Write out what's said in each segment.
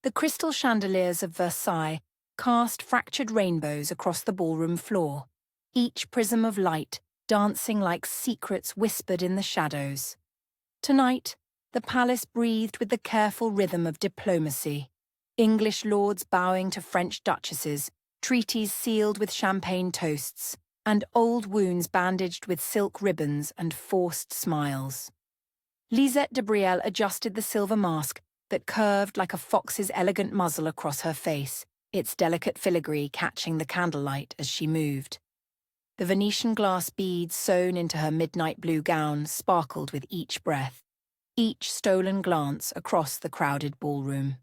The crystal chandeliers of Versailles cast fractured rainbows across the ballroom floor, each prism of light dancing like secrets whispered in the shadows. Tonight, the palace breathed with the careful rhythm of diplomacy. English lords bowing to French duchesses, treaties sealed with champagne toasts, and old wounds bandaged with silk ribbons and forced smiles. Lisette De Brielle adjusted the silver mask that curved like a fox's elegant muzzle across her face, its delicate filigree catching the candlelight as she moved. The Venetian glass beads sewn into her midnight blue gown sparkled with each breath, each stolen glance across the crowded ballroom.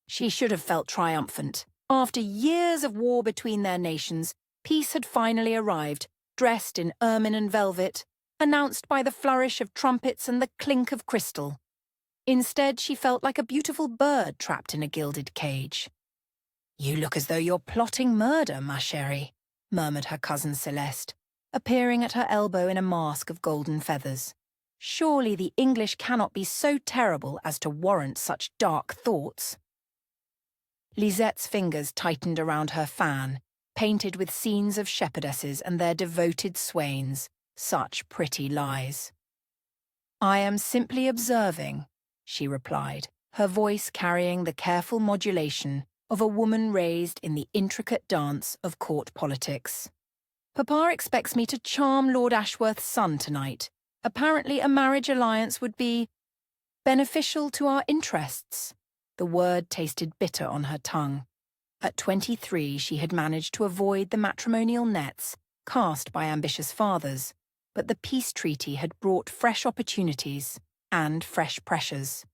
She should have felt triumphant. After years of war between their nations, peace had finally arrived, dressed in ermine and velvet, announced by the flourish of trumpets and the clink of crystal. Instead, she felt like a beautiful bird trapped in a gilded cage. "You look as though you're plotting murder, ma chérie," murmured her cousin Celeste, appearing at her elbow in a mask of golden feathers. "Surely the English cannot be so terrible as to warrant such dark thoughts." Lisette's fingers tightened around her fan, painted with scenes of shepherdesses and their devoted swains. Such pretty lies. "I am simply observing," she replied, her voice carrying the careful modulation of a woman raised in the intricate dance of court politics. "Papa expects me to charm Lord Ashworth's son tonight. Apparently a marriage alliance would be beneficial to our interests." The word tasted bitter on her tongue. At 23, she had managed to avoid the matrimonial nets cast by ambitious fathers, but the peace treaty had brought fresh opportunities and fresh pressures.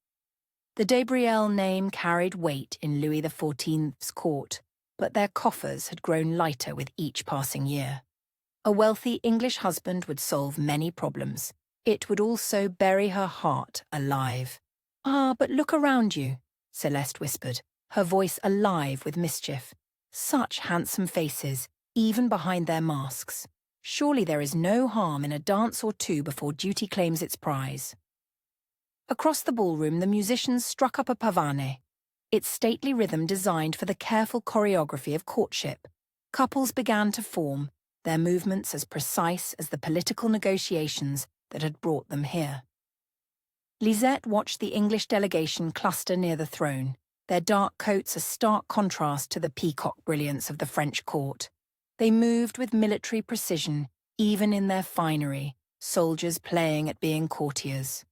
The De Brielle name carried weight in Louis XIV's court, but their coffers had grown lighter with each passing year. A wealthy English husband would solve many problems. It would also bury her heart alive. "Ah, but look around you," Celeste whispered, her voice alive with mischief. "Such handsome faces, even behind their masks. Surely there is no harm in a dance or two before duty claims its prize." Across the ballroom, the musicians struck up a pavane, its stately rhythm designed for the careful choreography of courtship. Couples began to form, their movements as precise as the political negotiations that had brought them here. Lisette watched the English delegation cluster near the throne, their dark coats a stark contrast to the peacock brilliance of the French court. They moved with military precision, even in their finery, soldiers playing at being courtiers.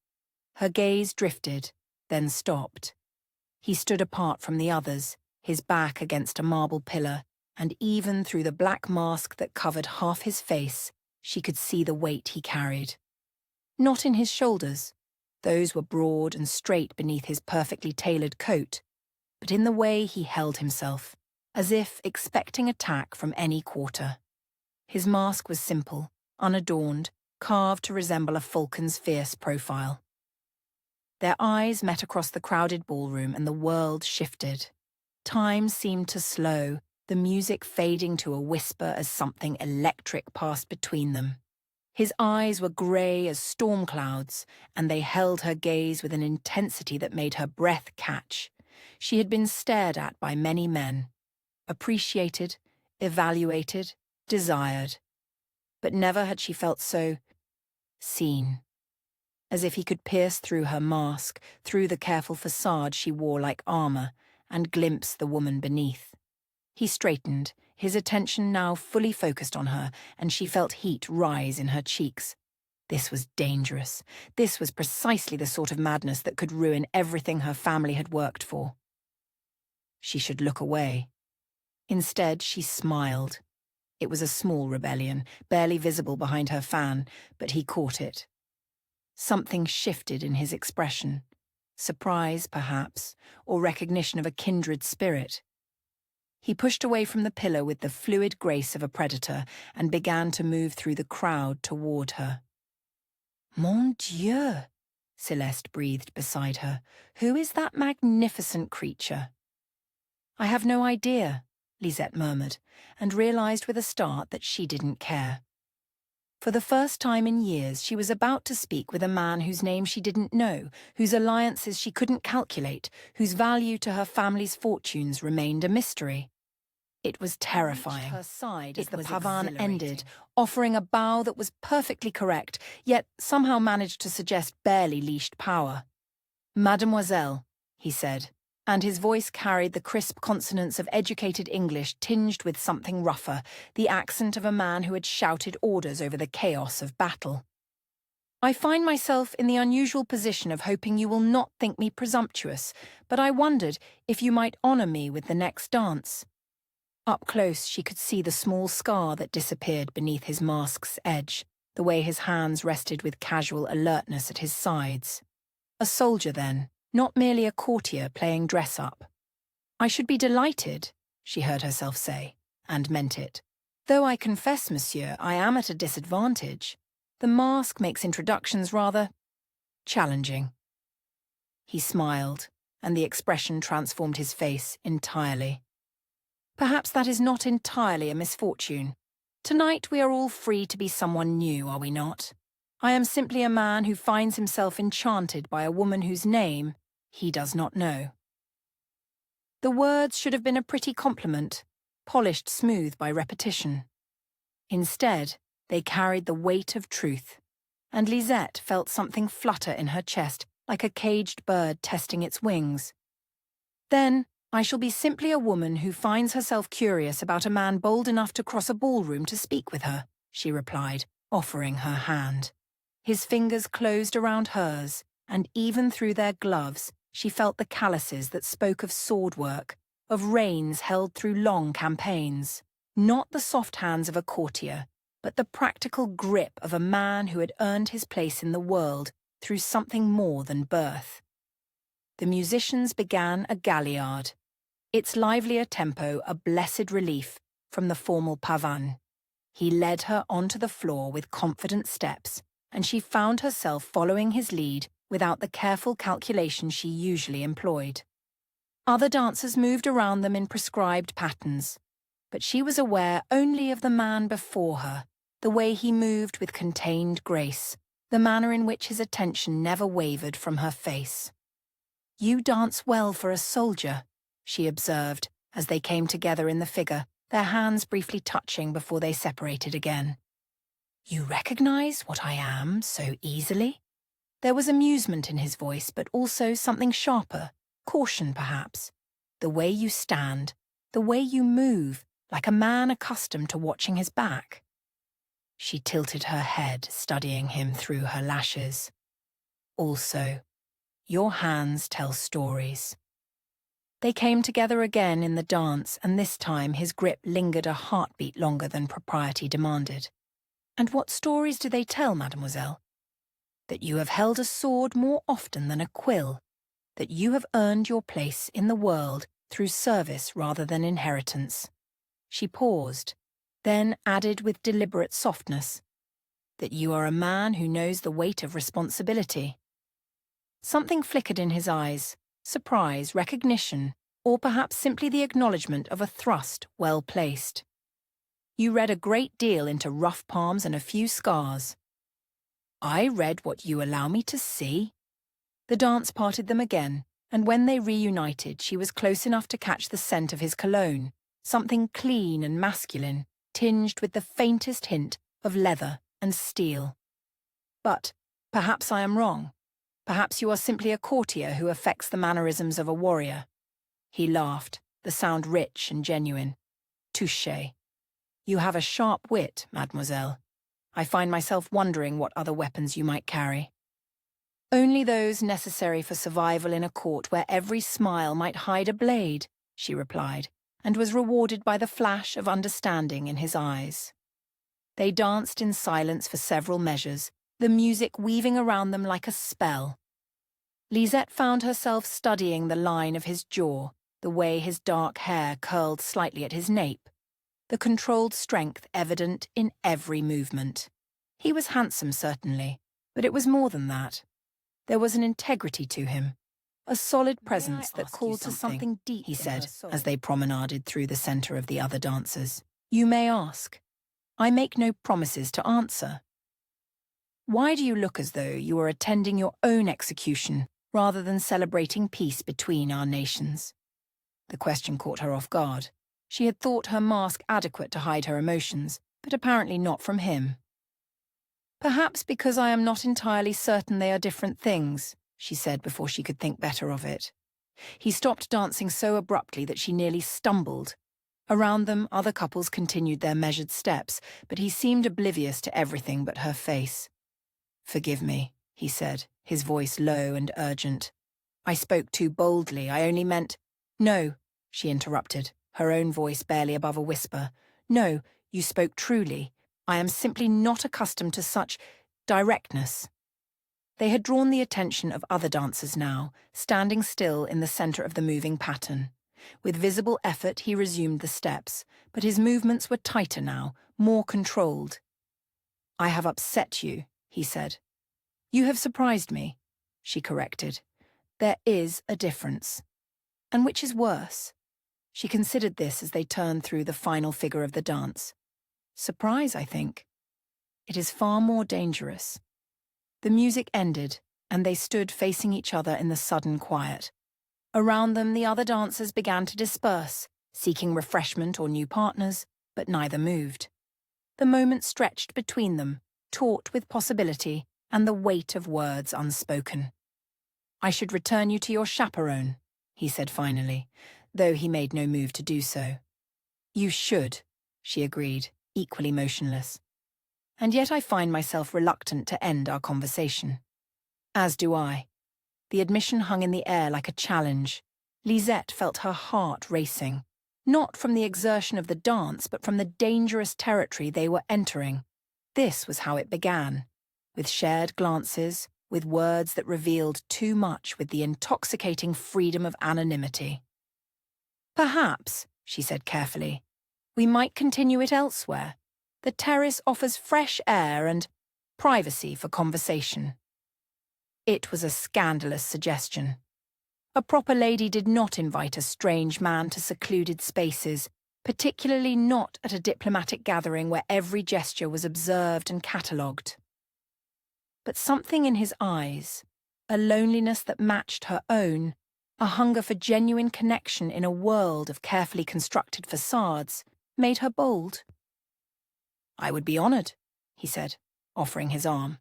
Her gaze drifted, then stopped. He stood apart from the others, his back against a marble pillar, and even through the black mask that covered half his face, she could see the weight he carried. Not in his shoulders. Those were broad and straight beneath his perfectly tailored coat, but in the way he held himself, as if expecting attack from any quarter. His mask was simple, unadorned, carved to resemble a falcon's fierce profile. Their eyes met across the crowded ballroom and the world shifted. Time seemed to slow, the music fading to a whisper as something electric passed between them. His eyes were grey as storm clouds, and they held her gaze with an intensity that made her breath catch. She had been stared at by many men, appreciated, evaluated, desired. But never had she felt so seen. As if he could pierce through her mask, through the careful facade she wore like armour, and glimpse the woman beneath. He straightened, his attention now fully focused on her, and she felt heat rise in her cheeks. This was dangerous. This was precisely the sort of madness that could ruin everything her family had worked for. She should look away. Instead, she smiled. It was a small rebellion, barely visible behind her fan, but he caught it. Something shifted in his expression. Surprise, perhaps, or recognition of a kindred spirit. He pushed away from the pillar with the fluid grace of a predator and began to move through the crowd toward her. "Mon Dieu," Celeste breathed beside her. "Who is that magnificent creature?" "I have no idea," Lisette murmured, and realized with a start that she didn't care. For the first time in years, she was about to speak with a man whose name she didn't know, whose alliances she couldn't calculate, whose value to her family's fortunes remained a mystery. It was terrifying. Her side as The the pavane pavane ended, offering a bow that was perfectly correct, yet somehow managed to suggest barely leashed power. "Mademoiselle," he said, and his voice carried the crisp consonants of educated English tinged with something rougher, the accent of a man who had shouted orders over the chaos of battle. "I find myself in the unusual position of hoping you will not think me presumptuous, but I wondered if you might honour me with the next dance." Up close, she could see the small scar that disappeared beneath his mask's edge, the way his hands rested with casual alertness at his sides. A soldier, then, not merely a courtier playing dress-up. "I should be delighted," she heard herself say, and meant it. "Though I confess, monsieur, I am at a disadvantage. The mask makes introductions rather challenging." He smiled, and the expression transformed his face entirely. "Perhaps that is not entirely a misfortune. Tonight we are all free to be someone new, are we not? I am simply a man who finds himself enchanted by a woman whose name he does not know." The words should have been a pretty compliment, polished smooth by repetition. Instead, they carried the weight of truth, and Lisette felt something flutter in her chest like a caged bird testing its wings. "Then, I shall be simply a woman who finds herself curious about a man bold enough to cross a ballroom to speak with her," she replied, offering her hand. His fingers closed around hers, and even through their gloves, she felt the calluses that spoke of sword work, of reins held through long campaigns. Not the soft hands of a courtier, but the practical grip of a man who had earned his place in the world through something more than birth. The musicians began a galliard, its livelier tempo a blessed relief from the formal pavane. He led her onto the floor with confident steps, and she found herself following his lead without the careful calculation she usually employed. Other dancers moved around them in prescribed patterns, but she was aware only of the man before her, the way he moved with contained grace, the manner in which his attention never wavered from her face. "You dance well for a soldier," she observed, as they came together in the figure, their hands briefly touching before they separated again. "You recognize what I am so easily?" There was amusement in his voice, but also something sharper, caution perhaps. "The way you stand, the way you move, like a man accustomed to watching his back." She tilted her head, studying him through her lashes. "Also, your hands tell stories." They came together again in the dance, and this time his grip lingered a heartbeat longer than propriety demanded. "And what stories do they tell, mademoiselle?" "That you have held a sword more often than a quill, that you have earned your place in the world through service rather than inheritance." She paused, then added with deliberate softness, "that you are a man who knows the weight of responsibility." Something flickered in his eyes, surprise, recognition, or perhaps simply the acknowledgement of a thrust well placed. "You read a great deal into rough palms and a few scars." "I read what you allow me to see." The dance parted them again, and when they reunited, she was close enough to catch the scent of his cologne, something clean and masculine, tinged with the faintest hint of leather and steel. "But perhaps I am wrong. Perhaps you are simply a courtier who affects the mannerisms of a warrior." He laughed, the sound rich and genuine. "Touché. You have a sharp wit, mademoiselle. I find myself wondering what other weapons you might carry." "Only those necessary for survival in a court where every smile might hide a blade," she replied, and was rewarded by the flash of understanding in his eyes. They danced in silence for several measures, the music weaving around them like a spell. Lisette found herself studying the line of his jaw, the way his dark hair curled slightly at his nape, the controlled strength evident in every movement. He was handsome, certainly, but it was more than that. There was an integrity to him, a solid presence that called to something deep, he said, as they promenaded through the centre of the other dancers. "You may ask. I make no promises to answer," Why do you look as though you are attending your own execution rather than celebrating peace between our nations?" The question caught her off guard. She had thought her mask adequate to hide her emotions, but apparently not from him. "Perhaps because I am not entirely certain they are different things," she said before she could think better of it. He stopped dancing so abruptly that she nearly stumbled. Around them, other couples continued their measured steps, but he seemed oblivious to everything but her face. "Forgive me," he said, his voice low and urgent. "I spoke too boldly. I only meant—" "No," she interrupted, her own voice barely above a whisper. "No, you spoke truly. I am simply not accustomed to such directness." They had drawn the attention of other dancers now, standing still in the center of the moving pattern. With visible effort, he resumed the steps, but his movements were tighter now, more controlled. "I have upset you," he said. "You have surprised me," she corrected. "There is a difference. And which is worse?" She considered this as they turned through the final figure of the dance. "Surprise, I think. It is far more dangerous." The music ended, and they stood facing each other in the sudden quiet. Around them, the other dancers began to disperse, seeking refreshment or new partners, but neither moved. The moment stretched between them, taut with possibility and the weight of words unspoken. "I should return you to your chaperone," he said finally, though he made no move to do so. "You should," she agreed, equally motionless. "And yet I find myself reluctant to end our conversation." "As do I." The admission hung in the air like a challenge. Lisette felt her heart racing, not from the exertion of the dance, but from the dangerous territory they were entering. This was how it began, with shared glances, with words that revealed too much, with the intoxicating freedom of anonymity. "Perhaps," she said carefully, "we might continue it elsewhere. The terrace offers fresh air and privacy for conversation." It was a scandalous suggestion. A proper lady did not invite a strange man to secluded spaces, particularly not at a diplomatic gathering where every gesture was observed and catalogued. But something in his eyes, a loneliness that matched her own, a hunger for genuine connection in a world of carefully constructed facades, made her bold. "I would be honored," he said, offering his arm.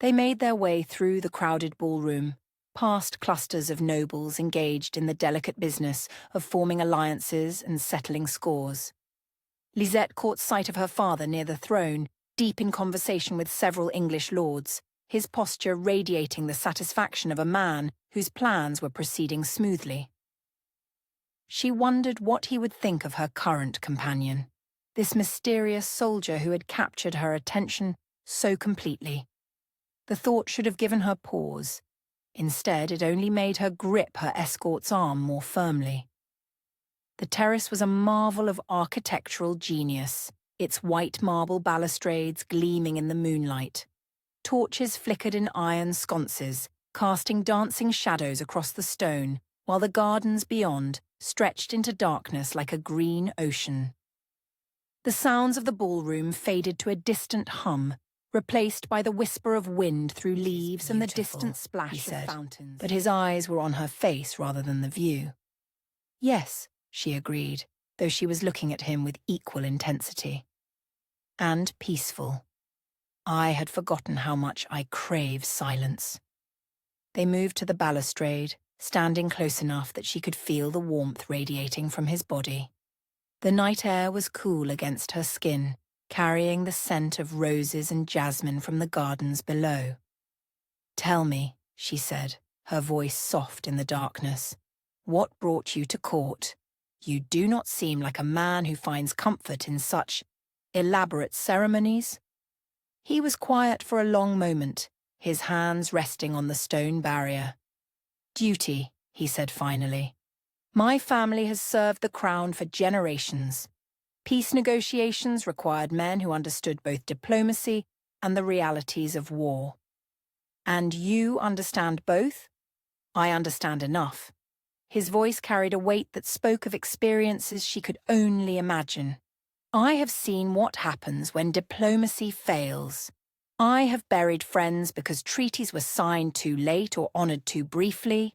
They made their way through the crowded ballroom, past clusters of nobles engaged in the delicate business of forming alliances and settling scores. Lisette caught sight of her father near the throne, deep in conversation with several English lords, his posture radiating the satisfaction of a man whose plans were proceeding smoothly. She wondered what he would think of her current companion, this mysterious soldier who had captured her attention so completely. The thought should have given her pause. Instead, it only made her grip her escort's arm more firmly. The terrace was a marvel of architectural genius, its white marble balustrades gleaming in the moonlight. Torches flickered in iron sconces, casting dancing shadows across the stone, while the gardens beyond stretched into darkness like a green ocean. The sounds of the ballroom faded to a distant hum, replaced by the whisper of wind through leaves and the distant splash of fountains. But his eyes were on her face rather than the view. "Yes," she agreed, though she was looking at him with equal intensity. "And peaceful. I had forgotten how much I crave silence." They moved to the balustrade, standing close enough that she could feel the warmth radiating from his body. The night air was cool against her skin, carrying the scent of roses and jasmine from the gardens below. "Tell me," she said, her voice soft in the darkness, "what brought you to court? You do not seem like a man who finds comfort in such elaborate ceremonies." He was quiet for a long moment, his hands resting on the stone barrier. "Duty," he said finally. "My family has served the crown for generations. Peace negotiations required men who understood both diplomacy and the realities of war. And you understand both? I understand enough." His voice carried a weight that spoke of experiences she could only imagine. "I have seen what happens when diplomacy fails. I have buried friends because treaties were signed too late or honoured too briefly.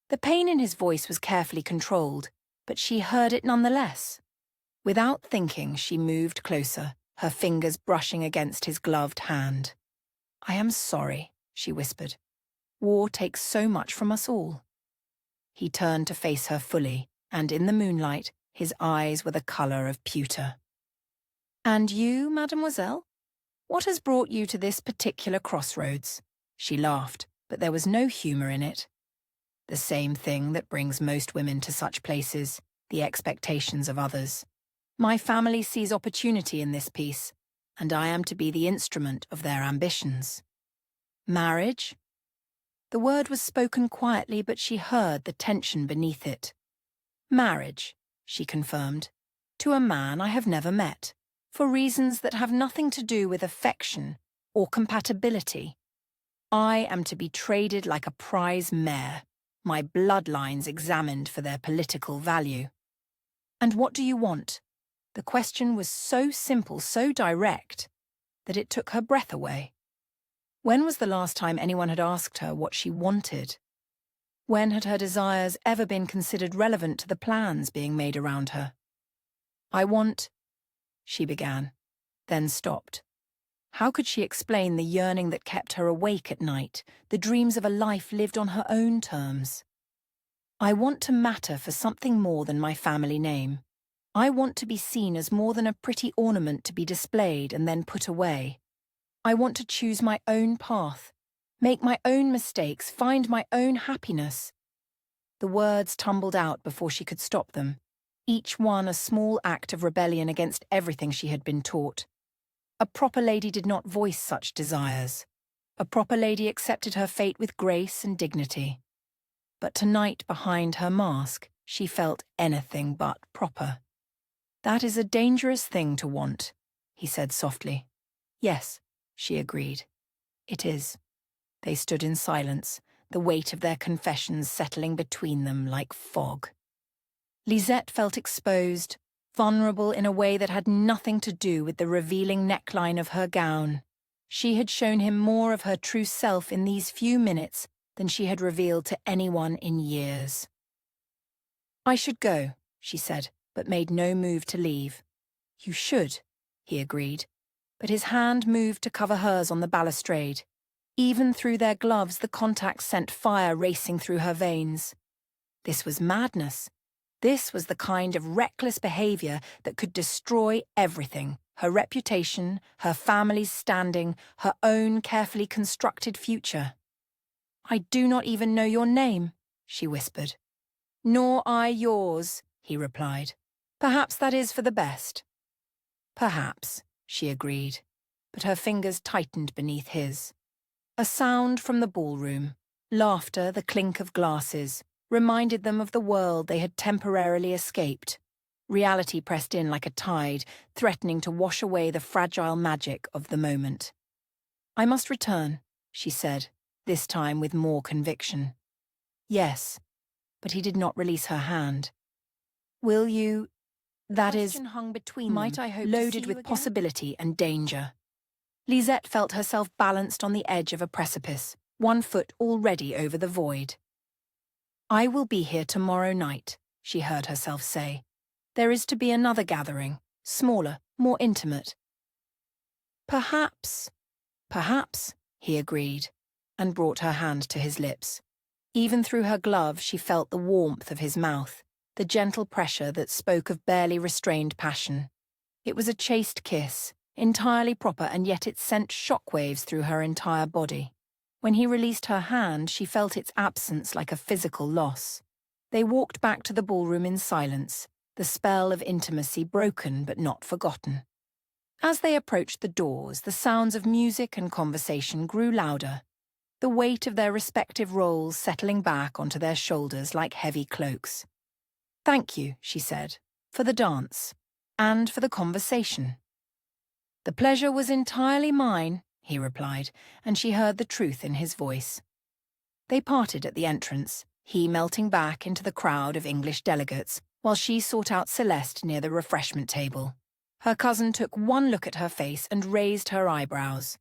The pain in his voice was carefully controlled, but she heard it nonetheless. Without thinking, she moved closer, her fingers brushing against his gloved hand. "I am sorry," she whispered. "War takes so much from us all." He turned to face her fully, and in the moonlight, his eyes were the colour of pewter. "And you, mademoiselle? What has brought you to this particular crossroads?" She laughed, but there was no humour in it. "The same thing that brings most women to such places, the expectations of others. My family sees opportunity in this peace, and I am to be the instrument of their ambitions." "Marriage?" The word was spoken quietly, but she heard the tension beneath it. "Marriage," she confirmed, "to a man I have never met, for reasons that have nothing to do with affection or compatibility. I am to be traded like a prize mare, my bloodlines examined for their political value." "And what do you want?" The question was so simple, so direct, that it took her breath away. When was the last time anyone had asked her what she wanted? When had her desires ever been considered relevant to the plans being made around her? "I want," she began, then stopped. How could she explain the yearning that kept her awake at night, the dreams of a life lived on her own terms? "I want to matter for something more than my family name. I want to be seen as more than a pretty ornament to be displayed and then put away. I want to choose my own path, make my own mistakes, find my own happiness." The words tumbled out before she could stop them, each one a small act of rebellion against everything she had been taught. A proper lady did not voice such desires. A proper lady accepted her fate with grace and dignity. But tonight, behind her mask, she felt anything but proper. "That is a dangerous thing to want," he said softly. "Yes," she agreed. "It is." They stood in silence, the weight of their confessions settling between them like fog. Lisette felt exposed, vulnerable in a way that had nothing to do with the revealing neckline of her gown. She had shown him more of her true self in these few minutes than she had revealed to anyone in years. "I should go," she said, but made no move to leave. "You should," he agreed, but his hand moved to cover hers on the balustrade. Even through their gloves, the contact sent fire racing through her veins. This was madness. This was the kind of reckless behaviour that could destroy everything: her reputation, her family's standing, her own carefully constructed future. "I do not even know your name," she whispered. "Nor I yours," he replied. "Perhaps that is for the best." "Perhaps," she agreed, but her fingers tightened beneath his. A sound from the ballroom, laughter, the clink of glasses, reminded them of the world they had temporarily escaped. Reality pressed in like a tide, threatening to wash away the fragile magic of the moment. "I must return," she said, this time with more conviction. "Yes," but he did not release her hand. "Will you—" That is, hung between might them, I hope loaded with possibility and danger. Lisette felt herself balanced on the edge of a precipice, one foot already over the void. "I will be here tomorrow night," she heard herself say. "There is to be another gathering, smaller, more intimate." "Perhaps," he agreed, and brought her hand to his lips. Even through her glove, she felt the warmth of his mouth, the gentle pressure that spoke of barely restrained passion. It was a chaste kiss, entirely proper, and yet it sent shockwaves through her entire body. When he released her hand, she felt its absence like a physical loss. They walked back to the ballroom in silence, the spell of intimacy broken but not forgotten. As they approached the doors, the sounds of music and conversation grew louder, the weight of their respective roles settling back onto their shoulders like heavy cloaks. "Thank you," she said, "for the dance, and for the conversation." "The pleasure was entirely mine," he replied, and she heard the truth in his voice. They parted at the entrance, he melting back into the crowd of English delegates, while she sought out Celeste near the refreshment table. Her cousin took one look at her face and raised her eyebrows.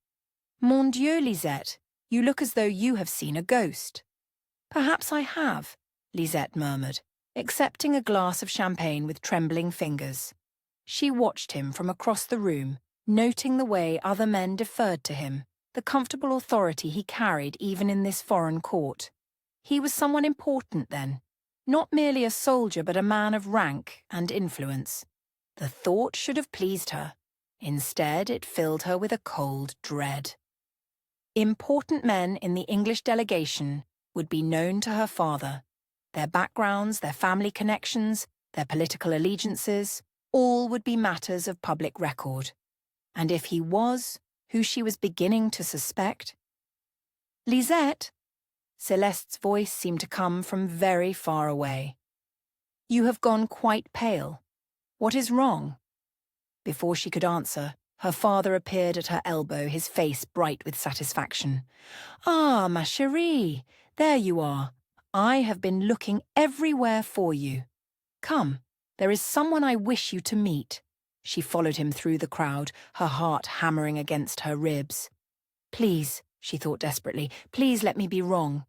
Mon Dieu, Lisette, you look as though you have seen a ghost. Perhaps I have, Lisette murmured, accepting a glass of champagne with trembling fingers. She watched him from across the room, noting the way other men deferred to him, the comfortable authority he carried even in this foreign court. He was someone important then, not merely a soldier but a man of rank and influence. The thought should have pleased her. Instead, it filled her with a cold dread. Important men in the English delegation would be known to her father. Their backgrounds, their family connections, their political allegiances, all would be matters of public record. And if he was who she was beginning to suspect... Lisette! Celeste's voice seemed to come from very far away. You have gone quite pale. What is wrong? Before she could answer, her father appeared at her elbow, his face bright with satisfaction. Ah, ma chérie, there you are. I have been looking everywhere for you. Come, there is someone I wish you to meet. She followed him through the crowd, her heart hammering against her ribs. Please, she thought desperately, please let me be wrong.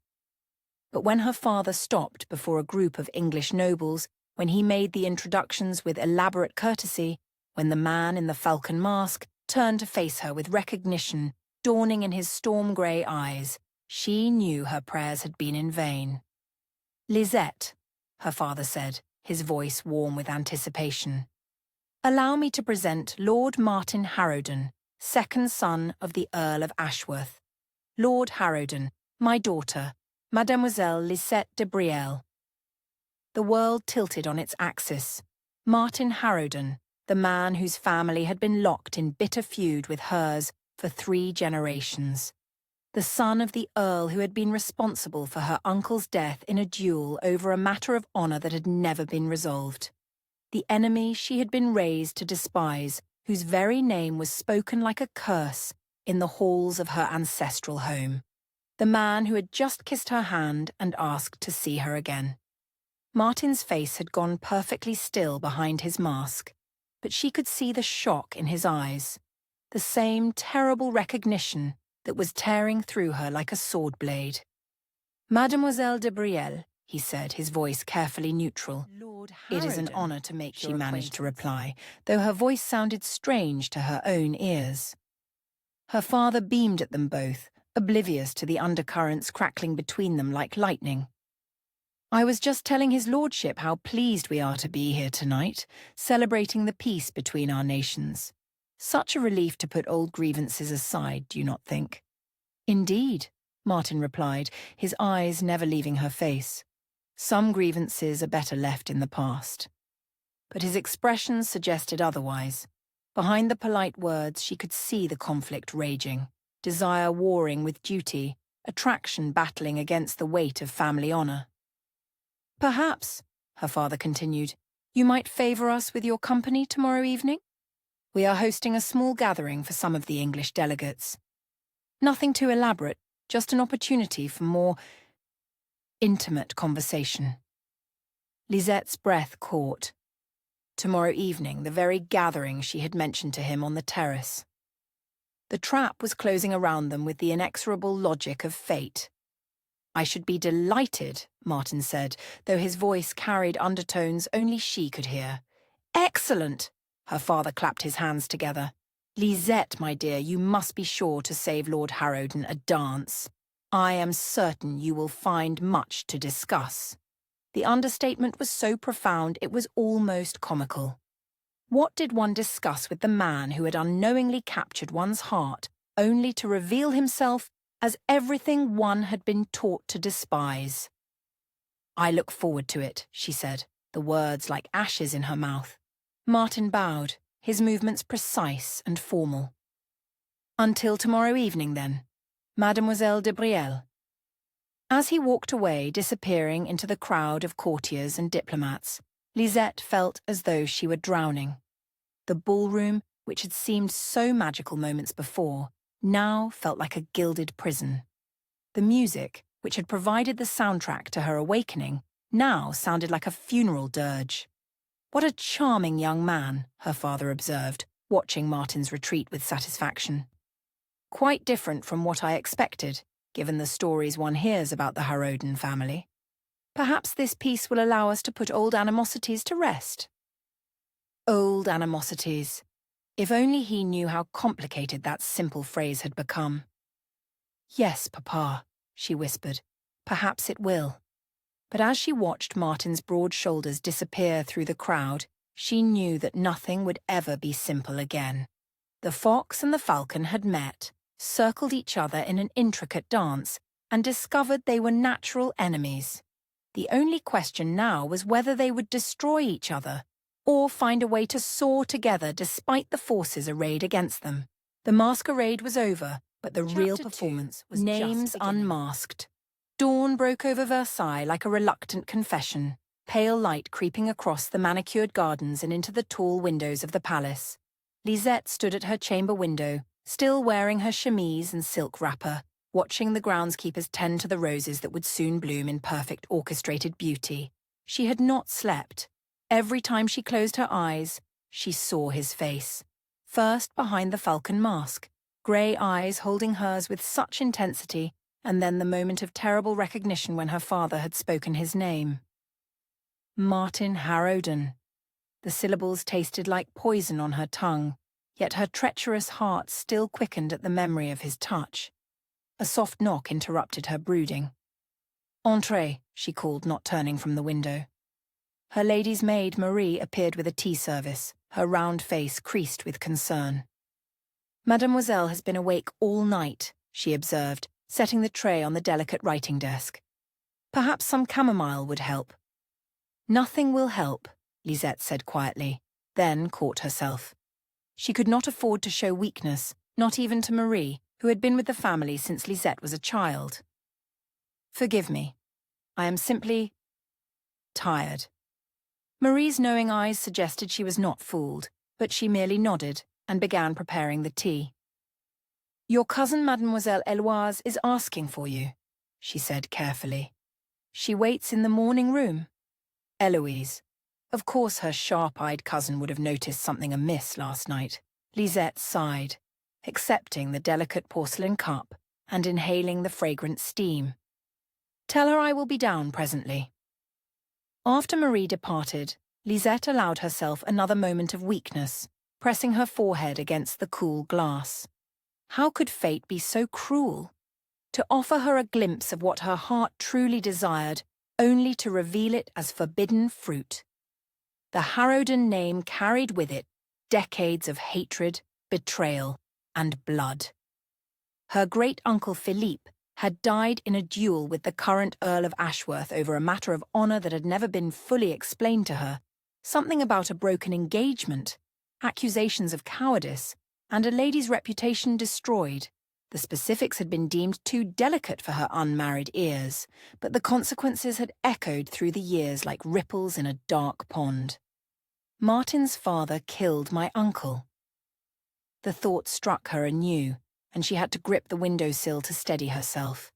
But when her father stopped before a group of English nobles, when he made the introductions with elaborate courtesy, when the man in the falcon mask turned to face her with recognition dawning in his storm-grey eyes, she knew her prayers had been in vain. Lisette, her father said, his voice warm with anticipation. Allow me to present Lord Martin Harrowden, second son of the Earl of Ashworth. Lord Harrowden, my daughter, Mademoiselle Lisette De Brielle. The world tilted on its axis. Martin Harrowden, the man whose family had been locked in bitter feud with hers for 3 generations. The son of the Earl who had been responsible for her uncle's death in a duel over a matter of honour that had never been resolved. The enemy she had been raised to despise, whose very name was spoken like a curse in the halls of her ancestral home. The man who had just kissed her hand and asked to see her again. Martin's face had gone perfectly still behind his mask, but she could see the shock in his eyes, the same terrible recognition that was tearing through her like a sword blade. Mademoiselle de Brielle, he said, his voice carefully neutral. Lord It is an Harrowden, honour to make your she managed to acquaintance. reply, though her voice sounded strange to her own ears. Her father beamed at them both, oblivious to the undercurrents crackling between them like lightning. I was just telling his lordship how pleased we are to be here tonight, celebrating the peace between our nations. Such a relief to put old grievances aside, do you not think? Indeed, Martin replied, his eyes never leaving her face. Some grievances are better left in the past. But his expressions suggested otherwise. Behind the polite words she could see the conflict raging, desire warring with duty, attraction battling against the weight of family honour. Perhaps, her father continued, you might favour us with your company tomorrow evening? We are hosting a small gathering for some of the English delegates. Nothing too elaborate, just an opportunity for more intimate conversation. Lisette's breath caught. Tomorrow evening, the very gathering she had mentioned to him on the terrace. The trap was closing around them with the inexorable logic of fate. I should be delighted, Martin said, though his voice carried undertones only she could hear. Excellent! Her father clapped his hands together. Lisette, my dear, you must be sure to save Lord Harrowden a dance. I am certain you will find much to discuss. The understatement was so profound it was almost comical. What did one discuss with the man who had unknowingly captured one's heart, only to reveal himself as everything one had been taught to despise? I look forward to it, she said, the words like ashes in her mouth. Martin bowed, his movements precise and formal. Until tomorrow evening, then, Mademoiselle de Brielle. As he walked away, disappearing into the crowd of courtiers and diplomats, Lisette felt as though she were drowning. The ballroom, which had seemed so magical moments before, now felt like a gilded prison. The music, which had provided the soundtrack to her awakening, now sounded like a funeral dirge. What a charming young man, her father observed, watching Martin's retreat with satisfaction. Quite different from what I expected, given the stories one hears about the Harrowden family. Perhaps this piece will allow us to put old animosities to rest. Old animosities. If only he knew how complicated that simple phrase had become. Yes, Papa, she whispered. Perhaps it will. But as she watched Martin's broad shoulders disappear through the crowd, she knew that nothing would ever be simple again. The fox and the falcon had met, circled each other in an intricate dance, and discovered they were natural enemies. The only question now was whether they would destroy each other, or find a way to soar together despite the forces arrayed against them. The masquerade was over, but the real performance was names unmasked. Dawn broke over Versailles like a reluctant confession, pale light creeping across the manicured gardens and into the tall windows of the palace. Lisette stood at her chamber window, still wearing her chemise and silk wrapper, watching the groundskeepers tend to the roses that would soon bloom in perfect orchestrated beauty. She had not slept. Every time she closed her eyes, she saw his face. First behind the falcon mask, grey eyes holding hers with such intensity, and then the moment of terrible recognition when her father had spoken his name. Martin Harrowden. The syllables tasted like poison on her tongue, yet her treacherous heart still quickened at the memory of his touch. A soft knock interrupted her brooding. "Entrez," she called, not turning from the window. Her lady's maid, Marie, appeared with a tea service, her round face creased with concern. "Mademoiselle has been awake all night," she observed, setting the tray on the delicate writing desk. "Perhaps some chamomile would help." "Nothing will help," Lisette said quietly, then caught herself. She could not afford to show weakness, not even to Marie, who had been with the family since Lisette was a child. "Forgive me. I am simply tired." Marie's knowing eyes suggested she was not fooled, but she merely nodded and began preparing the tea. "Your cousin Mademoiselle Eloise is asking for you," she said carefully. "She waits in the morning room." Eloise. Of course her sharp-eyed cousin would have noticed something amiss last night. Lisette sighed, accepting the delicate porcelain cup and inhaling the fragrant steam. "Tell her I will be down presently." After Marie departed, Lisette allowed herself another moment of weakness, pressing her forehead against the cool glass. How could fate be so cruel? To offer her a glimpse of what her heart truly desired, only to reveal it as forbidden fruit. The Harrowden name carried with it decades of hatred, betrayal, and blood. Her great-uncle Philippe had died in a duel with the current Earl of Ashworth over a matter of honour that had never been fully explained to her, something about a broken engagement, accusations of cowardice, and a lady's reputation destroyed. The specifics had been deemed too delicate for her unmarried ears, but the consequences had echoed through the years like ripples in a dark pond. Martin's father killed my uncle. The thought struck her anew, and she had to grip the windowsill to steady herself.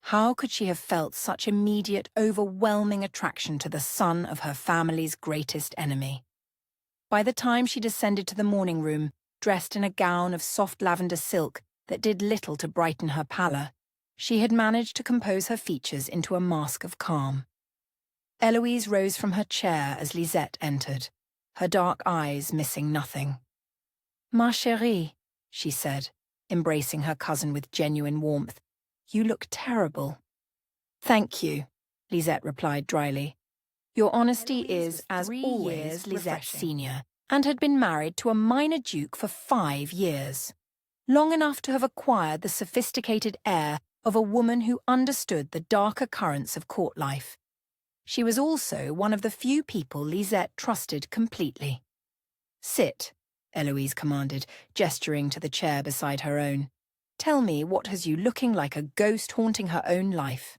How could she have felt such immediate, overwhelming attraction to the son of her family's greatest enemy? By the time she descended to the morning room, dressed in a gown of soft lavender silk that did little to brighten her pallor, she had managed to compose her features into a mask of calm. Eloise rose from her chair as Lisette entered, her dark eyes missing nothing. "Ma chérie," she said, embracing her cousin with genuine warmth, "you look terrible." "Thank you," Lisette replied dryly. "Your honesty is, as always, Lisette Senior, and had been married to a minor duke for 5 years. Long enough to have acquired the sophisticated air of a woman who understood the darker currents of court life. She was also one of the few people Lisette trusted completely." "Sit," Eloise commanded, gesturing to the chair beside her own. "Tell me what has you looking like a ghost haunting her own life."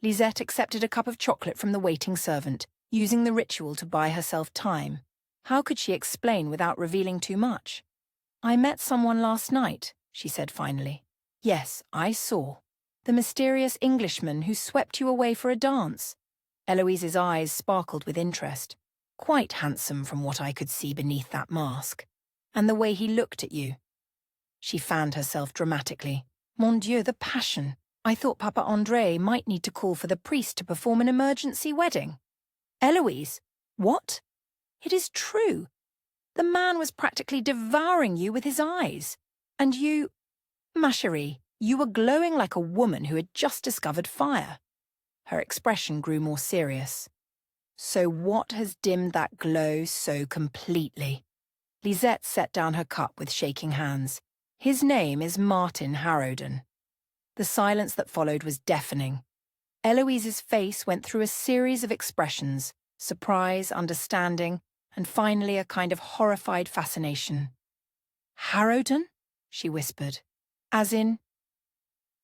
Lisette accepted a cup of chocolate from the waiting servant, using the ritual to buy herself time. How could she explain without revealing too much? "I met someone last night," she said finally. "Yes, I saw. The mysterious Englishman who swept you away for a dance." Eloise's eyes sparkled with interest. "Quite handsome from what I could see beneath that mask. And the way he looked at you." She fanned herself dramatically. Mon Dieu, the passion. I thought Papa André might need to call for the priest to perform an emergency wedding. Eloise, what? It is true. The man was practically devouring you with his eyes. And you, ma chérie, you were glowing like a woman who had just discovered fire. Her expression grew more serious. So what has dimmed that glow so completely? Lisette set down her cup with shaking hands. His name is Martin Harrowden. The silence that followed was deafening. Eloise's face went through a series of expressions, surprise, understanding, and finally a kind of horrified fascination. Harrowden? She whispered. As in,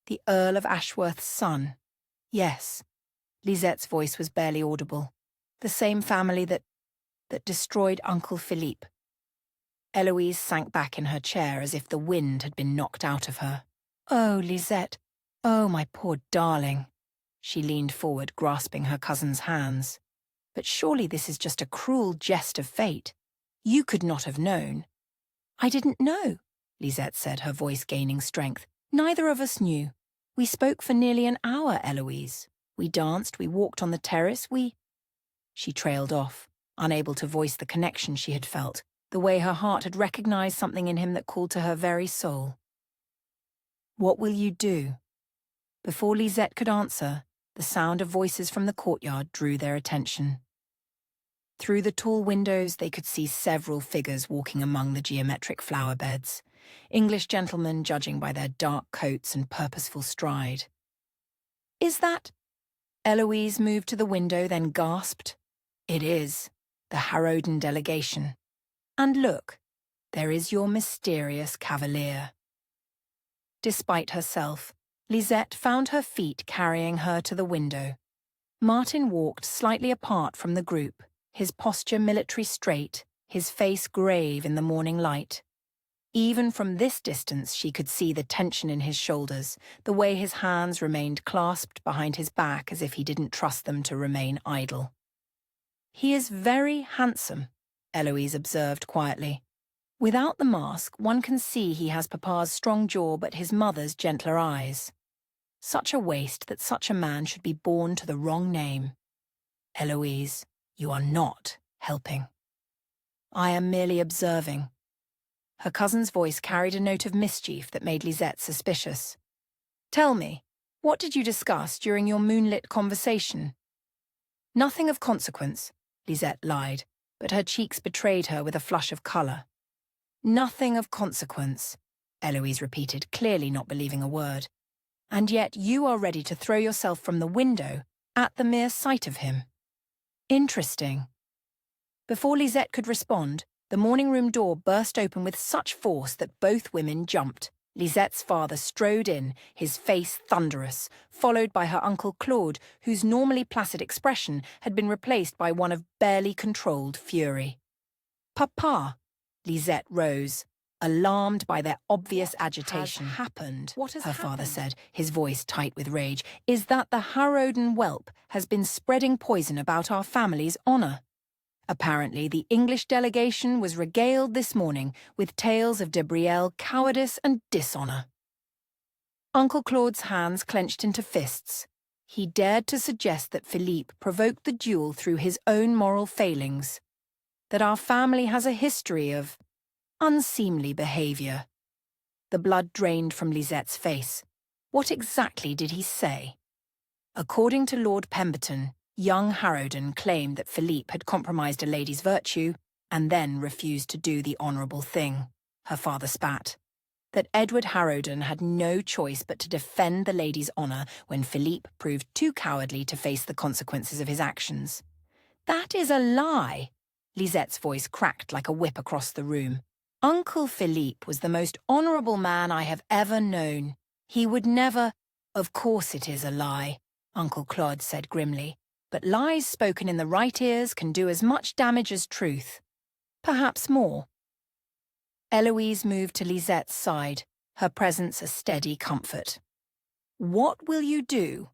the Earl of Ashworth's son. Yes. Lisette's voice was barely audible. The same family that destroyed Uncle Philippe. Eloise sank back in her chair as if the wind had been knocked out of her. Oh, Lisette. Oh, my poor darling. She leaned forward, grasping her cousin's hands. But surely this is just a cruel jest of fate. You could not have known. I didn't know, Lisette said, her voice gaining strength. Neither of us knew. We spoke for nearly an hour, Eloise. We danced, we walked on the terrace, She trailed off, unable to voice the connection she had felt, the way her heart had recognized something in him that called to her very soul. What will you do? Before Lisette could answer, the sound of voices from the courtyard drew their attention. Through the tall windows they could see several figures walking among the geometric flower beds, English gentlemen judging by their dark coats and purposeful stride. Is that? Eloise moved to the window, then gasped. It is, the Harrowden delegation. And look, there is your mysterious cavalier. Despite herself, Lisette found her feet carrying her to the window. Martin walked slightly apart from the group, his posture military straight, his face grave in the morning light. Even from this distance she could see the tension in his shoulders, the way his hands remained clasped behind his back as if he didn't trust them to remain idle. He is very handsome, Eloise observed quietly. Without the mask, one can see he has Papa's strong jaw but his mother's gentler eyes. Such a waste that such a man should be born to the wrong name. Eloise, you are not helping. I am merely observing. Her cousin's voice carried a note of mischief that made Lisette suspicious. Tell me, what did you discuss during your moonlit conversation? Nothing of consequence, Lisette lied, but her cheeks betrayed her with a flush of colour. Nothing of consequence, Eloise repeated, clearly not believing a word. And yet you are ready to throw yourself from the window at the mere sight of him. Interesting. Before Lisette could respond, the morning room door burst open with such force that both women jumped. Lisette's father strode in, his face thunderous, followed by her Uncle Claude, whose normally placid expression had been replaced by one of barely controlled fury. Papa! Lisette rose, alarmed by their obvious agitation. What has happened? Her father said, his voice tight with rage, is that the Harrowden whelp has been spreading poison about our family's honour. Apparently, the English delegation was regaled this morning with tales of De Brielle cowardice and dishonour. Uncle Claude's hands clenched into fists. He dared to suggest that Philippe provoked the duel through his own moral failings, that our family has a history of unseemly behaviour. The blood drained from Lisette's face. What exactly did he say? According to Lord Pemberton, young Harrowden claimed that Philippe had compromised a lady's virtue and then refused to do the honourable thing. Her father spat. That Edward Harrowden had no choice but to defend the lady's honour when Philippe proved too cowardly to face the consequences of his actions. That is a lie. Lisette's voice cracked like a whip across the room. Uncle Philippe was the most honourable man I have ever known. He would never— Of course it is a lie, Uncle Claude said grimly, but lies spoken in the right ears can do as much damage as truth. Perhaps more. Eloise moved to Lisette's side, her presence a steady comfort. What will you do?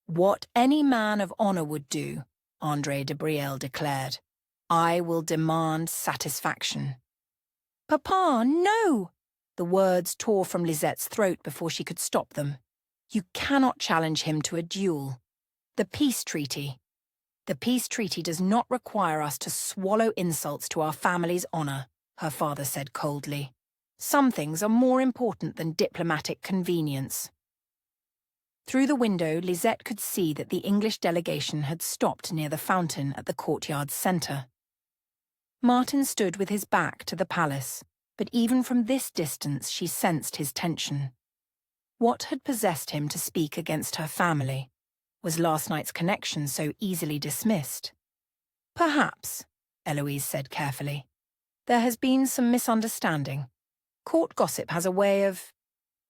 What any man of honour would do, André de Brielle declared. I will demand satisfaction. Papa, no! The words tore from Lisette's throat before she could stop them. "You cannot challenge him to a duel. The peace treaty. The peace treaty does not require us to swallow insults to our family's honor," her father said coldly. "Some things are more important than diplomatic convenience." Through the window, Lisette could see that the English delegation had stopped near the fountain at the courtyard's centre. Martin stood with his back to the palace, but even from this distance she sensed his tension. What had possessed him to speak against her family? Was last night's connection so easily dismissed? "Perhaps," Eloise said carefully. "There has been some misunderstanding. Court gossip has a way of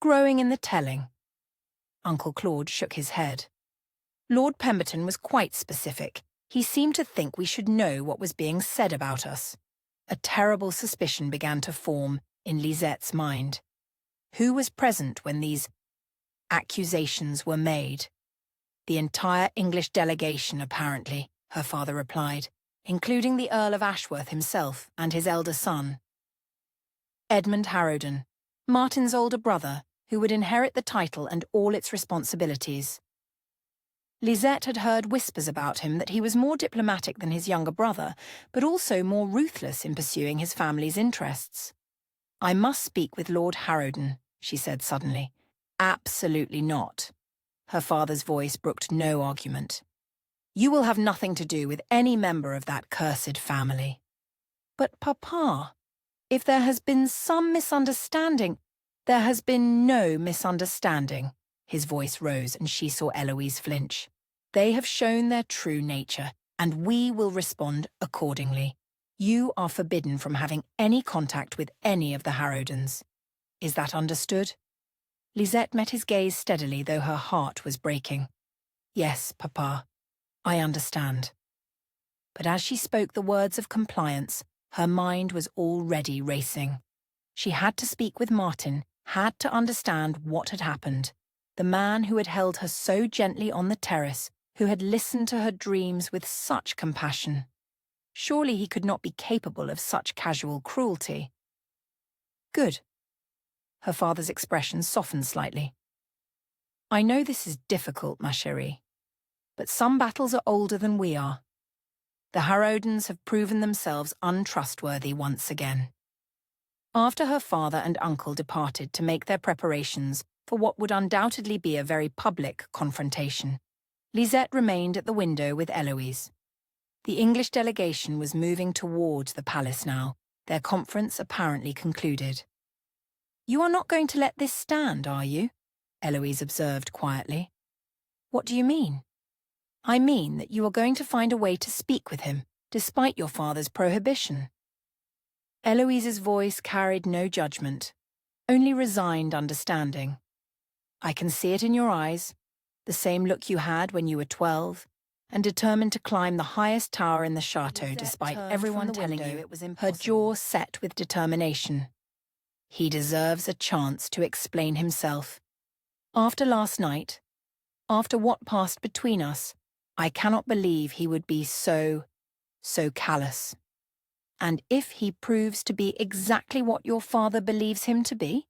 growing in the telling." Uncle Claude shook his head. "Lord Pemberton was quite specific. He seemed to think we should know what was being said about us." A terrible suspicion began to form in Lisette's mind. Who was present when these accusations were made? "The entire English delegation, apparently," her father replied, "including the Earl of Ashworth himself and his elder son. Edmund Harrowden, Martin's older brother, who would inherit the title and all its responsibilities. Lisette had heard whispers about him that he was more diplomatic than his younger brother, but also more ruthless in pursuing his family's interests. "I must speak with Lord Harrowden," she said suddenly. "Absolutely not." Her father's voice brooked no argument. "You will have nothing to do with any member of that cursed family." "But, Papa, if there has been some misunderstanding—" "There has been no misunderstanding." His voice rose and she saw Eloise flinch. "They have shown their true nature, and we will respond accordingly. You are forbidden from having any contact with any of the Harrowdens. Is that understood?" Lisette met his gaze steadily, though her heart was breaking. "Yes, Papa, I understand." But as she spoke the words of compliance, her mind was already racing. She had to speak with Martin, had to understand what had happened. The man who had held her so gently on the terrace, who had listened to her dreams with such compassion. Surely he could not be capable of such casual cruelty. "Good." Her father's expression softened slightly. "I know this is difficult, ma chérie, but some battles are older than we are. The Harrowdens have proven themselves untrustworthy once again." After her father and uncle departed to make their preparations for what would undoubtedly be a very public confrontation, Lisette remained at the window with Eloise. The English delegation was moving towards the palace now, their conference apparently concluded. "You are not going to let this stand, are you?" Eloise observed quietly. "What do you mean?" "I mean that you are going to find a way to speak with him, despite your father's prohibition." Eloise's voice carried no judgment, only resigned understanding. "I can see it in your eyes, the same look you had when you were 12, and determined to climb the highest tower in the chateau despite everyone telling you it was impossible." Her jaw set with determination. "He deserves a chance to explain himself. After last night, after what passed between us, I cannot believe he would be so callous. And if he proves to be exactly what your father believes him to be,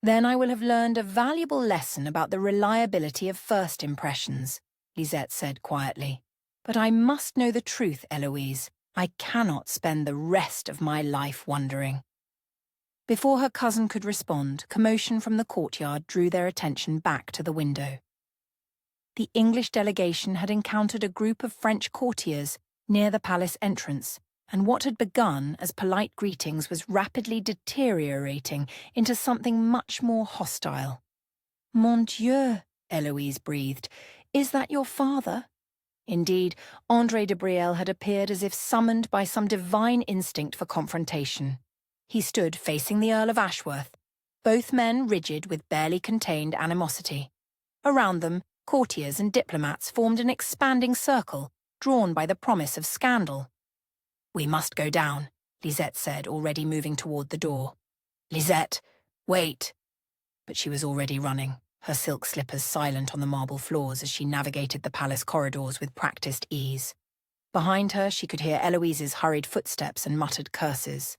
then I will have learned a valuable lesson about the reliability of first impressions," Lisette said quietly. "But I must know the truth, Eloise. I cannot spend the rest of my life wondering." Before her cousin could respond, commotion from the courtyard drew their attention back to the window. The English delegation had encountered a group of French courtiers near the palace entrance, and what had begun as polite greetings was rapidly deteriorating into something much more hostile. "Mon Dieu," Eloise breathed, "is that your father?" Indeed, André de Brielle had appeared as if summoned by some divine instinct for confrontation. He stood facing the Earl of Ashworth, both men rigid with barely contained animosity. Around them, courtiers and diplomats formed an expanding circle, drawn by the promise of scandal. "We must go down," Lisette said, already moving toward the door. "Lisette, wait!" But she was already running, her silk slippers silent on the marble floors as she navigated the palace corridors with practiced ease. Behind her, she could hear Eloise's hurried footsteps and muttered curses.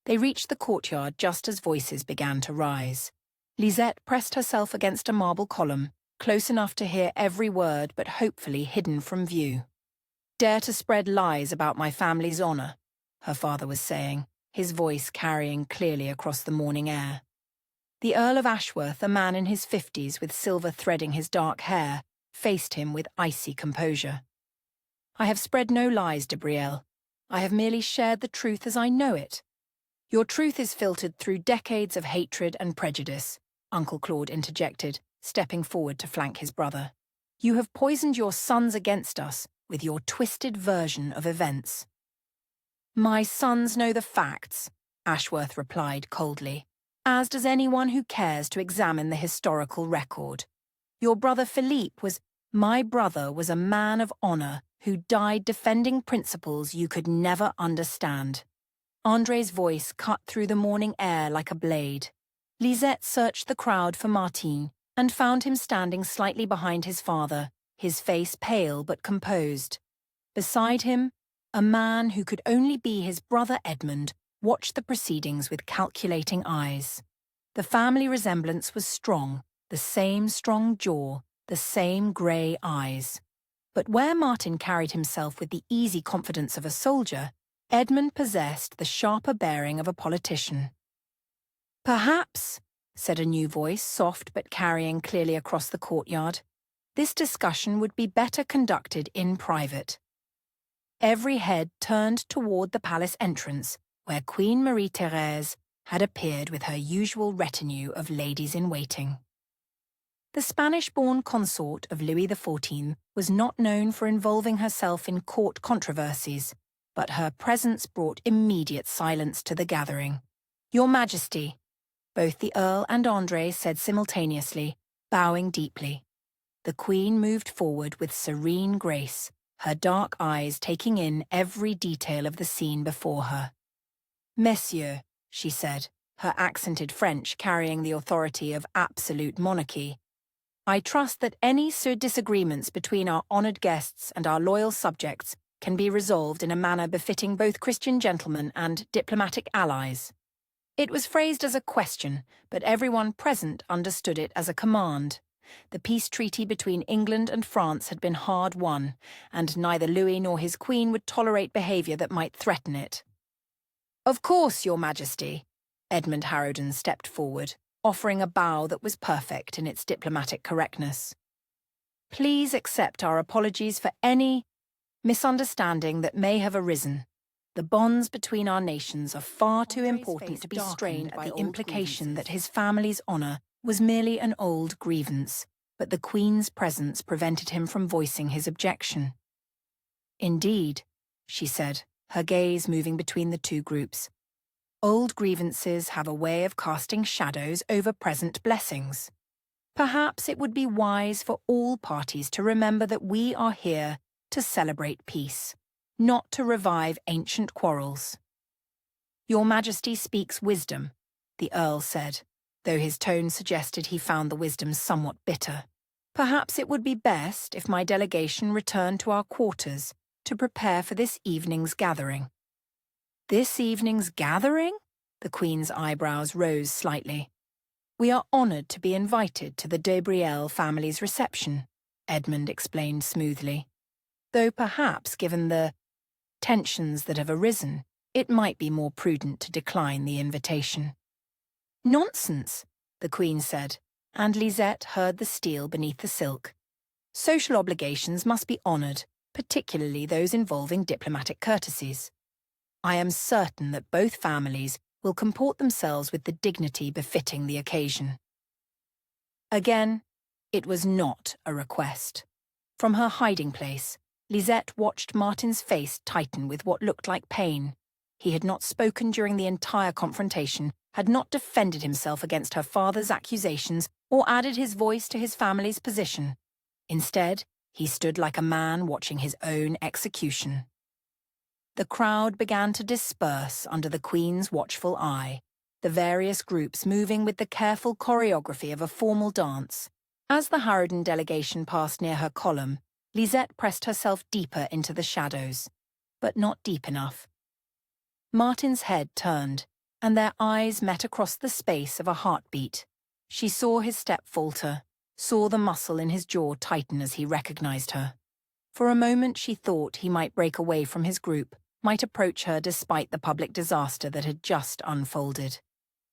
They reached the courtyard just as voices began to rise. Lisette pressed herself against a marble column, close enough to hear every word but hopefully hidden from view. "Dare to spread lies about my family's honour," her father was saying, his voice carrying clearly across the morning air. The Earl of Ashworth, a man in his 50s with silver threading his dark hair, faced him with icy composure. "I have spread no lies, De Brielle. I have merely shared the truth as I know it." "Your truth is filtered through decades of hatred and prejudice," Uncle Claude interjected, stepping forward to flank his brother. "You have poisoned your sons against us with your twisted version of events." "My sons know the facts," Ashworth replied coldly, "as does anyone who cares to examine the historical record. Your brother Philippe was— My brother was a man of honour who died defending principles you could never understand." Andre's voice cut through the morning air like a blade. Lisette searched the crowd for Martin and found him standing slightly behind his father, his face pale but composed. Beside him, a man who could only be his brother Edmund watched the proceedings with calculating eyes. The family resemblance was strong, the same strong jaw, the same grey eyes. But where Martin carried himself with the easy confidence of a soldier, Edmund possessed the sharper bearing of a politician. "Perhaps," said a new voice, soft but carrying clearly across the courtyard, "this discussion would be better conducted in private." Every head turned toward the palace entrance, where Queen Marie-Thérèse had appeared with her usual retinue of ladies-in-waiting. The Spanish-born consort of Louis XIV was not known for involving herself in court controversies, but her presence brought immediate silence to the gathering. "Your Majesty," both the Earl and Andre said simultaneously, bowing deeply. The Queen moved forward with serene grace, her dark eyes taking in every detail of the scene before her. "Messieurs," she said, her accented French carrying the authority of absolute monarchy, "I trust that any disagreements between our honoured guests and our loyal subjects can be resolved in a manner befitting both Christian gentlemen and diplomatic allies." It was phrased as a question, but everyone present understood it as a command. The peace treaty between England and France had been hard won, and neither Louis nor his queen would tolerate behaviour that might threaten it. "Of course, Your Majesty," Edmund Harrowden stepped forward, offering a bow that was perfect in its diplomatic correctness. "Please accept our apologies for any misunderstanding that may have arisen. The bonds between our nations are far too important to be strained by the implication that his family's honour was merely an old grievance, but the Queen's presence prevented him from voicing his objection." "Indeed," she said, her gaze moving between the two groups. "Old grievances have a way of casting shadows over present blessings. Perhaps it would be wise for all parties to remember that we are here to celebrate peace, not to revive ancient quarrels." "Your Majesty speaks wisdom," the Earl said, though his tone suggested he found the wisdom somewhat bitter. "Perhaps it would be best if my delegation returned to our quarters to prepare for this evening's gathering." "This evening's gathering?" The Queen's eyebrows rose slightly. "We are honoured to be invited to the De Brielle family's reception," Edmund explained smoothly. "Though perhaps, given the tensions that have arisen, it might be more prudent to decline the invitation." "Nonsense," the Queen said, and Lisette heard the steel beneath the silk. "Social obligations must be honoured, particularly those involving diplomatic courtesies. I am certain that both families will comport themselves with the dignity befitting the occasion." Again, it was not a request. From her hiding place, Lisette watched Martin's face tighten with what looked like pain. He had not spoken during the entire confrontation, had not defended himself against her father's accusations, or added his voice to his family's position. Instead, he stood like a man watching his own execution. The crowd began to disperse under the Queen's watchful eye, the various groups moving with the careful choreography of a formal dance. As the Harrowden delegation passed near her column, Lisette pressed herself deeper into the shadows, but not deep enough. Martin's head turned, and their eyes met across the space of a heartbeat. She saw his step falter, saw the muscle in his jaw tighten as he recognized her. For a moment she thought he might break away from his group, might approach her despite the public disaster that had just unfolded.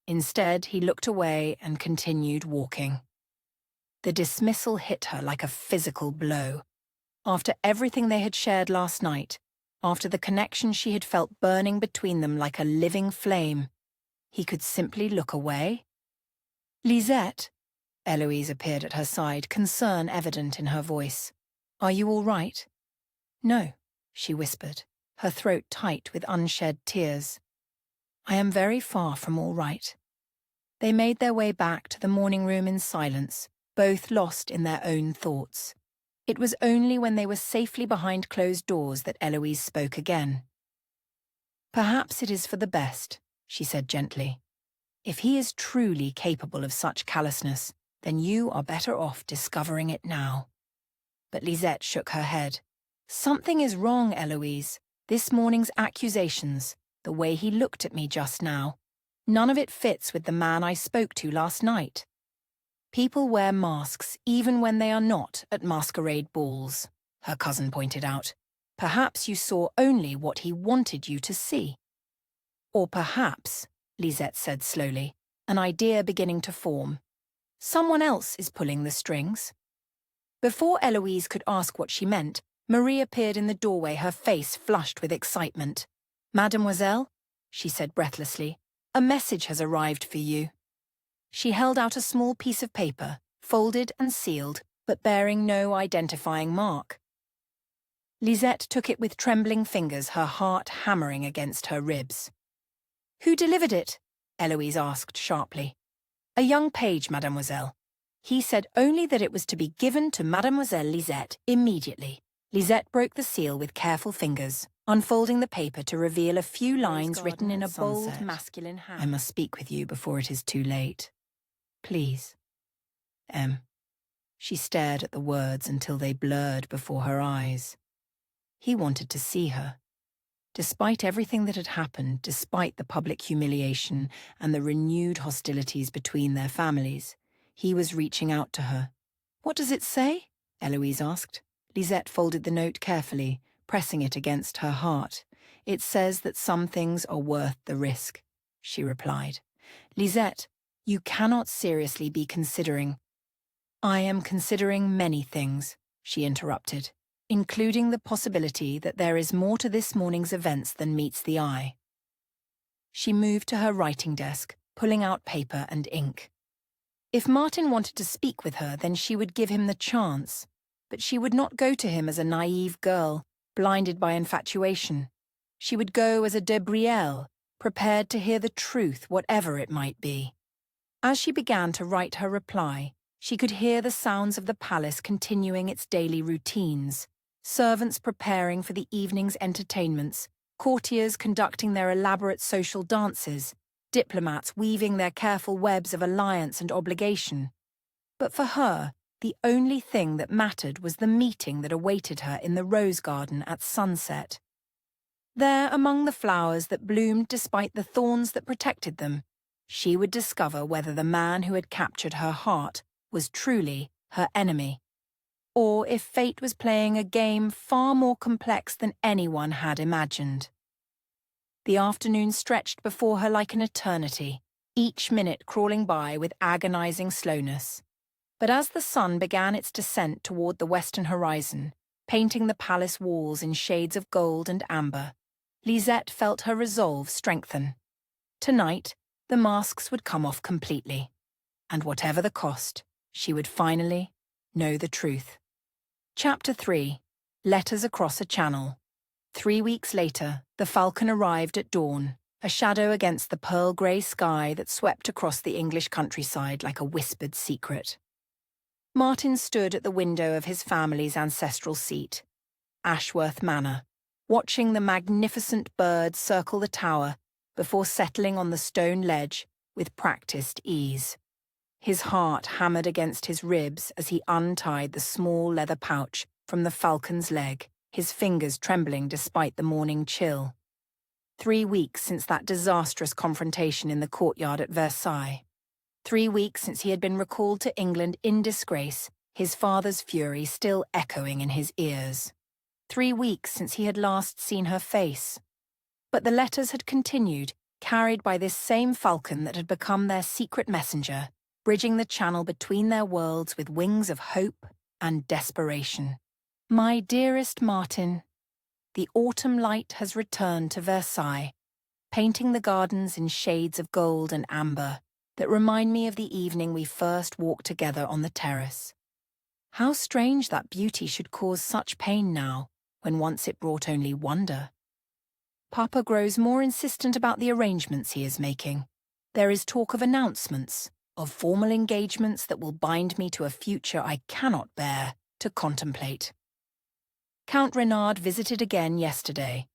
Instead, he looked away and continued walking. The dismissal hit her like a physical blow. After everything they had shared last night, after the connection she had felt burning between them like a living flame, he could simply look away? "Lisette," Eloise appeared at her side, concern evident in her voice. "Are you all right?" "No," she whispered, her throat tight with unshed tears. "I am very far from all right." They made their way back to the morning room in silence, both lost in their own thoughts. It was only when they were safely behind closed doors that Eloise spoke again. "Perhaps it is for the best," she said gently. "If he is truly capable of such callousness, then you are better off discovering it now." But Lisette shook her head. "Something is wrong, Eloise. This morning's accusations, the way he looked at me just now, none of it fits with the man I spoke to last night. People wear masks even when they are not at masquerade balls," her cousin pointed out. "Perhaps you saw only what he wanted you to see." "Or perhaps," Lisette said slowly, an idea beginning to form, "someone else is pulling the strings." Before Eloise could ask what she meant, Marie appeared in the doorway, her face flushed with excitement. "Mademoiselle," she said breathlessly, "a message has arrived for you." She held out a small piece of paper, folded and sealed, but bearing no identifying mark. Lisette took it with trembling fingers, her heart hammering against her ribs. "Who delivered it?" Eloise asked sharply. "A young page, mademoiselle. He said only that it was to be given to Mademoiselle Lisette immediately." Lisette broke the seal with careful fingers, unfolding the paper to reveal a few lines written in a bold, masculine hand. "I must speak with you before it is too late. Please. M." She stared at the words until they blurred before her eyes. He wanted to see her. Despite everything that had happened, despite the public humiliation and the renewed hostilities between their families, he was reaching out to her. "What does it say?" Eloise asked. Lisette folded the note carefully, pressing it against her heart. "It says that some things are worth the risk," she replied. "Lisette, you cannot seriously be considering—" "I am considering many things," she interrupted, "including the possibility that there is more to this morning's events than meets the eye." She moved to her writing desk, pulling out paper and ink. If Martin wanted to speak with her, then she would give him the chance. But she would not go to him as a naive girl, blinded by infatuation. She would go as a De Brielle, prepared to hear the truth, whatever it might be. As she began to write her reply, she could hear the sounds of the palace continuing its daily routines, servants preparing for the evening's entertainments, courtiers conducting their elaborate social dances, diplomats weaving their careful webs of alliance and obligation. But for her, the only thing that mattered was the meeting that awaited her in the rose garden at sunset. There, among the flowers that bloomed despite the thorns that protected them, she would discover whether the man who had captured her heart was truly her enemy, or if fate was playing a game far more complex than anyone had imagined. The afternoon stretched before her like an eternity, each minute crawling by with agonizing slowness. But as the sun began its descent toward the western horizon, painting the palace walls in shades of gold and amber, Lisette felt her resolve strengthen. Tonight, the masks would come off completely, and whatever the cost, she would finally know the truth. Chapter 3. Letters Across a Channel. 3 weeks later, the Falcon arrived at dawn, a shadow against the pearl-grey sky that swept across the English countryside like a whispered secret. Martin stood at the window of his family's ancestral seat, Ashworth Manor, watching the magnificent bird circle the tower before settling on the stone ledge with practiced ease. His heart hammered against his ribs as he untied the small leather pouch from the falcon's leg, his fingers trembling despite the morning chill. 3 weeks since that disastrous confrontation in the courtyard at Versailles. 3 weeks since he had been recalled to England in disgrace, his father's fury still echoing in his ears. 3 weeks since he had last seen her face. But the letters had continued, carried by this same falcon that had become their secret messenger, bridging the channel between their worlds with wings of hope and desperation. My dearest Martin, the autumn light has returned to Versailles, painting the gardens in shades of gold and amber that remind me of the evening we first walked together on the terrace. How strange that beauty should cause such pain now, when once it brought only wonder. Papa grows more insistent about the arrangements he is making. There is talk of announcements, of formal engagements that will bind me to a future I cannot bear to contemplate. Count Renard visited again yesterday.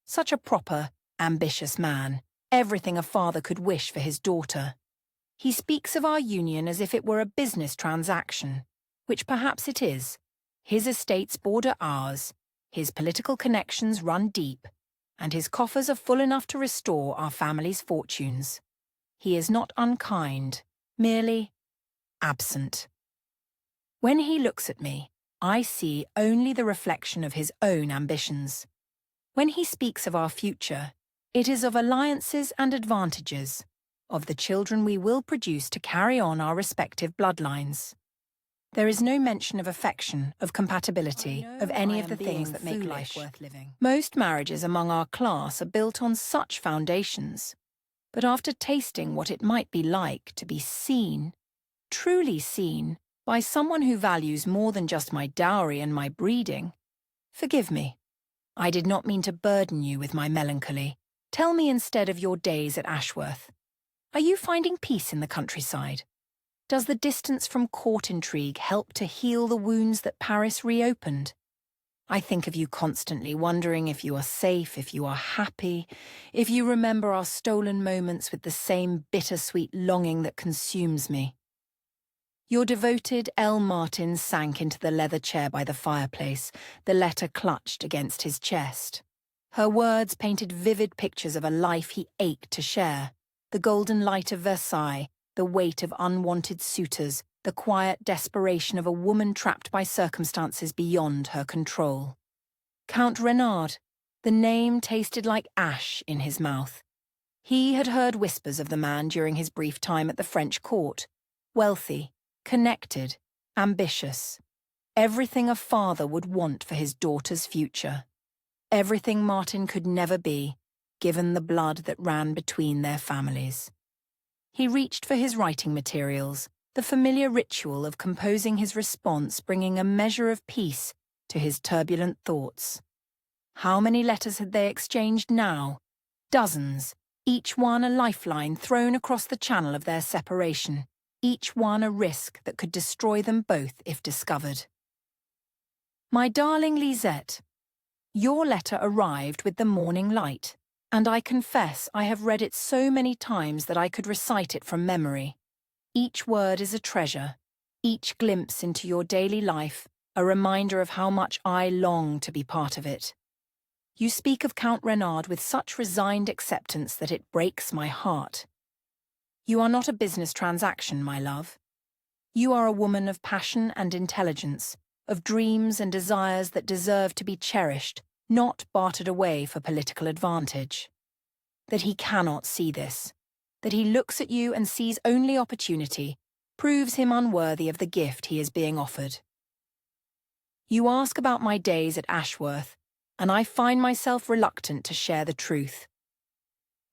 Such a proper, ambitious man, everything a father could wish for his daughter. He speaks of our union as if it were a business transaction, which perhaps it is. His estates border ours, his political connections run deep, and his coffers are full enough to restore our family's fortunes. He is not unkind, merely absent. When he looks at me, I see only the reflection of his own ambitions. When he speaks of our future, it is of alliances and advantages, of the children we will produce to carry on our respective bloodlines. There is no mention of affection, of compatibility, of any of the things that make life worth living. Most marriages among our class are built on such foundations. But after tasting what it might be like to be seen, truly seen, by someone who values more than just my dowry and my breeding, forgive me. I did not mean to burden you with my melancholy. Tell me instead of your days at Ashworth. Are you finding peace in the countryside? Does the distance from court intrigue help to heal the wounds that Paris reopened? I think of you constantly, wondering if you are safe, if you are happy, if you remember our stolen moments with the same bittersweet longing that consumes me. Your devoted L. Martin sank into the leather chair by the fireplace, the letter clutched against his chest. Her words painted vivid pictures of a life he ached to share, the golden light of Versailles, the weight of unwanted suitors, the quiet desperation of a woman trapped by circumstances beyond her control. Count Renard, the name tasted like ash in his mouth. He had heard whispers of the man during his brief time at the French court. Wealthy, connected, ambitious. Everything a father would want for his daughter's future. Everything Martin could never be, given the blood that ran between their families. He reached for his writing materials, the familiar ritual of composing his response bringing a measure of peace to his turbulent thoughts. How many letters had they exchanged now? Dozens, each one a lifeline thrown across the channel of their separation, each one a risk that could destroy them both if discovered. My darling Lisette, your letter arrived with the morning light, and I confess I have read it so many times that I could recite it from memory. Each word is a treasure, each glimpse into your daily life a reminder of how much I long to be part of it. You speak of Count Renard with such resigned acceptance that it breaks my heart. You are not a business transaction, my love. You are a woman of passion and intelligence, of dreams and desires that deserve to be cherished, not bartered away for political advantage. That he cannot see this, that he looks at you and sees only opportunity, proves him unworthy of the gift he is being offered. You ask about my days at Ashworth, and I find myself reluctant to share the truth.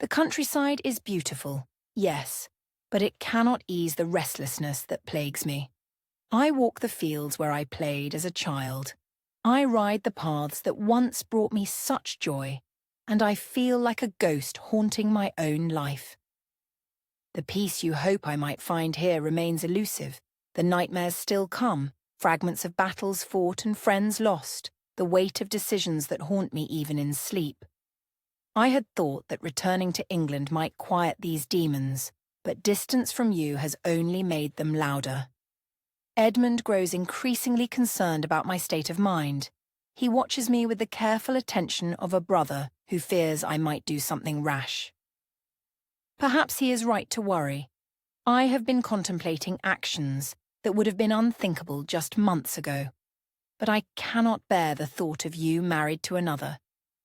The countryside is beautiful, yes, but it cannot ease the restlessness that plagues me. I walk the fields where I played as a child. I ride the paths that once brought me such joy, and I feel like a ghost haunting my own life. The peace you hope I might find here remains elusive. The nightmares still come, fragments of battles fought and friends lost, the weight of decisions that haunt me even in sleep. I had thought that returning to England might quiet these demons, but distance from you has only made them louder. Edmund grows increasingly concerned about my state of mind. He watches me with the careful attention of a brother who fears I might do something rash. Perhaps he is right to worry. I have been contemplating actions that would have been unthinkable just months ago. But I cannot bear the thought of you married to another,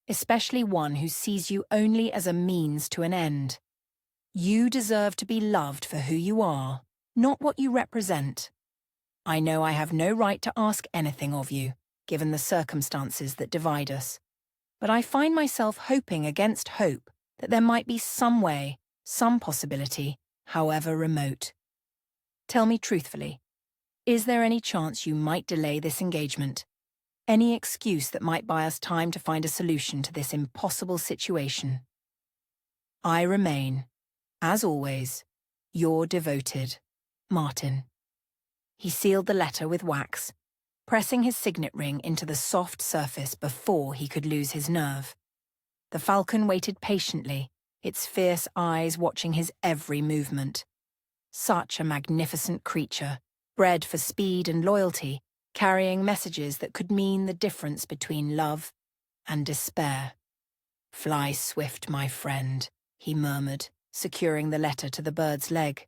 especially one who sees you only as a means to an end. You deserve to be loved for who you are, not what you represent. I know I have no right to ask anything of you, given the circumstances that divide us, but I find myself hoping against hope that there might be some way, some possibility, however remote. Tell me truthfully, is there any chance you might delay this engagement? Any excuse that might buy us time to find a solution to this impossible situation? I remain, as always, your devoted, Martin. He sealed the letter with wax, pressing his signet ring into the soft surface before he could lose his nerve. The falcon waited patiently, its fierce eyes watching his every movement. Such a magnificent creature, bred for speed and loyalty, carrying messages that could mean the difference between love and despair. "Fly swift, my friend," he murmured, securing the letter to the bird's leg.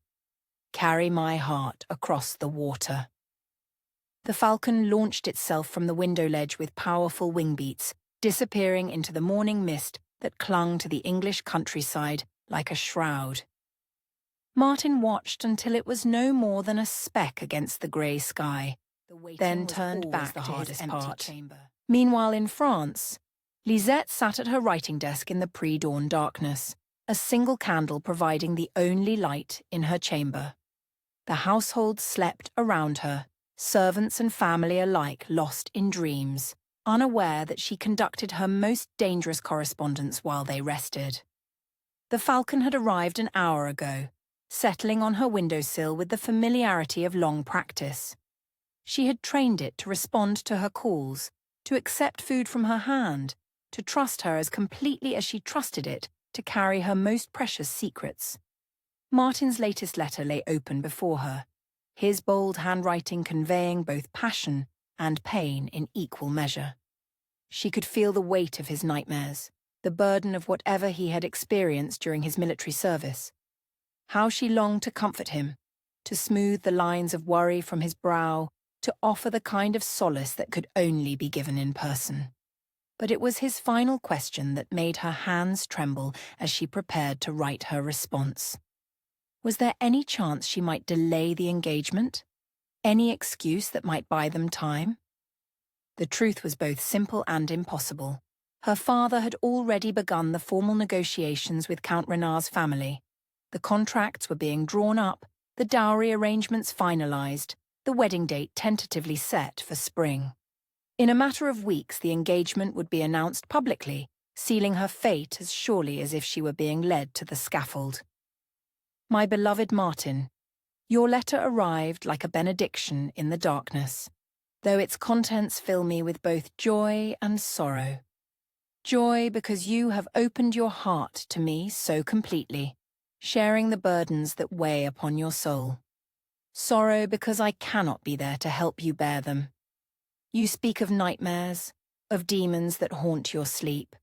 "Carry my heart across the water." The falcon launched itself from the window ledge with powerful wing beats, disappearing into the morning mist that clung to the English countryside like a shroud. Martin watched until it was no more than a speck against the grey sky, then turned back to his empty chamber. Meanwhile in France, Lisette sat at her writing desk in the pre-dawn darkness, a single candle providing the only light in her chamber. The household slept around her, servants and family alike lost in dreams, unaware that she conducted her most dangerous correspondence while they rested. The falcon had arrived an hour ago, settling on her windowsill with the familiarity of long practice. She had trained it to respond to her calls, to accept food from her hand, to trust her as completely as she trusted it to carry her most precious secrets. Martin's latest letter lay open before her, his bold handwriting conveying both passion and pain in equal measure. She could feel the weight of his nightmares, the burden of whatever he had experienced during his military service. How she longed to comfort him, to smooth the lines of worry from his brow, to offer the kind of solace that could only be given in person. But it was his final question that made her hands tremble as she prepared to write her response. Was there any chance she might delay the engagement? Any excuse that might buy them time? The truth was both simple and impossible. Her father had already begun the formal negotiations with Count Renard's family. The contracts were being drawn up, the dowry arrangements finalized, the wedding date tentatively set for spring. In a matter of weeks, the engagement would be announced publicly, sealing her fate as surely as if she were being led to the scaffold. My beloved Martin, your letter arrived like a benediction in the darkness, though its contents fill me with both joy and sorrow. Joy because you have opened your heart to me so completely, sharing the burdens that weigh upon your soul. Sorrow because I cannot be there to help you bear them. You speak of nightmares, of demons that haunt your sleep.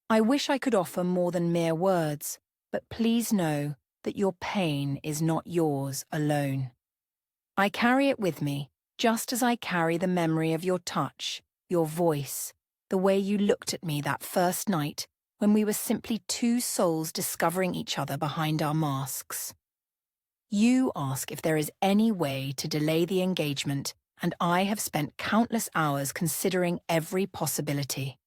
I wish I could offer more than mere words, but please know that your pain is not yours alone. I carry it with me, just as I carry the memory of your touch, your voice, the way you looked at me that first night when we were simply two souls discovering each other behind our masks. You ask if there is any way to delay the engagement, and I have spent countless hours considering every possibility.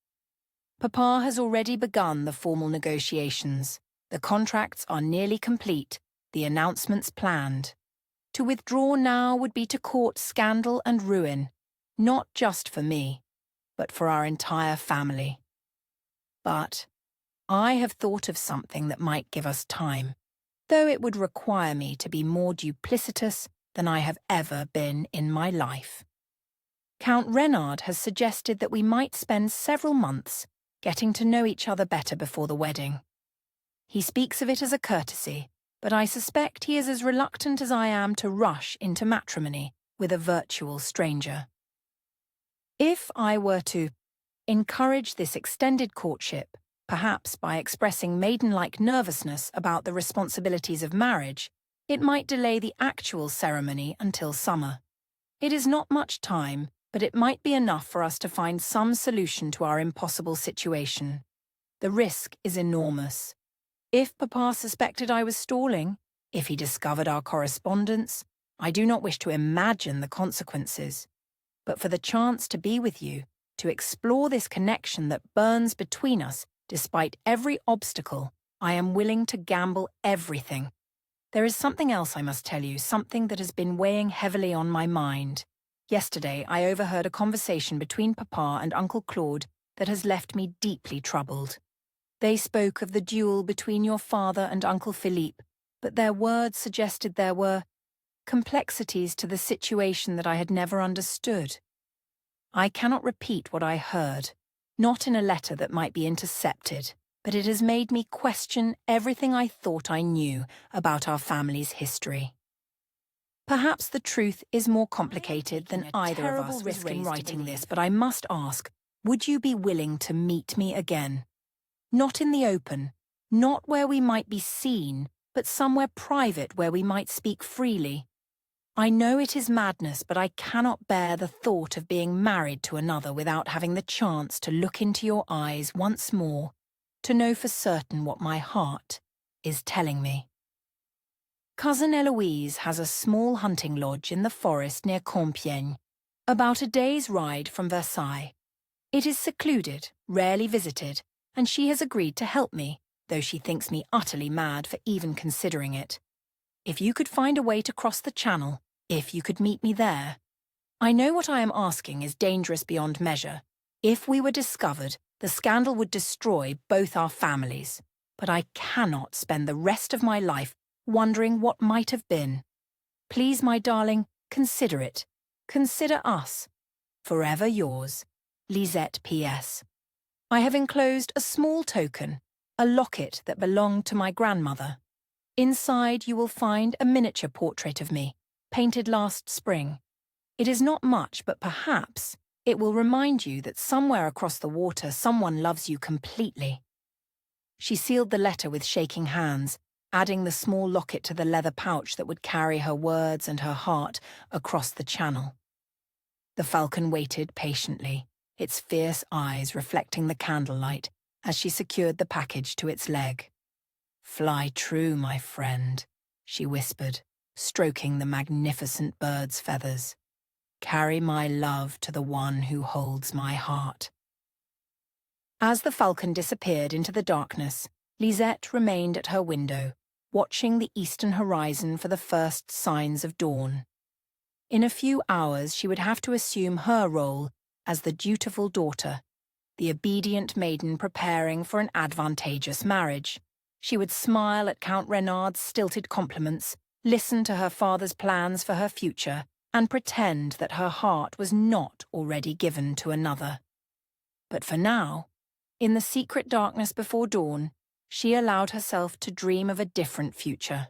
Papa has already begun the formal negotiations. The contracts are nearly complete, the announcements planned. To withdraw now would be to court scandal and ruin, not just for me, but for our entire family. But I have thought of something that might give us time, though it would require me to be more duplicitous than I have ever been in my life. Count Renard has suggested that we might spend several months getting to know each other better before the wedding. He speaks of it as a courtesy, but I suspect he is as reluctant as I am to rush into matrimony with a virtual stranger. If I were to encourage this extended courtship, Perhaps by expressing maiden-like nervousness about the responsibilities of marriage, it might delay the actual ceremony until summer. It is not much time, but it might be enough for us to find some solution to our impossible situation. The risk is enormous. If Papa suspected I was stalling, if he discovered our correspondence, I do not wish to imagine the consequences. But for the chance to be with you, to explore this connection that burns between us despite every obstacle, I am willing to gamble everything. There is something else I must tell you, something that has been weighing heavily on my mind. Yesterday, I overheard a conversation between Papa and Uncle Claude that has left me deeply troubled. They spoke of the duel between your father and Uncle Philippe, but their words suggested there were complexities to the situation that I had never understood. I cannot repeat what I heard, not in a letter that might be intercepted, but it has made me question everything I thought I knew about our family's history. Perhaps the truth is more complicated than either of us risk in writing this, but I must ask, would you be willing to meet me again? Not in the open, not where we might be seen, but somewhere private where we might speak freely. I know it is madness, but I cannot bear the thought of being married to another without having the chance to look into your eyes once more, to know for certain what my heart is telling me. Cousin Eloise has a small hunting lodge in the forest near Compiègne, about a day's ride from Versailles. It is secluded, rarely visited, and she has agreed to help me, though she thinks me utterly mad for even considering it. If you could find a way to cross the Channel, if you could meet me there. I know what I am asking is dangerous beyond measure. If we were discovered, the scandal would destroy both our families. But I cannot spend the rest of my life wondering what might have been. Please, my darling, consider it. Consider us. Forever yours, Lisette P.S. I have enclosed a small token, a locket that belonged to my grandmother. Inside you will find a miniature portrait of me, painted last spring. It is not much, but perhaps it will remind you that somewhere across the water someone loves you completely. She sealed the letter with shaking hands, adding the small locket to the leather pouch that would carry her words and her heart across the Channel. The falcon waited patiently, its fierce eyes reflecting the candlelight as she secured the package to its leg. "Fly true, my friend," she whispered, stroking the magnificent bird's feathers. "Carry my love to the one who holds my heart." As the falcon disappeared into the darkness, Lisette remained at her window, watching the eastern horizon for the first signs of dawn. In a few hours she would have to assume her role as the dutiful daughter, the obedient maiden preparing for an advantageous marriage. She would smile at Count Renard's stilted compliments, listen to her father's plans for her future, and pretend that her heart was not already given to another. But for now, in the secret darkness before dawn, she allowed herself to dream of a different future.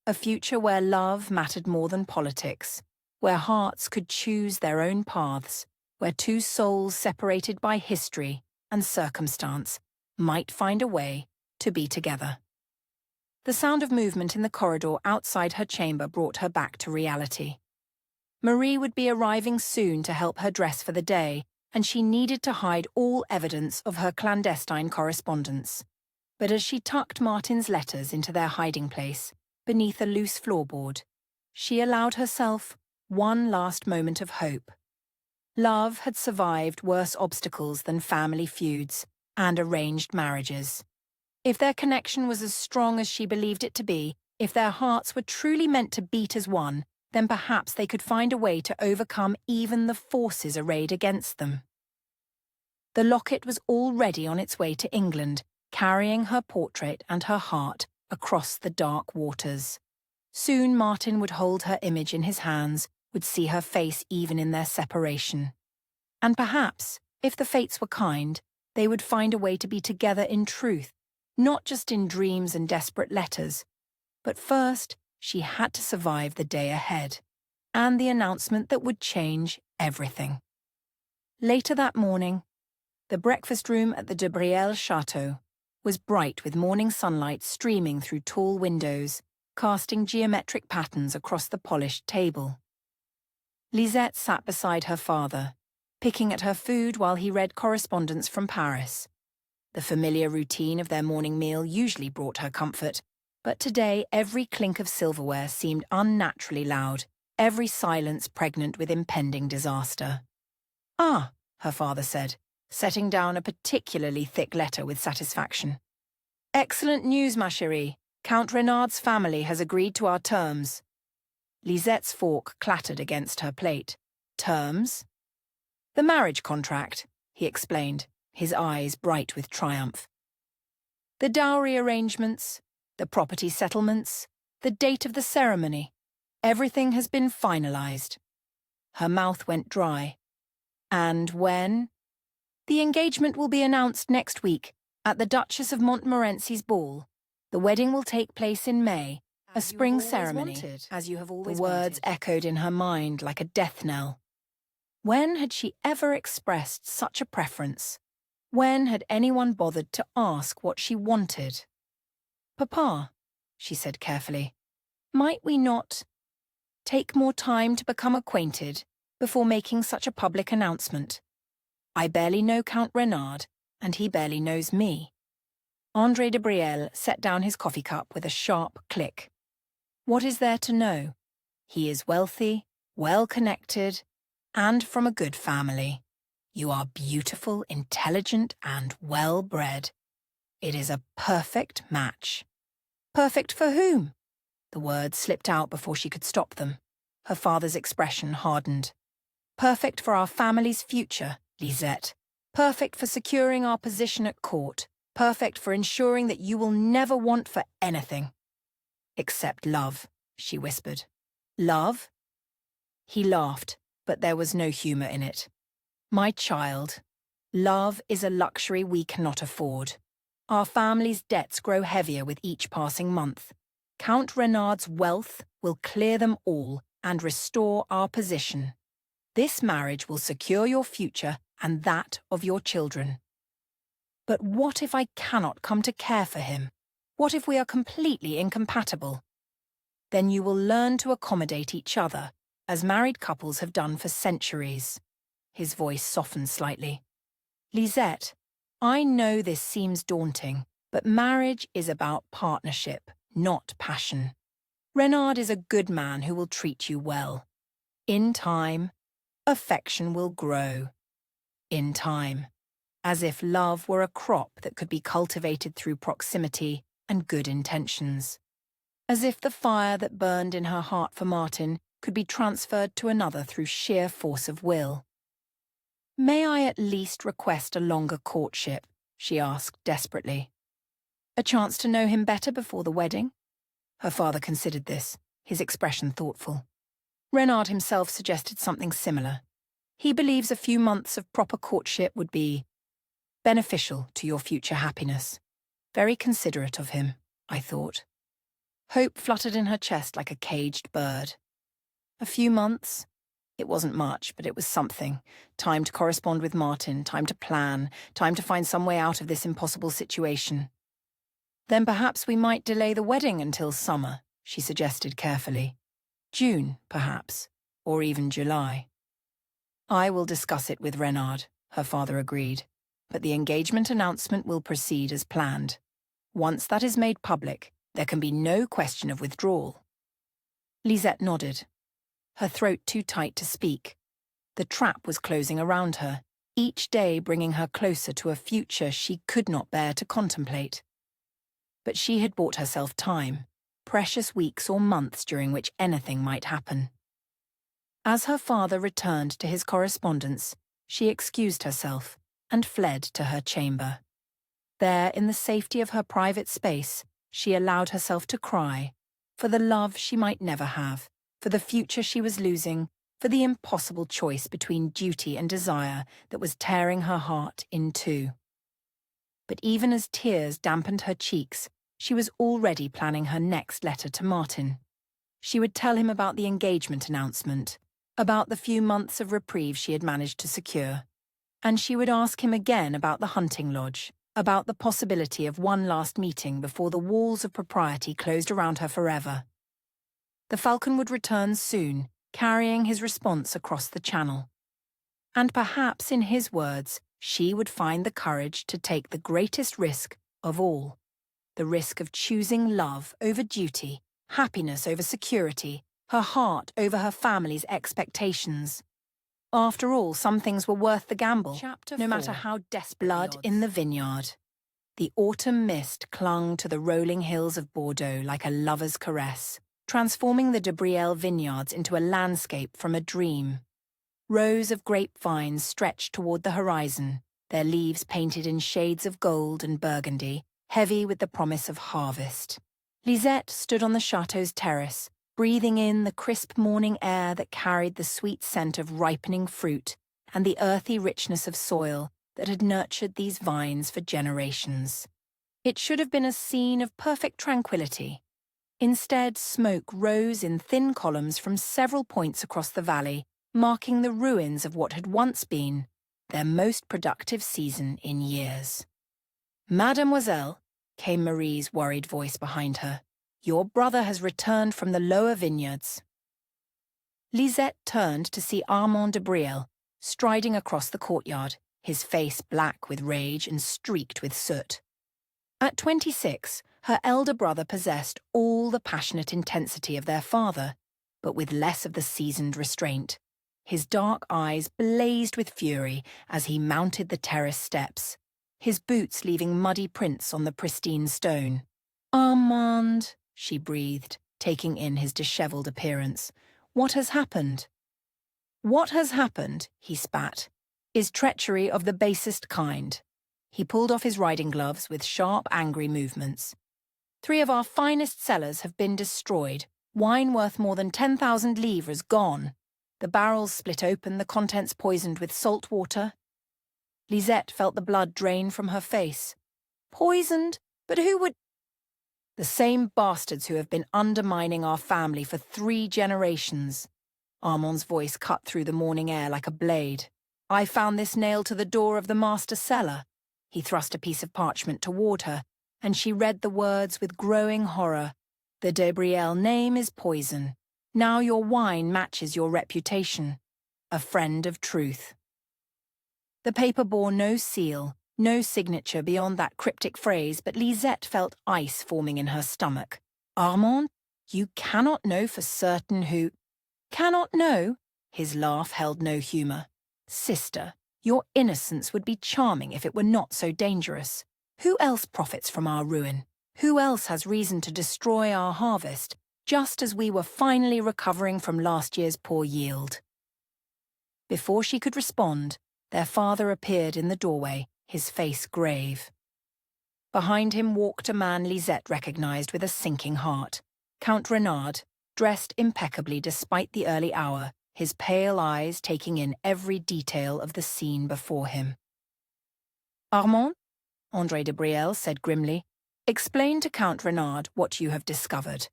A future where love mattered more than politics, where hearts could choose their own paths, where two souls separated by history and circumstance might find a way to be together. The sound of movement in the corridor outside her chamber brought her back to reality. Marie would be arriving soon to help her dress for the day, and she needed to hide all evidence of her clandestine correspondence. But as she tucked Martin's letters into their hiding place, beneath a loose floorboard, she allowed herself one last moment of hope. Love had survived worse obstacles than family feuds and arranged marriages. If their connection was as strong as she believed it to be, if their hearts were truly meant to beat as one, then perhaps they could find a way to overcome even the forces arrayed against them. The locket was already on its way to England, carrying her portrait and her heart across the dark waters. Soon Martin would hold her image in his hands, would see her face even in their separation. And perhaps, if the fates were kind, they would find a way to be together in truth, not just in dreams and desperate letters. But first, she had to survive the day ahead, and the announcement that would change everything. Later that morning, the breakfast room at the De Brielle chateau was bright with morning sunlight streaming through tall windows, casting geometric patterns across the polished table. Lisette sat beside her father, picking at her food while he read correspondence from Paris. The familiar routine of their morning meal usually brought her comfort, but today every clink of silverware seemed unnaturally loud, every silence pregnant with impending disaster. "Ah," her father said, setting down a particularly thick letter with satisfaction. "Excellent news, ma chérie. Count Renard's family has agreed to our terms." Lisette's fork clattered against her plate. "Terms?" "The marriage contract," he explained, his eyes bright with triumph. "The dowry arrangements, the property settlements, the date of the ceremony. Everything has been finalized." Her mouth went dry. "And when?" "The engagement will be announced next week, at the Duchess of Montmorency's ball. The wedding will take place in May, a spring ceremony, as you have always wanted. The words echoed in her mind like a death knell. When had she ever expressed such a preference? When had anyone bothered to ask what she wanted? "Papa," she said carefully, "might we not take more time to become acquainted before making such a public announcement? I barely know Count Renard, and he barely knows me." Andre de Brielle set down his coffee cup with a sharp click. "What is there to know? He is wealthy, well-connected, and from a good family. You are beautiful, intelligent, and well-bred. It is a perfect match." "Perfect for whom?" The words slipped out before she could stop them. Her father's expression hardened. "Perfect for our family's future, Lisette. Perfect for securing our position at court. Perfect for ensuring that you will never want for anything." "Except love," she whispered. "Love?" He laughed, but there was no humor in it. "My child, love is a luxury we cannot afford. Our family's debts grow heavier with each passing month. Count Renard's wealth will clear them all and restore our position. This marriage will secure your future and that of your children. But what if I cannot come to care for him? What if we are completely incompatible? Then you will learn to accommodate each other, as married couples have done for centuries." His voice softened slightly. "Lisette, I know this seems daunting, but marriage is about partnership, not passion. Renard is a good man who will treat you well. In time, affection will grow. In time, as if love were a crop that could be cultivated through proximity and good intentions. As if the fire that burned in her heart for Martin could be transferred to another through sheer force of will." "May I at least request a longer courtship?" she asked desperately. "A chance to know him better before the wedding?" Her father considered this, his expression thoughtful. Renard himself suggested something similar. He believes a few months of proper courtship would be beneficial to your future happiness. Very considerate of him, I thought. Hope fluttered in her chest like a caged bird. A few months? It wasn't much, but it was something. Time to correspond with Martin, time to plan, time to find some way out of this impossible situation. "Then perhaps we might delay the wedding until summer," she suggested carefully. "June, perhaps, or even July." "I will discuss it with Renard," her father agreed, "but the engagement announcement will proceed as planned. Once that is made public, there can be no question of withdrawal." Lisette nodded, her throat too tight to speak. The trap was closing around her, each day bringing her closer to a future she could not bear to contemplate. But she had bought herself time, precious weeks or months during which anything might happen. As her father returned to his correspondence, she excused herself and fled to her chamber. There, in the safety of her private space, she allowed herself to cry, for the love she might never have, for the future she was losing, for the impossible choice between duty and desire that was tearing her heart in two. But even as tears dampened her cheeks, she was already planning her next letter to Martin. She would tell him about the engagement announcement, about the few months of reprieve she had managed to secure, and she would ask him again about the hunting lodge, about the possibility of one last meeting before the walls of propriety closed around her forever. The Falcon would return soon, carrying his response across the channel. And perhaps, in his words, she would find the courage to take the greatest risk of all, the risk of choosing love over duty, happiness over security, her heart over her family's expectations. After all, some things were worth the gamble, no matter how desperate. Blood in the vineyard. The autumn mist clung to the rolling hills of Bordeaux like a lover's caress, transforming the De Brielle vineyards into a landscape from a dream. Rows of grapevines stretched toward the horizon, their leaves painted in shades of gold and burgundy, heavy with the promise of harvest. Lisette stood on the chateau's terrace, breathing in the crisp morning air that carried the sweet scent of ripening fruit and the earthy richness of soil that had nurtured these vines for generations. It should have been a scene of perfect tranquility. Instead, smoke rose in thin columns from several points across the valley, marking the ruins of what had once been their most productive season in years. "Mademoiselle," came Marie's worried voice behind her, "your brother has returned from the lower vineyards." Lisette turned to see Armand de Brielle, striding across the courtyard, his face black with rage and streaked with soot. At 26, her elder brother possessed all the passionate intensity of their father, but with less of the seasoned restraint. His dark eyes blazed with fury as he mounted the terrace steps, his boots leaving muddy prints on the pristine stone. "Armand," she breathed, taking in his dishevelled appearance. "What has happened?" "What has happened," he spat, "is treachery of the basest kind." He pulled off his riding gloves with sharp, angry movements. "3 of our finest cellars have been destroyed, wine worth more than 10,000 livres gone. The barrels split open, the contents poisoned with salt water." Lisette felt the blood drain from her face. "Poisoned? But who would—" "The same bastards who have been undermining our family for 3 generations. Armand's voice cut through the morning air like a blade. "I found this nailed to the door of the master cellar." He thrust a piece of parchment toward her, and she read the words with growing horror. "The De Brielle name is poison. Now your wine matches your reputation. A friend of truth." The paper bore no seal, no signature beyond that cryptic phrase, but Lisette felt ice forming in her stomach. "Armand, you cannot know for certain who—" "Cannot know?" His laugh held no humour. "Sister, your innocence would be charming if it were not so dangerous. Who else profits from our ruin? Who else has reason to destroy our harvest, just as we were finally recovering from last year's poor yield?" Before she could respond, their father appeared in the doorway, his face grave. Behind him walked a man Lisette recognized with a sinking heart. Count Renard, dressed impeccably despite the early hour, his pale eyes taking in every detail of the scene before him. "Armand," André de Brielle said grimly, "explain to Count Renard what you have discovered."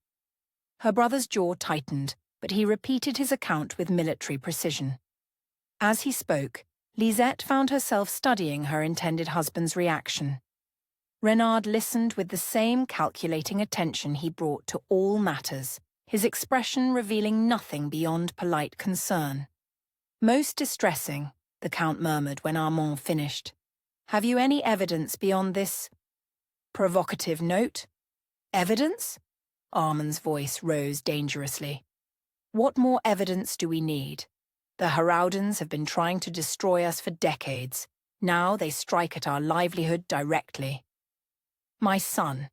Her brother's jaw tightened, but he repeated his account with military precision. As he spoke, Lisette found herself studying her intended husband's reaction. Renard listened with the same calculating attention he brought to all matters, his expression revealing nothing beyond polite concern. "Most distressing," the Count murmured when Armand finished. "Have you any evidence beyond this provocative note?" "Evidence?" Armand's voice rose dangerously. "What more evidence do we need? The Harrowdens have been trying to destroy us for decades. Now they strike at our livelihood directly." "My son,"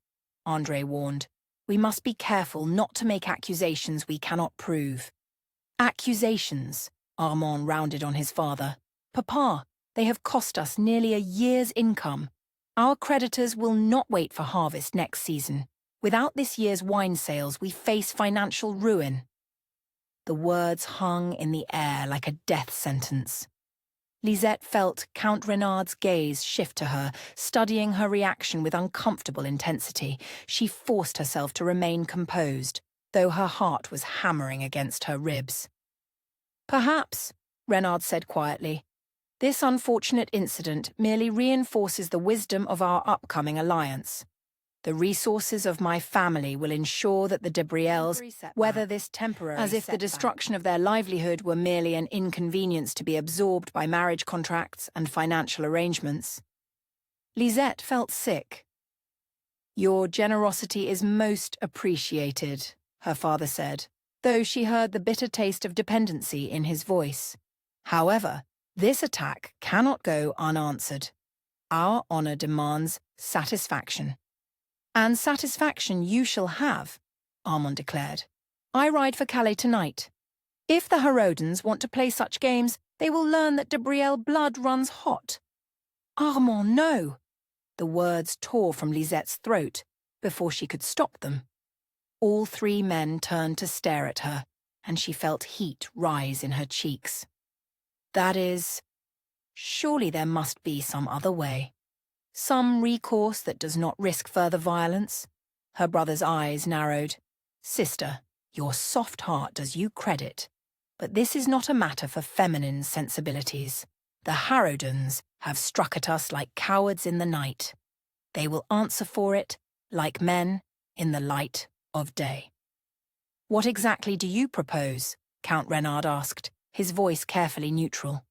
André warned, "we must be careful not to make accusations we cannot prove." "Accusations," Armand rounded on his father. "Papa, they have cost us nearly a year's income. Our creditors will not wait for harvest next season. Without this year's wine sales, we face financial ruin." The words hung in the air like a death sentence. Lisette felt Count Renard's gaze shift to her, studying her reaction with uncomfortable intensity. She forced herself to remain composed, though her heart was hammering against her ribs. "Perhaps," Renard said quietly. This unfortunate incident merely reinforces the wisdom of our upcoming alliance. The resources of my family will ensure that the De Brielles weather this temporary setback, as if the destruction of their livelihood were merely an inconvenience to be absorbed by marriage contracts and financial arrangements. Lisette felt sick. "Your generosity is most appreciated," her father said, though she heard the bitter taste of dependency in his voice. "However, this attack cannot go unanswered. Our honor demands satisfaction." "And satisfaction you shall have," Armand declared. "I ride for Calais tonight. If the Harrowdens want to play such games, they will learn that De Brielle blood runs hot." "Armand, no!" The words tore from Lisette's throat before she could stop them. All three men turned to stare at her, and she felt heat rise in her cheeks. "That is, surely there must be some other way. Some recourse that does not risk further violence." Her brother's eyes narrowed. "Sister, your soft heart does you credit, but this is not a matter for feminine sensibilities. The Harrowdens have struck at us like cowards in the night. They will answer for it, like men, in the light of day." "What exactly do you propose?" Count Renard asked, his voice carefully neutral.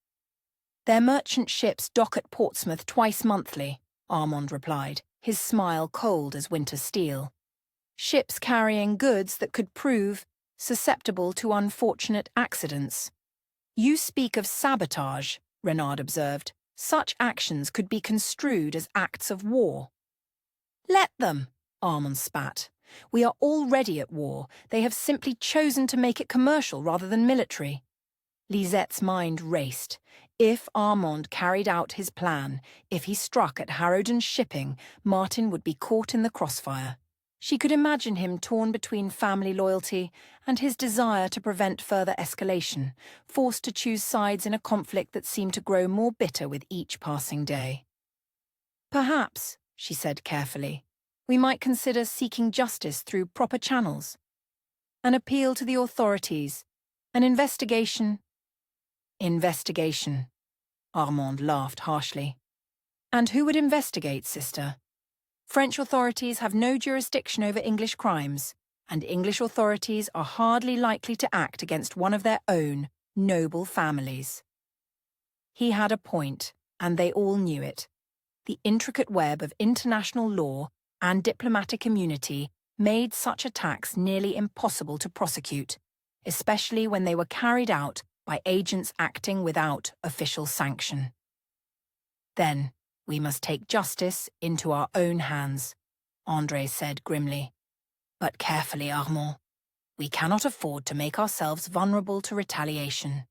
"Their merchant ships dock at Portsmouth twice monthly," Armand replied, his smile cold as winter steel. "Ships carrying goods that could prove susceptible to unfortunate accidents." "You speak of sabotage," Renard observed. "Such actions could be construed as acts of war." "Let them," Armand spat. "We are already at war. They have simply chosen to make it commercial rather than military." Lisette's mind raced. If Armand carried out his plan, if he struck at Harrowden shipping, Martin would be caught in the crossfire. She could imagine him torn between family loyalty and his desire to prevent further escalation, forced to choose sides in a conflict that seemed to grow more bitter with each passing day. "Perhaps," she said carefully, "we might consider seeking justice through proper channels. An appeal to the authorities, an investigation." "Investigation," Armand laughed harshly. "And who would investigate, sister? French authorities have no jurisdiction over English crimes, and English authorities are hardly likely to act against one of their own noble families." He had a point, and they all knew it. The intricate web of international law and diplomatic immunity made such attacks nearly impossible to prosecute, especially when they were carried out by agents acting without official sanction. "Then we must take justice into our own hands," André said grimly. "But carefully, Armand. We cannot afford to make ourselves vulnerable to retaliation."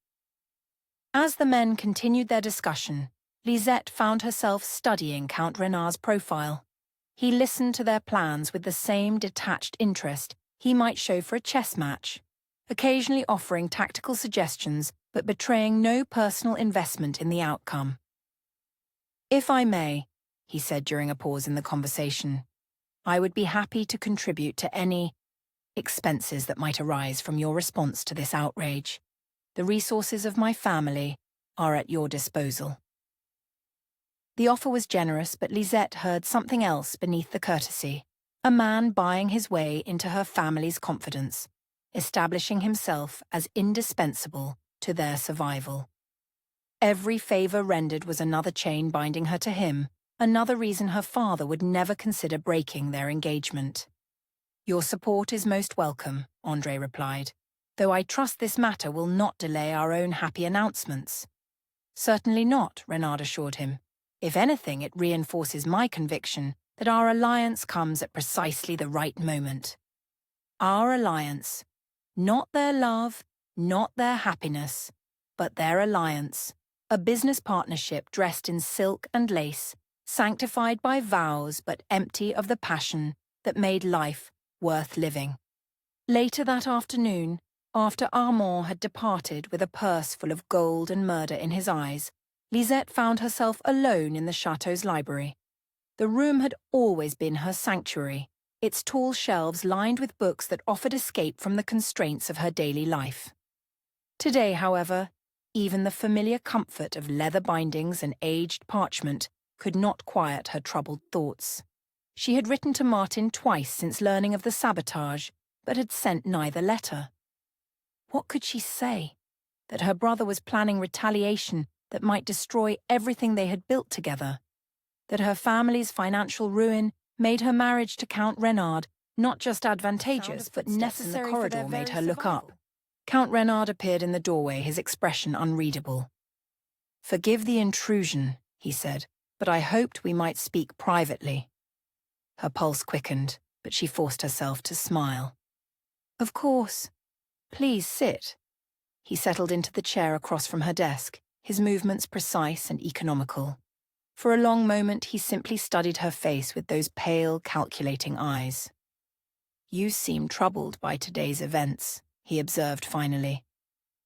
As the men continued their discussion, Lisette found herself studying Count Renard's profile. He listened to their plans with the same detached interest he might show for a chess match, occasionally offering tactical suggestions but betraying no personal investment in the outcome. "If I may," he said during a pause in the conversation, "I would be happy to contribute to any expenses that might arise from your response to this outrage. The resources of my family are at your disposal." The offer was generous, but Lisette heard something else beneath the courtesy. A man buying his way into her family's confidence, establishing himself as indispensable to their survival. Every favor rendered was another chain binding her to him, another reason her father would never consider breaking their engagement. "Your support is most welcome," André replied, "though I trust this matter will not delay our own happy announcements." "Certainly not," Renard assured him. "If anything, it reinforces my conviction that our alliance comes at precisely the right moment. Our alliance. Not their love, not their happiness, but their alliance. A business partnership dressed in silk and lace, sanctified by vows but empty of the passion that made life worth living." Later that afternoon, after Armand had departed with a purse full of gold and murder in his eyes, Lisette found herself alone in the chateau's library. The room had always been her sanctuary, its tall shelves lined with books that offered escape from the constraints of her daily life. Today, however, Even the familiar comfort of leather bindings and aged parchment could not quiet her troubled thoughts. She had written to Martin twice since learning of the sabotage, but had sent neither letter. What could she say? That her brother was planning retaliation that might destroy everything they had built together? That her family's financial ruin made her marriage to Count Renard not just advantageous, but necessary? The corridor made her look up. Count Renard appeared in the doorway, his expression unreadable. "Forgive the intrusion," he said, "but I hoped we might speak privately." Her pulse quickened, but she forced herself to smile. "Of course. Please sit." He settled into the chair across from her desk, his movements precise and economical. For a long moment he simply studied her face with those pale, calculating eyes. "You seem troubled by today's events," he observed finally.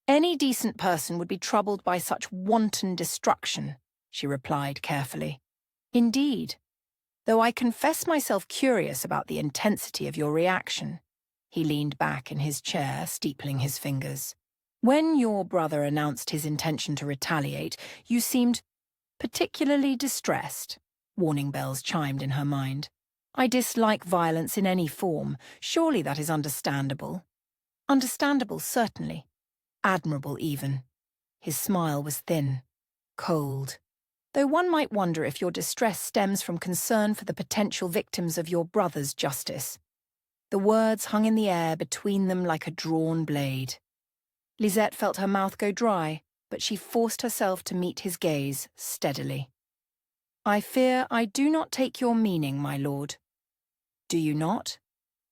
"Any decent person would be troubled by such wanton destruction," she replied carefully. "Indeed. Though I confess myself curious about the intensity of your reaction." He leaned back in his chair, steepling his fingers. "When your brother announced his intention to retaliate, you seemed particularly distressed." Warning bells chimed in her mind. "I dislike violence in any form. Surely that is understandable." Understandable, certainly. Admirable, even. His smile was thin, cold. "Though one might wonder if your distress stems from concern for the potential victims of your brother's justice." The words hung in the air between them like a drawn blade. Lisette felt her mouth go dry, but she forced herself to meet his gaze steadily. "I fear I do not take your meaning, my lord." "Do you not?"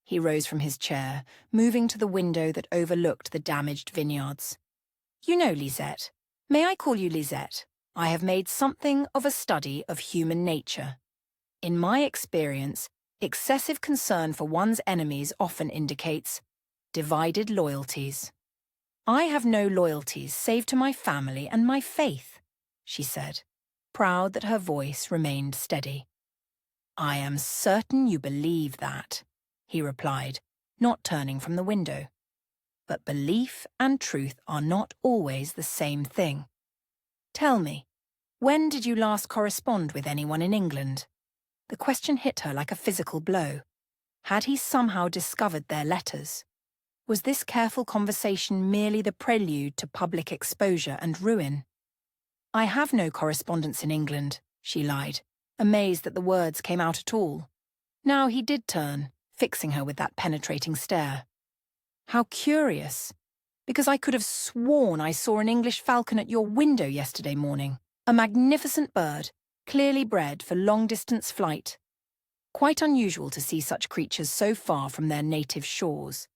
He rose from his chair, moving to the window that overlooked the damaged vineyards. "You know, Lisette, may I call you Lisette? I have made something of a study of human nature. In my experience, excessive concern for one's enemies often indicates divided loyalties. I have no loyalties save to my family and my faith," she said, proud that her voice remained steady. "I am certain you believe that," he replied, not turning from the window. "But belief and truth are not always the same thing. Tell me, when did you last correspond with anyone in England?" The question hit her like a physical blow. Had he somehow discovered their letters? Was this careful conversation merely the prelude to public exposure and ruin? "I have no correspondence in England," she lied, amazed that the words came out at all. Now he did turn, fixing her with that penetrating stare. "How curious, because I could have sworn I saw an English falcon at your window yesterday morning. A magnificent bird, clearly bred for long-distance flight. Quite unusual to see such creatures so far from their native shores."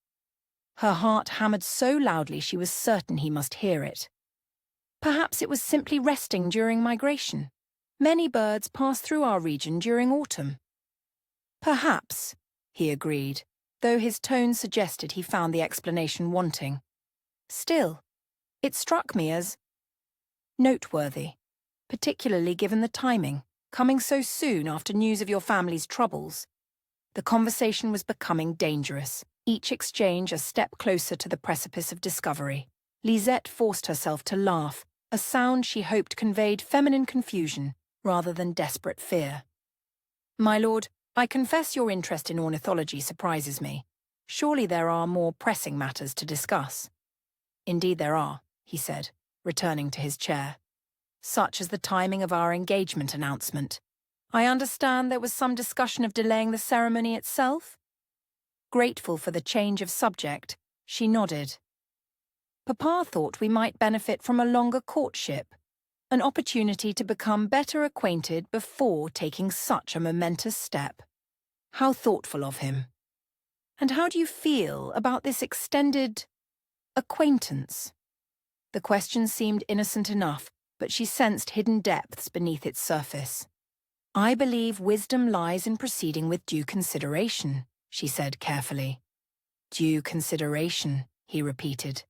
Her heart hammered so loudly she was certain he must hear it. "Perhaps it was simply resting during migration. Many birds pass through our region during autumn." "Perhaps," he agreed, though his tone suggested he found the explanation wanting. "Still, it struck me as noteworthy, particularly given the timing, coming so soon after news of your family's troubles." The conversation was becoming dangerous, each exchange a step closer to the precipice of discovery. Lisette forced herself to laugh, a sound she hoped conveyed feminine confusion rather than desperate fear. "My lord, I confess your interest in ornithology surprises me. Surely there are more pressing matters to discuss." "Indeed there are," he said, returning to his chair. "Such as the timing of our engagement announcement. I understand there was some discussion of delaying the ceremony itself?" Grateful for the change of subject, she nodded. "Papa thought we might benefit from a longer courtship, an opportunity to become better acquainted before taking such a momentous step." How thoughtful of him. "And how do you feel about this extended acquaintance?" The question seemed innocent enough, but she sensed hidden depths beneath its surface. "I believe wisdom lies in proceeding with due consideration," she said carefully. "Due consideration," he repeated.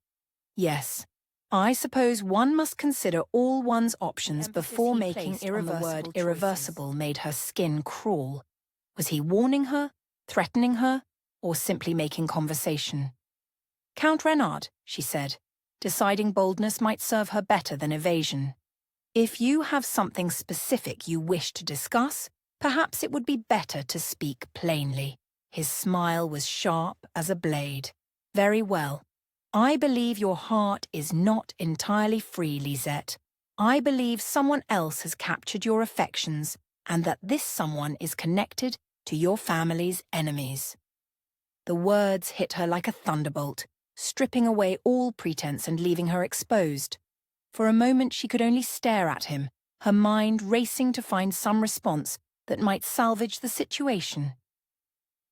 "Yes, I suppose one must consider all one's options before making irreversible. The word irreversible made her skin crawl. Was he warning her, threatening her, or simply making conversation? "Count Renard," she said, deciding boldness might serve her better than evasion. "If you have something specific you wish to discuss, perhaps it would be better to speak plainly." His smile was sharp as a blade. "Very well. I believe your heart is not entirely free, Lisette. I believe someone else has captured your affections, and that this someone is connected to your family's enemies." The words hit her like a thunderbolt, stripping away all pretense and leaving her exposed. For a moment she could only stare at him, her mind racing to find some response that might salvage the situation.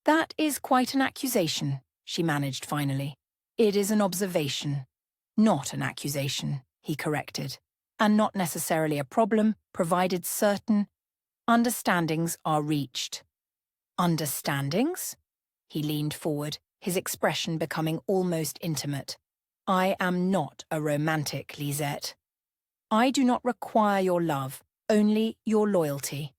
"That is quite an accusation," she managed finally. "It is an observation, not an accusation," he corrected, "and not necessarily a problem, provided certain understandings are reached." "Understandings?" He leaned forward, his expression becoming almost intimate. "I am not a romantic, Lisette. I do not require your love, only your loyalty.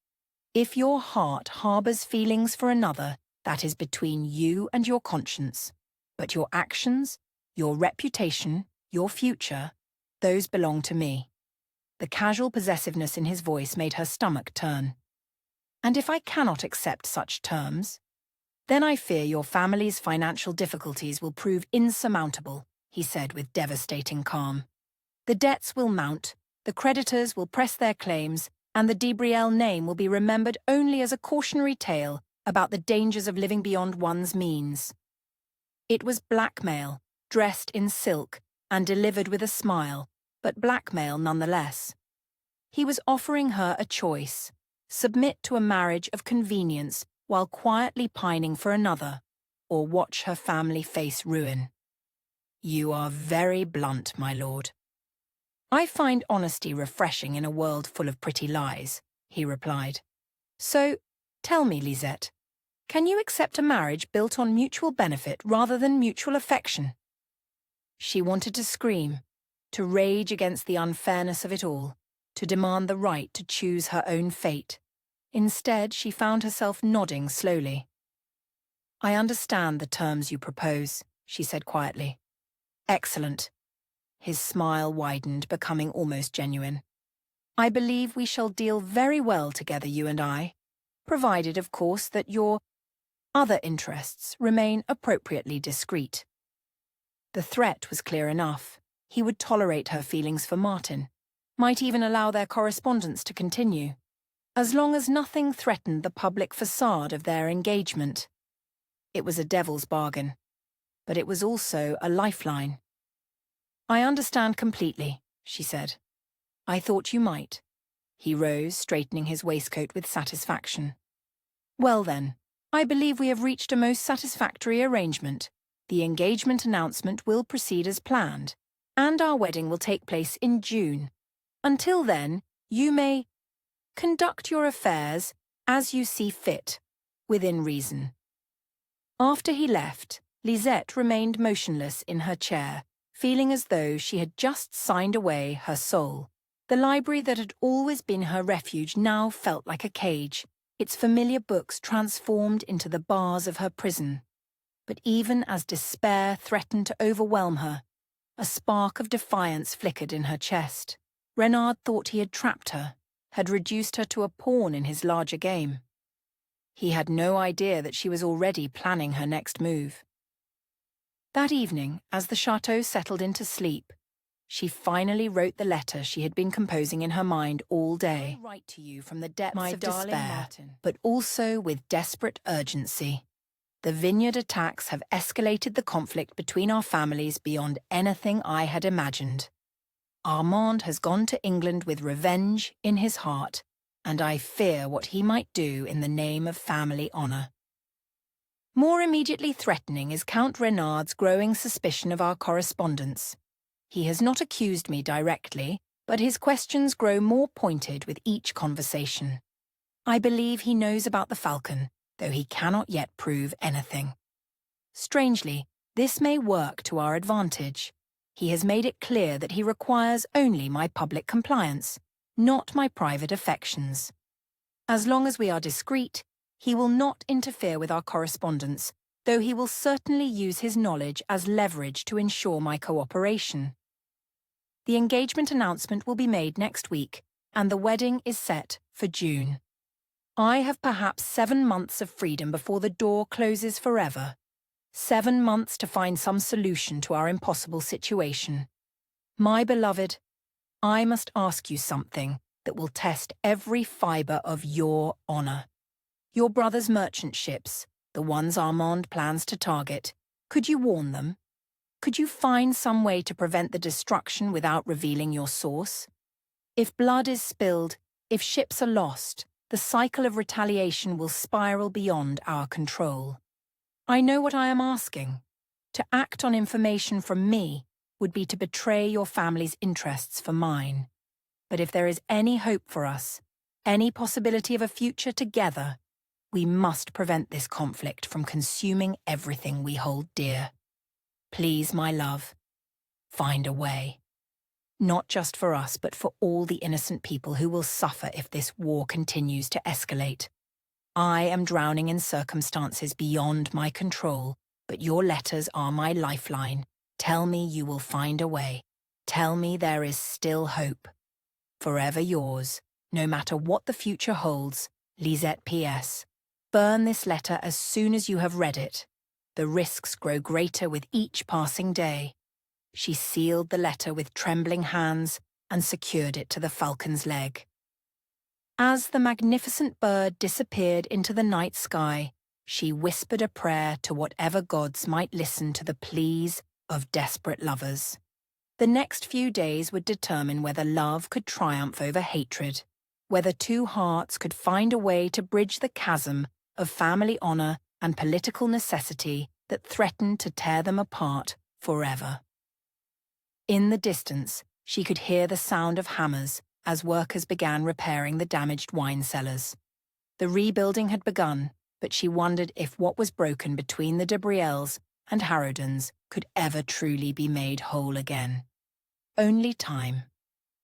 If your heart harbours feelings for another, that is between you and your conscience. But your actions, your reputation, your future, those belong to me." The casual possessiveness in his voice made her stomach turn. "And if I cannot accept such terms, then I fear your family's financial difficulties will prove insurmountable," he said with devastating calm. "The debts will mount, the creditors will press their claims, and the De Brielle name will be remembered only as a cautionary tale about the dangers of living beyond one's means." It was blackmail, dressed in silk and delivered with a smile, but blackmail nonetheless. He was offering her a choice: submit to a marriage of convenience while quietly pining for another, or watch her family face ruin. "You are very blunt, my lord." "I find honesty refreshing in a world full of pretty lies," he replied. "So, tell me, Lisette, can you accept a marriage built on mutual benefit rather than mutual affection?" She wanted to scream, to rage against the unfairness of it all, to demand the right to choose her own fate. Instead, she found herself nodding slowly. "I understand the terms you propose," she said quietly. "Excellent." His smile widened, becoming almost genuine. "I believe we shall deal very well together, you and I, provided, of course, that your other interests remain appropriately discreet." The threat was clear enough. He would tolerate her feelings for Martin, might even allow their correspondence to continue, as long as nothing threatened the public facade of their engagement. It was a devil's bargain, but it was also a lifeline. "I understand completely," she said. "I thought you might." He rose, straightening his waistcoat with satisfaction. "Well then, I believe we have reached a most satisfactory arrangement. The engagement announcement will proceed as planned, and our wedding will take place in June. Until then, you may conduct your affairs as you see fit, within reason." After he left, Lisette remained motionless in her chair, feeling as though she had just signed away her soul. The library that had always been her refuge now felt like a cage, its familiar books transformed into the bars of her prison. But even as despair threatened to overwhelm her, a spark of defiance flickered in her chest. Renard thought he had trapped her, had reduced her to a pawn in his larger game. He had no idea that she was already planning her next move. That evening, as the chateau settled into sleep, she finally wrote the letter she had been composing in her mind all day. "I write to you from the depths of despair, Martin, but also with desperate urgency. The vineyard attacks have escalated the conflict between our families beyond anything I had imagined. Armand has gone to England with revenge in his heart, and I fear what he might do in the name of family honour. More immediately threatening is Count Renard's growing suspicion of our correspondence. He has not accused me directly, but his questions grow more pointed with each conversation. I believe he knows about the falcon, though he cannot yet prove anything. Strangely, this may work to our advantage. He has made it clear that he requires only my public compliance, not my private affections. As long as we are discreet, he will not interfere with our correspondence, though he will certainly use his knowledge as leverage to ensure my cooperation. The engagement announcement will be made next week, and the wedding is set for June. I have perhaps 7 months of freedom before the door closes forever. 7 months to find some solution to our impossible situation. My beloved, I must ask you something that will test every fibre of your honour. Your brother's merchant ships, the ones Armand plans to target, could you warn them? Could you find some way to prevent the destruction without revealing your source? If blood is spilled, if ships are lost, the cycle of retaliation will spiral beyond our control. I know what I am asking. To act on information from me would be to betray your family's interests for mine. But if there is any hope for us, any possibility of a future together, we must prevent this conflict from consuming everything we hold dear. Please, my love, find a way. Not just for us, but for all the innocent people who will suffer if this war continues to escalate. I am drowning in circumstances beyond my control, but your letters are my lifeline. Tell me you will find a way. Tell me there is still hope. Forever yours, no matter what the future holds, Lisette P.S. Burn this letter as soon as you have read it. The risks grow greater with each passing day. She sealed the letter with trembling hands and secured it to the falcon's leg. As the magnificent bird disappeared into the night sky, she whispered a prayer to whatever gods might listen to the pleas of desperate lovers. The next few days would determine whether love could triumph over hatred, whether two hearts could find a way to bridge the chasm of family honor and political necessity that threatened to tear them apart forever. In the distance, she could hear the sound of hammers as workers began repairing the damaged wine cellars. The rebuilding had begun, but she wondered if what was broken between the De Brielles and Harrowdens could ever truly be made whole again. Only time,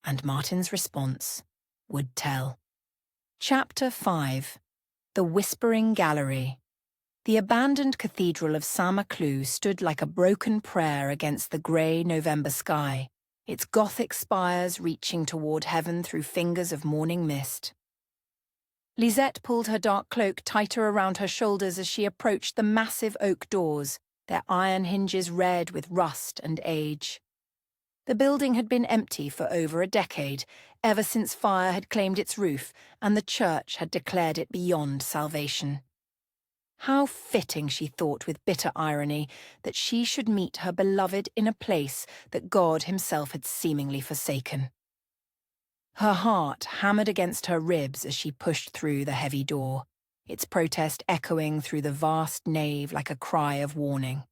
and Martin's response, would tell. Chapter 5. The Whispering Gallery. The abandoned cathedral of Saint-Maclou stood like a broken prayer against the grey November sky, its Gothic spires reaching toward heaven through fingers of morning mist. Lisette pulled her dark cloak tighter around her shoulders as she approached the massive oak doors, their iron hinges red with rust and age. The building had been empty for over a decade, ever since fire had claimed its roof and the church had declared it beyond salvation. How fitting, she thought with bitter irony, that she should meet her beloved in a place that God himself had seemingly forsaken. Her heart hammered against her ribs as she pushed through the heavy door, its protest echoing through the vast nave like a cry of warning.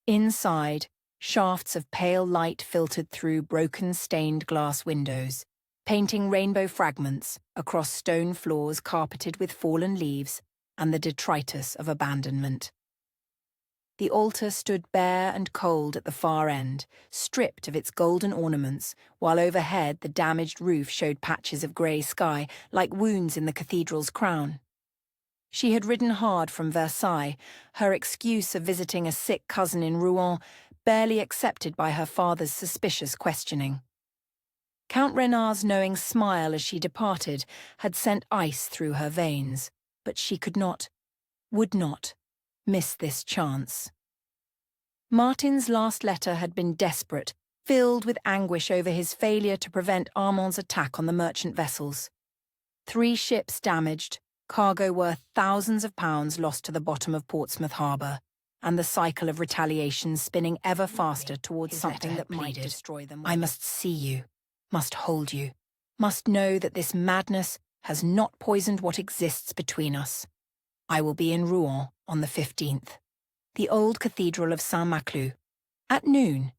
Inside, shafts of pale light filtered through broken stained glass windows, painting rainbow fragments across stone floors carpeted with fallen leaves and the detritus of abandonment. The altar stood bare and cold at the far end, stripped of its golden ornaments, while overhead the damaged roof showed patches of grey sky like wounds in the cathedral's crown. She had ridden hard from Versailles, her excuse of visiting a sick cousin in Rouen barely accepted by her father's suspicious questioning. Count Renard's knowing smile as she departed had sent ice through her veins, but she could not, would not, miss this chance. Martin's last letter had been desperate, filled with anguish over his failure to prevent Armand's attack on the merchant vessels. 3 ships damaged, cargo worth thousands of pounds lost to the bottom of Portsmouth harbour, and the cycle of retaliation spinning ever faster towards something that might destroy them. I must see you, must hold you, must know that this madness has not poisoned what exists between us. I will be in Rouen on the 15th, the old cathedral of Saint-Maclou, at noon.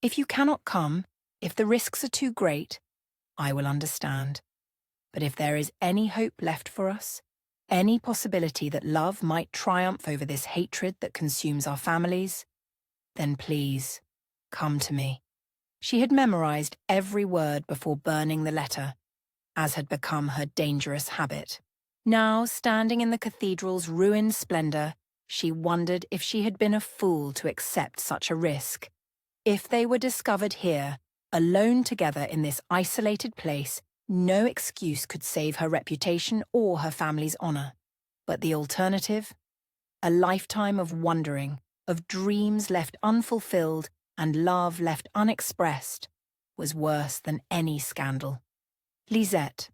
If you cannot come, if the risks are too great, I will understand. But if there is any hope left for us, any possibility that love might triumph over this hatred that consumes our families, then please, come to me. She had memorized every word before burning the letter, as had become her dangerous habit. Now, standing in the cathedral's ruined splendor, she wondered if she had been a fool to accept such a risk. If they were discovered here, Alone together in this isolated place, no excuse could save her reputation or her family's honor. But the alternative? A lifetime of wandering, of dreams left unfulfilled and love left unexpressed, was worse than any scandal. Lisette.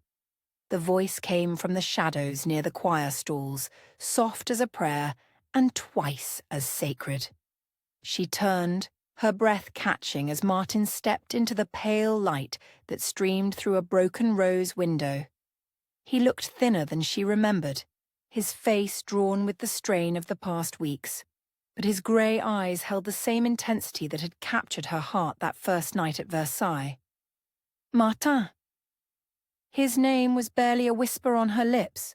The voice came from the shadows near the choir stalls, soft as a prayer and twice as sacred. She turned, her breath catching as Martin stepped into the pale light that streamed through a broken rose window. He looked thinner than she remembered, his face drawn with the strain of the past weeks, but his grey eyes held the same intensity that had captured her heart that first night at Versailles. Martin. His name was barely a whisper on her lips,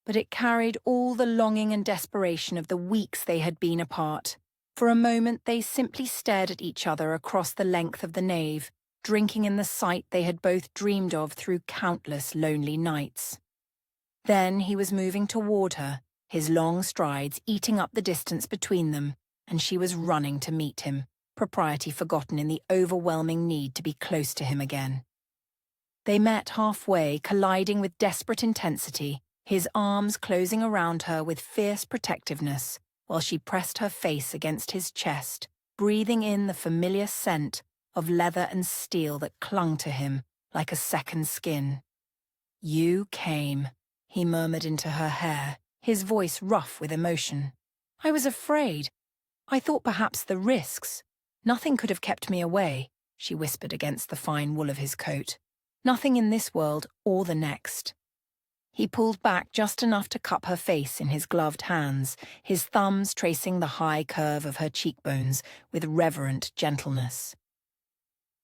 but it carried all the longing and desperation of the weeks they had been apart. For a moment they simply stared at each other across the length of the nave, drinking in the sight they had both dreamed of through countless lonely nights. Then he was moving toward her, his long strides eating up the distance between them, and she was running to meet him, propriety forgotten in the overwhelming need to be close to him again. They met halfway, colliding with desperate intensity, his arms closing around her with fierce protectiveness, while she pressed her face against his chest, breathing in the familiar scent of leather and steel that clung to him like a second skin. "You came," he murmured into her hair, his voice rough with emotion. "I was afraid. I thought perhaps the risks. Nothing could have kept me away," she whispered against the fine wool of his coat. "Nothing in this world or the next." He pulled back just enough to cup her face in his gloved hands, his thumbs tracing the high curve of her cheekbones with reverent gentleness.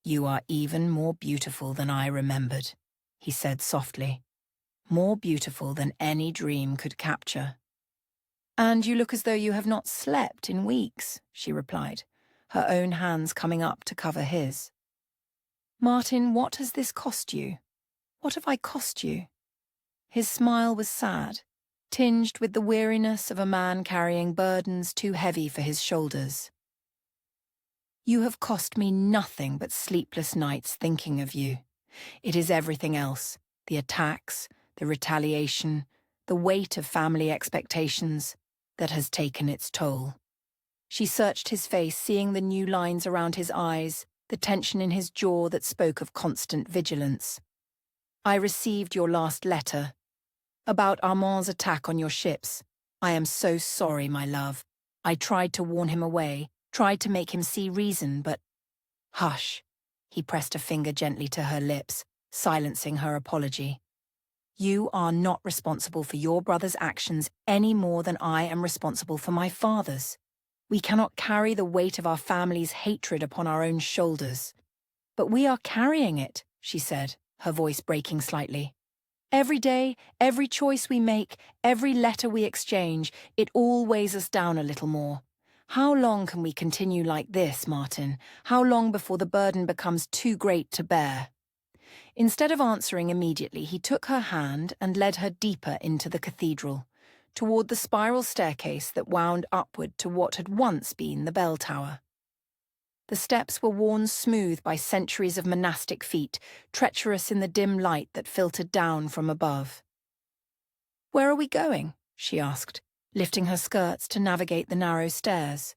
"You are even more beautiful than I remembered," he said softly. "More beautiful than any dream could capture." "And you look as though you have not slept in weeks," she replied, her own hands coming up to cover his. "Martin, what has this cost you? What have I cost you?" His smile was sad, tinged with the weariness of a man carrying burdens too heavy for his shoulders. "You have cost me nothing but sleepless nights thinking of you. It is everything else, the attacks, the retaliation, the weight of family expectations, that has taken its toll." She searched his face, seeing the new lines around his eyes, the tension in his jaw that spoke of constant vigilance. "I received your last letter. About Armand's attack on your ships. I am so sorry, my love. I tried to warn him away, tried to make him see reason, but—" "Hush." He pressed a finger gently to her lips, silencing her apology. "You are not responsible for your brother's actions any more than I am responsible for my father's. We cannot carry the weight of our family's hatred upon our own shoulders." "But we are carrying it," she said, her voice breaking slightly. "Every day, every choice we make, every letter we exchange, it all weighs us down a little more. How long can we continue like this, Martin? How long before the burden becomes too great to bear?" Instead of answering immediately, he took her hand and led her deeper into the cathedral, toward the spiral staircase that wound upward to what had once been the bell tower. The steps were worn smooth by centuries of monastic feet, treacherous in the dim light that filtered down from above. "Where are we going?" she asked, lifting her skirts to navigate the narrow stairs.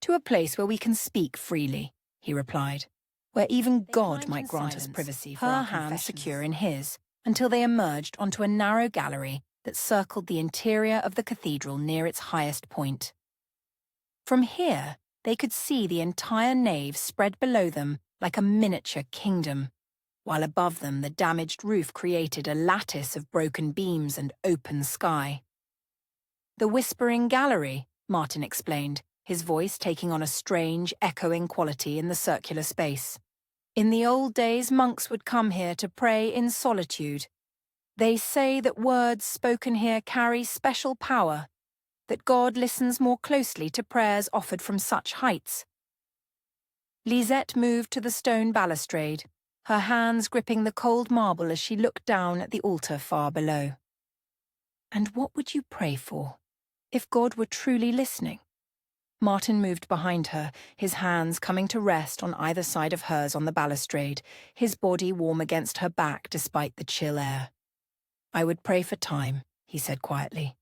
"To a place where we can speak freely," he replied, "where even God might grant us privacy for her hand secure in his, until they emerged onto a narrow gallery that circled the interior of the cathedral near its highest point. From here, they could see the entire nave spread below them like a miniature kingdom, while above them the damaged roof created a lattice of broken beams and open sky. "The Whispering Gallery," Martin explained, his voice taking on a strange, echoing quality in the circular space. "In the old days, monks would come here to pray in solitude. They say that words spoken here carry special power, that God listens more closely to prayers offered from such heights." Lisette moved to the stone balustrade, her hands gripping the cold marble as she looked down at the altar far below. "And what would you pray for, if God were truly listening?" Martin moved behind her, his hands coming to rest on either side of hers on the balustrade, his body warm against her back despite the chill air. "I would pray for time," he said quietly.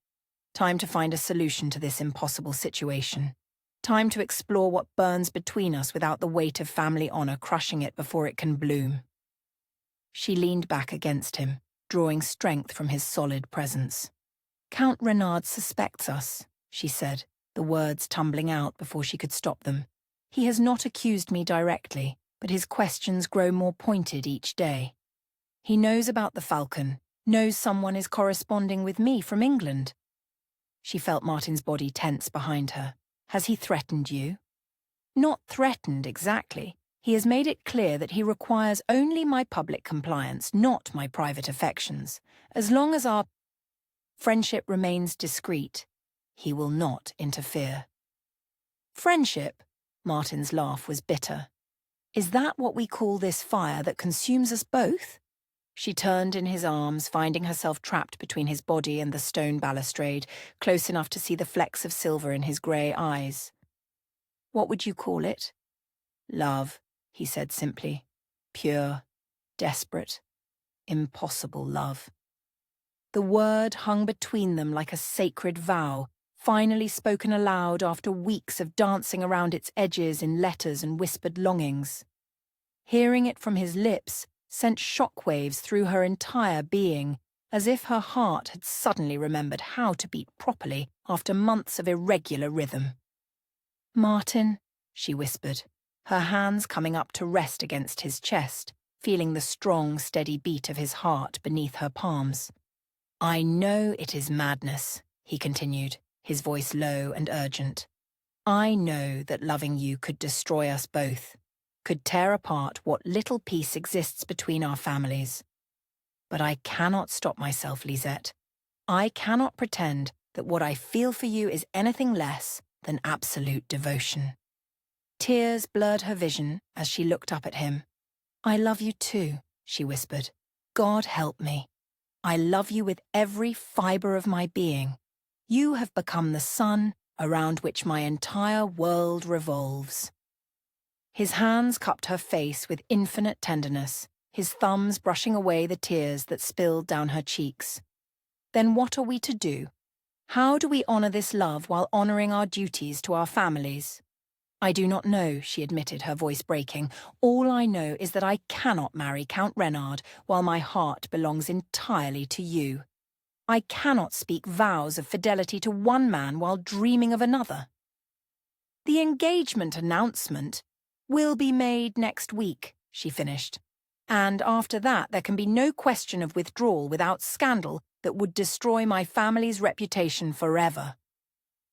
"Time to find a solution to this impossible situation. Time to explore what burns between us without the weight of family honor crushing it before it can bloom." She leaned back against him, drawing strength from his solid presence. "Count Renard suspects us," she said, the words tumbling out before she could stop them. "He has not accused me directly, but his questions grow more pointed each day. He knows about the falcon, knows someone is corresponding with me from England." She felt Martin's body tense behind her. "Has he threatened you?" "Not threatened exactly. He has made it clear that he requires only my public compliance, not my private affections. As long as our friendship remains discreet, he will not interfere." "Friendship?" Martin's laugh was bitter. "Is that what we call this fire that consumes us both?" She turned in his arms, finding herself trapped between his body and the stone balustrade, close enough to see the flecks of silver in his grey eyes. "What would you call it?" "Love," he said simply. "Pure, desperate, impossible love." The word hung between them like a sacred vow, finally spoken aloud after weeks of dancing around its edges in letters and whispered longings. Hearing it from his lips sent shockwaves through her entire being, as if her heart had suddenly remembered how to beat properly after months of irregular rhythm. "Martin," she whispered, her hands coming up to rest against his chest, feeling the strong, steady beat of his heart beneath her palms. "I know it is madness," he continued, his voice low and urgent. "I know that loving you could destroy us both, could tear apart what little peace exists between our families. But I cannot stop myself, Lisette. I cannot pretend that what I feel for you is anything less than absolute devotion." Tears blurred her vision as she looked up at him. "I love you too," she whispered. "God help me. I love you with every fibre of my being. You have become the sun around which my entire world revolves." His hands cupped her face with infinite tenderness, his thumbs brushing away the tears that spilled down her cheeks. "Then what are we to do? How do we honour this love while honouring our duties to our families?" "I do not know," she admitted, her voice breaking. "All I know is that I cannot marry Count Renard while my heart belongs entirely to you. I cannot speak vows of fidelity to one man while dreaming of another." "The engagement announcement will be made next week," she finished. "And after that there can be no question of withdrawal without scandal that would destroy my family's reputation forever."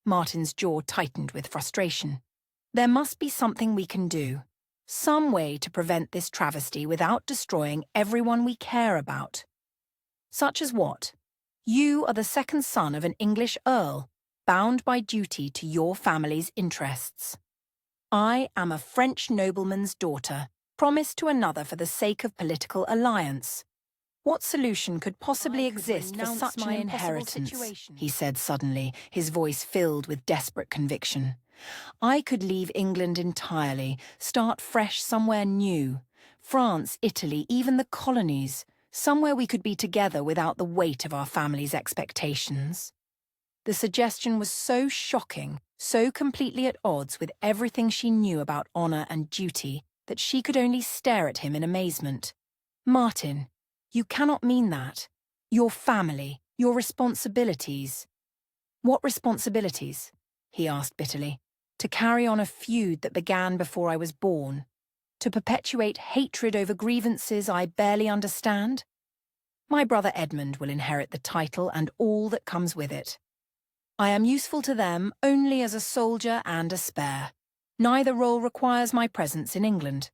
Martin's jaw tightened with frustration. "There must be something we can do. Some way to prevent this travesty without destroying everyone we care about." "Such as what?" "You are the second son of an English earl, bound by duty to your family's interests. I am a French nobleman's daughter, promised to another for the sake of political alliance. What solution could possibly exist for such an inheritance?" he said suddenly, his voice filled with desperate conviction. "I could leave England entirely, start fresh somewhere new. France, Italy, even the colonies. Somewhere we could be together without the weight of our family's expectations." The suggestion was so shocking, so completely at odds with everything she knew about honour and duty, that she could only stare at him in amazement. "Martin, you cannot mean that. Your family, your responsibilities." "What responsibilities?" he asked bitterly. "To carry on a feud that began before I was born? To perpetuate hatred over grievances I barely understand? My brother Edmund will inherit the title and all that comes with it. I am useful to them only as a soldier and a spare. Neither role requires my presence in England."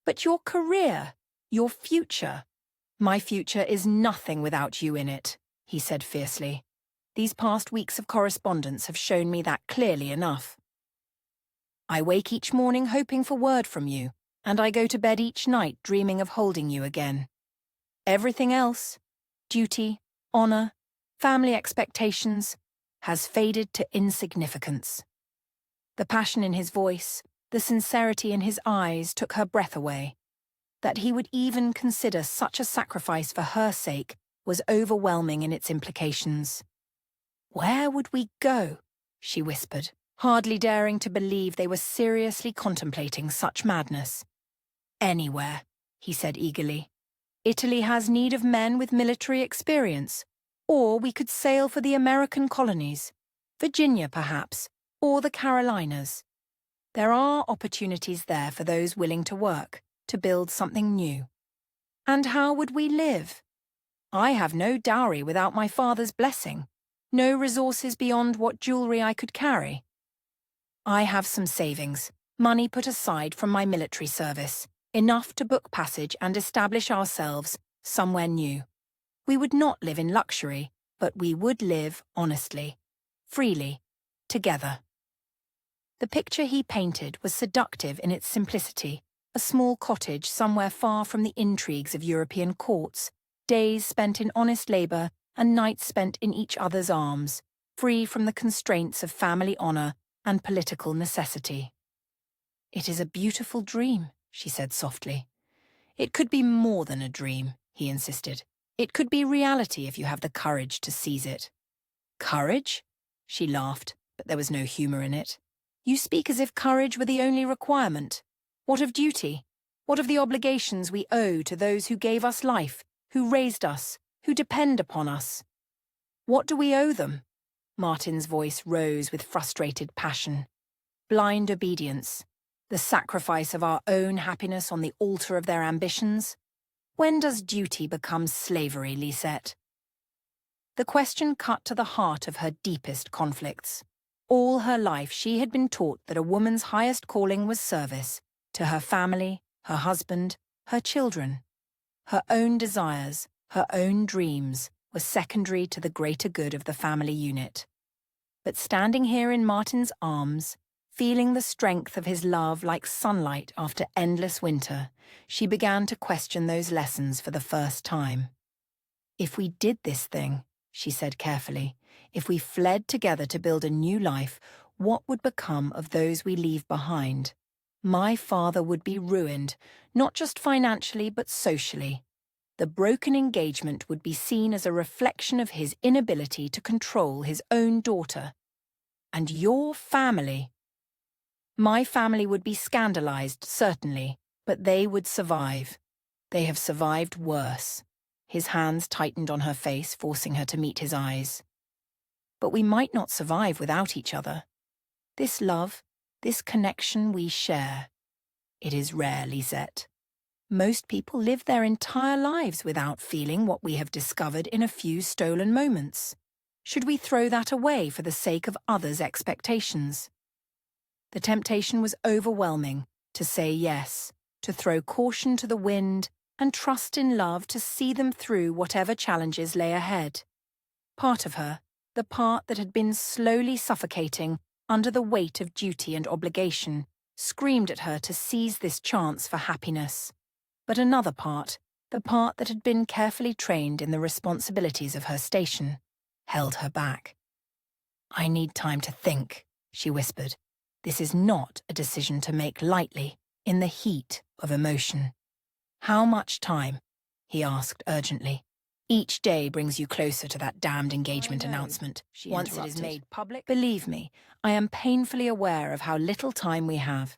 "But your career, your future?" "My future is nothing without you in it," he said fiercely. "These past weeks of correspondence have shown me that clearly enough. I wake each morning hoping for word from you, and I go to bed each night dreaming of holding you again. Everything else, duty, honour, family expectations, has faded to insignificance." The passion in his voice, the sincerity in his eyes took her breath away. That he would even consider such a sacrifice for her sake was overwhelming in its implications. "Where would we go?" she whispered, hardly daring to believe they were seriously contemplating such madness. "Anywhere," he said eagerly. "Italy has need of men with military experience, or we could sail for the American colonies, Virginia perhaps, or the Carolinas. There are opportunities there for those willing to work, to build something new. And how would we live? I have no dowry without my father's blessing, no resources beyond what jewelry I could carry. I have some savings, money put aside from my military service, enough to book passage and establish ourselves somewhere new. We would not live in luxury, but we would live honestly, freely, together." The picture he painted was seductive in its simplicity, a small cottage somewhere far from the intrigues of European courts, days spent in honest labour and nights spent in each other's arms, free from the constraints of family honour and political necessity. "It is a beautiful dream," she said softly. "It could be more than a dream," he insisted. "It could be reality if you have the courage to seize it." "Courage?" She laughed, but there was no humour in it. "You speak as if courage were the only requirement. What of duty? What of the obligations we owe to those who gave us life, who raised us, who depend upon us? What do we owe them?" Martin's voice rose with frustrated passion. "Blind obedience, the sacrifice of our own happiness on the altar of their ambitions? When does duty become slavery, Lisette?" The question cut to the heart of her deepest conflicts. All her life she had been taught that a woman's highest calling was service, to her family, her husband, her children. Her own desires, her own dreams, were secondary to the greater good of the family unit. But standing here in Martin's arms, feeling the strength of his love like sunlight after endless winter, she began to question those lessons for the first time. "If we did this thing," she said carefully, "if we fled together to build a new life, what would become of those we leave behind? My father would be ruined, not just financially but socially. The broken engagement would be seen as a reflection of his inability to control his own daughter. And your family—" "My family would be scandalized, certainly, but they would survive. They have survived worse." His hands tightened on her face, forcing her to meet his eyes. "But we might not survive without each other. This love, this connection we share. It is rare, Lisette. Most people live their entire lives without feeling what we have discovered in a few stolen moments. Should we throw that away for the sake of others' expectations?" The temptation was overwhelming, to say yes, to throw caution to the wind and trust in love to see them through whatever challenges lay ahead. Part of her, the part that had been slowly suffocating under the weight of duty and obligation, screamed at her to seize this chance for happiness. But another part, the part that had been carefully trained in the responsibilities of her station, held her back. "I need time to think," she whispered. "This is not a decision to make lightly, in the heat of emotion." "How much time?" he asked urgently. "Each day brings you closer to that damned engagement announcement. Once it is made public, believe me, I am painfully aware of how little time we have."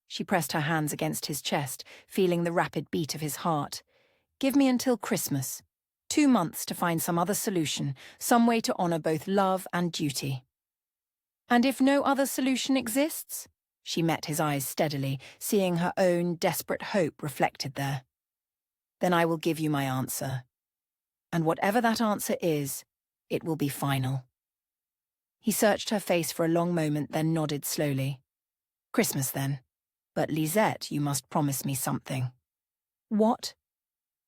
She pressed her hands against his chest, feeling the rapid beat of his heart. "Give me until Christmas. 2 months to find some other solution, some way to honour both love and duty." "And if no other solution exists?" She met his eyes steadily, seeing her own desperate hope reflected there. "Then I will give you my answer. And whatever that answer is, it will be final." He searched her face for a long moment, then nodded slowly. "Christmas, then. But Lisette, you must promise me something." "What?"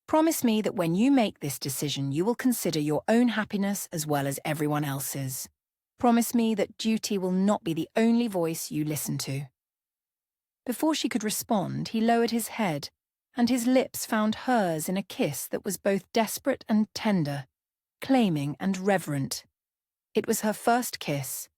"Promise me that when you make this decision, you will consider your own happiness as well as everyone else's. Promise me that duty will not be the only voice you listen to." Before she could respond, he lowered his head, and his lips found hers in a kiss that was both desperate and tender, claiming and reverent. It was her first kiss,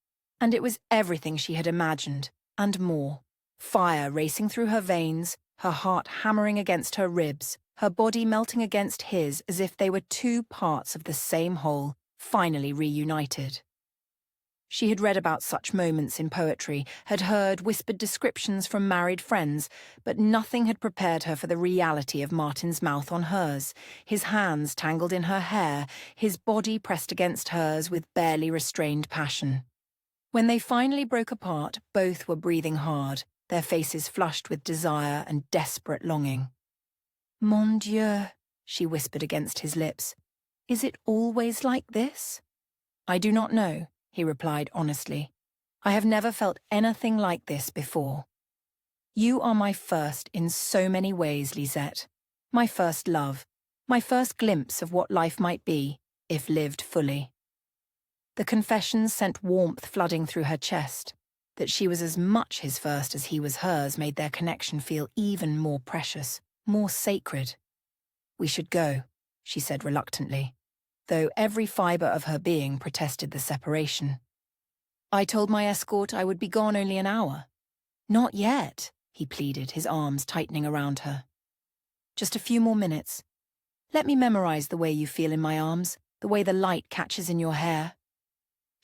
And it was everything she had imagined, and more. Fire racing through her veins, her heart hammering against her ribs, her body melting against his as if they were two parts of the same whole, finally reunited. She had read about such moments in poetry, had heard whispered descriptions from married friends, but nothing had prepared her for the reality of Martin's mouth on hers, his hands tangled in her hair, his body pressed against hers with barely restrained passion. When they finally broke apart, both were breathing hard, their faces flushed with desire and desperate longing. "Mon Dieu," she whispered against his lips. "Is it always like this?" "I do not know," he replied honestly. "I have never felt anything like this before. You are my first in so many ways, Lisette. My first love, my first glimpse of what life might be, if lived fully." The confession sent warmth flooding through her chest. That she was as much his first as he was hers made their connection feel even more precious, more sacred. "We should go," she said reluctantly, though every fibre of her being protested the separation. "I told my escort I would be gone only an hour." "Not yet," he pleaded, his arms tightening around her. "Just a few more minutes. Let me memorize the way you feel in my arms, the way the light catches in your hair."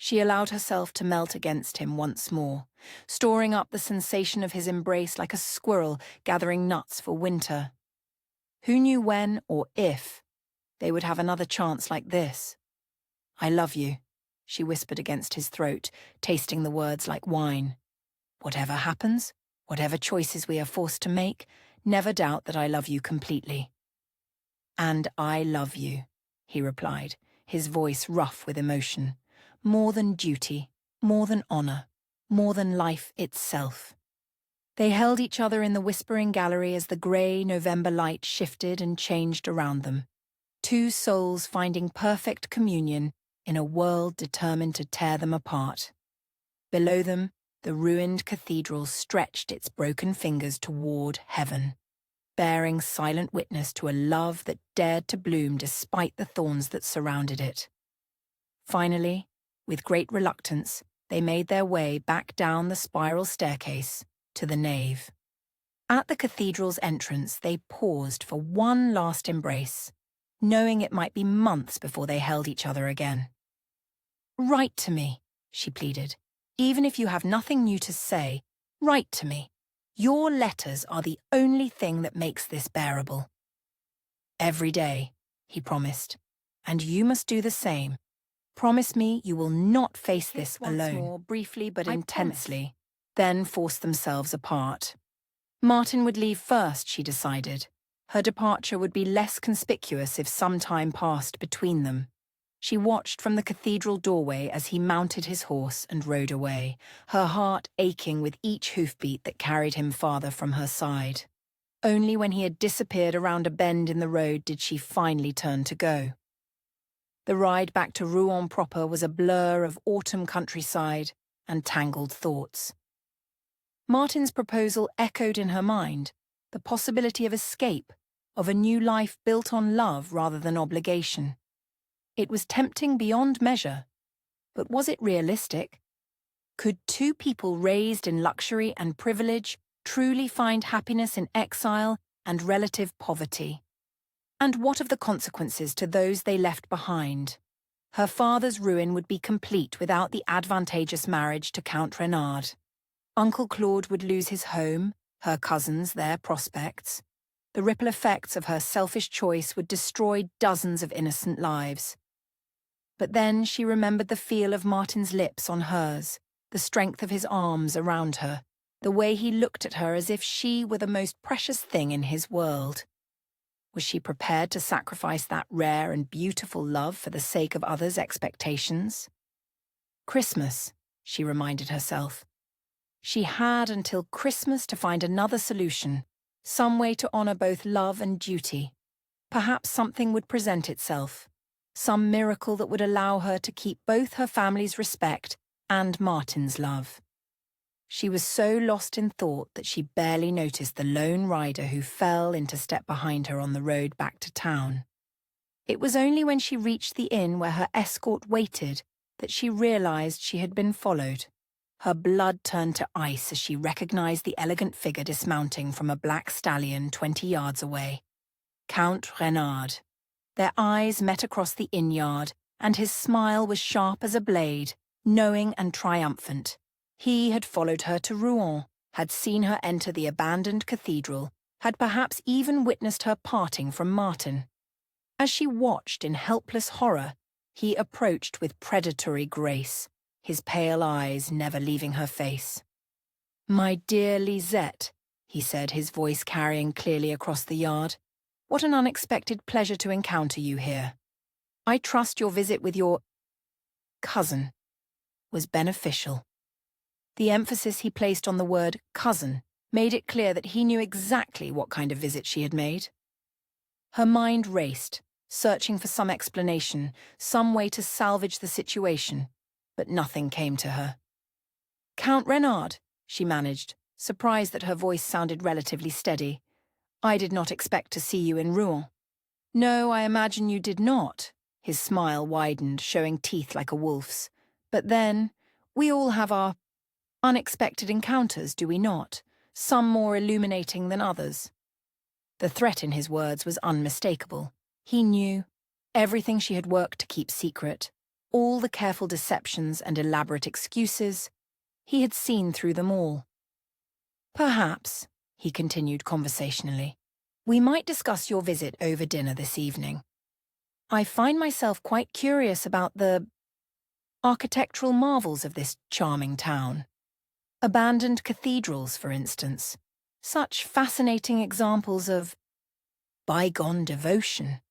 She allowed herself to melt against him once more, storing up the sensation of his embrace like a squirrel gathering nuts for winter. Who knew when or if they would have another chance like this? "I love you," she whispered against his throat, tasting the words like wine. "Whatever happens, whatever choices we are forced to make, never doubt that I love you completely." "And I love you," he replied, his voice rough with emotion. "More than duty, more than honor, more than life itself." They held each other in the whispering gallery as the grey November light shifted and changed around them, two souls finding perfect communion in a world determined to tear them apart. Below them, the ruined cathedral stretched its broken fingers toward heaven, bearing silent witness to a love that dared to bloom despite the thorns that surrounded it. Finally, with great reluctance, they made their way back down the spiral staircase to the nave. At the cathedral's entrance, they paused for one last embrace, knowing it might be months before they held each other again. "Write to me," she pleaded. "Even if you have nothing new to say, write to me. Your letters are the only thing that makes this bearable." "Every day," he promised, "and you must do the same. Promise me you will not face this alone." More briefly but intensely, then forced themselves apart. Martin would leave first, she decided. Her departure would be less conspicuous if some time passed between them. She watched from the cathedral doorway as he mounted his horse and rode away, her heart aching with each hoofbeat that carried him farther from her side. Only when he had disappeared around a bend in the road did she finally turn to go. The ride back to Rouen proper was a blur of autumn countryside and tangled thoughts. Martin's proposal echoed in her mind, the possibility of escape, of a new life built on love rather than obligation. It was tempting beyond measure, but was it realistic? Could two people raised in luxury and privilege truly find happiness in exile and relative poverty? And what of the consequences to those they left behind? Her father's ruin would be complete without the advantageous marriage to Count Renard. Uncle Claude would lose his home, her cousins their prospects. The ripple effects of her selfish choice would destroy dozens of innocent lives. But then she remembered the feel of Martin's lips on hers, the strength of his arms around her, the way he looked at her as if she were the most precious thing in his world. Was she prepared to sacrifice that rare and beautiful love for the sake of others' expectations? Christmas, she reminded herself. She had until Christmas to find another solution, some way to honor both love and duty. Perhaps something would present itself, some miracle that would allow her to keep both her family's respect and Martin's love. She was so lost in thought that she barely noticed the lone rider who fell in to step behind her on the road back to town. It was only when she reached the inn where her escort waited that she realized she had been followed. Her blood turned to ice as she recognized the elegant figure dismounting from a black stallion 20 yards away. Count Reynard. Their eyes met across the inn-yard, and his smile was sharp as a blade, knowing and triumphant. He had followed her to Rouen, had seen her enter the abandoned cathedral, had perhaps even witnessed her parting from Martin. As she watched in helpless horror, he approached with predatory grace, his pale eyes never leaving her face. "My dear Lisette," he said, his voice carrying clearly across the yard, "what an unexpected pleasure to encounter you here. I trust your visit with your cousin was beneficial." The emphasis he placed on the word cousin made it clear that he knew exactly what kind of visit she had made. Her mind raced, searching for some explanation, some way to salvage the situation, but nothing came to her. "Count Reynard," she managed, surprised that her voice sounded relatively steady. "I did not expect to see you in Rouen." "No, I imagine you did not." His smile widened, showing teeth like a wolf's. "But then, we all have our unexpected encounters, do we not? Some more illuminating than others." The threat in his words was unmistakable. He knew everything she had worked to keep secret, all the careful deceptions and elaborate excuses. He had seen through them all. "Perhaps," he continued conversationally, "we might discuss your visit over dinner this evening. I find myself quite curious about the architectural marvels of this charming town. Abandoned cathedrals, for instance. Such fascinating examples of bygone devotion."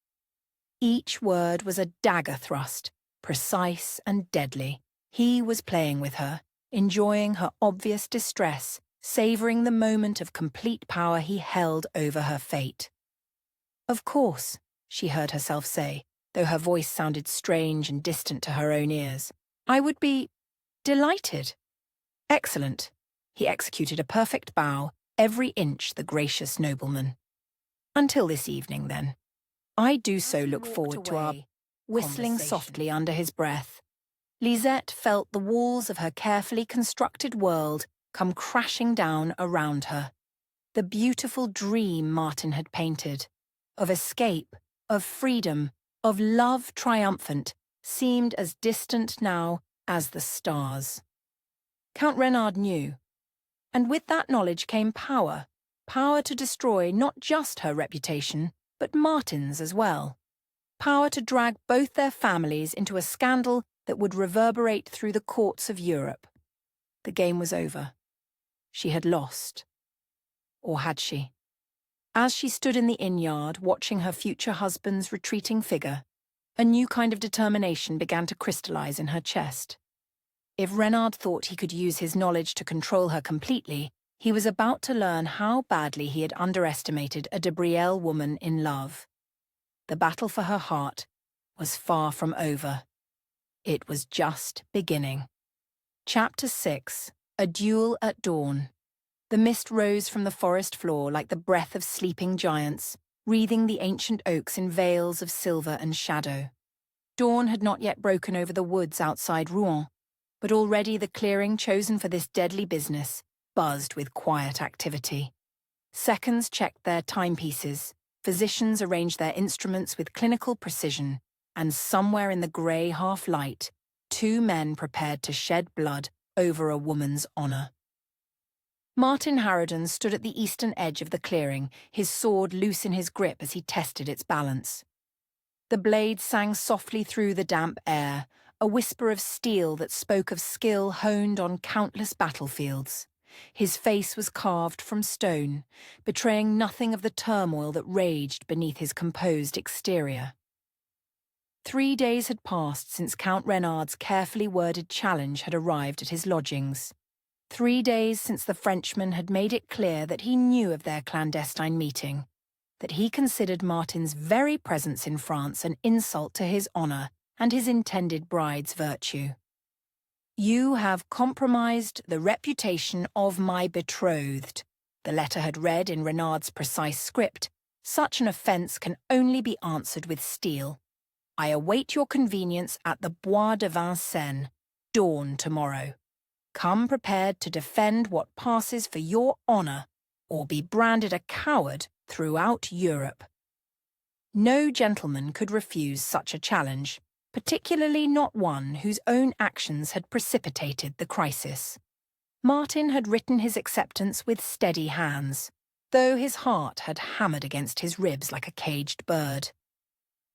Each word was a dagger thrust, precise and deadly. He was playing with her, enjoying her obvious distress, savouring the moment of complete power he held over her fate. "Of course," she heard herself say, though her voice sounded strange and distant to her own ears. "I would be delighted." "Excellent." He executed a perfect bow, every inch the gracious nobleman. "Until this evening, then. I do so look forward to our..." Whistling softly under his breath, Lisette felt the walls of her carefully constructed world come crashing down around her. The beautiful dream Martin had painted, of escape, of freedom, of love triumphant, seemed as distant now as the stars. Count Reynard knew, and with that knowledge came power, power to destroy not just her reputation, but Martin's as well. Power to drag both their families into a scandal that would reverberate through the courts of Europe. The game was over. She had lost. Or had she? As she stood in the inn-yard watching her future husband's retreating figure, a new kind of determination began to crystallize in her chest. If Reynard thought he could use his knowledge to control her completely, he was about to learn how badly he had underestimated a De Brielle woman in love. The battle for her heart was far from over. It was just beginning. Chapter 6. A Duel at Dawn. The mist rose from the forest floor like the breath of sleeping giants, wreathing the ancient oaks in veils of silver and shadow. Dawn had not yet broken over the woods outside Rouen, but already the clearing chosen for this deadly business buzzed with quiet activity. Seconds checked their timepieces, physicians arranged their instruments with clinical precision, and somewhere in the grey half-light, two men prepared to shed blood over a woman's honour. Martin Harrowden stood at the eastern edge of the clearing, his sword loose in his grip as he tested its balance. The blade sang softly through the damp air, a whisper of steel that spoke of skill honed on countless battlefields. His face was carved from stone, betraying nothing of the turmoil that raged beneath his composed exterior. 3 days had passed since Count Reynard's carefully worded challenge had arrived at his lodgings. 3 days since the Frenchman had made it clear that he knew of their clandestine meeting, that he considered Martin's very presence in France an insult to his honour and his intended bride's virtue. "You have compromised the reputation of my betrothed," the letter had read in Reynard's precise script. "Such an offence can only be answered with steel. I await your convenience at the Bois de Vincennes, dawn tomorrow." Come prepared to defend what passes for your honour, or be branded a coward throughout Europe. No gentleman could refuse such a challenge, particularly not one whose own actions had precipitated the crisis. Martin had written his acceptance with steady hands, though his heart had hammered against his ribs like a caged bird.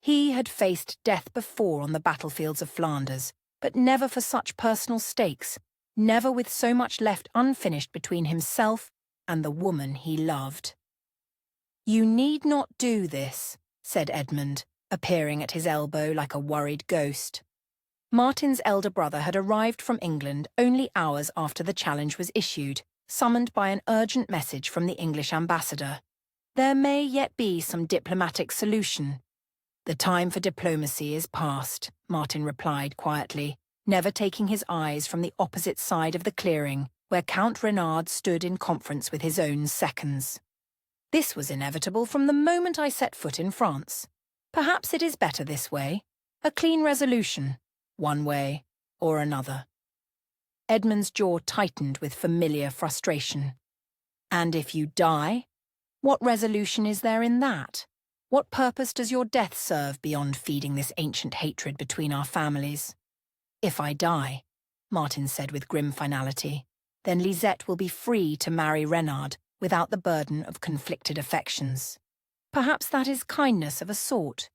He had faced death before on the battlefields of Flanders, but never for such personal stakes, never with so much left unfinished between himself and the woman he loved. "You need not do this," said Edmund, appearing at his elbow like a worried ghost. Martin's elder brother had arrived from England only hours after the challenge was issued, summoned by an urgent message from the English ambassador. There may yet be some diplomatic solution. "The time for diplomacy is past," Martin replied quietly, never taking his eyes from the opposite side of the clearing, where Count Renard stood in conference with his own seconds. "This was inevitable from the moment I set foot in France. Perhaps it is better this way. A clean resolution, one way or another." Edmund's jaw tightened with familiar frustration. "And if you die? What resolution is there in that? What purpose does your death serve beyond feeding this ancient hatred between our families?" "If I die," Martin said with grim finality, "then Lisette will be free to marry Renard without the burden of conflicted affections. Perhaps that is kindness of a sort."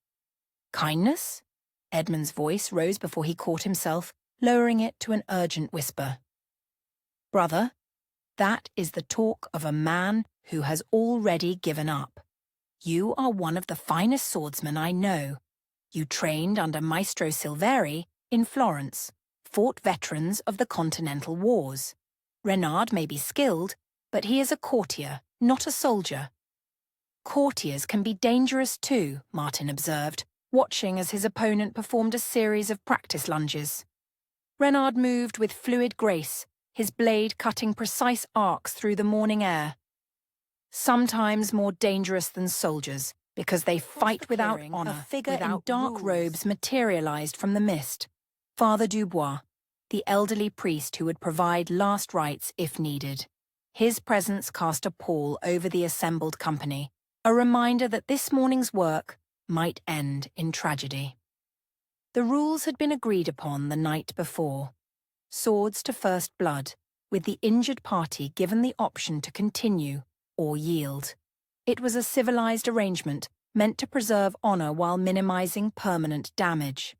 "Kindness?" Edmund's voice rose before he caught himself, lowering it to an urgent whisper. "Brother, that is the talk of a man who has already given up. You are one of the finest swordsmen I know. You trained under Maestro Silveri in Florence, fought veterans of the Continental Wars. Renard may be skilled, but he is a courtier, not a soldier." "Courtiers can be dangerous too," Martin observed, watching as his opponent performed a series of practice lunges. Renard moved with fluid grace, his blade cutting precise arcs through the morning air. "Sometimes more dangerous than soldiers, because they fight without honour." A figure in dark robes materialized from the mist. Father Dubois, the elderly priest who would provide last rites if needed. His presence cast a pall over the assembled company, a reminder that this morning's work might end in tragedy. The rules had been agreed upon the night before. Swords to first blood, with the injured party given the option to continue or yield. It was a civilized arrangement meant to preserve honour while minimizing permanent damage.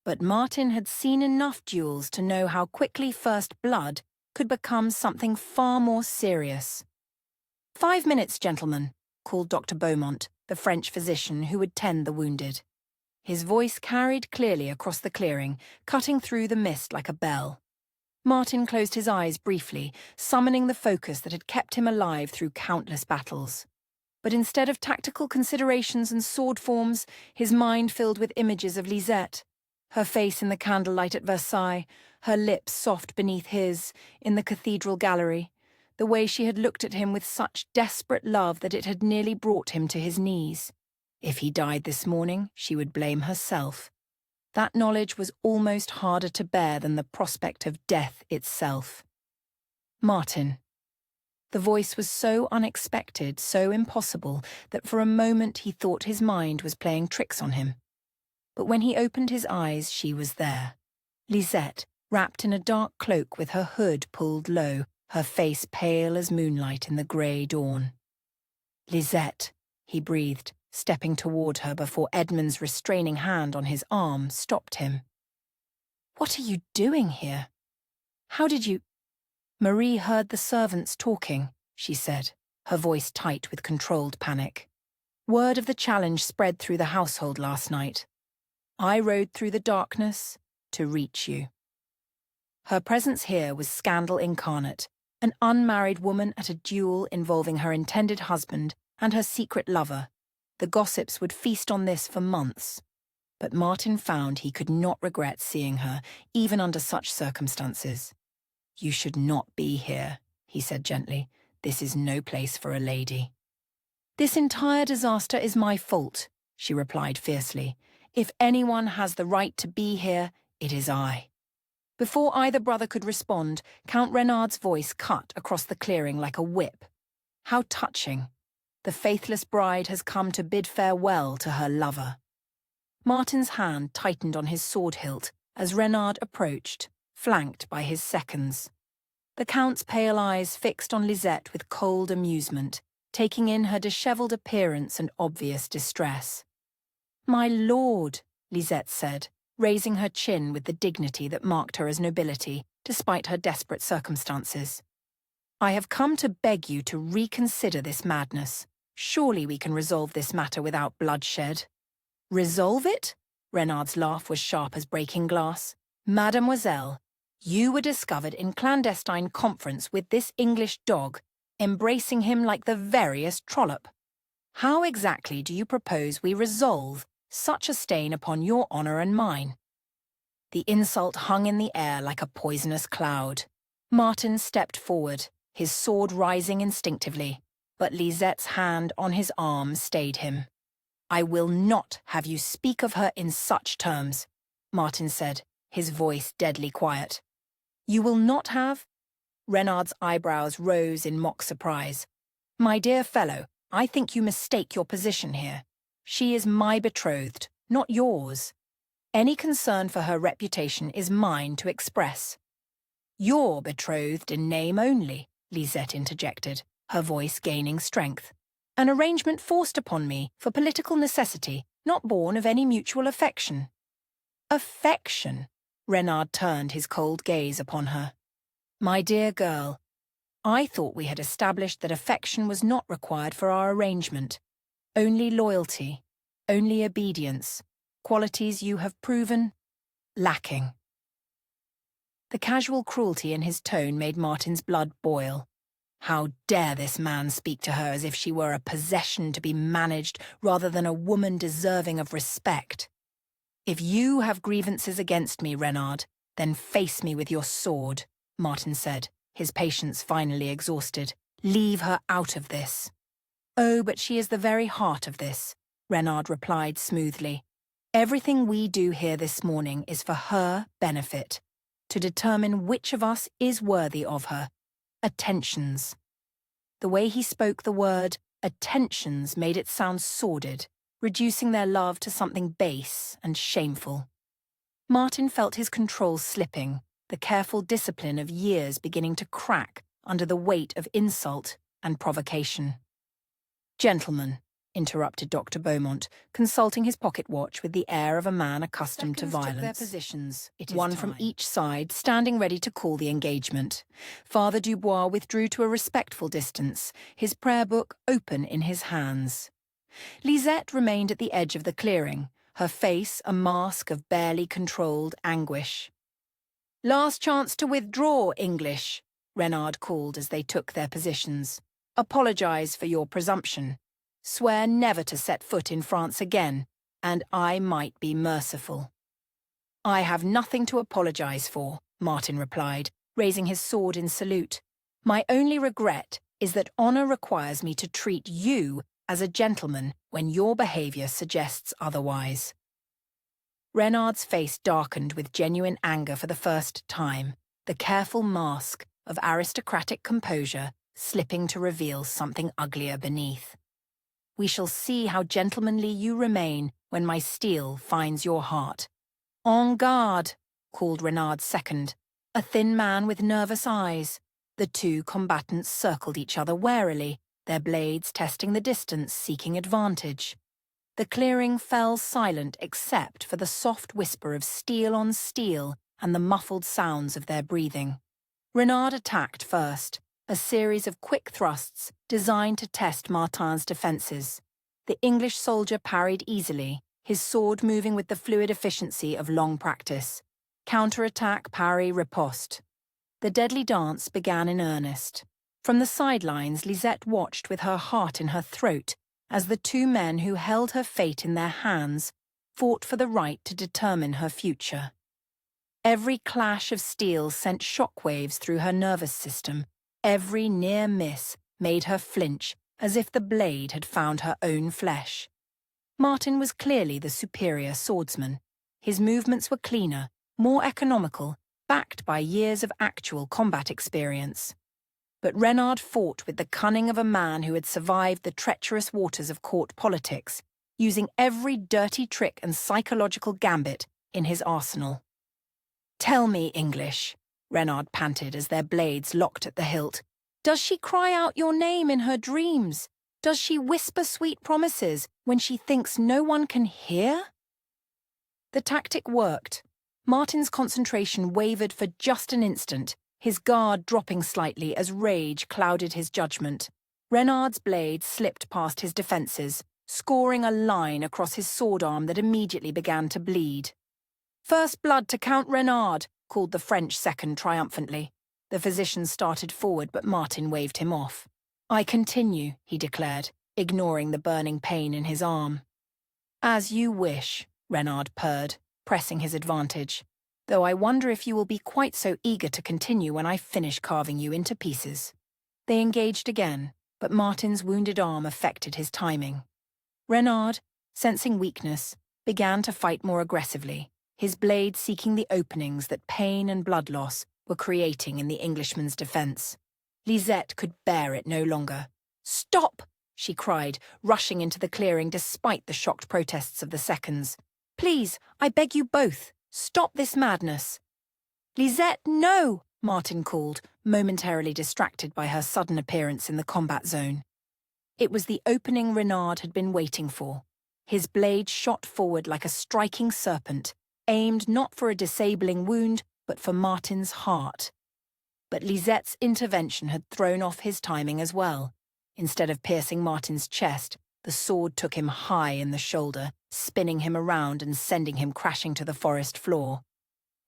But Martin had seen enough duels to know how quickly first blood could become something far more serious. "5 minutes, gentlemen," called Dr. Beaumont, the French physician who would tend the wounded. His voice carried clearly across the clearing, cutting through the mist like a bell. Martin closed his eyes briefly, summoning the focus that had kept him alive through countless battles. But instead of tactical considerations and sword forms, his mind filled with images of Lisette. Her face in the candlelight at Versailles, her lips soft beneath his, in the cathedral gallery, the way she had looked at him with such desperate love that it had nearly brought him to his knees. If he died this morning, she would blame herself. That knowledge was almost harder to bear than the prospect of death itself. "Martin." The voice was so unexpected, so impossible, that for a moment he thought his mind was playing tricks on him. But when he opened his eyes, she was there. Lisette, wrapped in a dark cloak with her hood pulled low, her face pale as moonlight in the grey dawn. "Lisette," he breathed, stepping toward her before Edmund's restraining hand on his arm stopped him. "What are you doing here? How did you—" "Marie heard the servants talking," she said, her voice tight with controlled panic. "Word of the challenge spread through the household last night. I rode through the darkness to reach you." Her presence here was scandal incarnate, an unmarried woman at a duel involving her intended husband and her secret lover. The gossips would feast on this for months. But Martin found he could not regret seeing her, even under such circumstances. "You should not be here," he said gently. "This is no place for a lady." "This entire disaster is my fault," she replied fiercely. "If anyone has the right to be here, it is I." Before either brother could respond, Count Renard's voice cut across the clearing like a whip. How touching. The faithless bride has come to bid farewell to her lover. Martin's hand tightened on his sword hilt as Renard approached, flanked by his seconds. The Count's pale eyes fixed on Lisette with cold amusement, taking in her dishevelled appearance and obvious distress. "My lord," Lisette said, raising her chin with the dignity that marked her as nobility, despite her desperate circumstances. "I have come to beg you to reconsider this madness. Surely we can resolve this matter without bloodshed." "Resolve it?" Renard's laugh was sharp as breaking glass. "Mademoiselle, you were discovered in clandestine conference with this English dog, embracing him like the veriest trollop. How exactly do you propose we resolve such a stain upon your honour and mine?" The insult hung in the air like a poisonous cloud. Martin stepped forward, his sword rising instinctively, but Lisette's hand on his arm stayed him. "I will not have you speak of her in such terms," Martin said, his voice deadly quiet. "You will not have?" Renard's eyebrows rose in mock surprise. "My dear fellow, I think you mistake your position here. She is my betrothed, not yours. Any concern for her reputation is mine to express." "Your betrothed in name only," Lisette interjected, her voice gaining strength. "An arrangement forced upon me for political necessity, not born of any mutual affection." "Affection?" Renard turned his cold gaze upon her. "My dear girl, I thought we had established that affection was not required for our arrangement. Only loyalty, only obedience, qualities you have proven lacking." The casual cruelty in his tone made Martin's blood boil. How dare this man speak to her as if she were a possession to be managed rather than a woman deserving of respect? "If you have grievances against me, Renard, then face me with your sword," Martin said, his patience finally exhausted. "Leave her out of this." "Oh, but she is the very heart of this," Renard replied smoothly. "Everything we do here this morning is for her benefit, to determine which of us is worthy of her. Attentions." The way he spoke the word attentions made it sound sordid, reducing their love to something base and shameful. Martin felt his control slipping, the careful discipline of years beginning to crack under the weight of insult and provocation. "Gentlemen," interrupted Dr. Beaumont, consulting his pocket watch with the air of a man accustomed to violence. Took their positions, one from each side, standing ready to call the engagement. Father Dubois withdrew to a respectful distance, his prayer book open in his hands. Lisette remained at the edge of the clearing, her face a mask of barely controlled anguish. "Last chance to withdraw, English," Renard called as they took their positions. "Apologize for your presumption. Swear never to set foot in France again, and I might be merciful." "I have nothing to apologize for," Martin replied, raising his sword in salute. "My only regret is that honor requires me to treat you as a gentleman when your behavior suggests otherwise." Renard's face darkened with genuine anger for the first time, the careful mask of aristocratic composure slipping to reveal something uglier beneath. "We shall see how gentlemanly you remain when my steel finds your heart." "En garde," called Renard's second, a thin man with nervous eyes. The two combatants circled each other warily, their blades testing the distance, seeking advantage. The clearing fell silent except for the soft whisper of steel on steel and the muffled sounds of their breathing. Renard attacked first, a series of quick thrusts designed to test Martin's defences. The English soldier parried easily, his sword moving with the fluid efficiency of long practice. Counterattack, parry, riposte. The deadly dance began in earnest. From the sidelines, Lisette watched with her heart in her throat as the two men who held her fate in their hands fought for the right to determine her future. Every clash of steel sent shockwaves through her nervous system. Every near miss made her flinch as if the blade had found her own flesh. Martin was clearly the superior swordsman. His movements were cleaner, more economical, backed by years of actual combat experience. But Reynard fought with the cunning of a man who had survived the treacherous waters of court politics, using every dirty trick and psychological gambit in his arsenal. "Tell me, English," Reynard panted as their blades locked at the hilt. "Does she cry out your name in her dreams? Does she whisper sweet promises when she thinks no one can hear?" The tactic worked. Martin's concentration wavered for just an instant, his guard dropping slightly as rage clouded his judgment. Reynard's blade slipped past his defences, scoring a line across his sword arm that immediately began to bleed. "First blood to Count Reynard," called the French second triumphantly. The physician started forward, but Martin waved him off. "I continue," he declared, ignoring the burning pain in his arm. "As you wish," Reynard purred, pressing his advantage, "though I wonder if you will be quite so eager to continue when I finish carving you into pieces." They engaged again, but Martin's wounded arm affected his timing. Reynard, sensing weakness, began to fight more aggressively, his blade seeking the openings that pain and blood loss were creating in the Englishman's defence. Lisette could bear it no longer. "Stop!" she cried, rushing into the clearing despite the shocked protests of the seconds. "Please, I beg you both, stop this madness." "Lisette, no!" Martin called, momentarily distracted by her sudden appearance in the combat zone. It was the opening Reynard had been waiting for. His blade shot forward like a striking serpent, aimed not for a disabling wound, but for Martin's heart. But Lisette's intervention had thrown off his timing as well. Instead of piercing Martin's chest, the sword took him high in the shoulder, spinning him around and sending him crashing to the forest floor.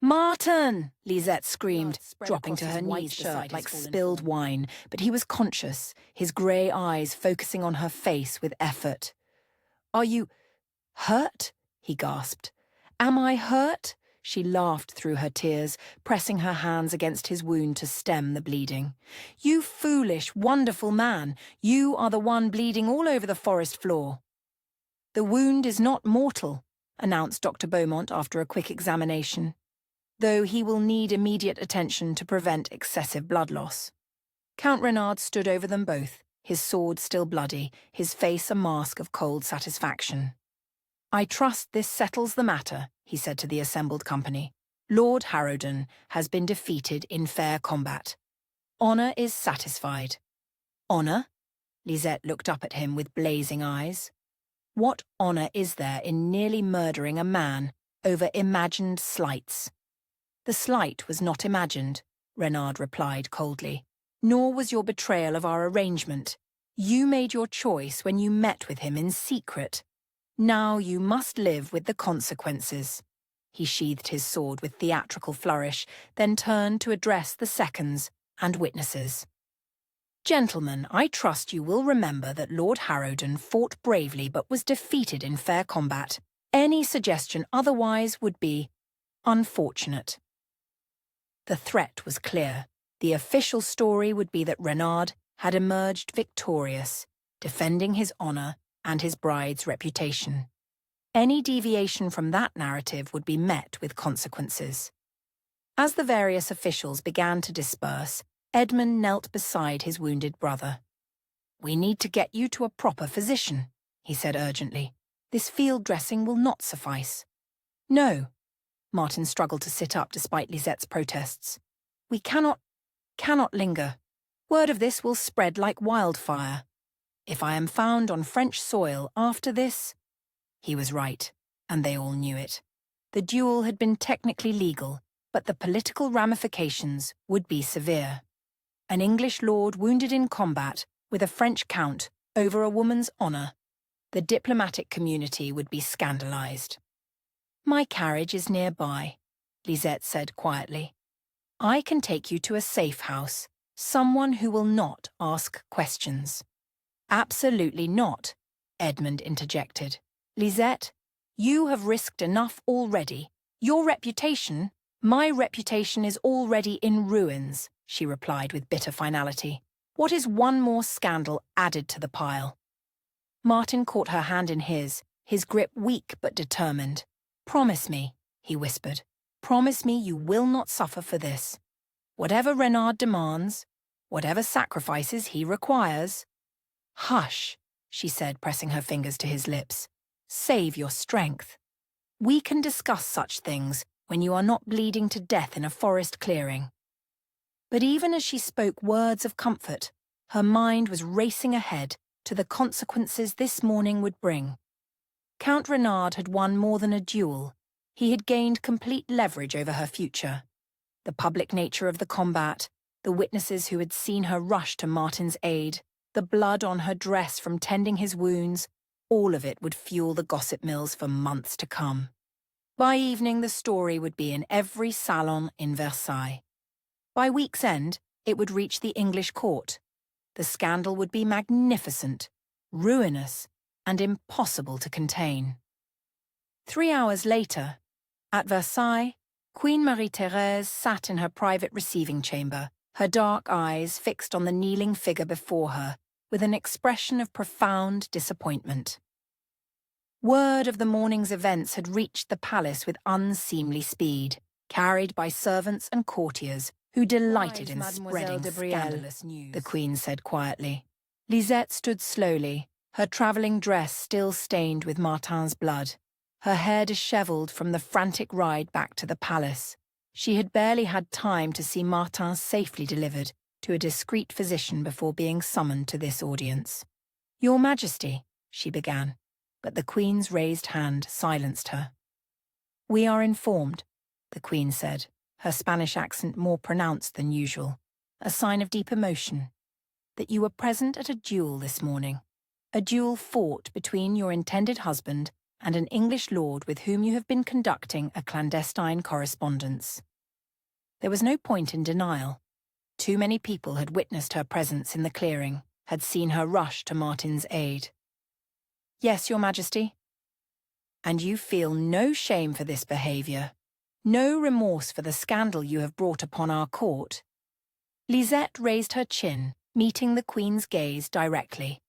"Martin!" Lisette screamed, dropping to her knees shirt like spilled wine, but he was conscious, his grey eyes focusing on her face with effort. "Are you hurt?" he gasped. "Am I hurt?" She laughed through her tears, pressing her hands against his wound to stem the bleeding. "You foolish, wonderful man, you are the one bleeding all over the forest floor." "The wound is not mortal," announced Dr. Beaumont after a quick examination, "though he will need immediate attention to prevent excessive blood loss." Count Reynard stood over them both, his sword still bloody, his face a mask of cold satisfaction. "I trust this settles the matter," he said to the assembled company. "Lord Harrowden has been defeated in fair combat. Honour is satisfied." "Honour?" Lisette looked up at him with blazing eyes. "What honour is there in nearly murdering a man over imagined slights?" "The slight was not imagined," Reynard replied coldly. "Nor was your betrayal of our arrangement. You made your choice when you met with him in secret. Now you must live with the consequences." He sheathed his sword with theatrical flourish, then turned to address the seconds and witnesses. "Gentlemen, I trust you will remember that Lord Harrowden fought bravely but was defeated in fair combat. Any suggestion otherwise would be unfortunate." The threat was clear. The official story would be that Reynard had emerged victorious, defending his honour and his bride's reputation. Any deviation from that narrative would be met with consequences. As the various officials began to disperse, Edmund knelt beside his wounded brother. "We need to get you to a proper physician," he said urgently. "This field dressing will not suffice." "No." Martin struggled to sit up despite Lisette's protests. "We cannot linger. Word of this will spread like wildfire. If I am found on French soil after this—" He was right, and they all knew it. The duel had been technically legal, but the political ramifications would be severe. An English lord wounded in combat with a French count over a woman's honour. The diplomatic community would be scandalised. "My carriage is nearby," Lisette said quietly. "I can take you to a safe house, someone who will not ask questions." "Absolutely not," Edmund interjected. "Lisette, you have risked enough already. Your reputation, my reputation is already in ruins," she replied with bitter finality. "What is one more scandal added to the pile?" Martin caught her hand in his grip weak but determined. "Promise me," he whispered. Promise me you will not suffer for this. Whatever Renard demands, whatever sacrifices he requires—" "Hush," she said, pressing her fingers to his lips. "Save your strength. We can discuss such things when you are not bleeding to death in a forest clearing." But even as she spoke words of comfort, her mind was racing ahead to the consequences this morning would bring. Count Renard had won more than a duel. He had gained complete leverage over her future. The public nature of the combat, the witnesses who had seen her rush to Martin's aid, the blood on her dress from tending his wounds, all of it would fuel the gossip mills for months to come. By evening, the story would be in every salon in Versailles. By week's end, it would reach the English court. The scandal would be magnificent, ruinous, and impossible to contain. 3 hours later, at Versailles, Queen Marie-Thérèse sat in her private receiving chamber, her dark eyes fixed on the kneeling figure before her, with an expression of profound disappointment. Word of the morning's events had reached the palace with unseemly speed, carried by servants and courtiers who delighted in spreading scandalous news, the Queen said quietly. Lisette stood slowly, her travelling dress still stained with Martin's blood, her hair dishevelled from the frantic ride back to the palace. She had barely had time to see Martin safely delivered to a discreet physician before being summoned to this audience. "Your Majesty," she began, but the Queen's raised hand silenced her. "We are informed," the Queen said, her Spanish accent more pronounced than usual, a sign of deep emotion, "that you were present at a duel this morning, a duel fought between your intended husband and an English lord with whom you have been conducting a clandestine correspondence." There was no point in denial. Too many people had witnessed her presence in the clearing, had seen her rush to Martin's aid. "Yes, Your Majesty." "And you feel no shame for this behaviour? No remorse for the scandal you have brought upon our court?" Lisette raised her chin, meeting the Queen's gaze directly.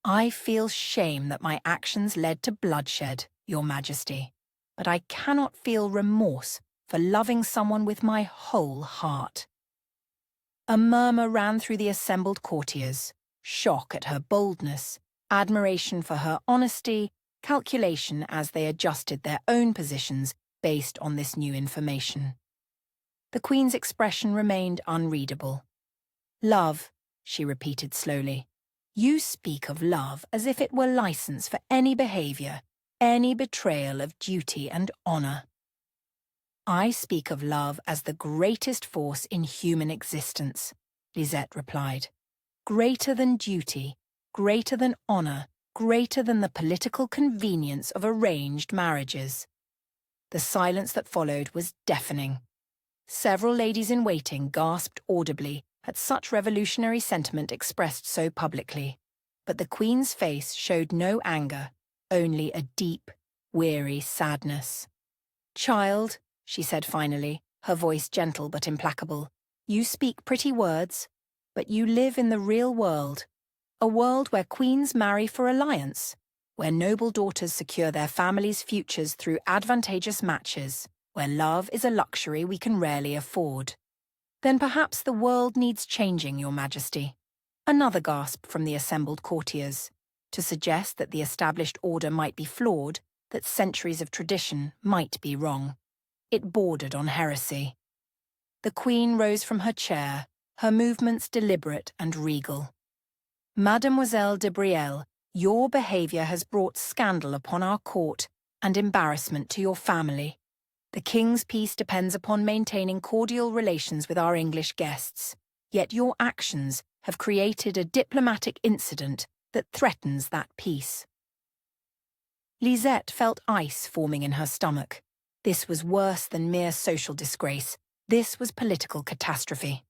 "I feel shame that my actions led to bloodshed, Your Majesty, but I cannot feel remorse for loving someone with my whole heart." A murmur ran through the assembled courtiers, shock at her boldness, admiration for her honesty, calculation as they adjusted their own positions based on this new information. The Queen's expression remained unreadable. "Love," she repeated slowly. "You speak of love as if it were license for any behaviour, any betrayal of duty and honour." "I speak of love as the greatest force in human existence," Lisette replied. "Greater than duty, greater than honour, greater than the political convenience of arranged marriages." The silence that followed was deafening. Several ladies-in-waiting gasped audibly at such revolutionary sentiment expressed so publicly, but the Queen's face showed no anger, only a deep, weary sadness. "Child," she said finally, her voice gentle but implacable, "you speak pretty words, but you live in the real world, a world where queens marry for alliance, where noble daughters secure their families' futures through advantageous matches, where love is a luxury we can rarely afford. Then perhaps the world needs changing, Your Majesty." Another gasp from the assembled courtiers, to suggest that the established order might be flawed, that centuries of tradition might be wrong. It bordered on heresy. The Queen rose from her chair, her movements deliberate and regal. "Mademoiselle de Brielle, your behaviour has brought scandal upon our court and embarrassment to your family. The King's peace depends upon maintaining cordial relations with our English guests, yet your actions have created a diplomatic incident that threatens that peace." Lisette felt ice forming in her stomach. This was worse than mere social disgrace. This was political catastrophe.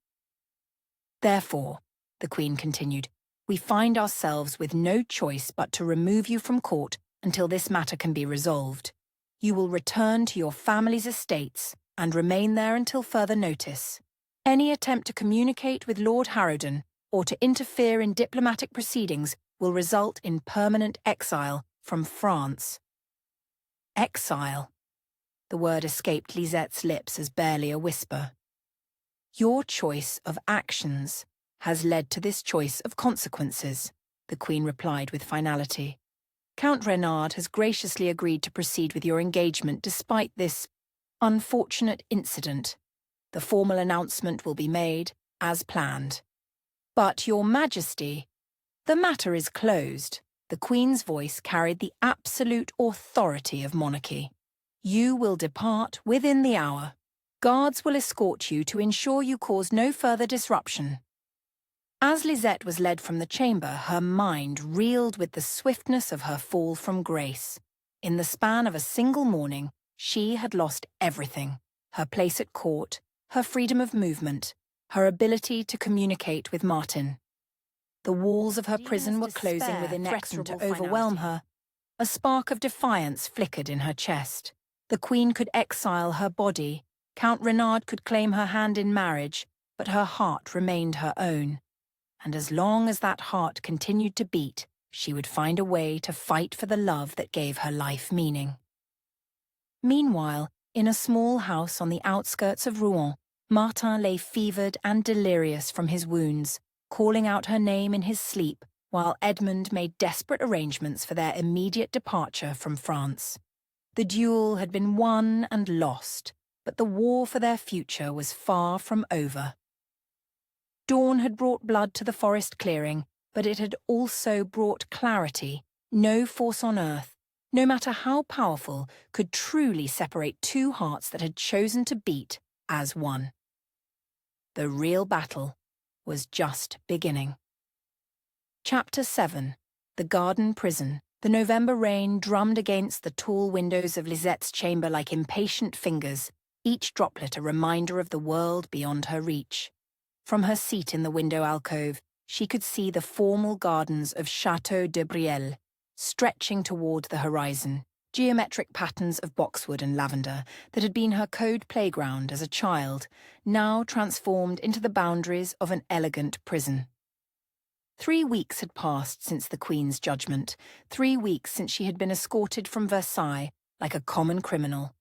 "Therefore," the Queen continued, "we find ourselves with no choice but to remove you from court until this matter can be resolved. You will return to your family's estates and remain there until further notice. Any attempt to communicate with Lord Harrowden or to interfere in diplomatic proceedings will result in permanent exile from France." Exile? The word escaped Lisette's lips as barely a whisper. Your choice of actions has led to this choice of consequences, the Queen replied with finality. Count Renard has graciously agreed to proceed with your engagement despite this unfortunate incident. The formal announcement will be made as planned. But, Your Majesty, the matter is closed. The Queen's voice carried the absolute authority of monarchy. You will depart within the hour. Guards will escort you to ensure you cause no further disruption. As Lisette was led from the chamber, her mind reeled with the swiftness of her fall from grace. In the span of a single morning, she had lost everything: her place at court, her freedom of movement, her ability to communicate with Martin. The walls of her prison were closing with inexorable to overwhelm her. A spark of defiance flickered in her chest. The Queen could exile her body, Count Renard could claim her hand in marriage, but her heart remained her own. And as long as that heart continued to beat, she would find a way to fight for the love that gave her life meaning. Meanwhile, in a small house on the outskirts of Rouen, Martin lay fevered and delirious from his wounds, calling out her name in his sleep, while Edmund made desperate arrangements for their immediate departure from France. The duel had been won and lost, but the war for their future was far from over. Dawn had brought blood to the forest clearing, but it had also brought clarity. No force on earth, no matter how powerful, could truly separate two hearts that had chosen to beat as one. The real battle was just beginning. Chapter 7. The Garden Prison. The November rain drummed against the tall windows of Lisette's chamber like impatient fingers, each droplet a reminder of the world beyond her reach. From her seat in the window alcove, she could see the formal gardens of Château de Brielle, stretching toward the horizon, geometric patterns of boxwood and lavender that had been her code playground as a child, now transformed into the boundaries of an elegant prison. 3 weeks had passed since the Queen's judgment, 3 weeks since she had been escorted from Versailles like a common criminal,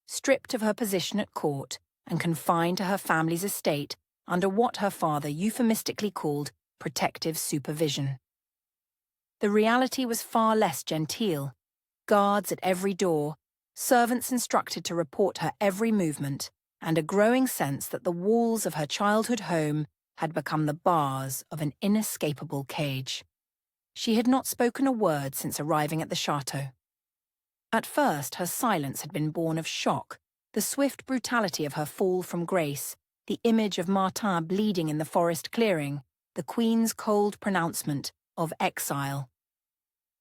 stripped of her position at court and confined to her family's estate under what her father euphemistically called protective supervision. The reality was far less genteel. Guards at every door, servants instructed to report her every movement, and a growing sense that the walls of her childhood home had become the bars of an inescapable cage. She had not spoken a word since arriving at the chateau. At first, her silence had been born of shock, the swift brutality of her fall from grace, the image of Martin bleeding in the forest clearing, the Queen's cold pronouncement of exile.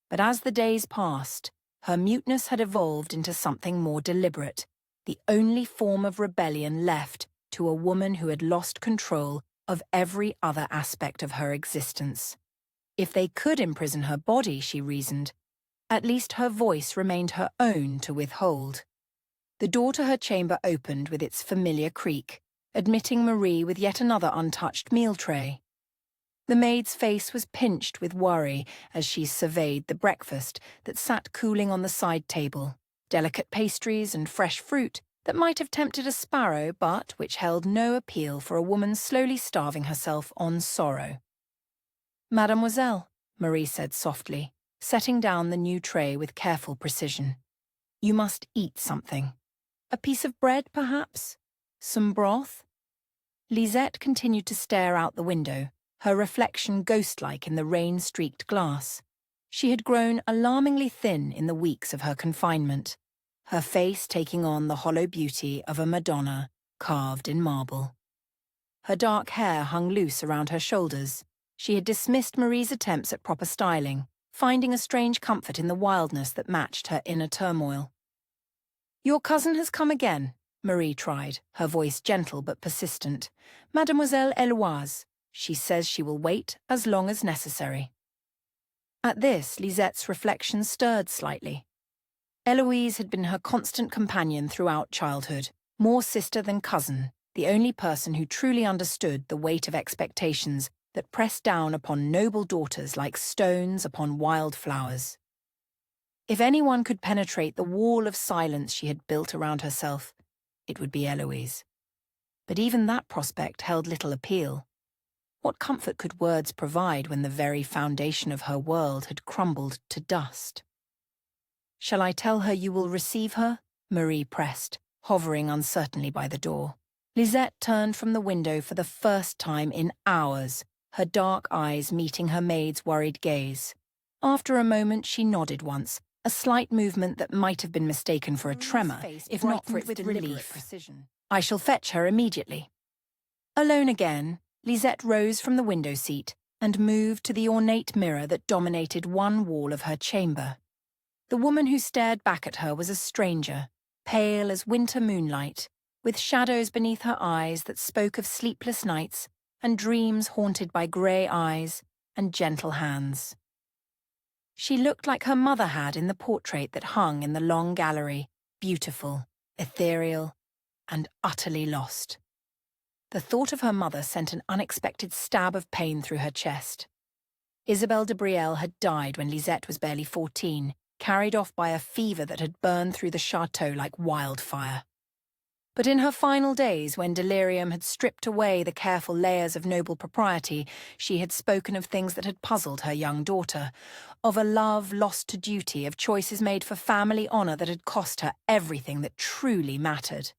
But as the days passed, her muteness had evolved into something more deliberate, the only form of rebellion left to a woman who had lost control of every other aspect of her existence. If they could imprison her body, she reasoned, at least her voice remained her own to withhold. The door to her chamber opened with its familiar creak, admitting Marie with yet another untouched meal tray. The maid's face was pinched with worry as she surveyed the breakfast that sat cooling on the side table, delicate pastries and fresh fruit that might have tempted a sparrow but which held no appeal for a woman slowly starving herself on sorrow. "Mademoiselle," Marie said softly, setting down the new tray with careful precision. "You must eat something. A piece of bread, perhaps? Some broth?" Lisette continued to stare out the window, her reflection ghost-like in the rain-streaked glass. She had grown alarmingly thin in the weeks of her confinement, her face taking on the hollow beauty of a Madonna carved in marble. Her dark hair hung loose around her shoulders. She had dismissed Marie's attempts at proper styling, finding a strange comfort in the wildness that matched her inner turmoil. "Your cousin has come again," Marie tried, her voice gentle but persistent. "Mademoiselle Eloise. She says she will wait as long as necessary." At this, Lisette's reflection stirred slightly. Eloise had been her constant companion throughout childhood, more sister than cousin, the only person who truly understood the weight of expectations that pressed down upon noble daughters like stones upon wild flowers. If anyone could penetrate the wall of silence she had built around herself, it would be Eloise. But even that prospect held little appeal. What comfort could words provide when the very foundation of her world had crumbled to dust? "Shall I tell her you will receive her?" Marie pressed, hovering uncertainly by the door. Lisette turned from the window for the first time in hours, her dark eyes meeting her maid's worried gaze. After a moment she nodded once, a slight movement that might have been mistaken for a tremor, if not for its relief. "I shall fetch her immediately." Alone again, Lisette rose from the window seat and moved to the ornate mirror that dominated one wall of her chamber. The woman who stared back at her was a stranger, pale as winter moonlight, with shadows beneath her eyes that spoke of sleepless nights and dreams haunted by grey eyes and gentle hands. She looked like her mother had in the portrait that hung in the long gallery, beautiful, ethereal, and utterly lost. The thought of her mother sent an unexpected stab of pain through her chest. Isabelle de Brielle had died when Lisette was barely 14, carried off by a fever that had burned through the chateau like wildfire. But in her final days, when delirium had stripped away the careful layers of noble propriety, she had spoken of things that had puzzled her young daughter, of a love lost to duty, of choices made for family honour that had cost her everything that truly mattered.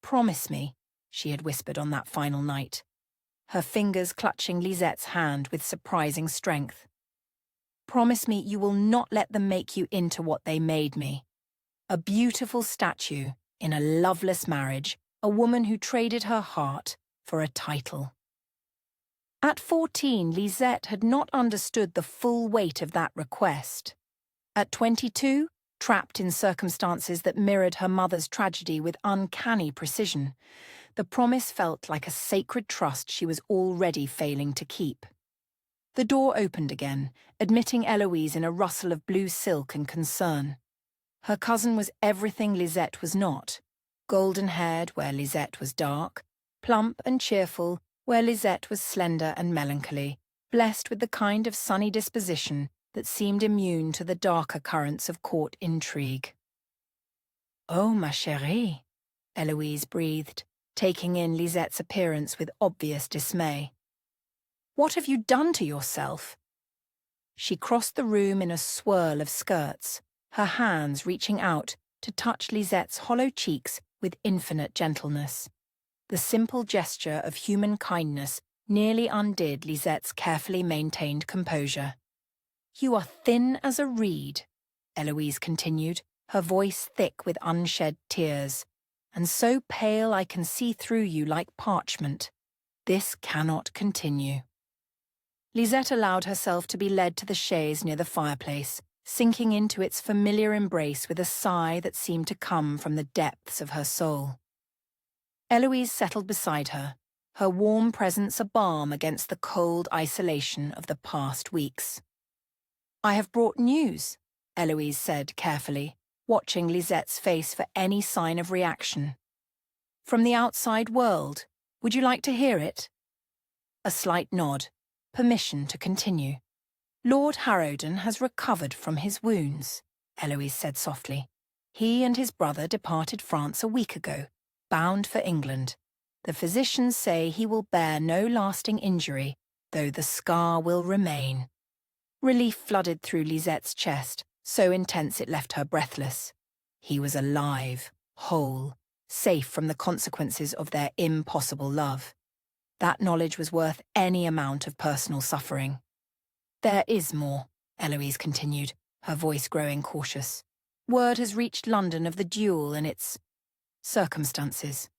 "Promise me," she had whispered on that final night, her fingers clutching Lisette's hand with surprising strength. "Promise me you will not let them make you into what they made me. A beautiful statue, in a loveless marriage, a woman who traded her heart for a title." At 14, Lisette had not understood the full weight of that request. At 22, trapped in circumstances that mirrored her mother's tragedy with uncanny precision, the promise felt like a sacred trust she was already failing to keep. The door opened again, admitting Eloise in a rustle of blue silk and concern. Her cousin was everything Lisette was not, golden-haired where Lisette was dark, plump and cheerful where Lisette was slender and melancholy, blessed with the kind of sunny disposition that seemed immune to the darker currents of court intrigue. "Oh, ma chérie," Eloise breathed, taking in Lisette's appearance with obvious dismay. "What have you done to yourself?" She crossed the room in a swirl of skirts, her hands reaching out to touch Lisette's hollow cheeks with infinite gentleness. The simple gesture of human kindness nearly undid Lisette's carefully maintained composure. "You are thin as a reed," Eloise continued, her voice thick with unshed tears, "and so pale I can see through you like parchment. This cannot continue." Lisette allowed herself to be led to the chaise near the fireplace, sinking into its familiar embrace with a sigh that seemed to come from the depths of her soul. Eloise settled beside her, her warm presence a balm against the cold isolation of the past weeks. "I have brought news," Eloise said carefully, watching Lisette's face for any sign of reaction. "From the outside world. Would you like to hear it?" A slight nod, permission to continue. "Lord Harrowden has recovered from his wounds," Eloise said softly. "He and his brother departed France a week ago, bound for England. The physicians say he will bear no lasting injury, though the scar will remain." Relief flooded through Lisette's chest, so intense it left her breathless. He was alive, whole, safe from the consequences of their impossible love. That knowledge was worth any amount of personal suffering. "There is more," Eloise continued, her voice growing cautious. "Word has reached London of the duel and its circumstances.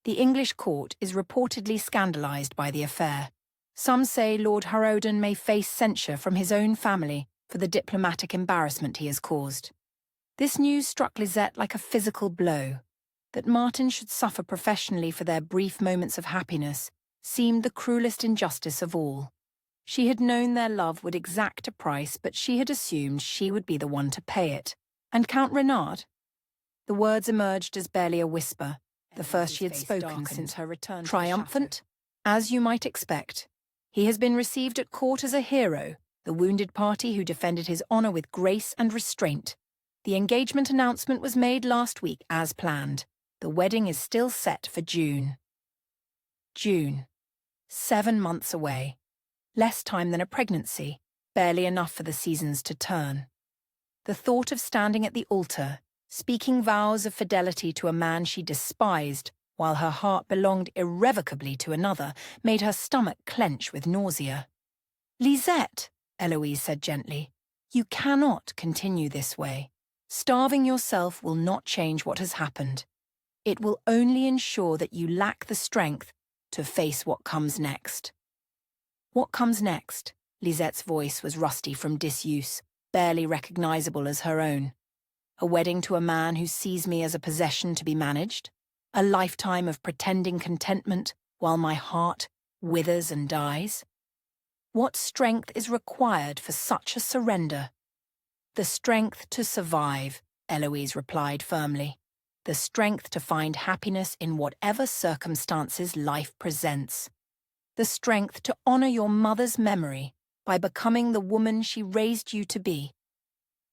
The English court is reportedly scandalised by the affair. Some say Lord Harrowden may face censure from his own family for the diplomatic embarrassment he has caused. This news struck Lisette like a physical blow. That Martin should suffer professionally for their brief moments of happiness seemed the cruelest injustice of all. She had known their love would exact a price, but she had assumed she would be the one to pay it. And Count Renard? The words emerged as barely a whisper, the first she had spoken since her return. "Triumphant? As you might expect. He has been received at court as a hero, the wounded party who defended his honor with grace and restraint. The engagement announcement was made last week as planned. The wedding is still set for June. June. 7 months away. Less time than a pregnancy, barely enough for the seasons to turn. The thought of standing at the altar, speaking vows of fidelity to a man she despised, while her heart belonged irrevocably to another, made her stomach clench with nausea. "Lisette," Eloise said gently, "you cannot continue this way. Starving yourself will not change what has happened. It will only ensure that you lack the strength to face what comes next." What comes next? Lisette's voice was rusty from disuse, barely recognizable as her own. A wedding to a man who sees me as a possession to be managed? A lifetime of pretending contentment while my heart withers and dies? What strength is required for such a surrender? "The strength to survive," Eloise replied firmly. "The strength to find happiness in whatever circumstances life presents. The strength to honor your mother's memory by becoming the woman she raised you to be."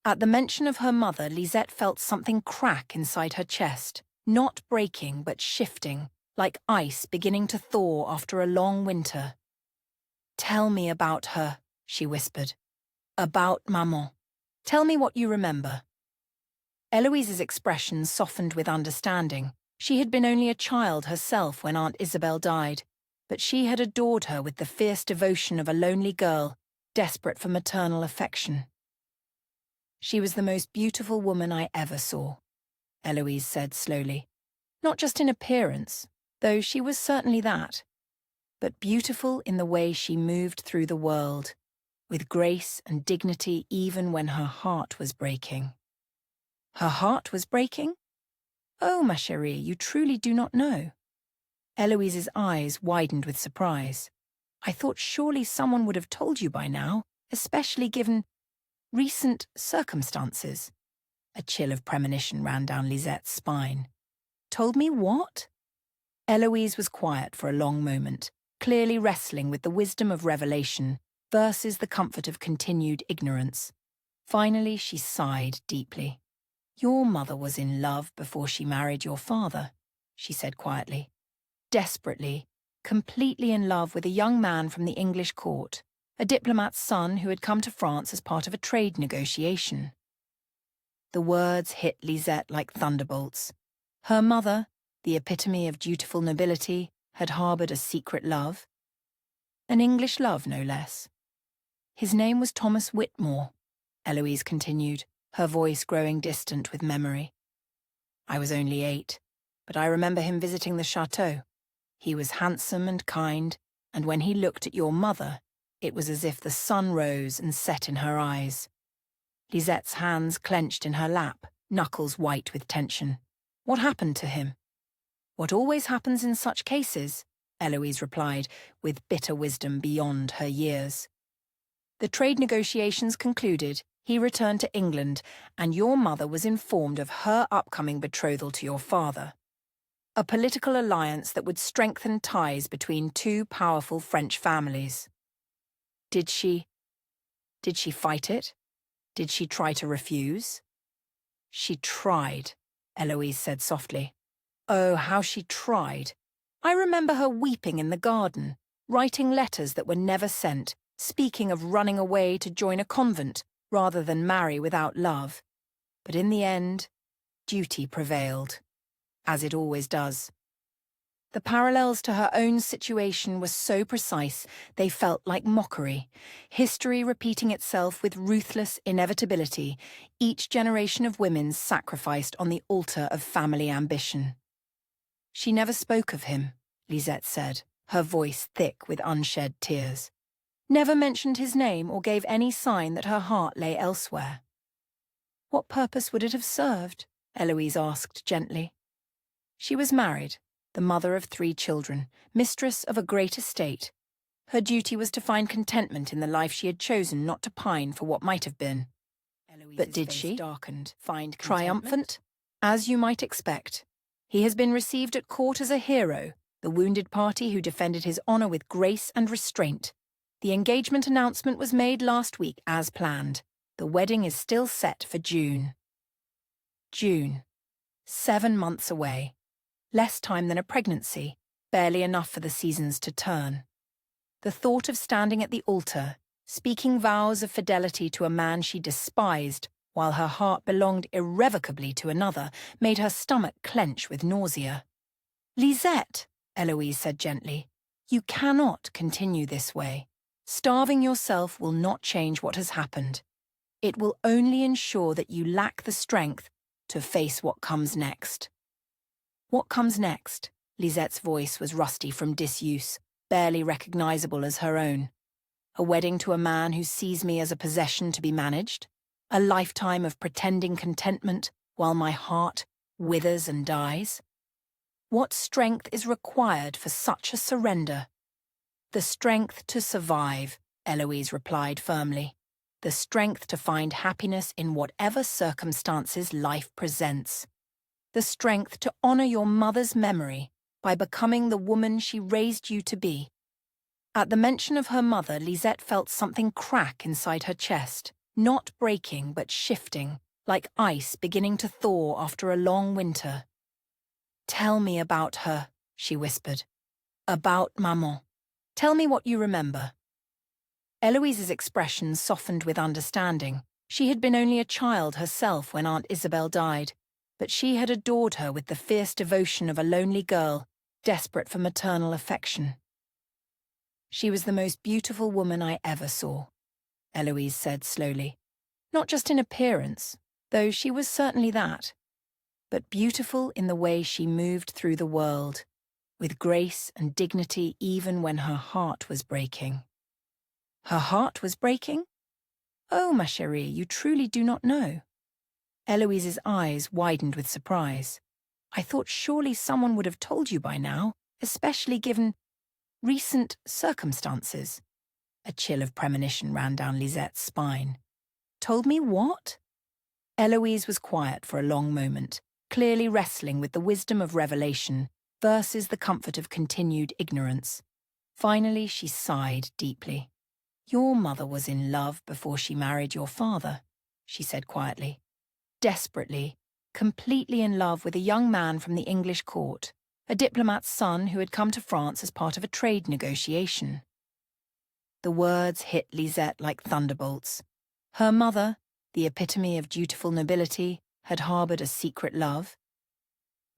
At the mention of her mother, Lisette felt something crack inside her chest, not breaking but shifting, like ice beginning to thaw after a long winter. "Tell me about her," she whispered. "About Maman. Tell me what you remember." Eloise's expression softened with understanding. She had been only a child herself when Aunt Isabel died, but she had adored her with the fierce devotion of a lonely girl, desperate for maternal affection. "She was the most beautiful woman I ever saw," Eloise said slowly. "Not just in appearance, though she was certainly that, but beautiful in the way she moved through the world, with grace and dignity even when her heart was breaking." "Her heart was breaking? Oh, ma chérie, you truly do not know." Eloise's eyes widened with surprise. "I thought surely someone would have told you by now, especially given recent circumstances." A chill of premonition ran down Lisette's spine. "Told me what?" Eloise was quiet for a long moment, clearly wrestling with the wisdom of revelation versus the comfort of continued ignorance. Finally, she sighed deeply. "Your mother was in love before she married your father," she said quietly. "Desperately, completely in love with a young man from the English court, a diplomat's son who had come to France as part of a trade negotiation." The words hit Lisette like thunderbolts. Her mother, the epitome of dutiful nobility, had harbored a secret love. An English love, no less. "His name was Thomas Whitmore," Eloise continued, her voice growing distant with memory. "I was only 8, but I remember him visiting the chateau. He was handsome and kind, and when he looked at your mother, it was as if the sun rose and set in her eyes." Lisette's hands clenched in her lap, knuckles white with tension. "What happened to him?" "What always happens in such cases," Eloise replied, with bitter wisdom beyond her years. "The trade negotiations concluded, he returned to England, and your mother was informed of her upcoming betrothal to your father. A political alliance that would strengthen ties between two powerful French families. Did she fight it? Did she try to refuse?" "She tried," Eloise said softly. "Oh, how she tried. I remember her weeping in the garden, writing letters that were never sent, speaking of running away to join a convent rather than marry without love. But in the end, duty prevailed, as it always does." The parallels to her own situation were so precise they felt like mockery, history repeating itself with ruthless inevitability, each generation of women sacrificed on the altar of family ambition. "She never spoke of him," Lisette said, her voice thick with unshed tears. "Never mentioned his name or gave any sign that her heart lay elsewhere." "What purpose would it have served?" Eloise asked gently. "She was married, the mother of 3 children, mistress of a great estate. Her duty was to find contentment in the life she had chosen, not to pine for what might have been." "But did she? Darkened. Find triumphant? As you might expect. He has been received at court as a hero, the wounded party who defended his honor with grace and restraint. The engagement announcement was made last week as planned. The wedding is still set for June. June. 7 months away. Less time than a pregnancy, barely enough for the seasons to turn. The thought of standing at the altar, speaking vows of fidelity to a man she despised, while her heart belonged irrevocably to another, made her stomach clench with nausea. "Lisette," Eloise said gently, "you cannot continue this way. Starving yourself will not change what has happened. It will only ensure that you lack the strength to face what comes next." What comes next? Lisette's voice was rusty from disuse, barely recognizable as her own. A wedding to a man who sees me as a possession to be managed? A lifetime of pretending contentment while my heart withers and dies? What strength is required for such a surrender? "The strength to survive," Eloise replied firmly. "The strength to find happiness in whatever circumstances life presents. The strength to honor your mother's memory by becoming the woman she raised you to be." At the mention of her mother, Lisette felt something crack inside her chest, not breaking but shifting, like ice beginning to thaw after a long winter. "Tell me about her," she whispered. "About Maman. Tell me what you remember." Eloise's expression softened with understanding. She had been only a child herself when Aunt Isabel died, but she had adored her with the fierce devotion of a lonely girl, desperate for maternal affection. "She was the most beautiful woman I ever saw," Eloise said slowly. "Not just in appearance, though she was certainly that, but beautiful in the way she moved through the world, with grace and dignity even when her heart was breaking." "Her heart was breaking? Oh, ma chérie, you truly do not know." Eloise's eyes widened with surprise. "I thought surely someone would have told you by now, especially given recent circumstances." A chill of premonition ran down Lisette's spine. "Told me what?" Eloise was quiet for a long moment, clearly wrestling with the wisdom of revelation versus the comfort of continued ignorance. Finally, she sighed deeply. "Your mother was in love before she married your father," she said quietly. "Desperately, completely in love with a young man from the English court, a diplomat's son who had come to France as part of a trade negotiation." The words hit Lisette like thunderbolts. Her mother, the epitome of dutiful nobility, had harbored a secret love.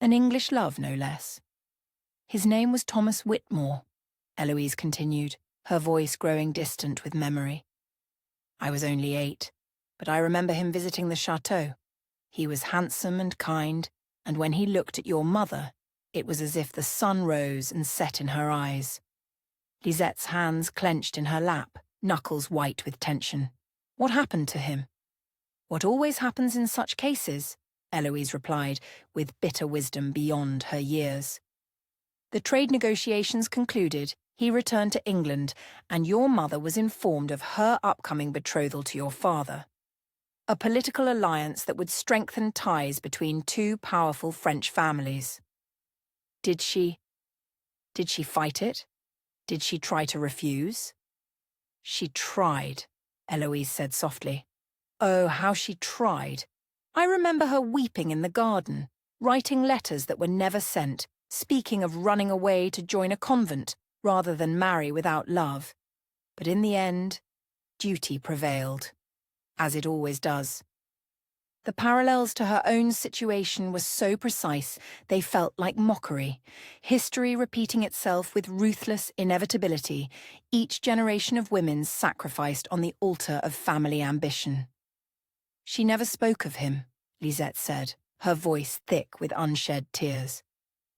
An English love, no less. "His name was Thomas Whitmore," Eloise continued, her voice growing distant with memory. "I was only 8, but I remember him visiting the chateau. He was handsome and kind, and when he looked at your mother, it was as if the sun rose and set in her eyes." Lisette's hands clenched in her lap, knuckles white with tension. "What happened to him?" "What always happens in such cases," Eloise replied, with bitter wisdom beyond her years. "The trade negotiations concluded, he returned to England, and your mother was informed of her upcoming betrothal to your father. A political alliance that would strengthen ties between two powerful French families. Did she fight it? Did she try to refuse?" "She tried," Eloise said softly. "Oh, how she tried. I remember her weeping in the garden, writing letters that were never sent, speaking of running away to join a convent rather than marry without love. But in the end, duty prevailed, as it always does." The parallels to her own situation were so precise they felt like mockery, history repeating itself with ruthless inevitability, each generation of women sacrificed on the altar of family ambition. "She never spoke of him," Lisette said, her voice thick with unshed tears.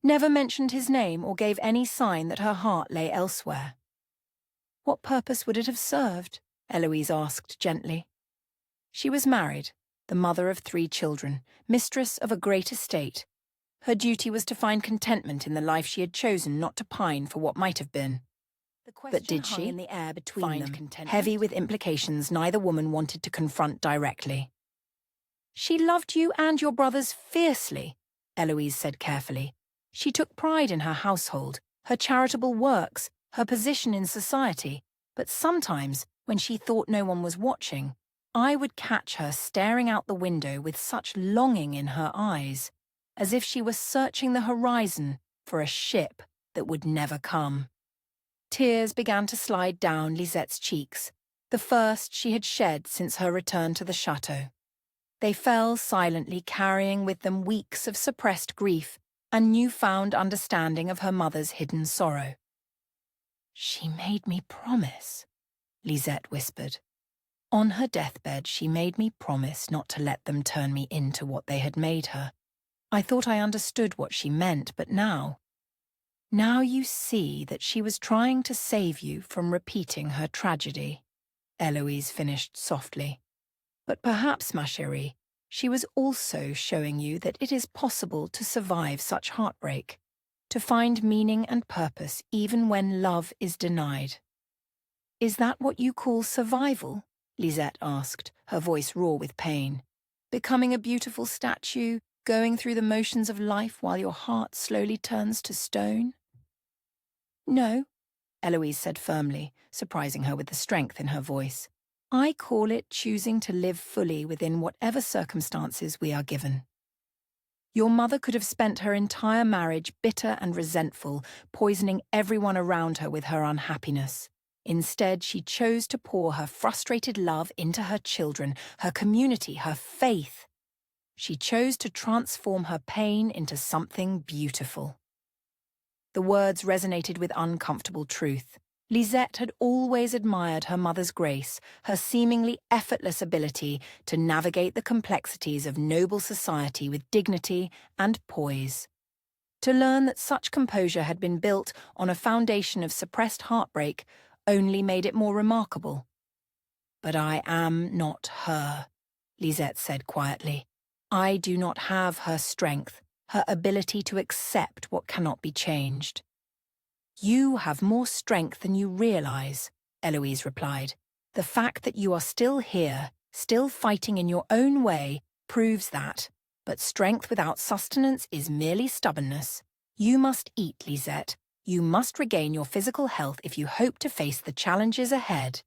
"Never mentioned his name or gave any sign that her heart lay elsewhere." "What purpose would it have served?" Eloise asked gently. "She was married, the mother of 3 children, mistress of a great estate. Her duty was to find contentment in the life she had chosen, not to pine for what might have been. But did she, in the air between them, heavy with implications neither woman wanted to confront directly. "She loved you and your brothers fiercely," Eloise said carefully. "She took pride in her household, her charitable works, her position in society, But sometimes, when she thought no one was watching, I would catch her staring out the window with such longing in her eyes, as if she were searching the horizon for a ship that would never come. Tears began to slide down Lisette's cheeks, the first she had shed since her return to the chateau. They fell silently, carrying with them weeks of suppressed grief and newfound understanding of her mother's hidden sorrow. "She made me promise," Lisette whispered. "On her deathbed, she made me promise not to let them turn me into what they had made her. I thought I understood what she meant, but now you see that she was trying to save you from repeating her tragedy," Eloise finished softly. "But perhaps, ma chérie, she was also showing you that it is possible to survive such heartbreak, to find meaning and purpose even when love is denied." "Is that what you call survival?" Lisette asked, her voice raw with pain. "Becoming a beautiful statue, going through the motions of life while your heart slowly turns to stone?" "No," Eloise said firmly, surprising her with the strength in her voice. "I call it choosing to live fully within whatever circumstances we are given. Your mother could have spent her entire marriage bitter and resentful, poisoning everyone around her with her unhappiness. Instead, she chose to pour her frustrated love into her children, her community, her faith. She chose to transform her pain into something beautiful." The words resonated with uncomfortable truth. Lisette had always admired her mother's grace, her seemingly effortless ability to navigate the complexities of noble society with dignity and poise. To learn that such composure had been built on a foundation of suppressed heartbreak only made it more remarkable. "But I am not her," Lisette said quietly. "I do not have her strength, her ability to accept what cannot be changed." "You have more strength than you realize," Eloise replied. "The fact that you are still here, still fighting in your own way, proves that. But strength without sustenance is merely stubbornness. You must eat, Lisette. You must regain your physical health if you hope to face the challenges ahead."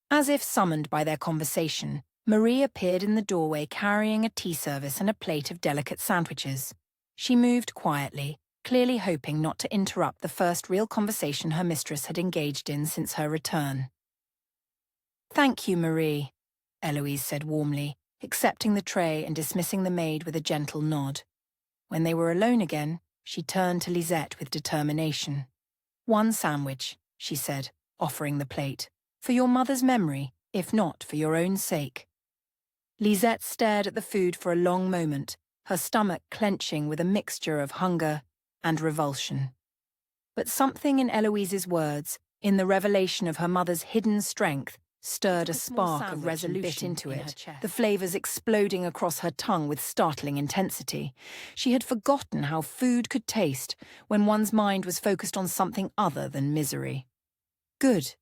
As if summoned by their conversation, Marie appeared in the doorway carrying a tea service and a plate of delicate sandwiches. She moved quietly, clearly hoping not to interrupt the first real conversation her mistress had engaged in since her return. "Thank you, Marie," Eloise said warmly, accepting the tray and dismissing the maid with a gentle nod. When they were alone again, she turned to Lisette with determination. "One sandwich," she said, offering the plate, "for your mother's memory, if not for your own sake." Lisette stared at the food for a long moment, her stomach clenching with a mixture of hunger and revulsion. But something in Eloise's words, in the revelation of her mother's hidden strength, stirred a spark of resolution into it, the flavors exploding across her tongue with startling intensity. She had forgotten how food could taste when one's mind was focused on something other than misery. "Good,"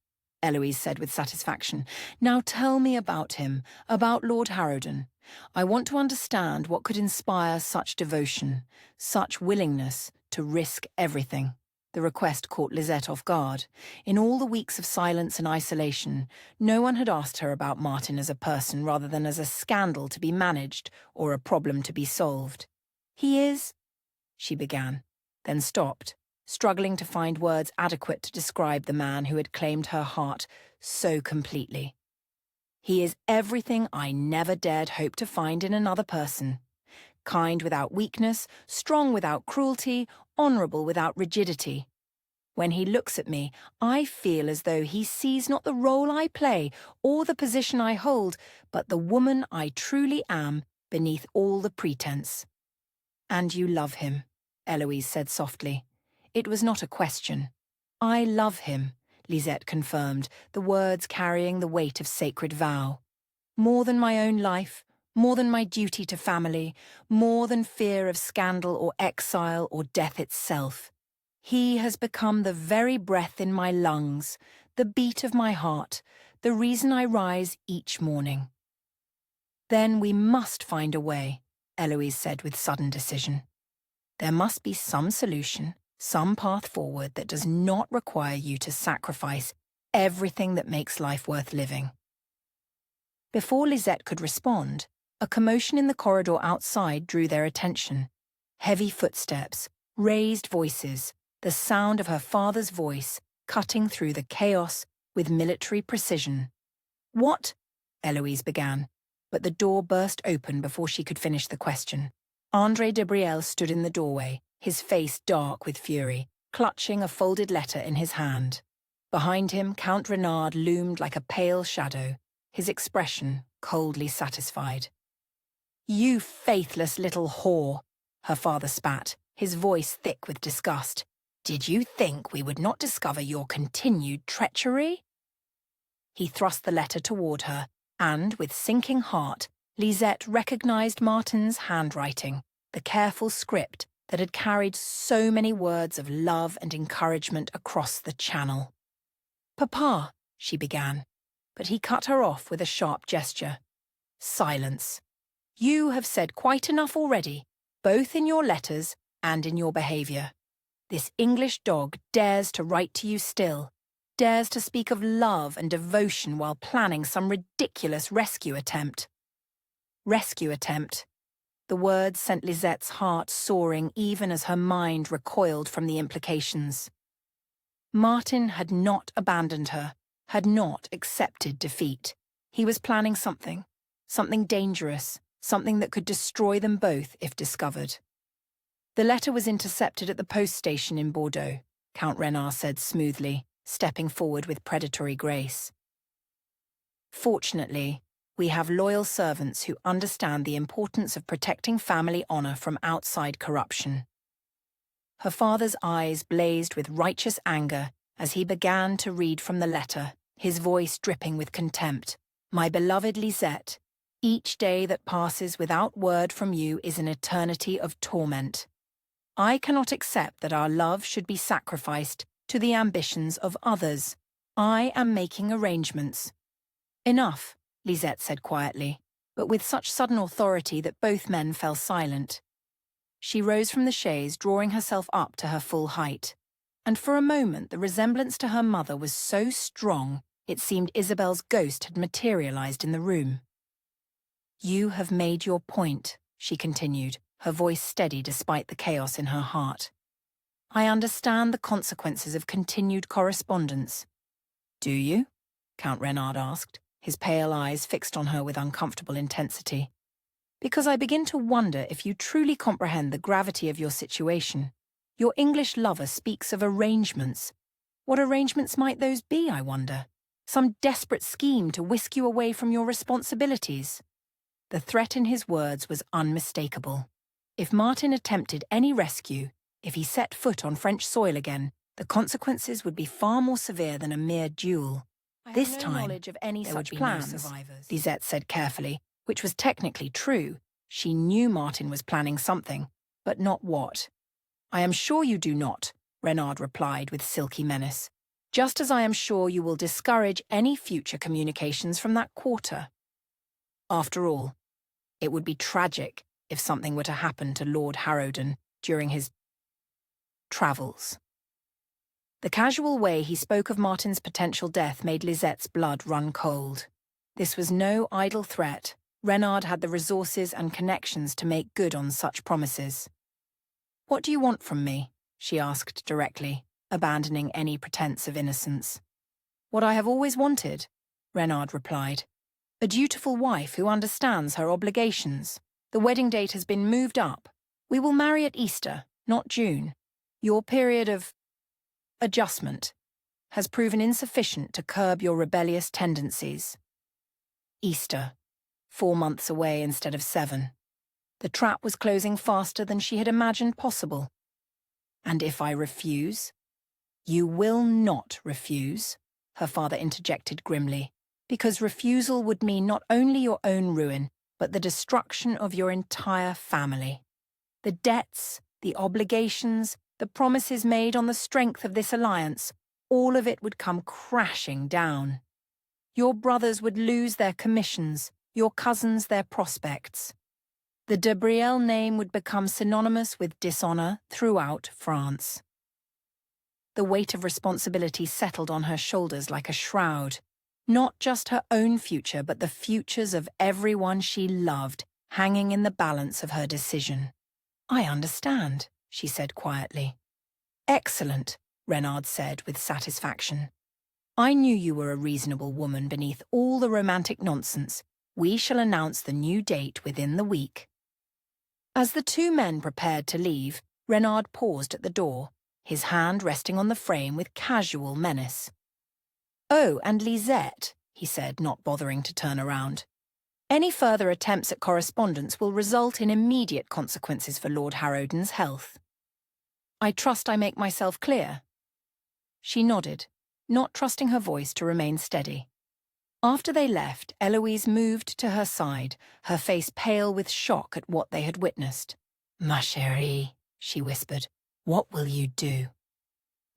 Eloise said with satisfaction. "Now tell me about him, about Lord Harrowden. I want to understand what could inspire such devotion, such willingness to risk everything." The request caught Lisette off guard. In all the weeks of silence and isolation, no one had asked her about Martin as a person rather than as a scandal to be managed or a problem to be solved. "He is—" she began, then stopped, struggling to find words adequate to describe the man who had claimed her heart so completely. "He is everything I never dared hope to find in another person. Kind without weakness, strong without cruelty, honourable without rigidity. When he looks at me, I feel as though he sees not the role I play or the position I hold, but the woman I truly am beneath all the pretense." "And you love him," Eloise said softly. It was not a question. "I love him," Lisette confirmed, the words carrying the weight of sacred vow. "More than my own life, more than my duty to family, more than fear of scandal or exile or death itself. He has become the very breath in my lungs, the beat of my heart, the reason I rise each morning." "Then we must find a way," Eloise said with sudden decision. "There must be some solution, some path forward that does not require you to sacrifice everything that makes life worth living. Before Lisette could respond, a commotion in the corridor outside drew their attention. Heavy footsteps, raised voices, the sound of her father's voice cutting through the chaos with military precision. "What?" Eloise began, but the door burst open before she could finish the question. Andre de Brielle stood in the doorway, his face dark with fury, clutching a folded letter in his hand. Behind him, Count Renard loomed like a pale shadow, his expression coldly satisfied. "You faithless little whore," her father spat, his voice thick with disgust. "Did you think we would not discover your continued treachery?" He thrust the letter toward her, and, with sinking heart, Lisette recognized Martin's handwriting, the careful script that had carried so many words of love and encouragement across the Channel. "Papa," she began, but he cut her off with a sharp gesture. "Silence. You have said quite enough already, both in your letters and in your behaviour. This English dog dares to write to you still, dares to speak of love and devotion while planning some ridiculous rescue attempt." Rescue attempt. The words sent Lisette's heart soaring even as her mind recoiled from the implications. Martin had not abandoned her, had not accepted defeat. He was planning something dangerous, something that could destroy them both if discovered. "The letter was intercepted at the post station in Bordeaux," Count Renard said smoothly, stepping forward with predatory grace. "Fortunately, we have loyal servants who understand the importance of protecting family honor from outside corruption." Her father's eyes blazed with righteous anger as he began to read from the letter, his voice dripping with contempt. "My beloved Lisette, each day that passes without word from you is an eternity of torment. I cannot accept that our love should be sacrificed to the ambitions of others. I am making arrangements." "Enough," Lisette said quietly, but with such sudden authority that both men fell silent. She rose from the chaise, drawing herself up to her full height, and for a moment the resemblance to her mother was so strong it seemed Isabel's ghost had materialized in the room. "You have made your point," she continued, her voice steady despite the chaos in her heart. "I understand the consequences of continued correspondence." "Do you?" Count Renard asked, his pale eyes fixed on her with uncomfortable intensity. "Because I begin to wonder if you truly comprehend the gravity of your situation. Your English lover speaks of arrangements. What arrangements might those be, I wonder? Some desperate scheme to whisk you away from your responsibilities?" The threat in his words was unmistakable. If Martin attempted any rescue, if he set foot on French soil again, the consequences would be far more severe than a mere duel. "This time, there would be no survivors," Lisette said carefully, which was technically true. She knew Martin was planning something, but not what. "I am sure you do not," Renard replied with silky menace, "just as I am sure you will discourage any future communications from that quarter. After all, it would be tragic if something were to happen to Lord Harrowden during his travels." The casual way he spoke of Martin's potential death made Lisette's blood run cold. This was no idle threat. Renard had the resources and connections to make good on such promises. "What do you want from me?" she asked directly, abandoning any pretense of innocence. "What I have always wanted," Renard replied. "A dutiful wife who understands her obligations. The wedding date has been moved up. We will marry at Easter, not June. Your period of adjustment has proven insufficient to curb your rebellious tendencies." Easter, 4 months away instead of 7. The trap was closing faster than she had imagined possible. "And if I refuse?" "You will not refuse," her father interjected grimly, "because refusal would mean not only your own ruin, but the destruction of your entire family. The debts, the obligations, the promises made on the strength of this alliance, all of it would come crashing down. Your brothers would lose their commissions, your cousins their prospects. The De Brielle name would become synonymous with dishonor throughout France." The weight of responsibility settled on her shoulders like a shroud. Not just her own future, but the futures of everyone she loved, hanging in the balance of her decision. "I understand," she said quietly. "Excellent," Reynard said with satisfaction. "I knew you were a reasonable woman beneath all the romantic nonsense. We shall announce the new date within the week." As the two men prepared to leave, Reynard paused at the door, his hand resting on the frame with casual menace. "Oh, and Lisette," he said, not bothering to turn around. "Any further attempts at correspondence will result in immediate consequences for Lord Harrowden's health. I trust I make myself clear?" She nodded, not trusting her voice to remain steady. After they left, Eloise moved to her side, her face pale with shock at what they had witnessed. "Ma chérie," she whispered, "what will you do?"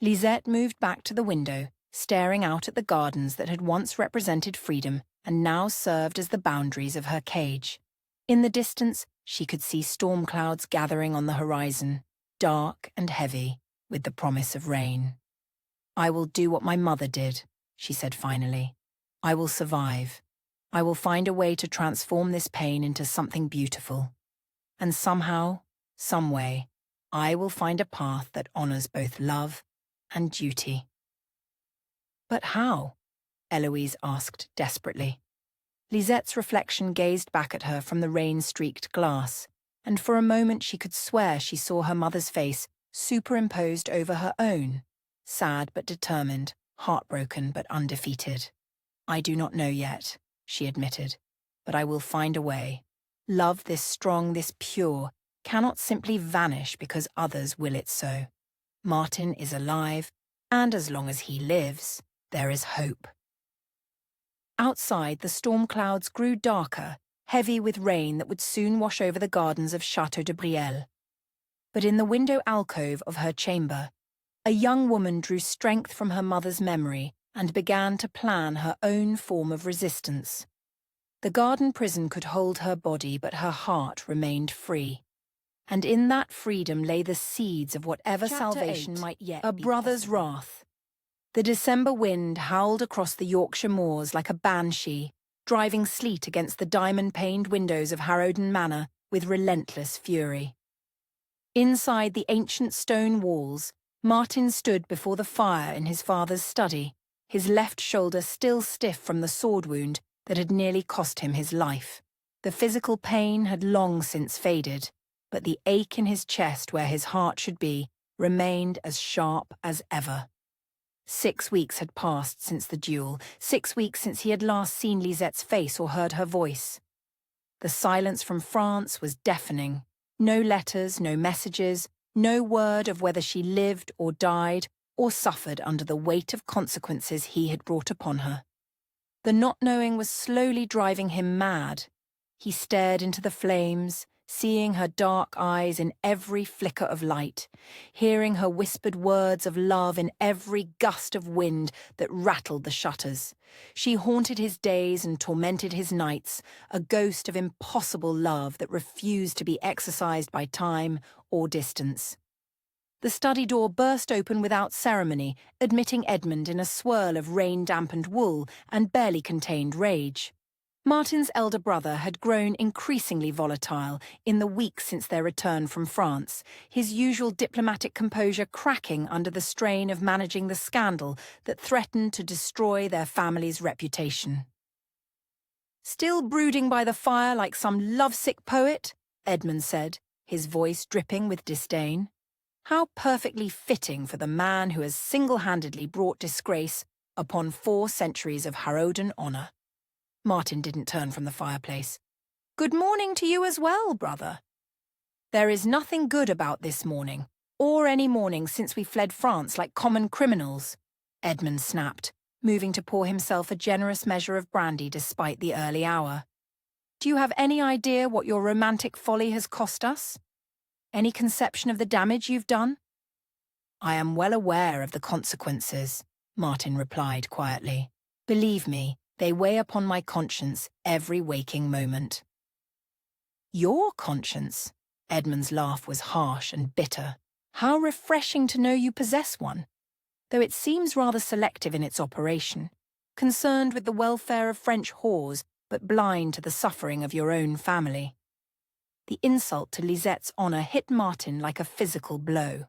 Lisette moved back to the window, staring out at the gardens that had once represented freedom and now served as the boundaries of her cage. In the distance, she could see storm clouds gathering on the horizon, dark and heavy, with the promise of rain. "I will do what my mother did," she said finally. "I will survive. I will find a way to transform this pain into something beautiful. And somehow, some way, I will find a path that honors both love and duty." "But how?" Eloise asked desperately. Lisette's reflection gazed back at her from the rain-streaked glass, and for a moment she could swear she saw her mother's face superimposed over her own, sad but determined, heartbroken but undefeated. "I do not know yet," she admitted, "but I will find a way. Love this strong, this pure, cannot simply vanish because others will it so. Martin is alive, and as long as he lives, there is hope." Outside, the storm clouds grew darker, heavy with rain that would soon wash over the gardens of Château de Brielle. But in the window alcove of her chamber, a young woman drew strength from her mother's memory and began to plan her own form of resistance. The garden prison could hold her body, but her heart remained free. And in that freedom lay the seeds of whatever salvation 8. might yet be possible. A brother's wrath. The December wind howled across the Yorkshire moors like a banshee, driving sleet against the diamond-paned windows of Harrowden Manor with relentless fury. Inside the ancient stone walls, Martin stood before the fire in his father's study, his left shoulder still stiff from the sword wound that had nearly cost him his life. The physical pain had long since faded, but the ache in his chest where his heart should be remained as sharp as ever. 6 weeks had passed since the duel, 6 weeks since he had last seen Lisette's face or heard her voice. The silence from France was deafening. No letters, no messages, no word of whether she lived or died or suffered under the weight of consequences he had brought upon her. The not knowing was slowly driving him mad. He stared into the flames, seeing her dark eyes in every flicker of light, hearing her whispered words of love in every gust of wind that rattled the shutters. She haunted his days and tormented his nights, a ghost of impossible love that refused to be exorcised by time or distance. The study door burst open without ceremony, admitting Edmund in a swirl of rain-dampened wool and barely contained rage. Martin's elder brother had grown increasingly volatile in the weeks since their return from France, his usual diplomatic composure cracking under the strain of managing the scandal that threatened to destroy their family's reputation. "Still brooding by the fire like some lovesick poet?" Edmund said, his voice dripping with disdain. "How perfectly fitting for the man who has single-handedly brought disgrace upon 4 centuries of Harrowden honour." Martin didn't turn from the fireplace. "Good morning to you as well, brother." "There is nothing good about this morning, or any morning since we fled France like common criminals," Edmund snapped, moving to pour himself a generous measure of brandy despite the early hour. "Do you have any idea what your romantic folly has cost us? Any conception of the damage you've done?" "I am well aware of the consequences," Martin replied quietly. "Believe me, they weigh upon my conscience every waking moment." "Your conscience?" Edmund's laugh was harsh and bitter. "How refreshing to know you possess one. though it seems rather selective in its operation, concerned with the welfare of French whores but blind to the suffering of your own family. The insult to Lisette's honour hit Martin like a physical blow.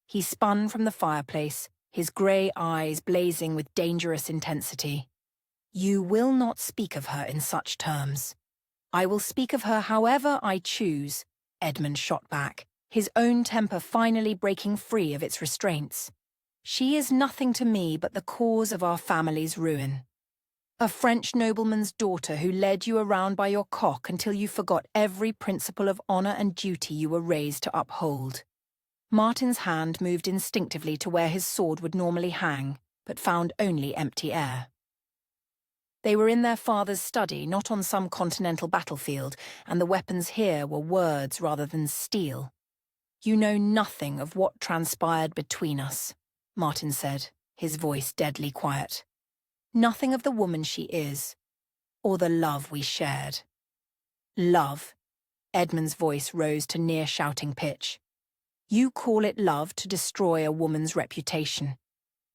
He spun from the fireplace, his grey eyes blazing with dangerous intensity. "You will not speak of her in such terms. I will speak of her however I choose," Edmund shot back, his own temper finally breaking free of its restraints. "She is nothing to me but the cause of our family's ruin. A French nobleman's daughter who led you around by your cock until you forgot every principle of honour and duty you were raised to uphold." Martin's hand moved instinctively to where his sword would normally hang, but found only empty air. They were in their father's study, not on some continental battlefield, and the weapons here were words rather than steel. "You know nothing of what transpired between us," Martin said, his voice deadly quiet. "Nothing of the woman she is, or the love we shared." "Love?" Edmund's voice rose to near shouting pitch. "You call it love to destroy a woman's reputation,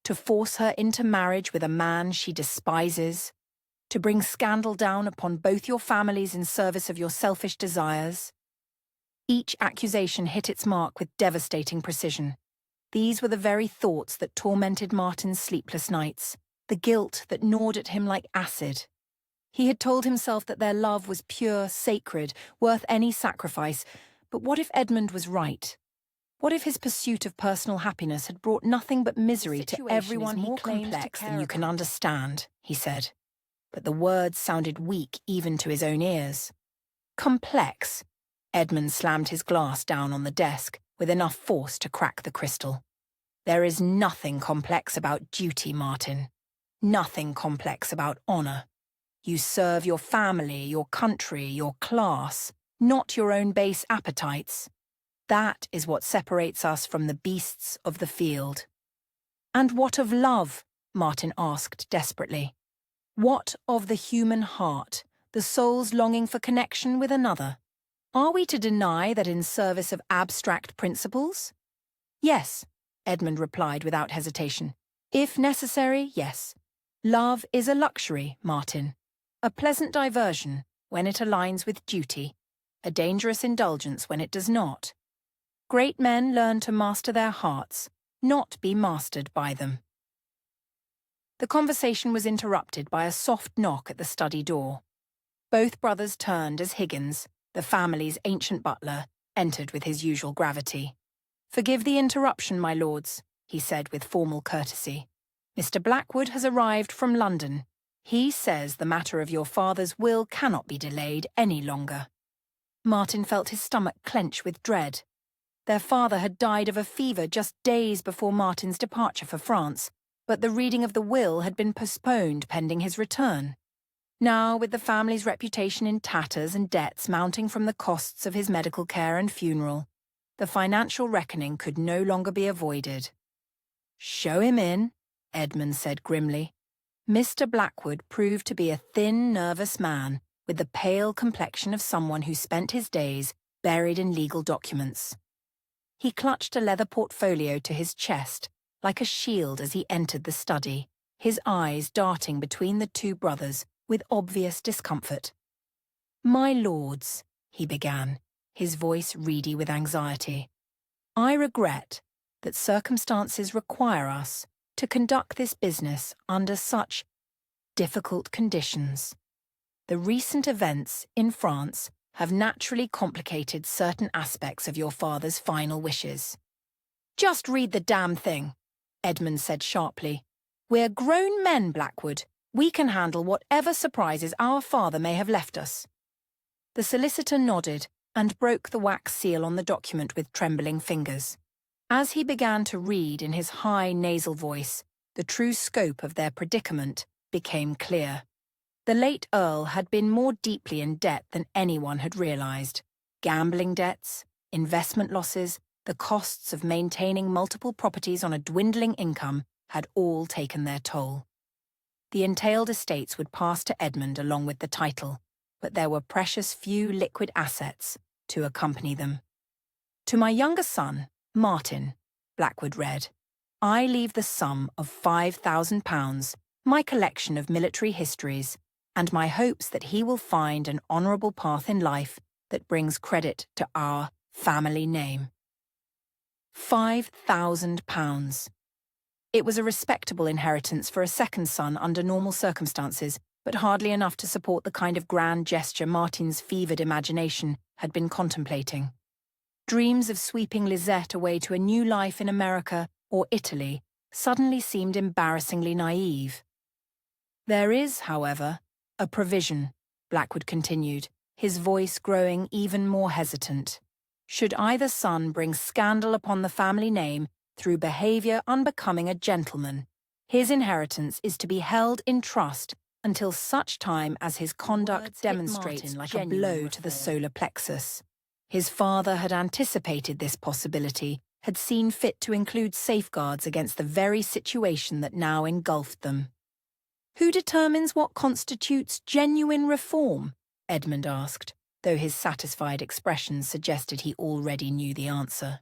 to force her into marriage with a man she despises, to bring scandal down upon both your families in service of your selfish desires?" Each accusation hit its mark with devastating precision. These were the very thoughts that tormented Martin's sleepless nights, the guilt that gnawed at him like acid. He had told himself that their love was pure, sacred, worth any sacrifice, but what if Edmund was right? What if his pursuit of personal happiness had brought nothing but misery to everyone he claimed to care about? "More complex than you can understand," he said. But the words sounded weak even to his own ears. "Complex?" Edmund slammed his glass down on the desk with enough force to crack the crystal. "There is nothing complex about duty, Martin. Nothing complex about honour. You serve your family, your country, your class, not your own base appetites. That is what separates us from the beasts of the field." "And what of love?" Martin asked desperately. "What of the human heart, the soul's longing for connection with another? Are we to deny that in service of abstract principles?" "Yes," Edmund replied without hesitation. "If necessary, yes. Love is a luxury, Martin. A pleasant diversion when it aligns with duty, a dangerous indulgence when it does not. Great men learn to master their hearts, not be mastered by them." The conversation was interrupted by a soft knock at the study door. Both brothers turned as Higgins, the family's ancient butler, entered with his usual gravity. "Forgive the interruption, my lords," he said with formal courtesy. "Mr. Blackwood has arrived from London. He says the matter of your father's will cannot be delayed any longer." Martin felt his stomach clench with dread. Their father had died of a fever just days before Martin's departure for France, but the reading of the will had been postponed pending his return. Now, with the family's reputation in tatters and debts mounting from the costs of his medical care and funeral, the financial reckoning could no longer be avoided. "Show him in," Edmund said grimly. Mr. Blackwood proved to be a thin, nervous man with the pale complexion of someone who spent his days buried in legal documents. He clutched a leather portfolio to his chest, like a shield as he entered the study, his eyes darting between the two brothers with obvious discomfort. "My lords," he began, his voice reedy with anxiety, "I regret that circumstances require us to conduct this business under such difficult conditions. The recent events in France have naturally complicated certain aspects of your father's final wishes." "Just read the damn thing," Edmund said sharply. "We're grown men, Blackwood. We can handle whatever surprises our father may have left us." The solicitor nodded and broke the wax seal on the document with trembling fingers. As he began to read in his high nasal voice, the true scope of their predicament became clear. The late Earl had been more deeply in debt than anyone had realized. Gambling debts, investment losses, the costs of maintaining multiple properties on a dwindling income had all taken their toll. The entailed estates would pass to Edmund along with the title, but there were precious few liquid assets to accompany them. "To my younger son, Martin," Blackwood read, I leave the sum of £5,000, my collection of military histories, and my hopes that he will find an honourable path in life that brings credit to our family name. £5,000. It was a respectable inheritance for a second son under normal circumstances, but hardly enough to support the kind of grand gesture Martin's fevered imagination had been contemplating. Dreams of sweeping Lisette away to a new life in America or Italy suddenly seemed embarrassingly naive. There is, however, a provision, Blackwood continued, his voice growing even more hesitant. Should either son bring scandal upon the family name through behaviour unbecoming a gentleman, his inheritance is to be held in trust until such time as his conduct demonstrates like a blow to the solar plexus. His father had anticipated this possibility, had seen fit to include safeguards against the very situation that now engulfed them. Who determines what constitutes genuine reform? Edmund asked, though his satisfied expression suggested he already knew the answer.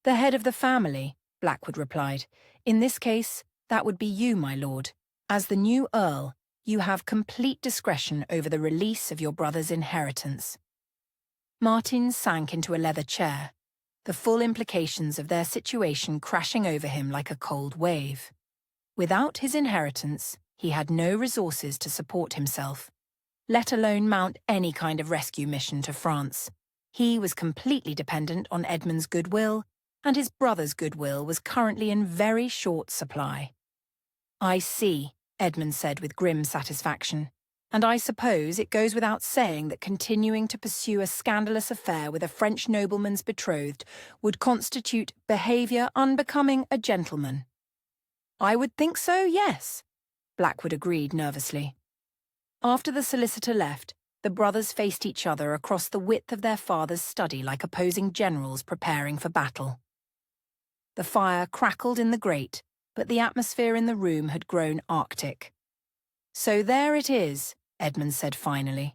The head of the family, Blackwood replied. In this case, that would be you, my lord. As the new Earl, you have complete discretion over the release of your brother's inheritance. Martin sank into a leather chair, the full implications of their situation crashing over him like a cold wave. Without his inheritance, he had no resources to support himself, let alone mount any kind of rescue mission to France. He was completely dependent on Edmund's goodwill, and his brother's goodwill was currently in very short supply. I see, Edmund said with grim satisfaction, and I suppose it goes without saying that continuing to pursue a scandalous affair with a French nobleman's betrothed would constitute behaviour unbecoming a gentleman. I would think so, yes, Blackwood agreed nervously. After the solicitor left, the brothers faced each other across the width of their father's study like opposing generals preparing for battle. The fire crackled in the grate, but the atmosphere in the room had grown arctic. So there it is, Edmund said finally.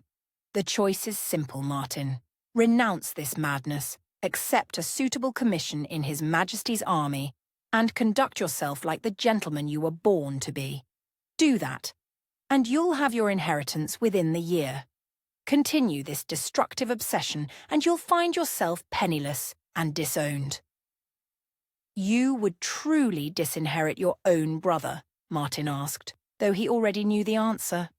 The choice is simple, Martin. Renounce this madness, accept a suitable commission in His Majesty's army, and conduct yourself like the gentleman you were born to be. Do that, and you'll have your inheritance within the year. Continue this destructive obsession, and you'll find yourself penniless and disowned. You would truly disinherit your own brother, Martin asked, though he already knew the answer.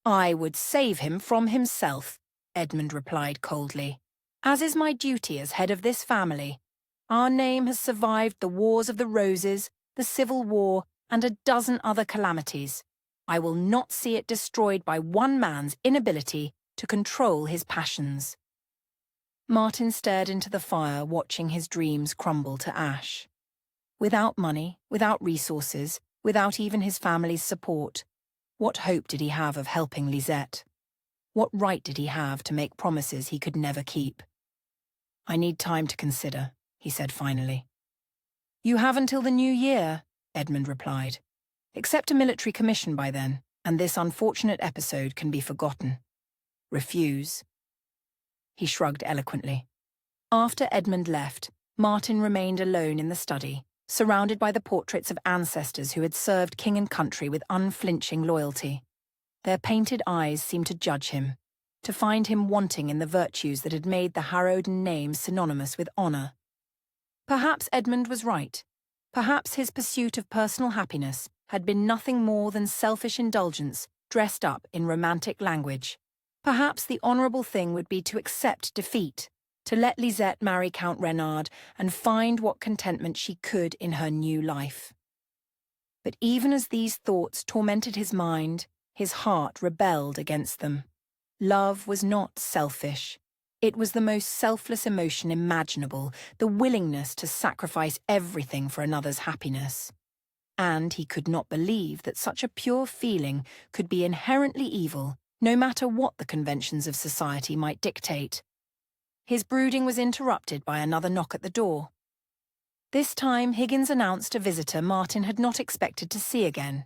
I would save him from himself, Edmund replied coldly, as is my duty as head of this family. Our name has survived the Wars of the Roses, the Civil War, and a dozen other calamities. I will not see it destroyed by one man's inability to control his passions. Martin stared into the fire, watching his dreams crumble to ash. Without money, without resources, without even his family's support, what hope did he have of helping Lisette? What right did he have to make promises he could never keep? I need time to consider, he said finally. You have until the new year, Edmund replied. Accept a military commission by then, and this unfortunate episode can be forgotten. Refuse. He shrugged eloquently. After Edmund left, Martin remained alone in the study, surrounded by the portraits of ancestors who had served king and country with unflinching loyalty. Their painted eyes seemed to judge him, to find him wanting in the virtues that had made the Harrowden name synonymous with honour. Perhaps Edmund was right. Perhaps his pursuit of personal happiness had been nothing more than selfish indulgence dressed up in romantic language. Perhaps the honourable thing would be to accept defeat, to let Lisette marry Count Renard and find what contentment she could in her new life. But even as these thoughts tormented his mind, his heart rebelled against them. Love was not selfish. It was the most selfless emotion imaginable, the willingness to sacrifice everything for another's happiness. And he could not believe that such a pure feeling could be inherently evil, no matter what the conventions of society might dictate. His brooding was interrupted by another knock at the door. This time Higgins announced a visitor Martin had not expected to see again.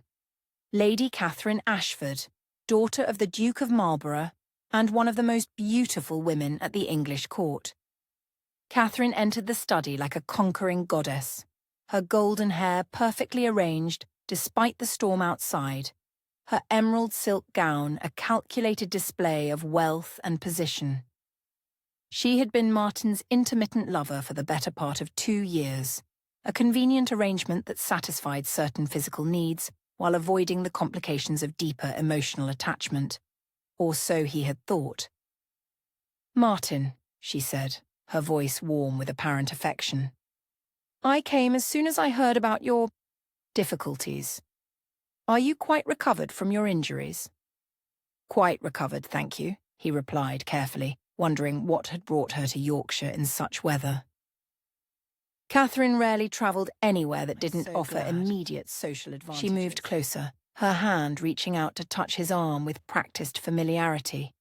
Lady Catherine Ashford, daughter of the Duke of Marlborough, and one of the most beautiful women at the English court. Catherine entered the study like a conquering goddess. her golden hair perfectly arranged despite the storm outside, her emerald silk gown a calculated display of wealth and position. She had been Martin's intermittent lover for the better part of 2 years, a convenient arrangement that satisfied certain physical needs while avoiding the complications of deeper emotional attachment, or so he had thought. "Martin," she said, her voice warm with apparent affection. "I came as soon as I heard about your difficulties. Are you quite recovered from your injuries?" "Quite recovered, thank you," he replied carefully, wondering what had brought her to Yorkshire in such weather. Catherine rarely travelled anywhere that didn't offer immediate social advantages. She moved closer, her hand reaching out to touch his arm with practiced familiarity.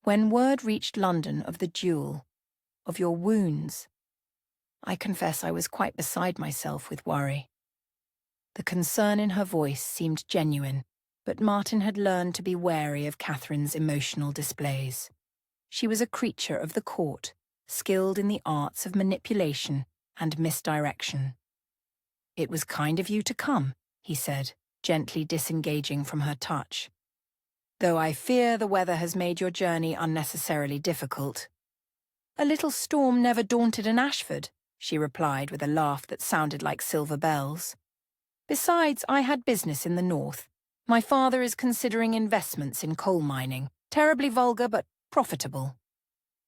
"When word reached London of the duel, of your wounds, I confess I was quite beside myself with worry." The concern in her voice seemed genuine, but Martin had learned to be wary of Catherine's emotional displays. She was a creature of the court, skilled in the arts of manipulation and misdirection. "It was kind of you to come," he said, gently disengaging from her touch. "Though I fear the weather has made your journey unnecessarily difficult." "A little storm never daunted an Ashford," she replied with a laugh that sounded like silver bells. "Besides, I had business in the north. My father is considering investments in coal mining, terribly vulgar but profitable."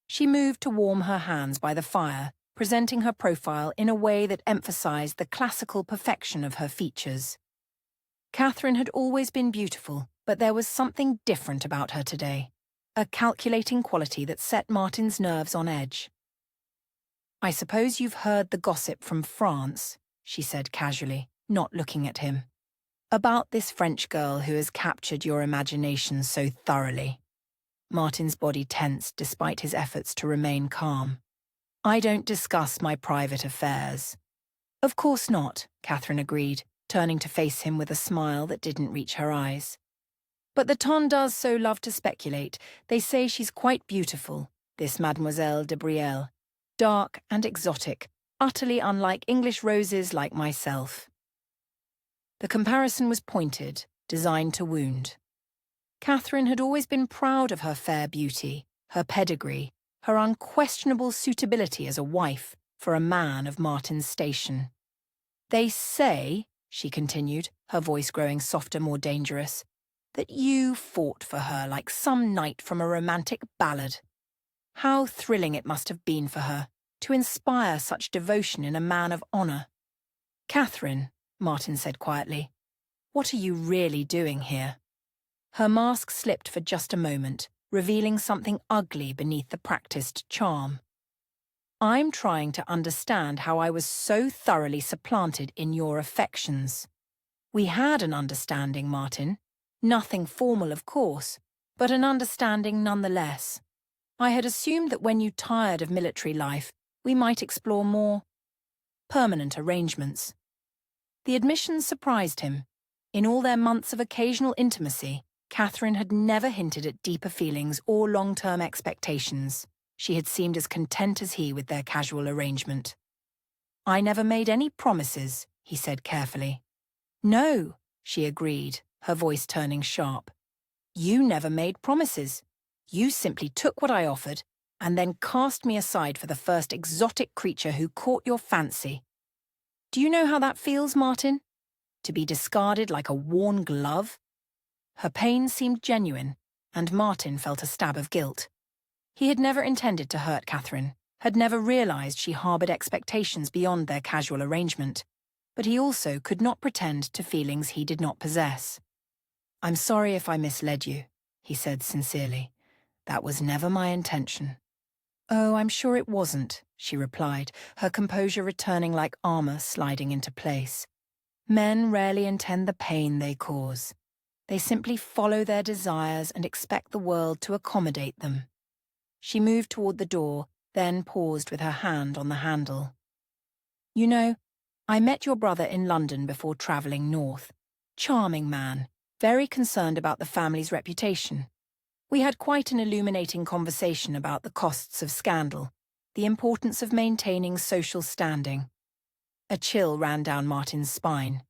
She moved to warm her hands by the fire, presenting her profile in a way that emphasized the classical perfection of her features. Catherine had always been beautiful, but there was something different about her today, a calculating quality that set Martin's nerves on edge. "I suppose you've heard the gossip from France," she said casually, not looking at him. "About this French girl who has captured your imagination so thoroughly." Martin's body tensed despite his efforts to remain calm. "I don't discuss my private affairs." "Of course not," Catherine agreed, turning to face him with a smile that didn't reach her eyes. "But the ton does so love to speculate. They say she's quite beautiful, this Mademoiselle De Brielle. Dark and exotic, utterly unlike English roses like myself." The comparison was pointed, designed to wound. Catherine had always been proud of her fair beauty, her pedigree, her unquestionable suitability as a wife for a man of Martin's station. "They say," she continued, her voice growing softer, more dangerous, "that you fought for her like some knight from a romantic ballad. How thrilling it must have been for her to inspire such devotion in a man of honour." "Catherine," Martin said quietly, "what are you really doing here?" Her mask slipped for just a moment, revealing something ugly beneath the practiced charm. "I'm trying to understand how I was so thoroughly supplanted in your affections. We had an understanding, Martin. Nothing formal, of course, but an understanding nonetheless. I had assumed that when you tired of military life, we might explore more permanent arrangements." The admission surprised him. In all their months of occasional intimacy, Catherine had never hinted at deeper feelings or long-term expectations. She had seemed as content as he with their casual arrangement. "I never made any promises," he said carefully. "No," she agreed, her voice turning sharp. "You never made promises. You simply took what I offered and then cast me aside for the first exotic creature who caught your fancy. Do you know how that feels, Martin? To be discarded like a worn glove?" Her pain seemed genuine, and Martin felt a stab of guilt. He had never intended to hurt Catherine, had never realised she harboured expectations beyond their casual arrangement, but he also could not pretend to feelings he did not possess. "I'm sorry if I misled you," he said sincerely. "That was never my intention." "Oh, I'm sure it wasn't," she replied, her composure returning like armour sliding into place. "Men rarely intend the pain they cause. They simply follow their desires and expect the world to accommodate them." She moved toward the door, then paused with her hand on the handle. "You know, I met your brother in London before travelling north. Charming man, very concerned about the family's reputation. We had quite an illuminating conversation about the costs of scandal, the importance of maintaining social standing. A chill ran down Martin's spine.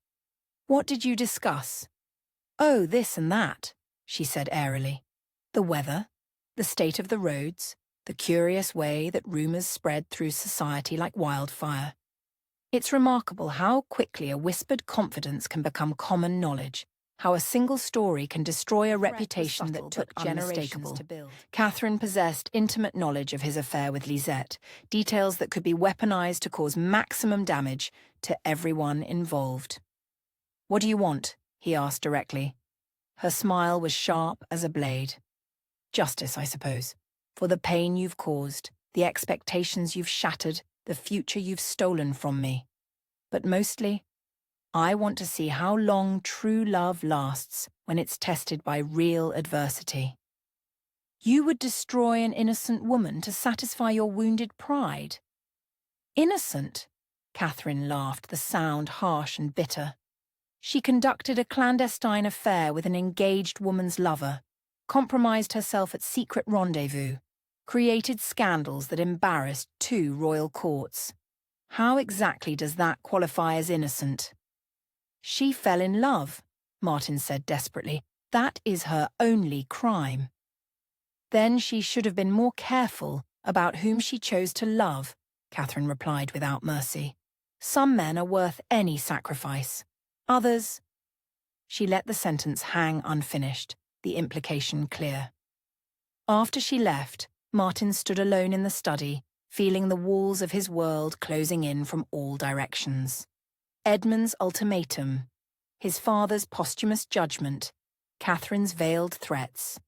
"What did you discuss?" "Oh, this and that," she said airily. "The weather, the state of the roads, the curious way that rumours spread through society like wildfire. It's remarkable how quickly a whispered confidence can become common knowledge, how a single story can destroy a reputation that took generations to build." Catherine possessed intimate knowledge of his affair with Lisette, details that could be weaponized to cause maximum damage to everyone involved. "What do you want?" he asked directly. Her smile was sharp as a blade. "Justice, I suppose, for the pain you've caused, the expectations you've shattered, the future you've stolen from me. But mostly, I want to see how long true love lasts when it's tested by real adversity." "You would destroy an innocent woman to satisfy your wounded pride?" "Innocent?" Catherine laughed, the sound harsh and bitter. "She conducted a clandestine affair with an engaged woman's lover, compromised herself at secret rendezvous, created scandals that embarrassed 2 royal courts. How exactly does that qualify as innocent?" "She fell in love," Martin said desperately. "That is her only crime." "Then she should have been more careful about whom she chose to love," Catherine replied without mercy. "Some men are worth any sacrifice. Others—" She let the sentence hang unfinished, the implication clear. After she left, Martin stood alone in the study, feeling the walls of his world closing in from all directions. Edmund's ultimatum, his father's posthumous judgment, Catherine's veiled threats.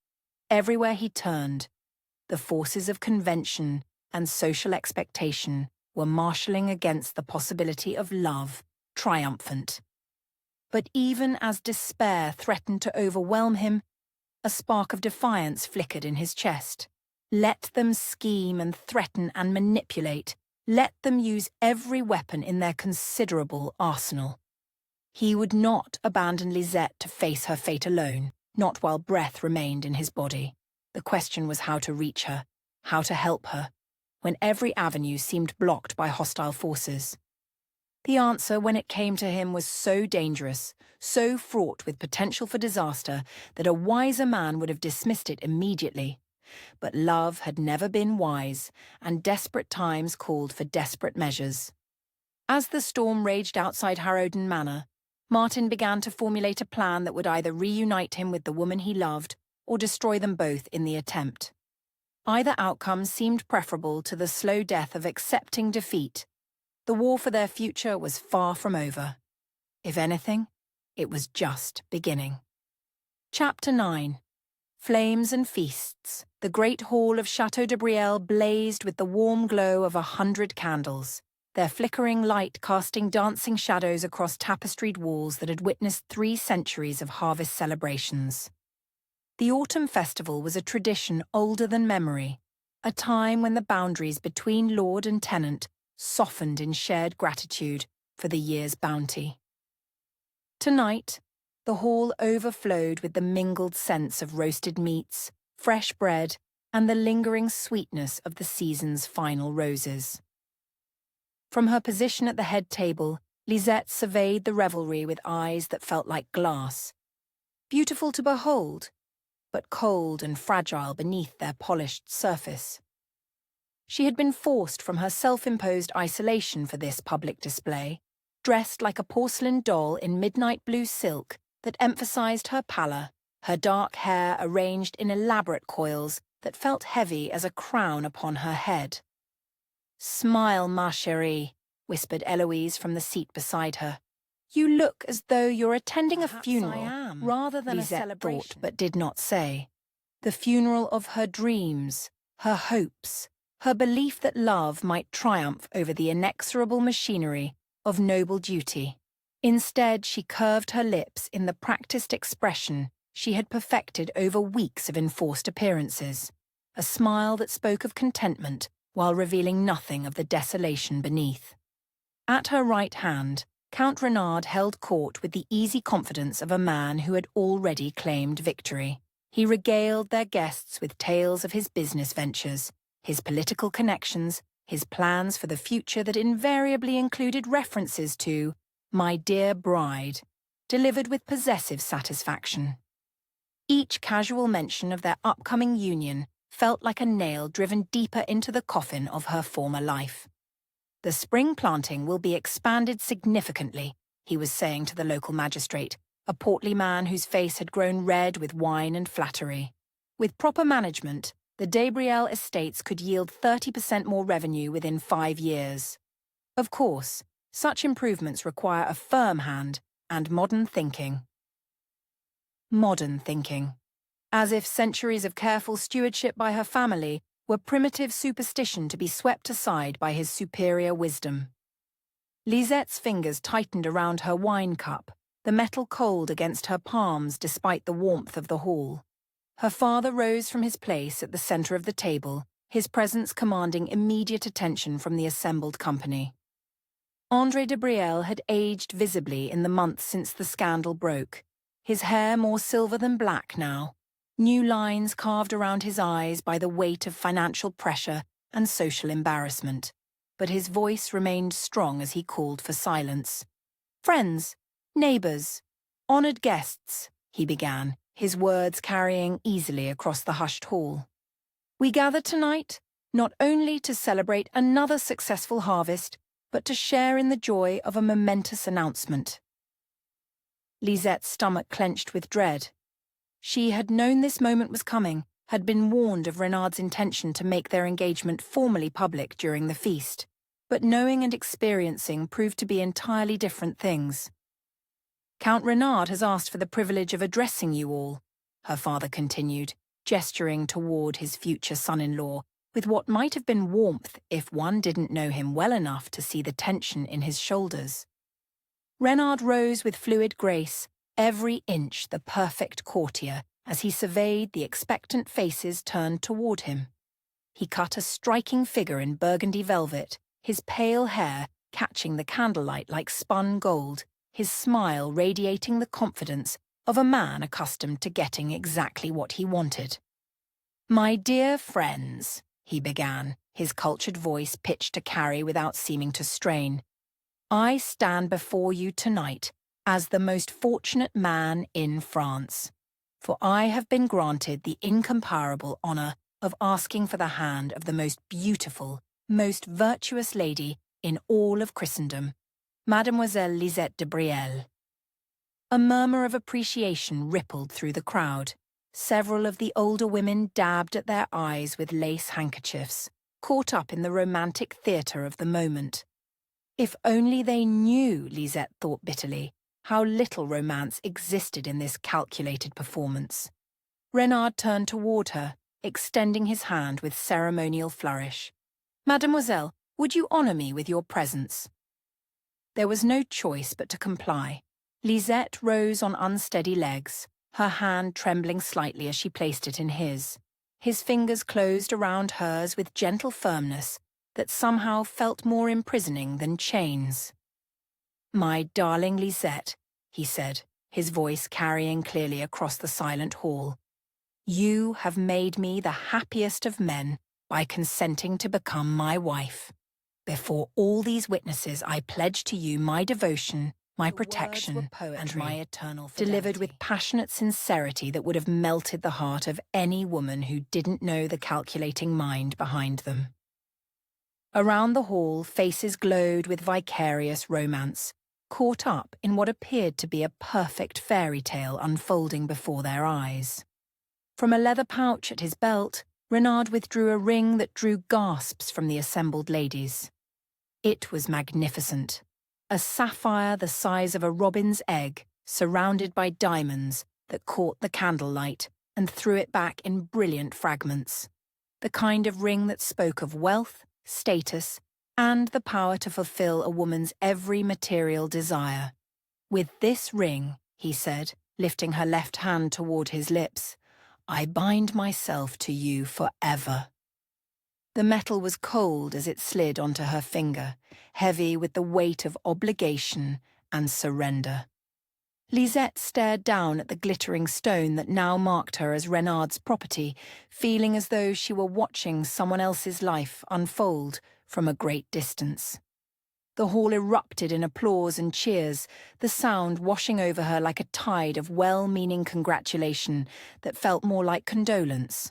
Everywhere he turned, the forces of convention and social expectation were marshalling against the possibility of love, triumphant. But even as despair threatened to overwhelm him, a spark of defiance flickered in his chest. Let them scheme and threaten and manipulate. Let them use every weapon in their considerable arsenal. He would not abandon Lisette to face her fate alone, not while breath remained in his body. The question was how to reach her, how to help her, when every avenue seemed blocked by hostile forces. The answer, when it came to him, was so dangerous, so fraught with potential for disaster, that a wiser man would have dismissed it immediately. But love had never been wise, and desperate times called for desperate measures. As the storm raged outside Harrowden Manor, Martin began to formulate a plan that would either reunite him with the woman he loved or destroy them both in the attempt. Either outcome seemed preferable to the slow death of accepting defeat. The war for their future was far from over. If anything, it was just beginning. Chapter 9. Flames and feasts. The great hall of Chateau de Brielle blazed with the warm glow of 100 candles, their flickering light casting dancing shadows across tapestried walls that had witnessed 3 centuries of harvest celebrations. The autumn festival was a tradition older than memory, a time when the boundaries between lord and tenant softened in shared gratitude for the year's bounty. Tonight, the hall overflowed with the mingled scents of roasted meats, fresh bread, and the lingering sweetness of the season's final roses. From her position at the head table, Lisette surveyed the revelry with eyes that felt like glass. Beautiful to behold, but cold and fragile beneath their polished surface. She had been forced from her self-imposed isolation for this public display, dressed like a porcelain doll in midnight blue silk that emphasized her pallor, her dark hair arranged in elaborate coils that felt heavy as a crown upon her head. "Smile, ma chérie," whispered Eloise from the seat beside her. "You look as though you're attending a funeral rather than Lisette a celebration." Thought, but did not say. The funeral of her dreams, her hopes, her belief that love might triumph over the inexorable machinery of noble duty. Instead, she curved her lips in the practiced expression she had perfected over weeks of enforced appearances, a smile that spoke of contentment while revealing nothing of the desolation beneath. At her right hand, Count Renard held court with the easy confidence of a man who had already claimed victory. He regaled their guests with tales of his business ventures, his political connections, his plans for the future that invariably included references to "my dear bride," delivered with possessive satisfaction. Each casual mention of their upcoming union felt like a nail driven deeper into the coffin of her former life. "The spring planting will be expanded significantly," he was saying to the local magistrate, a portly man whose face had grown red with wine and flattery. "With proper management, the De Brielle estates could yield 30% more revenue within 5 years. Of course, such improvements require a firm hand and modern thinking." Modern thinking. As if centuries of careful stewardship by her family were primitive superstition to be swept aside by his superior wisdom. Lisette's fingers tightened around her wine cup, the metal cold against her palms despite the warmth of the hall. Her father rose from his place at the center of the table, his presence commanding immediate attention from the assembled company. André de Brielle had aged visibly in the months since the scandal broke, his hair more silver than black now, new lines carved around his eyes by the weight of financial pressure and social embarrassment. But his voice remained strong as he called for silence. "Friends, neighbors, honored guests," he began, his words carrying easily across the hushed hall. "We gather tonight not only to celebrate another successful harvest, but to share in the joy of a momentous announcement." Lisette's stomach clenched with dread. She had known this moment was coming, had been warned of Renard's intention to make their engagement formally public during the feast, but knowing and experiencing proved to be entirely different things. "Count Renard has asked for the privilege of addressing you all," her father continued, gesturing toward his future son-in-law, with what might have been warmth if one didn't know him well enough to see the tension in his shoulders. Renard rose with fluid grace, every inch the perfect courtier, as he surveyed the expectant faces turned toward him. He cut a striking figure in burgundy velvet, his pale hair catching the candlelight like spun gold, his smile radiating the confidence of a man accustomed to getting exactly what he wanted. "My dear friends," he began, his cultured voice pitched to carry without seeming to strain, "I stand before you tonight as the most fortunate man in France, for I have been granted the incomparable honor of asking for the hand of the most beautiful, most virtuous lady in all of Christendom, Mademoiselle Lisette De Brielle." A murmur of appreciation rippled through the crowd. Several of the older women dabbed at their eyes with lace handkerchiefs, caught up in the romantic theatre of the moment. If only they knew, Lisette thought bitterly, how little romance existed in this calculated performance. Renard turned toward her, extending his hand with ceremonial flourish. "Mademoiselle, would you honor me with your presence?" There was no choice but to comply. Lisette rose on unsteady legs, her hand trembling slightly as she placed it in his. His fingers closed around hers with gentle firmness that somehow felt more imprisoning than chains. "My darling Lisette," he said, his voice carrying clearly across the silent hall, "you have made me the happiest of men by consenting to become my wife. Before all these witnesses, I pledge to you my devotion, my protection, and my eternal fidelity," delivered with passionate sincerity that would have melted the heart of any woman who didn't know the calculating mind behind them. Around the hall, faces glowed with vicarious romance, caught up in what appeared to be a perfect fairy tale unfolding before their eyes. From a leather pouch at his belt, Renard withdrew a ring that drew gasps from the assembled ladies. It was magnificent. A sapphire the size of a robin's egg, surrounded by diamonds that caught the candlelight and threw it back in brilliant fragments. The kind of ring that spoke of wealth, status, and the power to fulfill a woman's every material desire. "With this ring," he said, lifting her left hand toward his lips, "I bind myself to you forever." The metal was cold as it slid onto her finger, heavy with the weight of obligation and surrender. Lisette stared down at the glittering stone that now marked her as Renard's property, feeling as though she were watching someone else's life unfold from a great distance. The hall erupted in applause and cheers, the sound washing over her like a tide of well-meaning congratulation that felt more like condolence.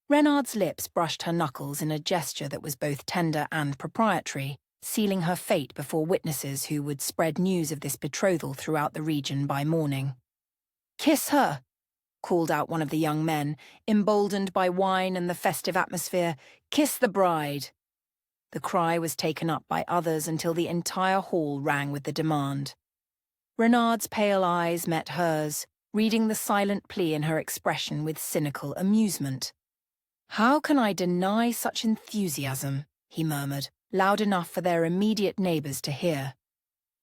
Renard's lips brushed her knuckles in a gesture that was both tender and proprietary, sealing her fate before witnesses who would spread news of this betrothal throughout the region by morning. "Kiss her!" called out one of the young men, emboldened by wine and the festive atmosphere. "Kiss the bride!" The cry was taken up by others until the entire hall rang with the demand. Renard's pale eyes met hers, reading the silent plea in her expression with cynical amusement. "How can I deny such enthusiasm?" he murmured, loud enough for their immediate neighbours to hear.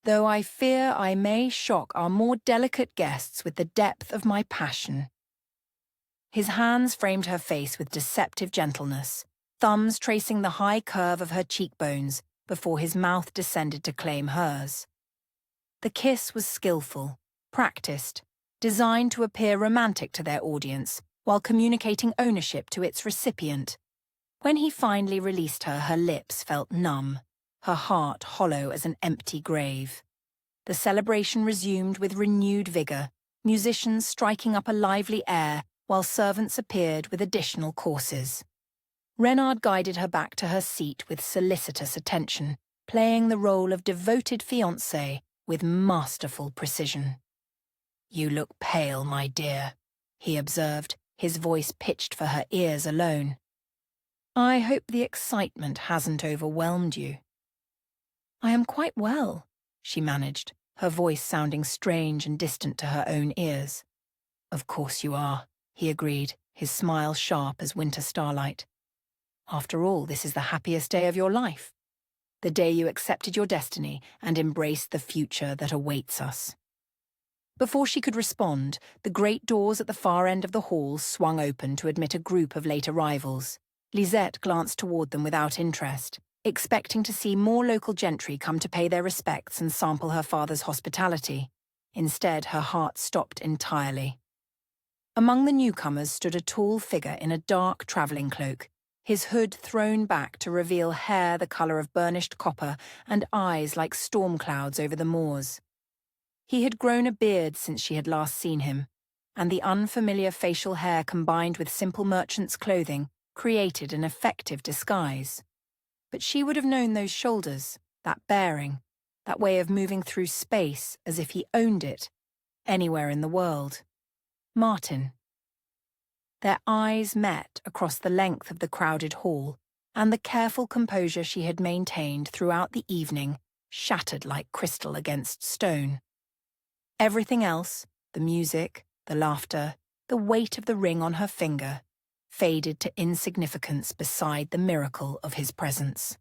"Though I fear I may shock our more delicate guests with the depth of my passion." His hands framed her face with deceptive gentleness, thumbs tracing the high curve of her cheekbones before his mouth descended to claim hers. The kiss was skillful, practiced, designed to appear romantic to their audience while communicating ownership to its recipient. When he finally released her, her lips felt numb, her heart hollow as an empty grave. The celebration resumed with renewed vigour, musicians striking up a lively air while servants appeared with additional courses. Renard guided her back to her seat with solicitous attention, playing the role of devoted fiancé with masterful precision. "You look pale, my dear," he observed, his voice pitched for her ears alone. "I hope the excitement hasn't overwhelmed you." "I am quite well," she managed, her voice sounding strange and distant to her own ears. "Of course you are," he agreed, his smile sharp as winter starlight. "After all, this is the happiest day of your life. The day you accepted your destiny and embraced the future that awaits us." Before she could respond, the great doors at the far end of the hall swung open to admit a group of late arrivals. Lisette glanced toward them without interest, expecting to see more local gentry come to pay their respects and sample her father's hospitality. Instead, her heart stopped entirely. Among the newcomers stood a tall figure in a dark travelling cloak, his hood thrown back to reveal hair the colour of burnished copper and eyes like storm clouds over the moors. He had grown a beard since she had last seen him, and the unfamiliar facial hair combined with simple merchant's clothing created an effective disguise. But she would have known those shoulders, that bearing, that way of moving through space as if he owned it, anywhere in the world. Martin. Their eyes met across the length of the crowded hall, and the careful composure she had maintained throughout the evening shattered like crystal against stone. Everything else, the music, the laughter, the weight of the ring on her finger, faded to insignificance beside the miracle of his presence.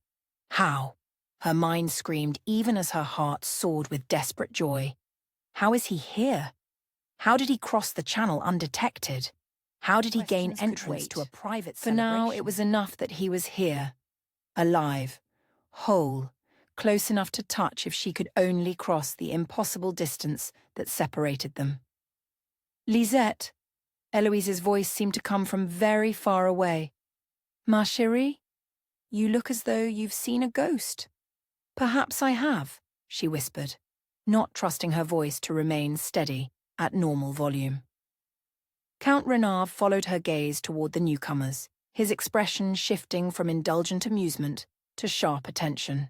How? Her mind screamed even as her heart soared with desperate joy. How is he here? How did he cross the channel undetected? How did he gain entrance to a private celebration? For now, it was enough that he was here, alive, whole, close enough to touch if she could only cross the impossible distance that separated them. "Lisette," Eloise's voice seemed to come from very far away. "Ma chérie, you look as though you've seen a ghost." "Perhaps I have," she whispered, not trusting her voice to remain steady at normal volume. Count Renard followed her gaze toward the newcomers, his expression shifting from indulgent amusement to sharp attention.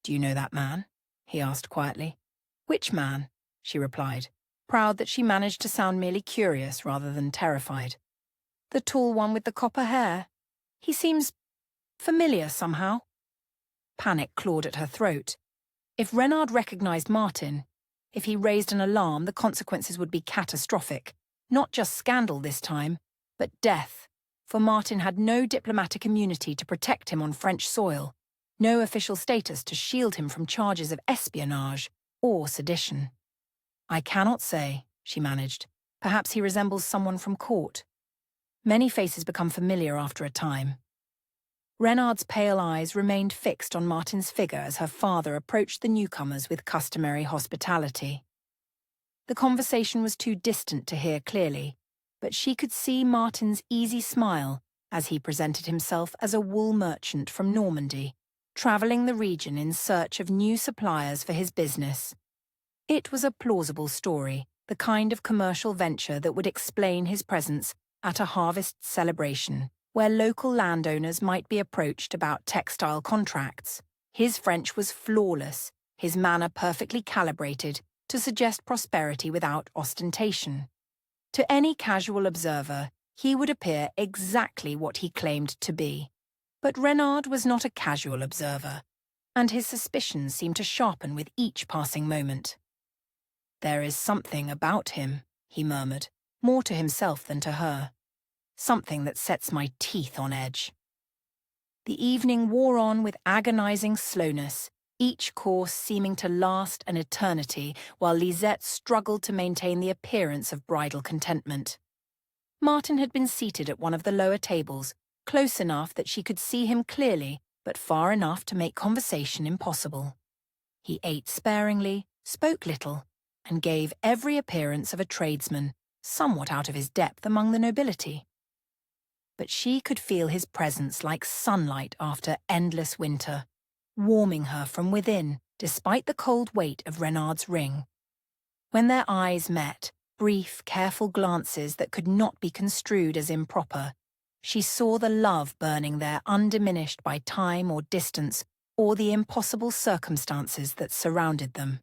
"Do you know that man?" he asked quietly. "Which man?" she replied, proud that she managed to sound merely curious rather than terrified. "The tall one with the copper hair. He seems familiar somehow." Panic clawed at her throat. If Renard recognized Martin, if he raised an alarm, the consequences would be catastrophic. Not just scandal this time, but death, for Martin had no diplomatic immunity to protect him on French soil, no official status to shield him from charges of espionage or sedition. "I cannot say," she managed. "Perhaps he resembles someone from court." Many faces become familiar after a time. Renard's pale eyes remained fixed on Martin's figure as her father approached the newcomers with customary hospitality. The conversation was too distant to hear clearly, but she could see Martin's easy smile as he presented himself as a wool merchant from Normandy, travelling the region in search of new suppliers for his business. It was a plausible story, the kind of commercial venture that would explain his presence at a harvest celebration, where local landowners might be approached about textile contracts. His French was flawless, his manner perfectly calibrated to suggest prosperity without ostentation. To any casual observer, he would appear exactly what he claimed to be. But Renard was not a casual observer, and his suspicions seemed to sharpen with each passing moment. "There is something about him," he murmured, more to himself than to her. "Something that sets my teeth on edge." The evening wore on with agonizing slowness, each course seeming to last an eternity while Lisette struggled to maintain the appearance of bridal contentment. Martin had been seated at one of the lower tables, close enough that she could see him clearly, but far enough to make conversation impossible. He ate sparingly, spoke little, and gave every appearance of a tradesman, somewhat out of his depth among the nobility. But she could feel his presence like sunlight after endless winter, warming her from within, despite the cold weight of Renard's ring. When their eyes met, brief, careful glances that could not be construed as improper, she saw the love burning there undiminished by time or distance or the impossible circumstances that surrounded them.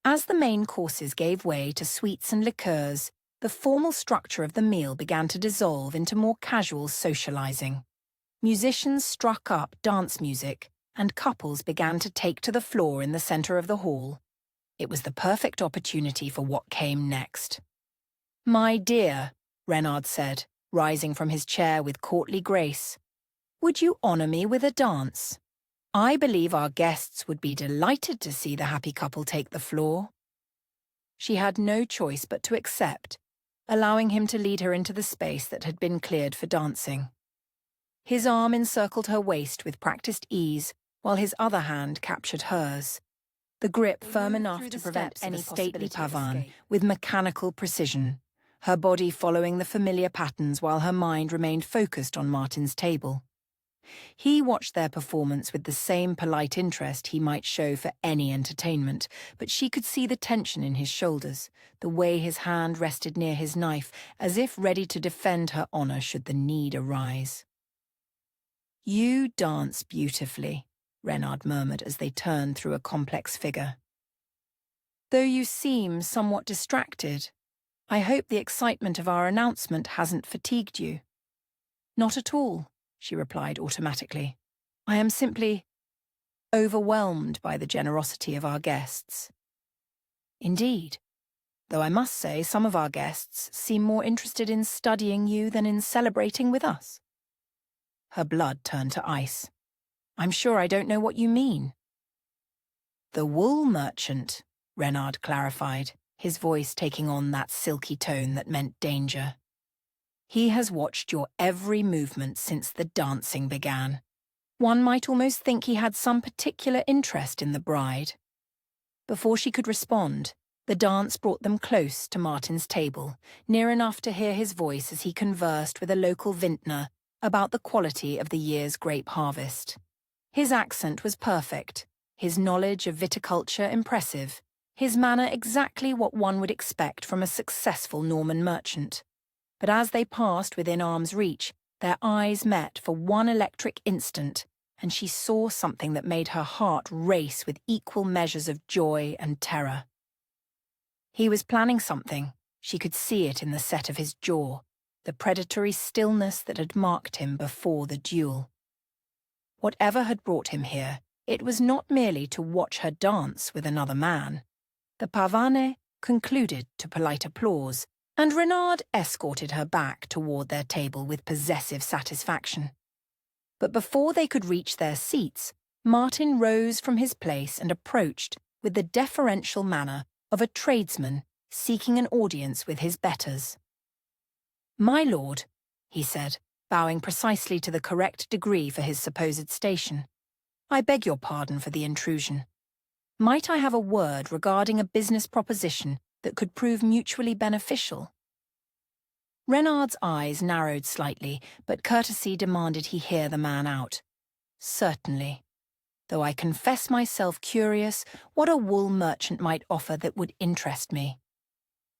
As the main courses gave way to sweets and liqueurs, the formal structure of the meal began to dissolve into more casual socializing. Musicians struck up dance music, and couples began to take to the floor in the center of the hall. It was the perfect opportunity for what came next. "My dear," Renard said, rising from his chair with courtly grace, "would you honor me with a dance? I believe our guests would be delighted to see the happy couple take the floor." She had no choice but to accept, allowing him to lead her into the space that had been cleared for dancing. His arm encircled her waist with practiced ease, while his other hand captured hers, the grip firm enough to prevent any stately pavane with mechanical precision, her body following the familiar patterns while her mind remained focused on Martin's table. He watched their performance with the same polite interest he might show for any entertainment, but she could see the tension in his shoulders, the way his hand rested near his knife, as if ready to defend her honor should the need arise. "You dance beautifully," Renard murmured as they turned through a complex figure. "Though you seem somewhat distracted, I hope the excitement of our announcement hasn't fatigued you." "Not at all," she replied automatically. "I am simply overwhelmed by the generosity of our guests." "Indeed, though I must say some of our guests seem more interested in studying you than in celebrating with us." Her blood turned to ice. "I'm sure I don't know what you mean." "The wool merchant," Renard clarified, his voice taking on that silky tone that meant danger. "He has watched your every movement since the dancing began. One might almost think he had some particular interest in the bride." Before she could respond, the dance brought them close to Martin's table, near enough to hear his voice as he conversed with a local vintner about the quality of the year's grape harvest. His accent was perfect, his knowledge of viticulture impressive, his manner exactly what one would expect from a successful Norman merchant. But as they passed within arm's reach, their eyes met for one electric instant, and she saw something that made her heart race with equal measures of joy and terror. He was planning something. She could see it in the set of his jaw, the predatory stillness that had marked him before the duel. Whatever had brought him here, it was not merely to watch her dance with another man. The pavane concluded to polite applause, and Renard escorted her back toward their table with possessive satisfaction. But before they could reach their seats, Martin rose from his place and approached with the deferential manner of a tradesman seeking an audience with his betters. "My lord," he said, bowing precisely to the correct degree for his supposed station, "I beg your pardon for the intrusion. Might I have a word regarding a business proposition that could prove mutually beneficial?" Renard's eyes narrowed slightly, but courtesy demanded he hear the man out. "Certainly. though I confess myself curious what a wool merchant might offer that would interest me.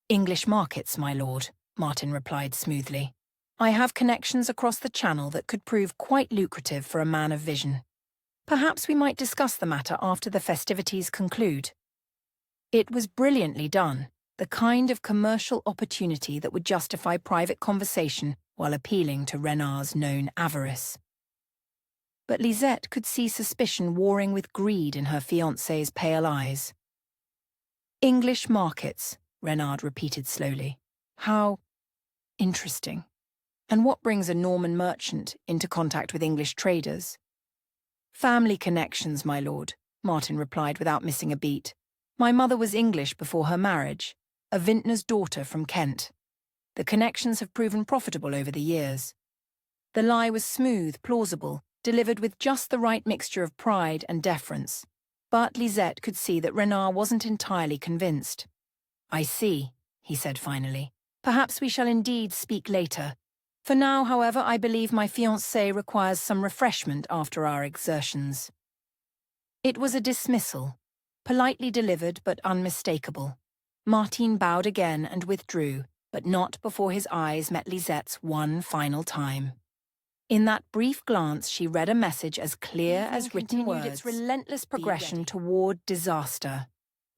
English markets, my lord, Martin replied smoothly. I have connections across the Channel that could prove quite lucrative for a man of vision. Perhaps we might discuss the matter after the festivities conclude. It was brilliantly done, the kind of commercial opportunity that would justify private conversation while appealing to Renard's known avarice. But Lisette could see suspicion warring with greed in her fiancé's pale eyes. English markets, Renard repeated slowly. How interesting. And what brings a Norman merchant into contact with English traders? Family connections, my lord, Martin replied without missing a beat. My mother was English before her marriage, a vintner's daughter from Kent. The connections have proven profitable over the years. The lie was smooth, plausible, delivered with just the right mixture of pride and deference. But Lisette could see that Renard wasn't entirely convinced. I see, he said finally. Perhaps we shall indeed speak later. For now, however, I believe my fiancé requires some refreshment after our exertions. It was a dismissal, politely delivered but unmistakable. Martin bowed again and withdrew, but not before his eyes met Lisette's one final time. In that brief glance she read a message as clear as written words, its relentless progression toward disaster.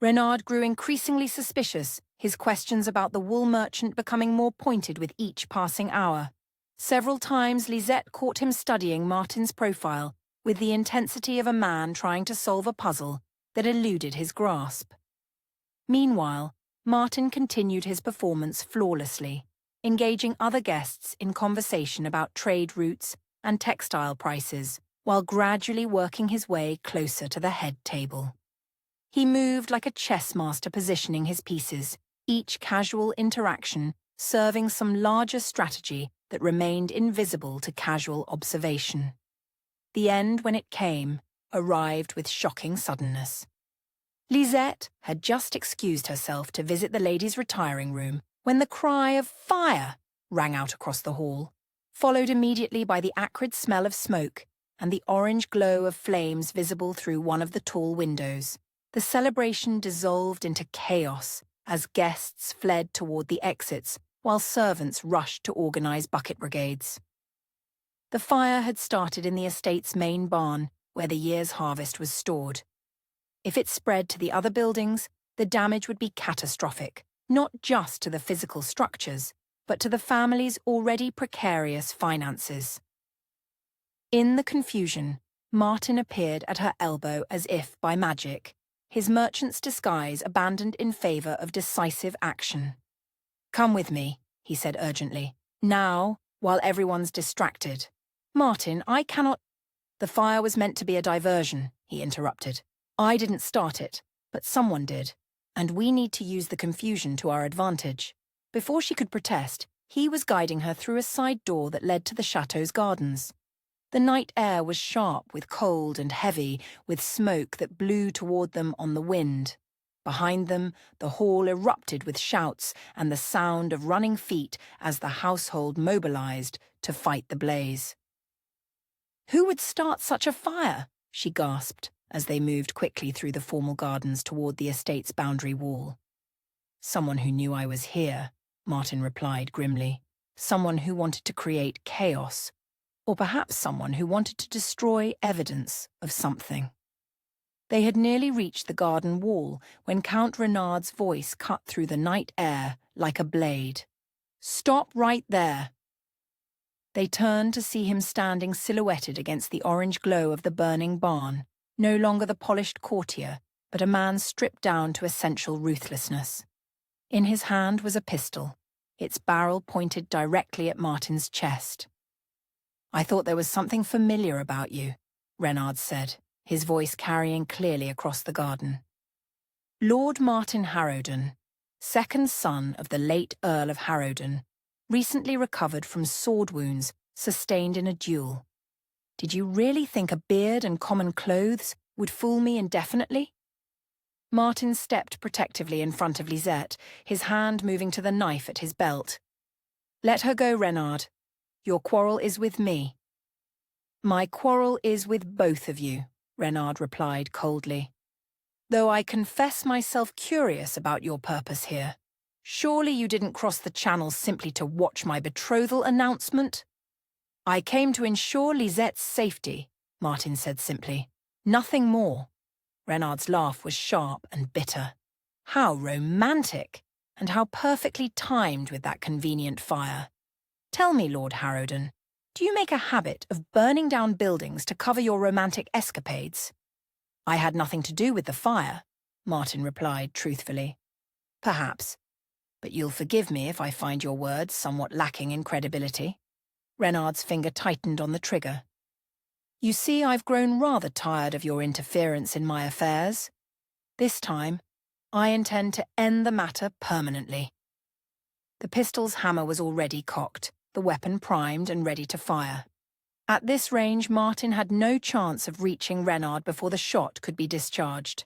Renard grew increasingly suspicious, his questions about the wool merchant becoming more pointed with each passing hour. Several times Lisette caught him studying Martin's profile with the intensity of a man trying to solve a puzzle that eluded his grasp. Meanwhile, Martin continued his performance flawlessly, engaging other guests in conversation about trade routes and textile prices, while gradually working his way closer to the head table. He moved like a chess master positioning his pieces, each casual interaction serving some larger strategy that remained invisible to casual observation. The end, when it came, arrived with shocking suddenness. Lisette had just excused herself to visit the ladies' retiring room when the cry of "Fire!" rang out across the hall, followed immediately by the acrid smell of smoke and the orange glow of flames visible through one of the tall windows. The celebration dissolved into chaos as guests fled toward the exits while servants rushed to organize bucket brigades. The fire had started in the estate's main barn, where the year's harvest was stored. If it spread to the other buildings, the damage would be catastrophic, not just to the physical structures, but to the family's already precarious finances. In the confusion, Martin appeared at her elbow as if by magic, his merchant's disguise abandoned in favor of decisive action. "Come with me," he said urgently. "Now, while everyone's distracted." "Martin, I cannot—" "The fire was meant to be a diversion," he interrupted. "I didn't start it, but someone did, and we need to use the confusion to our advantage." Before she could protest, he was guiding her through a side door that led to the chateau's gardens. The night air was sharp with cold and heavy, with smoke that blew toward them on the wind. Behind them, the hall erupted with shouts and the sound of running feet as the household mobilized to fight the blaze. "Who would start such a fire?" she gasped as they moved quickly through the formal gardens toward the estate's boundary wall. "Someone who knew I was here," Martin replied grimly. "Someone who wanted to create chaos, or perhaps someone who wanted to destroy evidence of something." They had nearly reached the garden wall when Count Renard's voice cut through the night air like a blade. "Stop right there!" They turned to see him standing silhouetted against the orange glow of the burning barn, no longer the polished courtier, but a man stripped down to essential ruthlessness. In his hand was a pistol, its barrel pointed directly at Martin's chest. "I thought there was something familiar about you," Renard said, his voice carrying clearly across the garden. "Lord Martin Harrowden, second son of the late Earl of Harrowden, recently recovered from sword wounds sustained in a duel. Did you really think a beard and common clothes would fool me indefinitely?" Martin stepped protectively in front of Lisette, his hand moving to the knife at his belt. "Let her go, Renard. Your quarrel is with me." "My quarrel is with both of you," Reynard replied coldly. "Though I confess myself curious about your purpose here. Surely you didn't cross the channel simply to watch my betrothal announcement?" "I came to ensure Lisette's safety," Martin said simply. "Nothing more." Reynard's laugh was sharp and bitter. How romantic, and how perfectly timed with that convenient fire. "Tell me, Lord Harrowden, do you make a habit of burning down buildings to cover your romantic escapades?" "I had nothing to do with the fire," Martin replied truthfully. "Perhaps, but you'll forgive me if I find your words somewhat lacking in credibility." Reynard's finger tightened on the trigger. "You see, I've grown rather tired of your interference in my affairs. This time, I intend to end the matter permanently." The pistol's hammer was already cocked, the weapon primed and ready to fire. At this range, Martin had no chance of reaching Reynard before the shot could be discharged.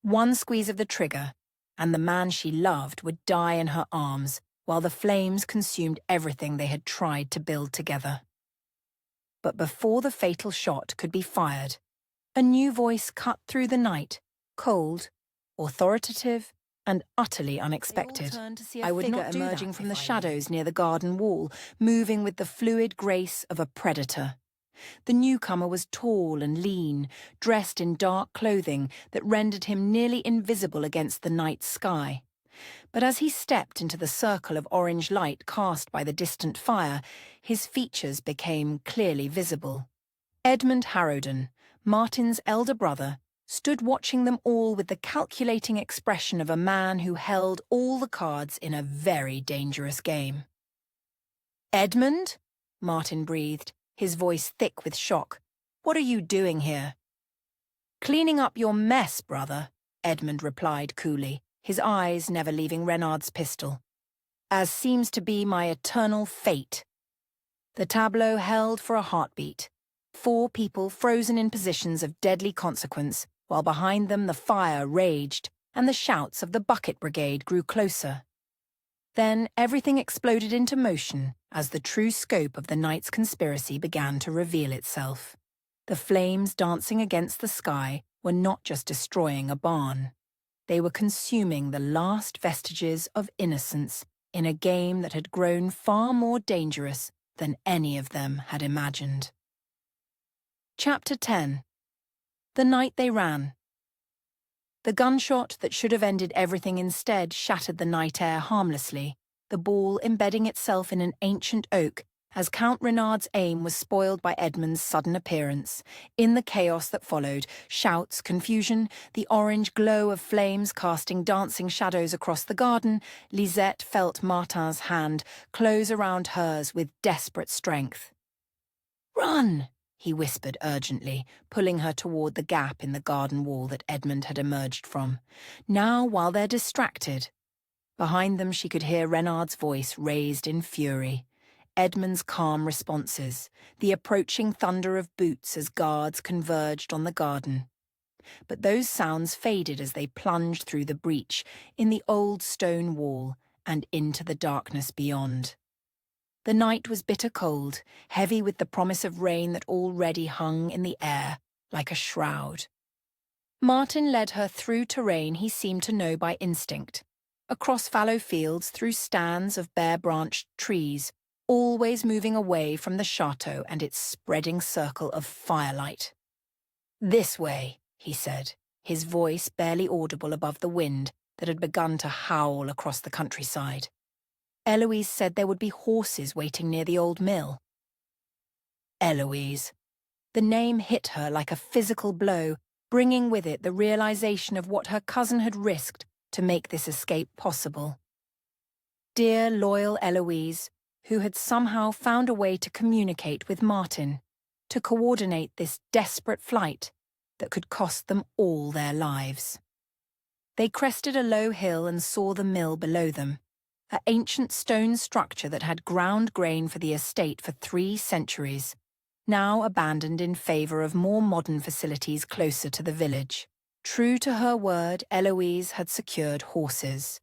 One squeeze of the trigger, and the man she loved would die in her arms, while the flames consumed everything they had tried to build together. But before the fatal shot could be fired, a new voice cut through the night, cold, authoritative, and utterly unexpected. I would not emerging from the shadows near the garden wall, moving with the fluid grace of a predator. The newcomer was tall and lean, dressed in dark clothing that rendered him nearly invisible against the night sky. But as he stepped into the circle of orange light cast by the distant fire, his features became clearly visible. Edmund Harrowden, Martin's elder brother, stood watching them all with the calculating expression of a man who held all the cards in a very dangerous game. "Edmund?" Martin breathed, his voice thick with shock. "What are you doing here?" "Cleaning up your mess, brother," Edmund replied coolly, his eyes never leaving Reynard's pistol. "As seems to be my eternal fate." The tableau held for a heartbeat. 4 people frozen in positions of deadly consequence, while behind them the fire raged and the shouts of the bucket brigade grew closer. Then everything exploded into motion as the true scope of the night's conspiracy began to reveal itself. The flames dancing against the sky were not just destroying a barn. They were consuming the last vestiges of innocence in a game that had grown far more dangerous than any of them had imagined. Chapter 10. The night they ran. The gunshot that should have ended everything instead shattered the night air harmlessly, the ball embedding itself in an ancient oak as Count Renard's aim was spoiled by Edmund's sudden appearance. In the chaos that followed, shouts, confusion, the orange glow of flames casting dancing shadows across the garden, Lisette felt Martin's hand close around hers with desperate strength. "Run!" he whispered urgently, pulling her toward the gap in the garden wall that Edmund had emerged from. "Now, while they're distracted." Behind them she could hear Reynard's voice raised in fury. Edmund's calm responses, the approaching thunder of boots as guards converged on the garden. But those sounds faded as they plunged through the breach in the old stone wall and into the darkness beyond. The night was bitter cold, heavy with the promise of rain that already hung in the air like a shroud. Martin led her through terrain he seemed to know by instinct, across fallow fields through stands of bare-branched trees, always moving away from the chateau and its spreading circle of firelight. "This way," he said, his voice barely audible above the wind that had begun to howl across the countryside. Eloise said there would be horses waiting near the old mill. Eloise. The name hit her like a physical blow, bringing with it the realization of what her cousin had risked to make this escape possible. Dear, loyal Eloise, who had somehow found a way to communicate with Martin, to coordinate this desperate flight that could cost them all their lives. They crested a low hill and saw the mill below them, an ancient stone structure that had ground grain for the estate for 3 centuries, now abandoned in favor of more modern facilities closer to the village. True to her word, Eloise had secured horses,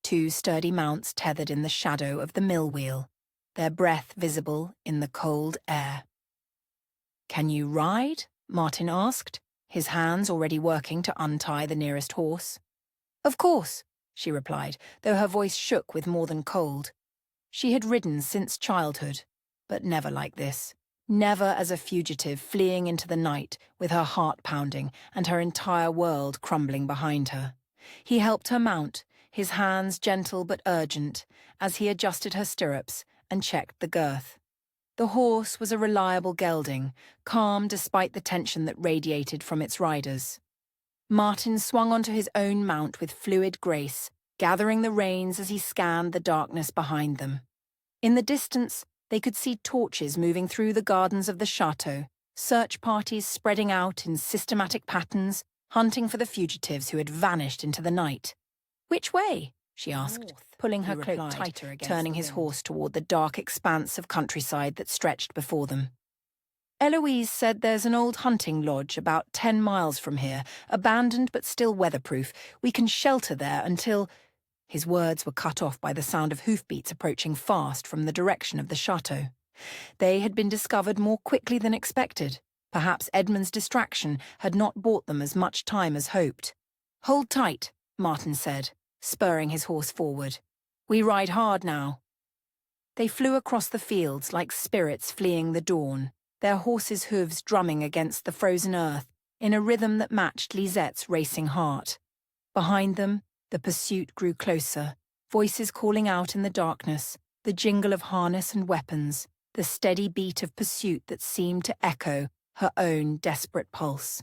2 sturdy mounts tethered in the shadow of the mill wheel, their breath visible in the cold air. "Can you ride?" Martin asked, his hands already working to untie the nearest horse. "Of course," she replied, though her voice shook with more than cold. She had ridden since childhood, but never like this. Never as a fugitive fleeing into the night with her heart pounding and her entire world crumbling behind her. He helped her mount, his hands gentle but urgent, as he adjusted her stirrups and checked the girth. The horse was a reliable gelding, calm despite the tension that radiated from its riders. Martin swung onto his own mount with fluid grace, gathering the reins as he scanned the darkness behind them. In the distance, they could see torches moving through the gardens of the chateau, search parties spreading out in systematic patterns, hunting for the fugitives who had vanished into the night. "Which way?" she asked, pulling her cloak tighter against turning his horse toward the dark expanse of countryside that stretched before them. "Eloise said there's an old hunting lodge about 10 miles from here, abandoned but still weatherproof. We can shelter there until—" His words were cut off by the sound of hoofbeats approaching fast from the direction of the chateau. They had been discovered more quickly than expected. Perhaps Edmund's distraction had not bought them as much time as hoped. "Hold tight," Martin said, spurring his horse forward. "We ride hard now." They flew across the fields like spirits fleeing the dawn, their horses' hooves drumming against the frozen earth in a rhythm that matched Lisette's racing heart. Behind them, the pursuit grew closer, voices calling out in the darkness, the jingle of harness and weapons, the steady beat of pursuit that seemed to echo her own desperate pulse.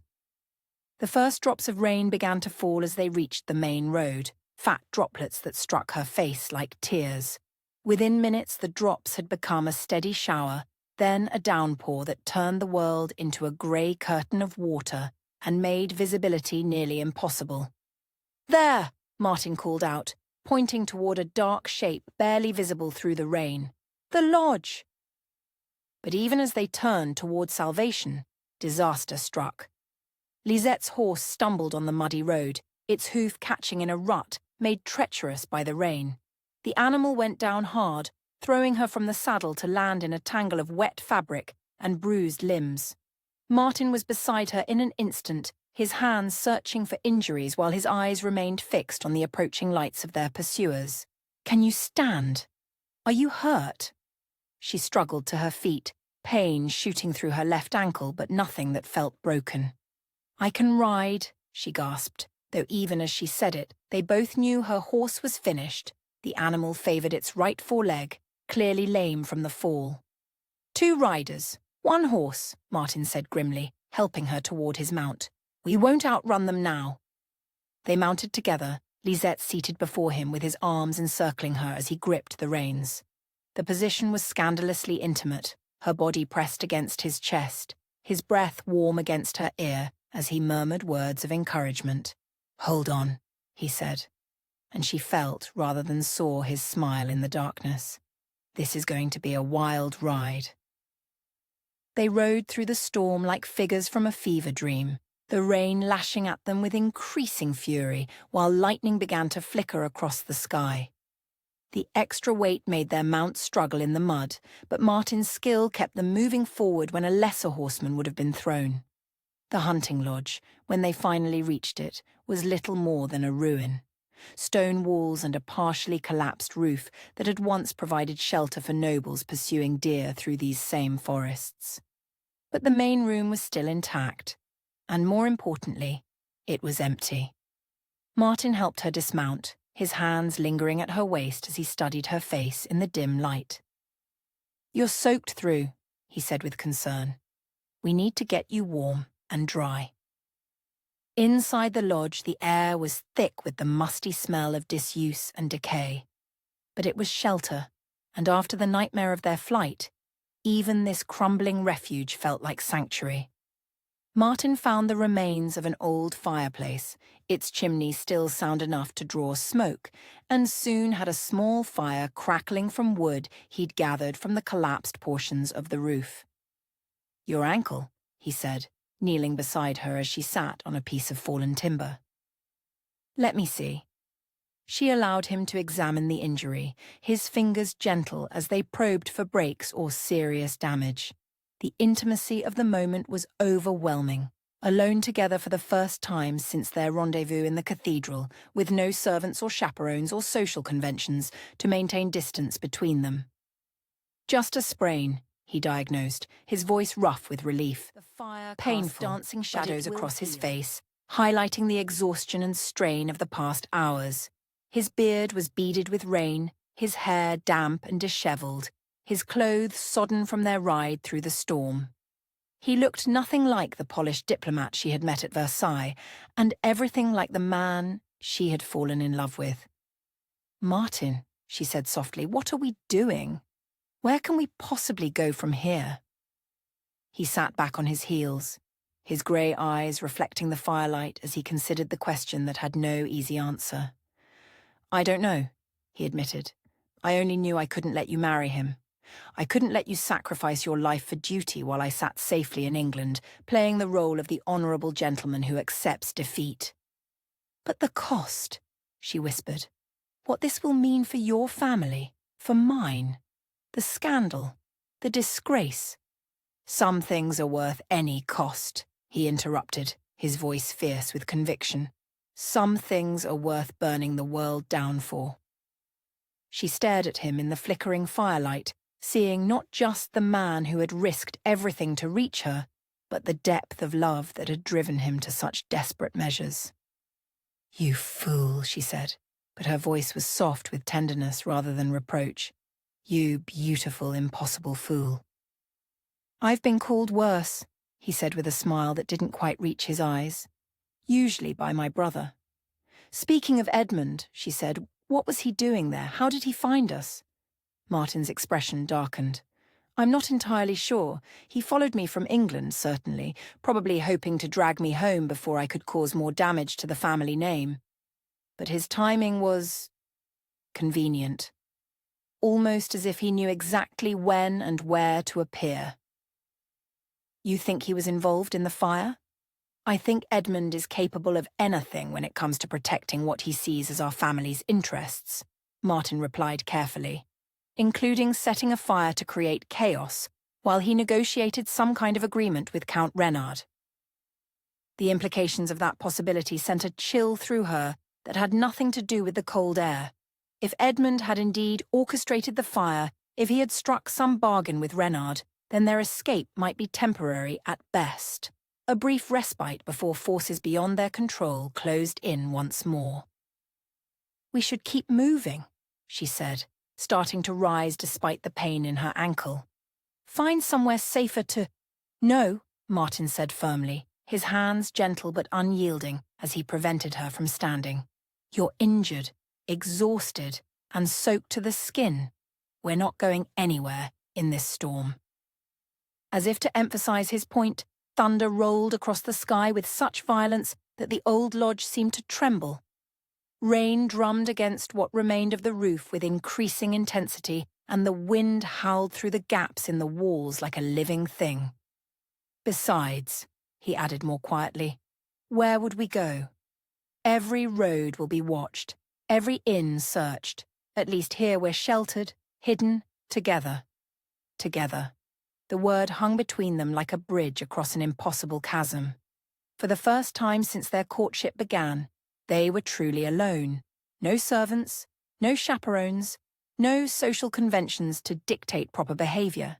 The first drops of rain began to fall as they reached the main road, fat droplets that struck her face like tears. Within minutes, the drops had become a steady shower, then a downpour that turned the world into a grey curtain of water and made visibility nearly impossible. "There!" Martin called out, pointing toward a dark shape barely visible through the rain. "The lodge!" But even as they turned toward salvation, disaster struck. Lisette's horse stumbled on the muddy road, its hoof catching in a rut made treacherous by the rain. The animal went down hard, throwing her from the saddle to land in a tangle of wet fabric and bruised limbs. Martin was beside her in an instant, his hands searching for injuries while his eyes remained fixed on the approaching lights of their pursuers. "Can you stand? Are you hurt?" She struggled to her feet, pain shooting through her left ankle but nothing that felt broken. "I can ride," she gasped, though even as she said it, they both knew her horse was finished. The animal favoured its right foreleg, clearly lame from the fall. "2 riders, 1 horse," Martin said grimly, helping her toward his mount. "We won't outrun them now." They mounted together, Lisette seated before him with his arms encircling her as he gripped the reins. The position was scandalously intimate, her body pressed against his chest, his breath warm against her ear as he murmured words of encouragement. "Hold on," he said, and she felt rather than saw his smile in the darkness. This is going to be a wild ride. They rode through the storm like figures from a fever dream, the rain lashing at them with increasing fury while lightning began to flicker across the sky. The extra weight made their mounts struggle in the mud, but Martin's skill kept them moving forward when a lesser horseman would have been thrown. The hunting lodge, when they finally reached it, was little more than a ruin. Stone walls and a partially collapsed roof that had once provided shelter for nobles pursuing deer through these same forests. But the main room was still intact, and more importantly, it was empty. Martin helped her dismount, his hands lingering at her waist as he studied her face in the dim light. "You're soaked through," he said with concern. "We need to get you warm and dry." Inside the lodge, the air was thick with the musty smell of disuse and decay. But it was shelter, and after the nightmare of their flight, even this crumbling refuge felt like sanctuary. Martin found the remains of an old fireplace, its chimney still sound enough to draw smoke, and soon had a small fire crackling from wood he'd gathered from the collapsed portions of the roof. "Your ankle," he said, kneeling beside her as she sat on a piece of fallen timber. "Let me see." She allowed him to examine the injury, his fingers gentle as they probed for breaks or serious damage. The intimacy of the moment was overwhelming, alone together for the first time since their rendezvous in the cathedral, with no servants or chaperones or social conventions to maintain distance between them. "Just a sprain," he diagnosed, his voice rough with relief. The fire cast dancing shadows across his face, highlighting the exhaustion and strain of the past hours. His beard was beaded with rain, his hair damp and dishevelled, his clothes sodden from their ride through the storm. He looked nothing like the polished diplomat she had met at Versailles, and everything like the man she had fallen in love with. "Martin," she said softly, "what are we doing? Where can we possibly go from here?" He sat back on his heels, his grey eyes reflecting the firelight as he considered the question that had no easy answer. "I don't know," he admitted. "I only knew I couldn't let you marry him. I couldn't let you sacrifice your life for duty while I sat safely in England, playing the role of the honourable gentleman who accepts defeat." "But the cost," she whispered. "What this will mean for your family, for mine. The scandal, the disgrace." "Some things are worth any cost," he interrupted, his voice fierce with conviction. "Some things are worth burning the world down for." She stared at him in the flickering firelight, seeing not just the man who had risked everything to reach her, but the depth of love that had driven him to such desperate measures. "You fool," she said, but her voice was soft with tenderness rather than reproach. "You beautiful, impossible fool." "I've been called worse," he said with a smile that didn't quite reach his eyes. "Usually by my brother." "Speaking of Edmund," she said, "what was he doing there? How did he find us?" Martin's expression darkened. "I'm not entirely sure. He followed me from England, certainly, probably hoping to drag me home before I could cause more damage to the family name. But his timing was convenient. Almost as if he knew exactly when and where to appear." "You think he was involved in the fire?" "I think Edmund is capable of anything when it comes to protecting what he sees as our family's interests," Martin replied carefully, "including setting a fire to create chaos while he negotiated some kind of agreement with Count Renard." The implications of that possibility sent a chill through her that had nothing to do with the cold air. If Edmund had indeed orchestrated the fire, if he had struck some bargain with Renard, then their escape might be temporary at best. A brief respite before forces beyond their control closed in once more. "We should keep moving," she said, starting to rise despite the pain in her ankle. "Find somewhere safer to—" "No," Martin said firmly, his hands gentle but unyielding as he prevented her from standing. "You're injured, exhausted, and soaked to the skin. We're not going anywhere in this storm." As if to emphasize his point, thunder rolled across the sky with such violence that the old lodge seemed to tremble. Rain drummed against what remained of the roof with increasing intensity, and the wind howled through the gaps in the walls like a living thing. "Besides," he added more quietly, "where would we go? Every road will be watched, every inn searched. At least here we're sheltered, hidden, together. Together." The word hung between them like a bridge across an impossible chasm. For the first time since their courtship began, they were truly alone. No servants, no chaperones, no social conventions to dictate proper behaviour.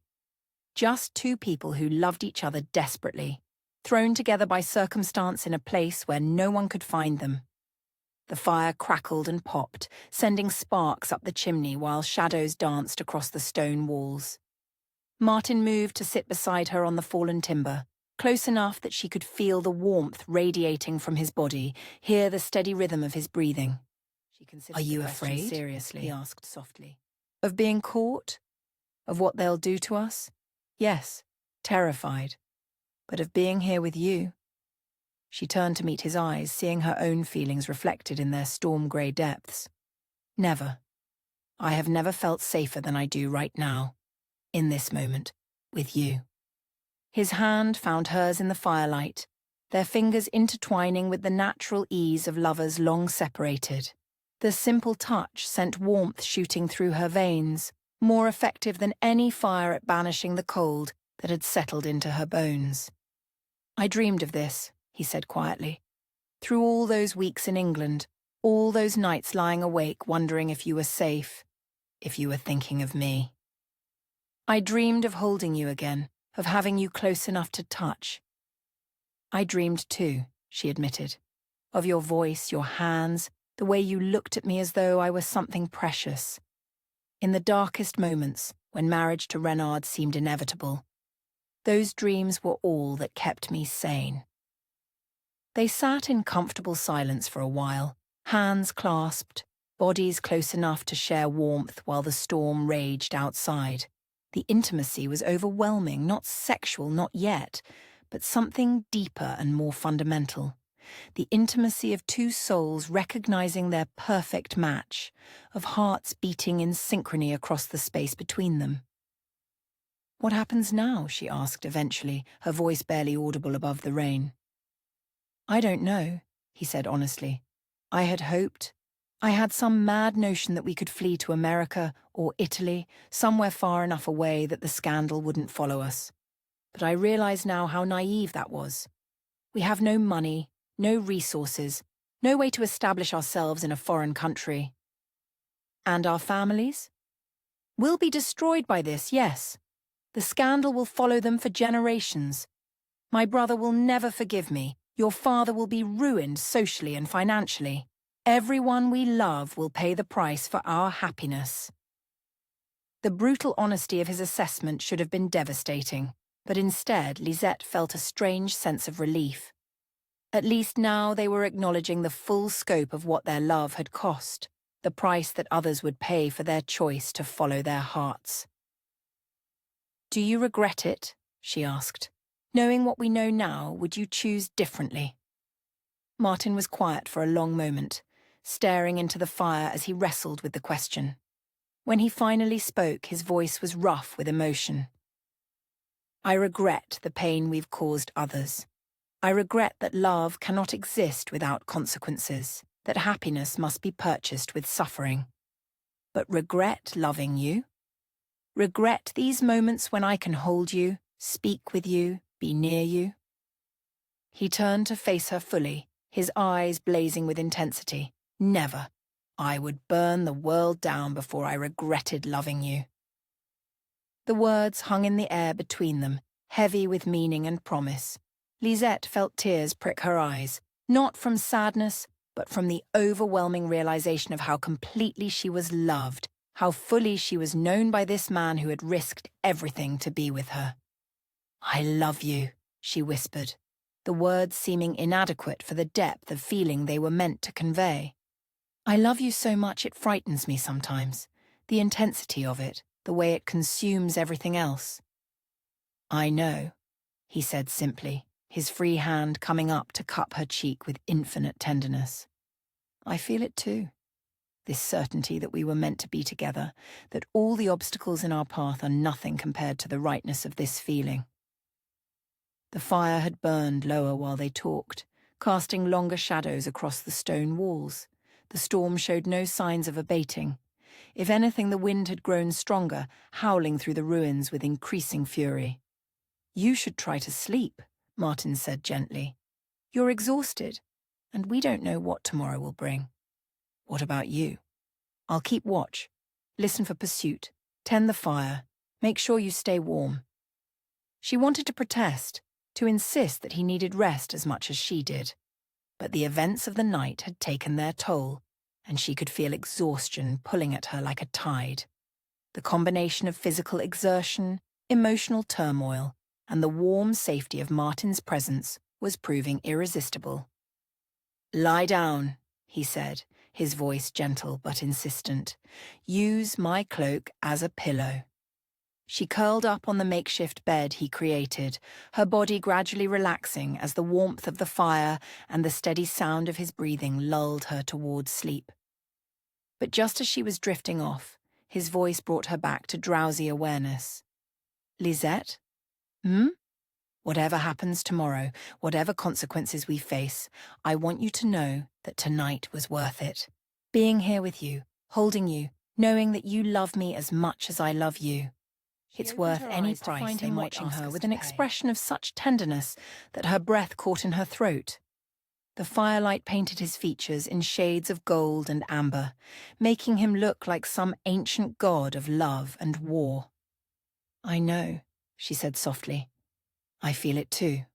Just two people who loved each other desperately, thrown together by circumstance in a place where no one could find them. The fire crackled and popped, sending sparks up the chimney while shadows danced across the stone walls. Martin moved to sit beside her on the fallen timber, close enough that she could feel the warmth radiating from his body, hear the steady rhythm of his breathing. "Are you afraid?" seriously, he asked softly. "Of being caught? Of what they'll do to us? Yes, terrified. But of being here with you?" She turned to meet his eyes, seeing her own feelings reflected in their storm-grey depths. "Never. I have never felt safer than I do right now. In this moment, with you." His hand found hers in the firelight, their fingers intertwining with the natural ease of lovers long separated. The simple touch sent warmth shooting through her veins, more effective than any fire at banishing the cold that had settled into her bones. I dreamed of this, he said quietly. Through all those weeks in England, all those nights lying awake wondering if you were safe, if you were thinking of me. I dreamed of holding you again, of having you close enough to touch. I dreamed too, she admitted, of your voice, your hands, the way you looked at me as though I were something precious. In the darkest moments, when marriage to Reynard seemed inevitable, those dreams were all that kept me sane. They sat in comfortable silence for a while, hands clasped, bodies close enough to share warmth while the storm raged outside. The intimacy was overwhelming, not sexual, not yet, but something deeper and more fundamental. The intimacy of two souls recognizing their perfect match, of hearts beating in synchrony across the space between them. What happens now? She asked eventually, her voice barely audible above the rain. I don't know, he said honestly. I had some mad notion that we could flee to America or Italy, somewhere far enough away that the scandal wouldn't follow us. But I realize now how naive that was. We have no money, no resources, no way to establish ourselves in a foreign country. And our families? We'll be destroyed by this, yes. The scandal will follow them for generations. My brother will never forgive me. Your father will be ruined socially and financially. Everyone we love will pay the price for our happiness. The brutal honesty of his assessment should have been devastating, but instead Lisette felt a strange sense of relief. At least now they were acknowledging the full scope of what their love had cost, the price that others would pay for their choice to follow their hearts. Do you regret it? She asked. Knowing what we know now, would you choose differently? Martin was quiet for a long moment, staring into the fire as he wrestled with the question. When he finally spoke, his voice was rough with emotion. I regret the pain we've caused others. I regret that love cannot exist without consequences, that happiness must be purchased with suffering. But regret loving you? Regret these moments when I can hold you, speak with you, be near you? He turned to face her fully, his eyes blazing with intensity. Never. I would burn the world down before I regretted loving you. The words hung in the air between them, heavy with meaning and promise. Lisette felt tears prick her eyes, not from sadness, but from the overwhelming realization of how completely she was loved, how fully she was known by this man who had risked everything to be with her. I love you, she whispered, the words seeming inadequate for the depth of feeling they were meant to convey. I love you so much it frightens me sometimes, the intensity of it, the way it consumes everything else. I know, he said simply, his free hand coming up to cup her cheek with infinite tenderness. I feel it too. This certainty that we were meant to be together, that all the obstacles in our path are nothing compared to the rightness of this feeling. The fire had burned lower while they talked, casting longer shadows across the stone walls. The storm showed no signs of abating. If anything, the wind had grown stronger, howling through the ruins with increasing fury. You should try to sleep, Martin said gently. You're exhausted, and we don't know what tomorrow will bring. What about you? I'll keep watch. Listen for pursuit. Tend the fire. Make sure you stay warm. She wanted to protest, to insist that he needed rest as much as she did. But the events of the night had taken their toll, and she could feel exhaustion pulling at her like a tide. The combination of physical exertion, emotional turmoil, and the warm safety of Martin's presence was proving irresistible. Lie down, he said, his voice gentle but insistent. Use my cloak as a pillow. She curled up on the makeshift bed he created, her body gradually relaxing as the warmth of the fire and the steady sound of his breathing lulled her towards sleep. But just as she was drifting off, his voice brought her back to drowsy awareness. Lisette? Whatever happens tomorrow, whatever consequences we face, I want you to know that tonight was worth it. Being here with you, holding you, knowing that you love me as much as I love you. It's worth any price, they might watching her with an expression of such tenderness that her breath caught in her throat. The firelight painted his features in shades of gold and amber, making him look like some ancient god of love and war. "I know," she said softly. "I feel it too."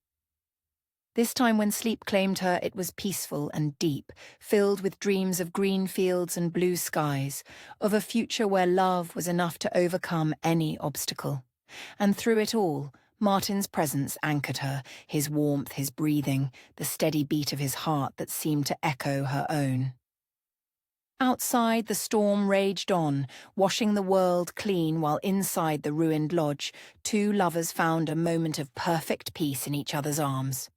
This time when sleep claimed her, it was peaceful and deep, filled with dreams of green fields and blue skies, of a future where love was enough to overcome any obstacle. And through it all, Martin's presence anchored her, his warmth, his breathing, the steady beat of his heart that seemed to echo her own. Outside, the storm raged on, washing the world clean, while inside the ruined lodge, two lovers found a moment of perfect peace in each other's arms.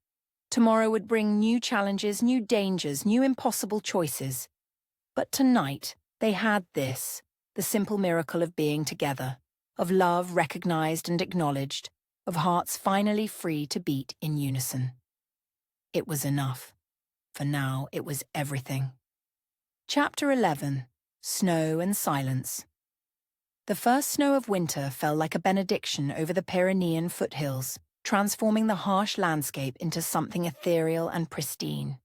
Tomorrow would bring new challenges, new dangers, new impossible choices. But tonight, they had this, the simple miracle of being together, of love recognized and acknowledged, of hearts finally free to beat in unison. It was enough. For now, it was everything. Chapter 11. Snow and Silence. The first snow of winter fell like a benediction over the Pyrenean foothills, transforming the harsh landscape into something ethereal and pristine.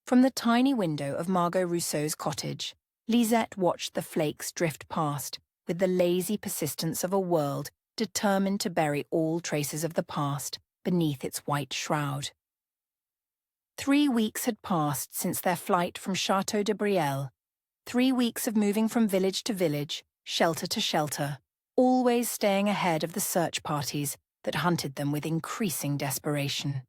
From the tiny window of Margot Rousseau's cottage, Lisette watched the flakes drift past with the lazy persistence of a world determined to bury all traces of the past beneath its white shroud. 3 weeks had passed since their flight from Château de Brielle, 3 weeks of moving from village to village, shelter to shelter, always staying ahead of the search parties that hunted them with increasing desperation.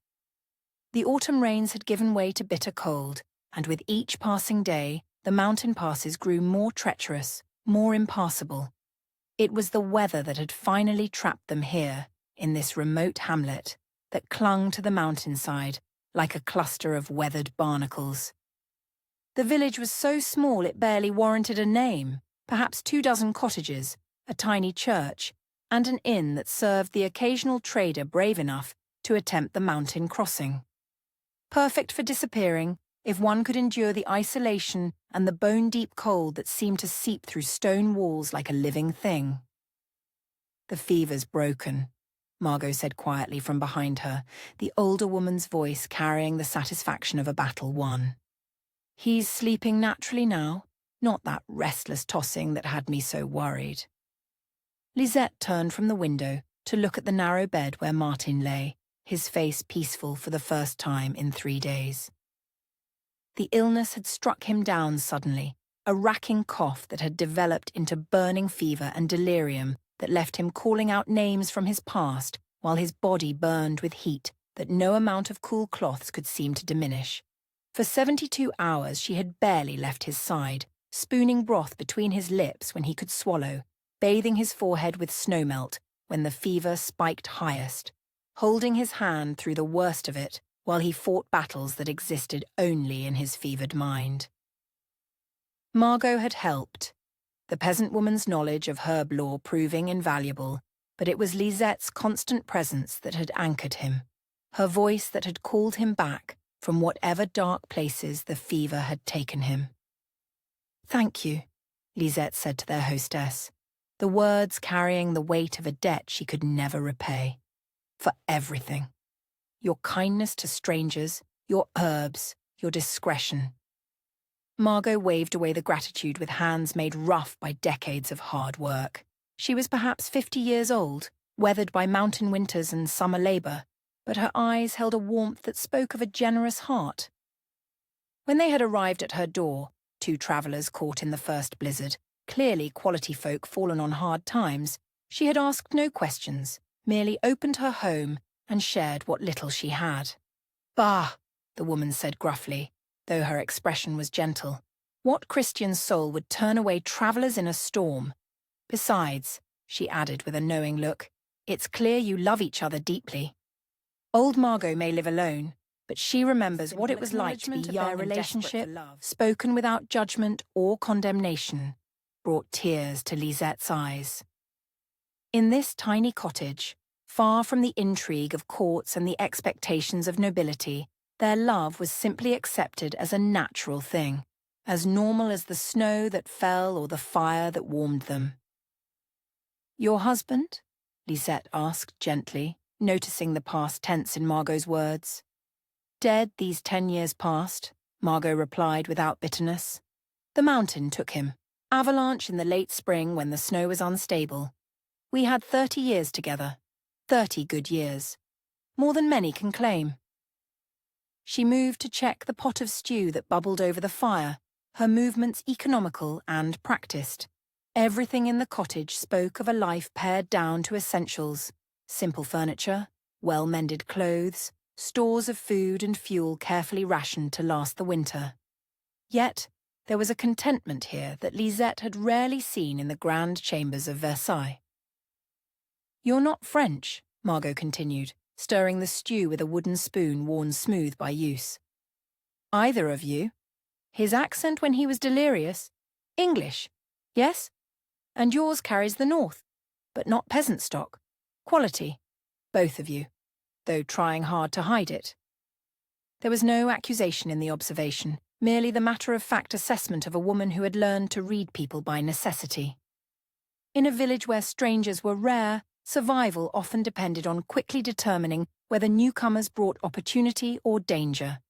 The autumn rains had given way to bitter cold, and with each passing day, the mountain passes grew more treacherous, more impassable. It was the weather that had finally trapped them here, in this remote hamlet, that clung to the mountainside like a cluster of weathered barnacles. The village was so small it barely warranted a name, perhaps 24 cottages, a tiny church, and an inn that served the occasional trader brave enough to attempt the mountain crossing. Perfect for disappearing, if one could endure the isolation and the bone-deep cold that seemed to seep through stone walls like a living thing. "The fever's broken," Margot said quietly from behind her, the older woman's voice carrying the satisfaction of a battle won. "He's sleeping naturally now, not that restless tossing that had me so worried." Lisette turned from the window to look at the narrow bed where Martin lay, his face peaceful for the first time in 3 days. The illness had struck him down suddenly, a racking cough that had developed into burning fever and delirium that left him calling out names from his past while his body burned with heat that no amount of cool cloths could seem to diminish. For 72 hours she had barely left his side, spooning broth between his lips when he could swallow, bathing his forehead with snowmelt when the fever spiked highest, holding his hand through the worst of it while he fought battles that existed only in his fevered mind. Margot had helped, the peasant woman's knowledge of herb lore proving invaluable, but it was Lisette's constant presence that had anchored him, her voice that had called him back from whatever dark places the fever had taken him. "Thank you," Lisette said to their hostess, the words carrying the weight of a debt she could never repay. "For everything. Your kindness to strangers, your herbs, your discretion." Margot waved away the gratitude with hands made rough by decades of hard work. She was perhaps 50 years old, weathered by mountain winters and summer labor, but her eyes held a warmth that spoke of a generous heart. When they had arrived at her door, 2 travelers caught in the first blizzard, clearly quality folk fallen on hard times, she had asked no questions, merely opened her home and shared what little she had. "Bah," the woman said gruffly, though her expression was gentle. What Christian soul would turn away travellers in a storm? Besides, she added with a knowing look, it's clear you love each other deeply. Old Margot may live alone, but she remembers what it was like to be young and relationship, spoken without judgment or condemnation, brought tears to Lisette's eyes. In this tiny cottage, far from the intrigue of courts and the expectations of nobility, their love was simply accepted as a natural thing, as normal as the snow that fell or the fire that warmed them. "Your husband?" Lisette asked gently, noticing the past tense in Margot's words. Dead these 10 years past, Margot replied without bitterness. The mountain took him. Avalanche in the late spring when the snow was unstable. We had 30 years together. 30 good years. More than many can claim. She moved to check the pot of stew that bubbled over the fire, her movements economical and practiced. Everything in the cottage spoke of a life pared down to essentials. Simple furniture, well-mended clothes, stores of food and fuel carefully rationed to last the winter. Yet, there was a contentment here that Lisette had rarely seen in the grand chambers of Versailles. "You're not French," Margot continued, stirring the stew with a wooden spoon worn smooth by use. "Either of you. His accent when he was delirious. English, yes? And yours carries the north, but not peasant stock. Quality, both of you, though trying hard to hide it." There was no accusation in the observation, merely the matter-of-fact assessment of a woman who had learned to read people by necessity. In a village where strangers were rare, survival often depended on quickly determining whether newcomers brought opportunity or danger.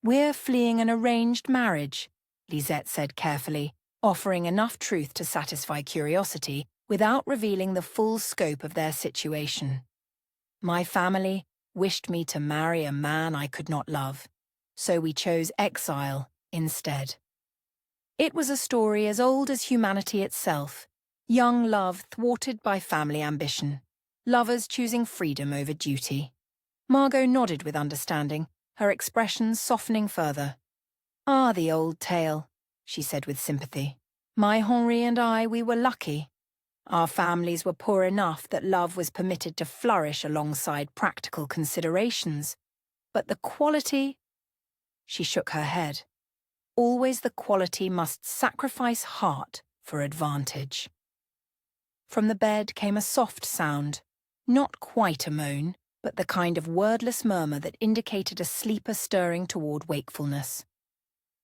"We're fleeing an arranged marriage," Lisette said carefully, offering enough truth to satisfy curiosity without revealing the full scope of their situation. "My family wished me to marry a man I could not love, so we chose exile instead." It was a story as old as humanity itself. Young love thwarted by family ambition. Lovers choosing freedom over duty. Margot nodded with understanding, her expression softening further. "Ah, the old tale," she said with sympathy. "My Henri and I, we were lucky. Our families were poor enough that love was permitted to flourish alongside practical considerations. But the quality—" She shook her head. "Always the quality must sacrifice heart for advantage." From the bed came a soft sound, not quite a moan, but the kind of wordless murmur that indicated a sleeper stirring toward wakefulness.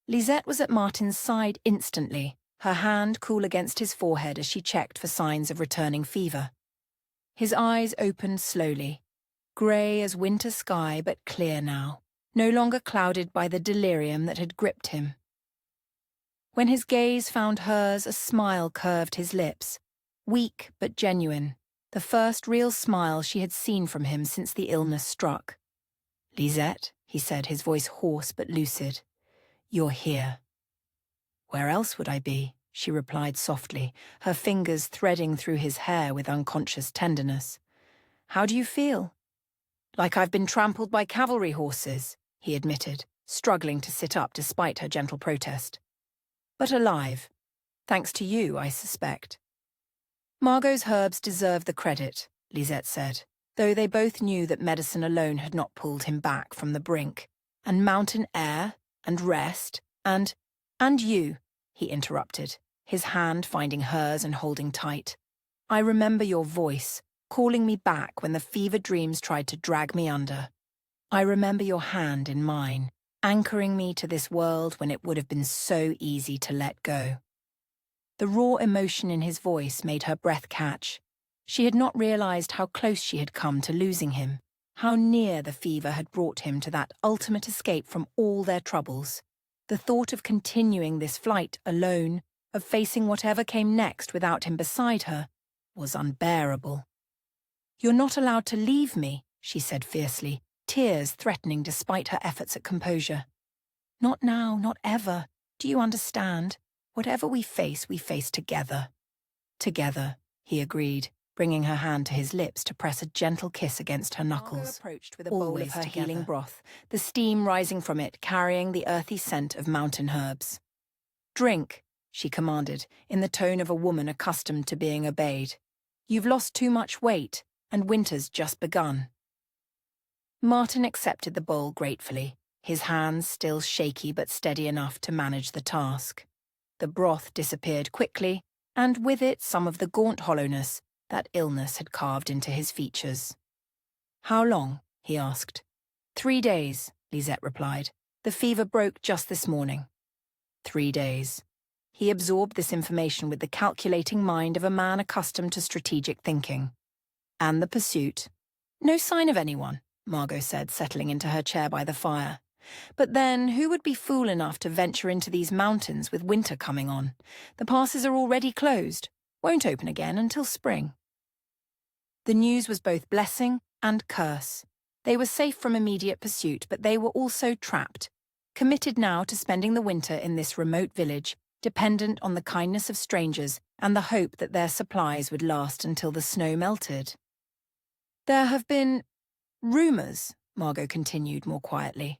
Lisette was at Martin's side instantly, her hand cool against his forehead as she checked for signs of returning fever. His eyes opened slowly, grey as winter sky but clear now, no longer clouded by the delirium that had gripped him. When his gaze found hers, a smile curved his lips, weak but genuine, the first real smile she had seen from him since the illness struck. "Lisette," he said, his voice hoarse but lucid, "you're here." "Where else would I be?" she replied softly, her fingers threading through his hair with unconscious tenderness. "How do you feel?" "Like I've been trampled by cavalry horses," he admitted, struggling to sit up despite her gentle protest. "But alive. Thanks to you, I suspect." Margot's herbs deserved the credit, Lisette said, though they both knew that medicine alone had not pulled him back from the brink, and mountain air, and rest, and you, he interrupted, his hand finding hers and holding tight. "I remember your voice, calling me back when the fever dreams tried to drag me under. I remember your hand in mine, anchoring me to this world when it would have been so easy to let go." The raw emotion in his voice made her breath catch. She had not realized how close she had come to losing him, how near the fever had brought him to that ultimate escape from all their troubles. The thought of continuing this flight alone, of facing whatever came next without him beside her, was unbearable. "You're not allowed to leave me," she said fiercely, tears threatening despite her efforts at composure. "Not now, not ever. Do you understand? Whatever we face together." "Together," he agreed, bringing her hand to his lips to press a gentle kiss against her knuckles. Approached with a bowl of her healing broth, the steam rising from it carrying the earthy scent of mountain herbs. "Drink," she commanded, in the tone of a woman accustomed to being obeyed. "You've lost too much weight, and winter's just begun." Martin accepted the bowl gratefully, his hands still shaky but steady enough to manage the task. The broth disappeared quickly, and with it some of the gaunt hollowness that illness had carved into his features. "How long?" he asked. 3 days, Lisette replied. "The fever broke just this morning." 3 days. He absorbed this information with the calculating mind of a man accustomed to strategic thinking. And the pursuit. No sign of anyone, Margot said, settling into her chair by the fire. But then, who would be fool enough to venture into these mountains with winter coming on? The passes are already closed, won't open again until spring. The news was both blessing and curse. They were safe from immediate pursuit, but they were also trapped, committed now to spending the winter in this remote village, dependent on the kindness of strangers and the hope that their supplies would last until the snow melted. There have been rumours, Margot continued more quietly.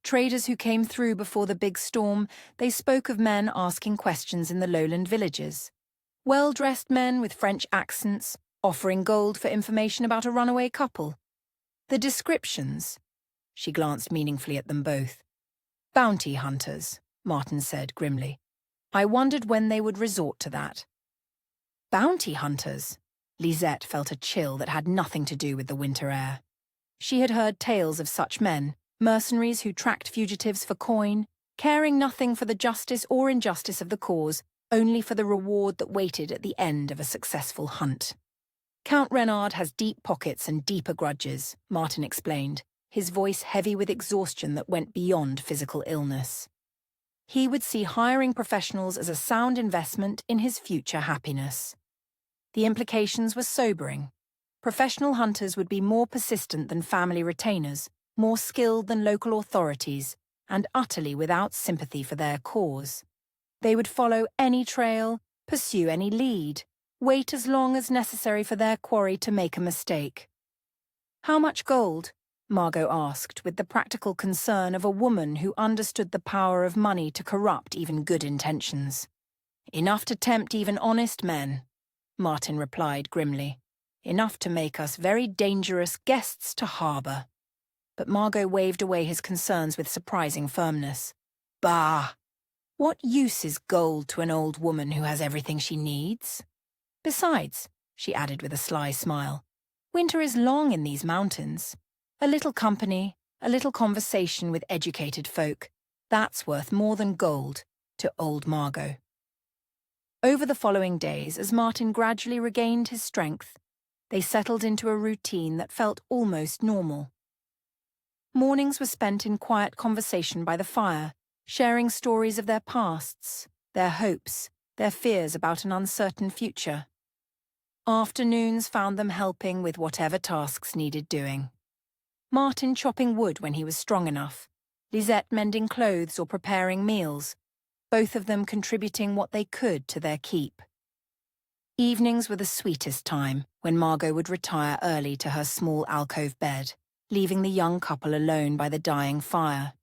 Traders who came through before the big storm, they spoke of men asking questions in the lowland villages. Well-dressed men with French accents, offering gold for information about a runaway couple. The descriptions, she glanced meaningfully at them both. Bounty hunters, Martin said grimly. I wondered when they would resort to that. Bounty hunters? Lisette felt a chill that had nothing to do with the winter air. She had heard tales of such men, mercenaries who tracked fugitives for coin, caring nothing for the justice or injustice of the cause, only for the reward that waited at the end of a successful hunt. Count Renard has deep pockets and deeper grudges, Martin explained, his voice heavy with exhaustion that went beyond physical illness. He would see hiring professionals as a sound investment in his future happiness. The implications were sobering. Professional hunters would be more persistent than family retainers, more skilled than local authorities, and utterly without sympathy for their cause. They would follow any trail, pursue any lead, wait as long as necessary for their quarry to make a mistake. How much gold? Margot asked, with the practical concern of a woman who understood the power of money to corrupt even good intentions. Enough to tempt even honest men, Martin replied grimly. Enough to make us very dangerous guests to harbour. But Margot waved away his concerns with surprising firmness. Bah! What use is gold to an old woman who has everything she needs? Besides, she added with a sly smile, winter is long in these mountains. A little company, a little conversation with educated folk, that's worth more than gold to old Margot. Over the following days, as Martin gradually regained his strength, they settled into a routine that felt almost normal. Mornings were spent in quiet conversation by the fire, sharing stories of their pasts, their hopes, their fears about an uncertain future. Afternoons found them helping with whatever tasks needed doing. Martin chopping wood when he was strong enough, Lisette mending clothes or preparing meals, both of them contributing what they could to their keep. Evenings were the sweetest time, when Margot would retire early to her small alcove bed, leaving the young couple alone by the dying fire.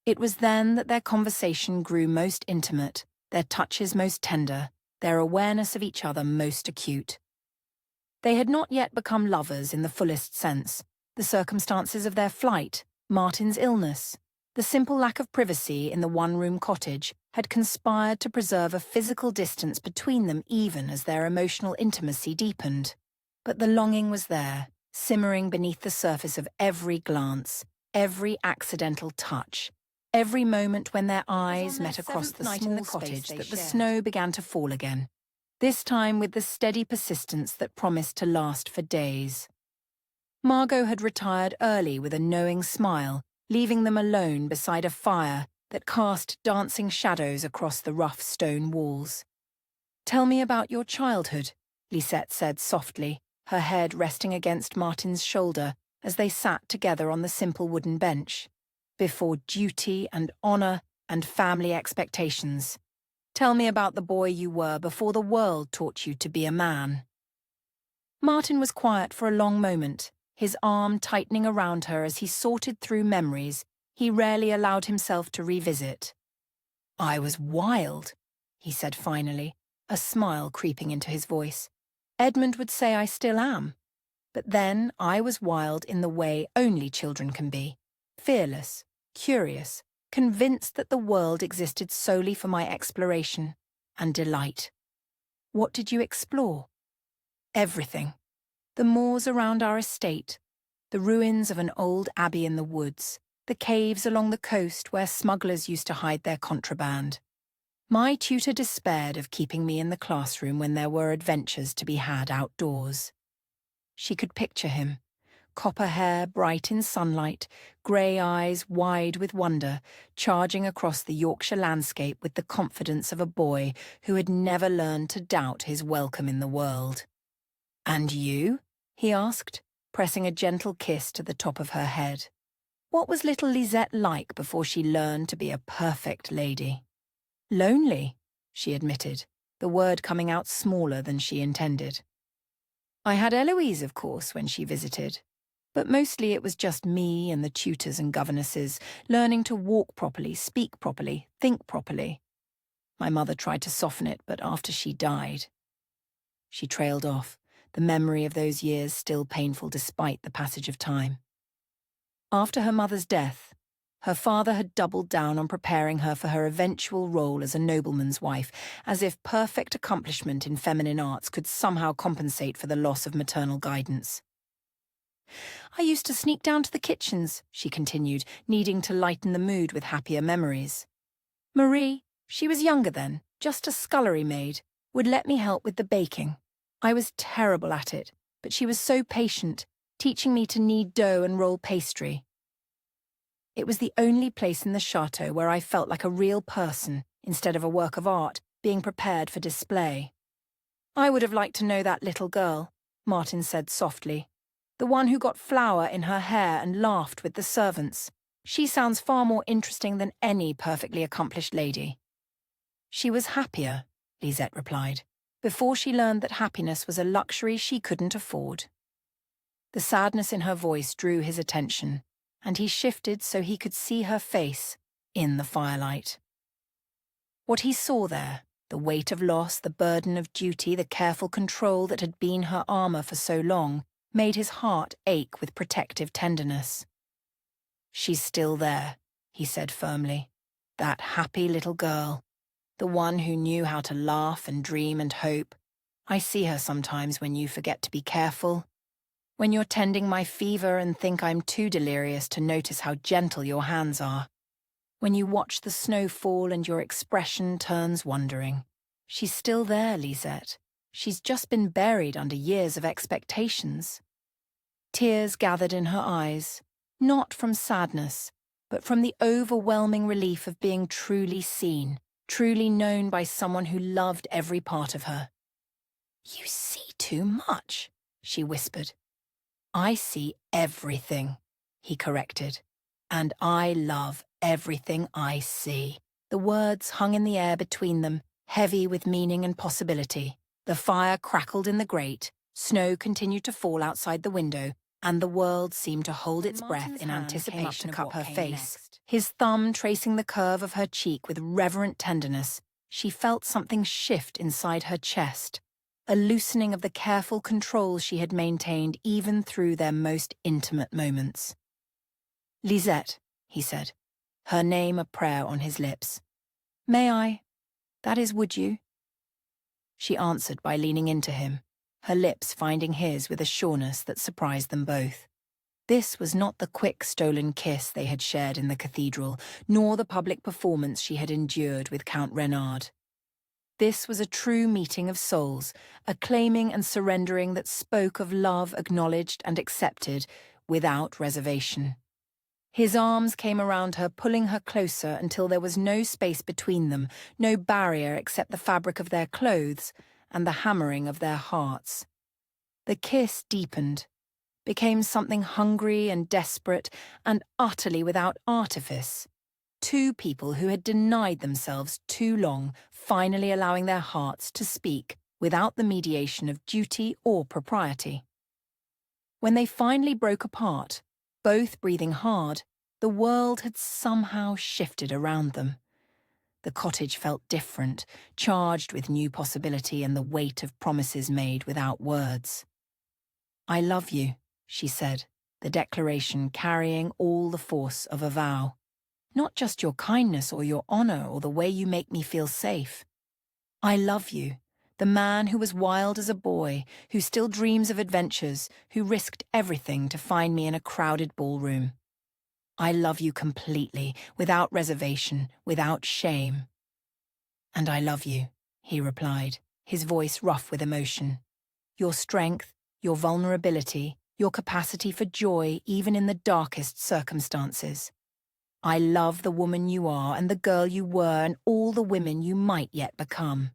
It was then that their conversation grew most intimate, their touches most tender, their awareness of each other most acute. They had not yet become lovers in the fullest sense. The circumstances of their flight, Martin's illness, the simple lack of privacy in the one-room cottage had conspired to preserve a physical distance between them even as their emotional intimacy deepened. But the longing was there, simmering beneath the surface of every glance, every accidental touch, every moment when their eyes met across the small cottage that the snow began to fall again, this time with the steady persistence that promised to last for days. Margot had retired early with a knowing smile, leaving them alone beside a fire that cast dancing shadows across the rough stone walls. "Tell me about your childhood," Lisette said softly, her head resting against Martin's shoulder as they sat together on the simple wooden bench. Before duty and honour and family expectations. Tell me about the boy you were before the world taught you to be a man. Martin was quiet for a long moment, his arm tightening around her as he sorted through memories he rarely allowed himself to revisit. "I was wild," he said finally, a smile creeping into his voice. "Edmund would say I still am. But then I was wild in the way only children can be. Fearless, curious, convinced that the world existed solely for my exploration and delight." "What did you explore?" "Everything. The moors around our estate, the ruins of an old abbey in the woods, the caves along the coast where smugglers used to hide their contraband. My tutor despaired of keeping me in the classroom when there were adventures to be had outdoors." She could picture him. Copper hair bright in sunlight, grey eyes wide with wonder, charging across the Yorkshire landscape with the confidence of a boy who had never learned to doubt his welcome in the world. "And you?" he asked, pressing a gentle kiss to the top of her head. What was little Lisette like before she learned to be a perfect lady? "Lonely," she admitted, the word coming out smaller than she intended. "I had Eloise, of course, when she visited. But mostly it was just me and the tutors and governesses, learning to walk properly, speak properly, think properly. My mother tried to soften it, but after she died..." She trailed off, the memory of those years still painful despite the passage of time. After her mother's death, her father had doubled down on preparing her for her eventual role as a nobleman's wife, as if perfect accomplishment in feminine arts could somehow compensate for the loss of maternal guidance. "I used to sneak down to the kitchens," she continued, needing to lighten the mood with happier memories. "Marie, she was younger then, just a scullery maid, would let me help with the baking. I was terrible at it, but she was so patient, teaching me to knead dough and roll pastry. It was the only place in the chateau where I felt like a real person, instead of a work of art, being prepared for display." "I would have liked to know that little girl," Martin said softly. "The one who got flour in her hair and laughed with the servants. She sounds far more interesting than any perfectly accomplished lady." "She was happier," Lisette replied, "before she learned that happiness was a luxury she couldn't afford." The sadness in her voice drew his attention, and he shifted so he could see her face in the firelight. What he saw there, the weight of loss, the burden of duty, the careful control that had been her armour for so long, made his heart ache with protective tenderness. "She's still there," he said firmly. "That happy little girl, the one who knew how to laugh and dream and hope. I see her sometimes when you forget to be careful. When you're tending my fever and think I'm too delirious to notice how gentle your hands are. When you watch the snow fall and your expression turns wondering. She's still there, Lisette. She's just been buried under years of expectations." Tears gathered in her eyes, not from sadness, but from the overwhelming relief of being truly seen, truly known by someone who loved every part of her. "You see too much," she whispered. "I see everything," he corrected. "And I love everything I see." The words hung in the air between them, heavy with meaning and possibility. The fire crackled in the grate, snow continued to fall outside the window, and the world seemed to hold its breath in anticipation of what came next. His thumb tracing the curve of her cheek with reverent tenderness, she felt something shift inside her chest, a loosening of the careful control she had maintained even through their most intimate moments. "Lisette," he said, her name a prayer on his lips. "May I? That is, would you?" She answered by leaning into him, her lips finding his with a sureness that surprised them both. This was not the quick, stolen kiss they had shared in the cathedral, nor the public performance she had endured with Count Renard. This was a true meeting of souls, a claiming and surrendering that spoke of love acknowledged and accepted without reservation. His arms came around her, pulling her closer until there was no space between them, no barrier except the fabric of their clothes and the hammering of their hearts. The kiss deepened, became something hungry and desperate and utterly without artifice. Two people who had denied themselves too long, finally allowing their hearts to speak without the mediation of duty or propriety. When they finally broke apart, both breathing hard, the world had somehow shifted around them. The cottage felt different, charged with new possibility and the weight of promises made without words. "I love you," she said, the declaration carrying all the force of a vow. "Not just your kindness or your honor or the way you make me feel safe. I love you, the man who was wild as a boy, who still dreams of adventures, who risked everything to find me in a crowded ballroom. I love you completely, without reservation, without shame." "And I love you," he replied, his voice rough with emotion. "Your strength, your vulnerability, your capacity for joy even in the darkest circumstances. I love the woman you are and the girl you were and all the women you might yet become.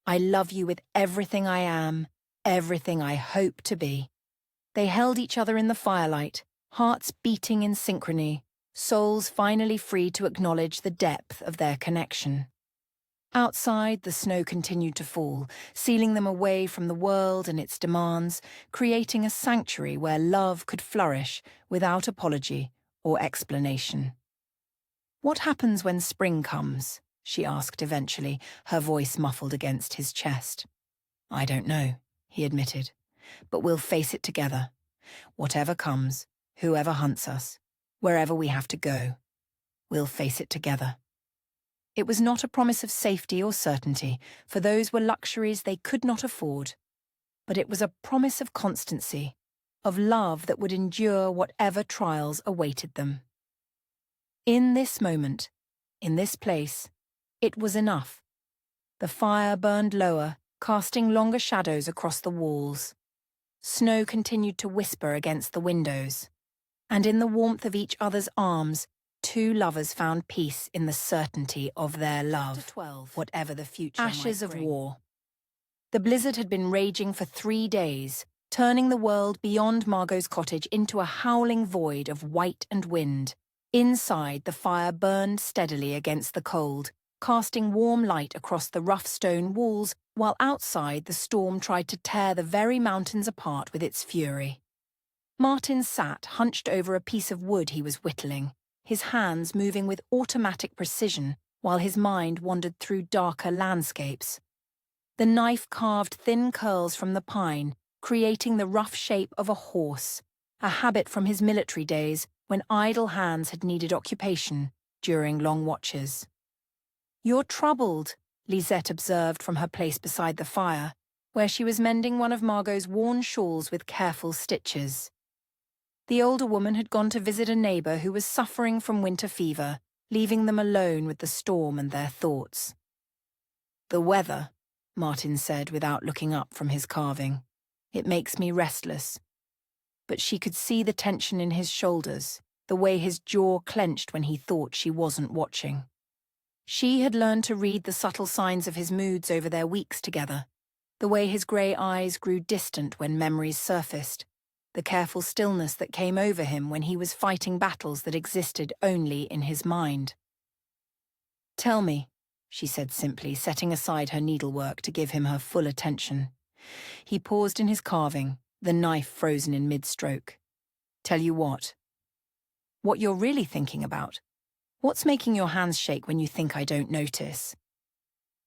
I love you with everything I am, everything I hope to be. They held each other in the firelight, hearts beating in synchrony, souls finally free to acknowledge the depth of their connection. Outside, the snow continued to fall, sealing them away from the world and its demands, creating a sanctuary where love could flourish without apology or explanation. "What happens when spring comes?" she asked eventually, her voice muffled against his chest. "I don't know," he admitted, "but we'll face it together. Whatever comes, whoever hunts us, wherever we have to go, we'll face it together." It was not a promise of safety or certainty, for those were luxuries they could not afford, but it was a promise of constancy, of love that would endure whatever trials awaited them. In this moment, in this place, it was enough. The fire burned lower, casting longer shadows across the walls. Snow continued to whisper against the windows, and in the warmth of each other's arms, two lovers found peace in the certainty of their love, 12, whatever the future Ashes of war. The blizzard had been raging for 3 days, turning the world beyond Margot's cottage into a howling void of white and wind. Inside, the fire burned steadily against the cold, casting warm light across the rough stone walls, while outside the storm tried to tear the very mountains apart with its fury. Martin sat hunched over a piece of wood he was whittling, his hands moving with automatic precision while his mind wandered through darker landscapes. The knife carved thin curls from the pine, creating the rough shape of a horse, a habit from his military days when idle hands had needed occupation during long watches. "You're troubled," Lisette observed from her place beside the fire, where she was mending one of Margot's worn shawls with careful stitches. The older woman had gone to visit a neighbour who was suffering from winter fever, leaving them alone with the storm and their thoughts. "The weather," Martin said without looking up from his carving. "It makes me restless." But she could see the tension in his shoulders, the way his jaw clenched when he thought she wasn't watching. She had learned to read the subtle signs of his moods over their weeks together, the way his grey eyes grew distant when memories surfaced, the careful stillness that came over him when he was fighting battles that existed only in his mind. "Tell me," she said simply, setting aside her needlework to give him her full attention. He paused in his carving, the knife frozen in mid-stroke. "Tell you what?" "What you're really thinking about. What's making your hands shake when you think I don't notice?"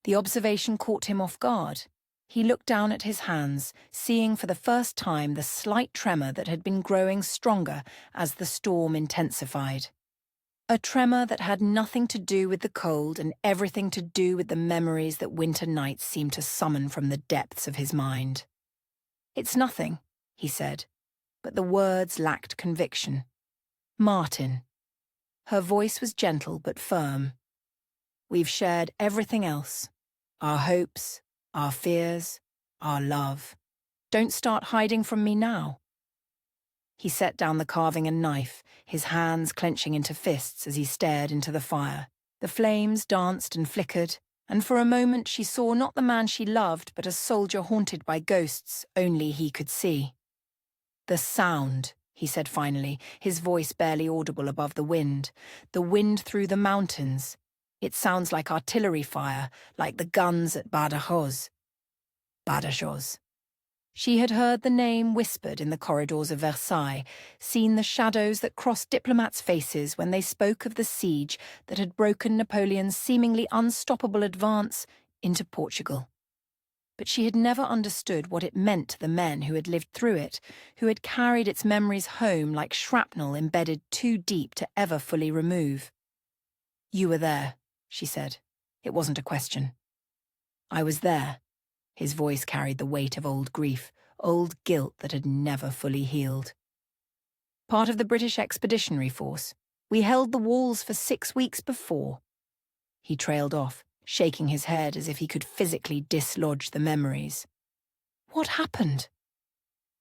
The observation caught him off guard. He looked down at his hands, seeing for the first time the slight tremor that had been growing stronger as the storm intensified. A tremor that had nothing to do with the cold and everything to do with the memories that winter nights seemed to summon from the depths of his mind. "It's nothing," he said, but the words lacked conviction. "Martin." Her voice was gentle but firm. "We've shared everything else. Our hopes, our fears, our love. Don't start hiding from me now." He set down the carving and knife, his hands clenching into fists as he stared into the fire. The flames danced and flickered, and for a moment she saw not the man she loved but a soldier haunted by ghosts only he could see. "The sound," he said finally, his voice barely audible above the wind through the mountains. "It sounds like artillery fire, like the guns at Badajoz." Badajoz. She had heard the name whispered in the corridors of Versailles, seen the shadows that crossed diplomats' faces when they spoke of the siege that had broken Napoleon's seemingly unstoppable advance into Portugal. But she had never understood what it meant to the men who had lived through it, who had carried its memories home like shrapnel embedded too deep to ever fully remove. "You were there," she said. "It wasn't a question." "I was there." His voice carried the weight of old grief, old guilt that had never fully healed. "Part of the British Expeditionary Force. We held the walls for 6 weeks before." He trailed off, shaking his head as if he could physically dislodge the memories. "What happened?"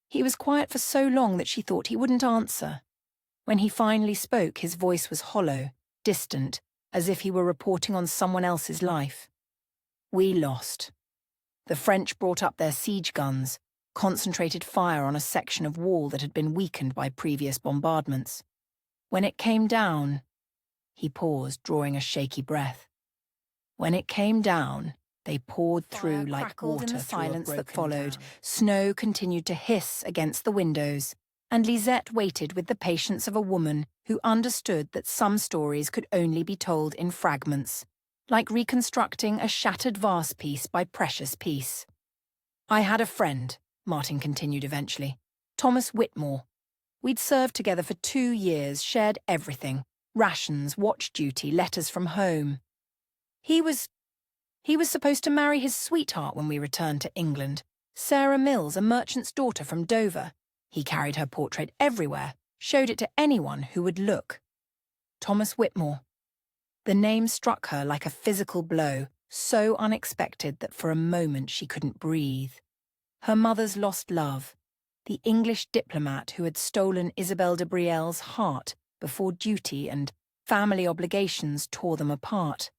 He was quiet for so long that she thought he wouldn't answer. When he finally spoke, his voice was hollow, distant, as if he were reporting on someone else's life. We lost. The French brought up their siege guns, concentrated fire on a section of wall that had been weakened by previous bombardments. When it came down, he paused, drawing a shaky breath. When it came down, they poured through like water. In the silence that followed, snow continued to hiss against the windows, and Lisette waited with the patience of a woman who understood that some stories could only be told in fragments, like reconstructing a shattered vase piece by precious piece. I had a friend, Martin continued eventually, Thomas Whitmore. We'd served together for 2 years, shared everything, rations, watch duty, letters from home. He was supposed to marry his sweetheart when we returned to England, Sarah Mills, a merchant's daughter from Dover. He carried her portrait everywhere, showed it to anyone who would look. Thomas Whitmore. The name struck her like a physical blow, so unexpected that for a moment she couldn't breathe. Her mother's lost love, the English diplomat who had stolen Isabelle de Brielle's heart before duty and family obligations tore them apart.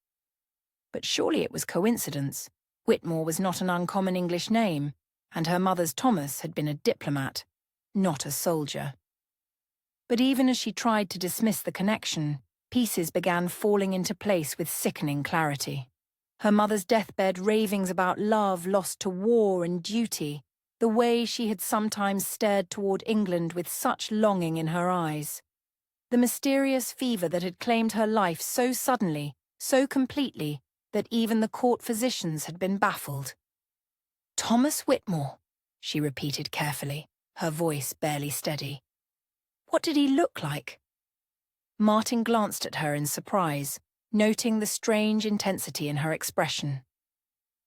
But surely it was coincidence. Whitmore was not an uncommon English name, and her mother's Thomas had been a diplomat, not a soldier. But even as she tried to dismiss the connection, pieces began falling into place with sickening clarity. Her mother's deathbed ravings about love lost to war and duty, the way she had sometimes stared toward England with such longing in her eyes. The mysterious fever that had claimed her life so suddenly, so completely, that even the court physicians had been baffled. Thomas Whitmore, she repeated carefully, her voice barely steady. What did he look like? Martin glanced at her in surprise, noting the strange intensity in her expression.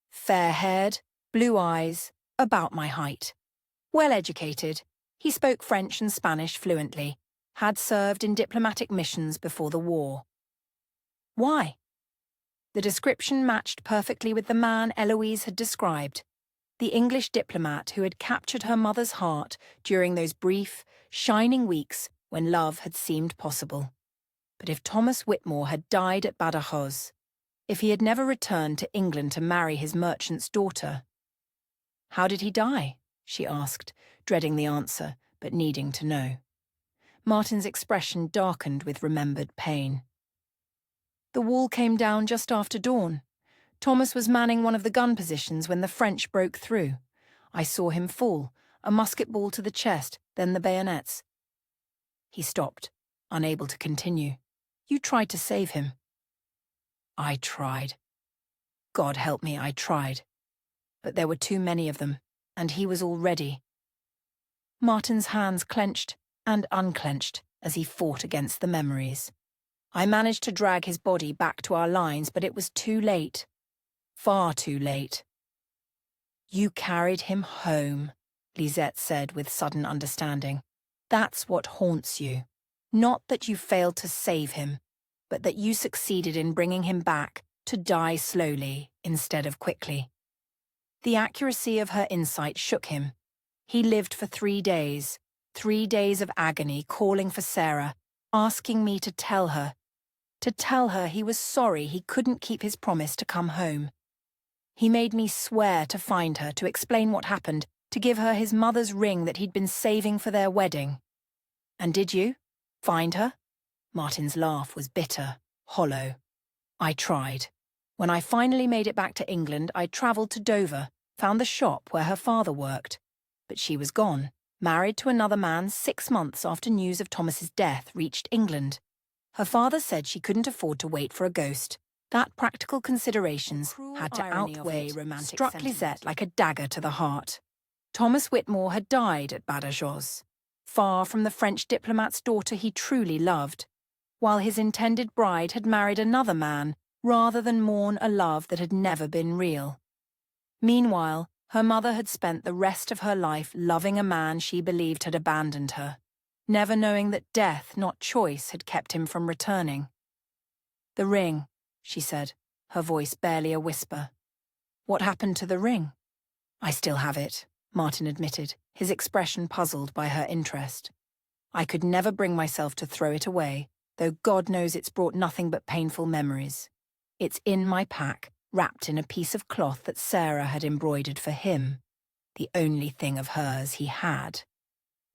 Fair-haired, blue eyes, about my height. Well-educated, he spoke French and Spanish fluently, had served in diplomatic missions before the war. Why? The description matched perfectly with the man Eloise had described, the English diplomat who had captured her mother's heart during those brief, shining weeks when love had seemed possible. But if Thomas Whitmore had died at Badajoz, if he had never returned to England to marry his merchant's daughter. How did he die? She asked, dreading the answer, but needing to know. Martin's expression darkened with remembered pain. The wall came down just after dawn. Thomas was manning one of the gun positions when the French broke through. I saw him fall, a musket ball to the chest, then the bayonets. He stopped, unable to continue. You tried to save him. I tried. God help me, I tried. But there were too many of them, and he was already. Martin's hands clenched and unclenched as he fought against the memories. I managed to drag his body back to our lines, but it was too late. Far too late. You carried him home, Lisette said with sudden understanding. That's what haunts you. Not that you failed to save him, but that you succeeded in bringing him back to die slowly instead of quickly. The accuracy of her insight shook him. He lived for 3 days, 3 days of agony, calling for Sarah, asking me to tell her he was sorry he couldn't keep his promise to come home. He made me swear to find her, to explain what happened, to give her his mother's ring that he'd been saving for their wedding. And did you? Find her? Martin's laugh was bitter, hollow. I tried. When I finally made it back to England, I travelled to Dover, found the shop where her father worked. But she was gone, married to another man 6 months after news of Thomas's death reached England. Her father said she couldn't afford to wait for a ghost. That practical considerations had to outweigh romantic struck sentiment. Lisette like a dagger to the heart. Thomas Whitmore had died at Badajoz, far from the French diplomat's daughter he truly loved, while his intended bride had married another man rather than mourn a love that had never been real. Meanwhile, her mother had spent the rest of her life loving a man she believed had abandoned her, never knowing that death, not choice, had kept him from returning. The ring, she said, her voice barely a whisper. What happened to the ring? I still have it. Martin admitted, his expression puzzled by her interest. I could never bring myself to throw it away, though God knows it's brought nothing but painful memories. It's in my pack, wrapped in a piece of cloth that Sarah had embroidered for him, the only thing of hers he had.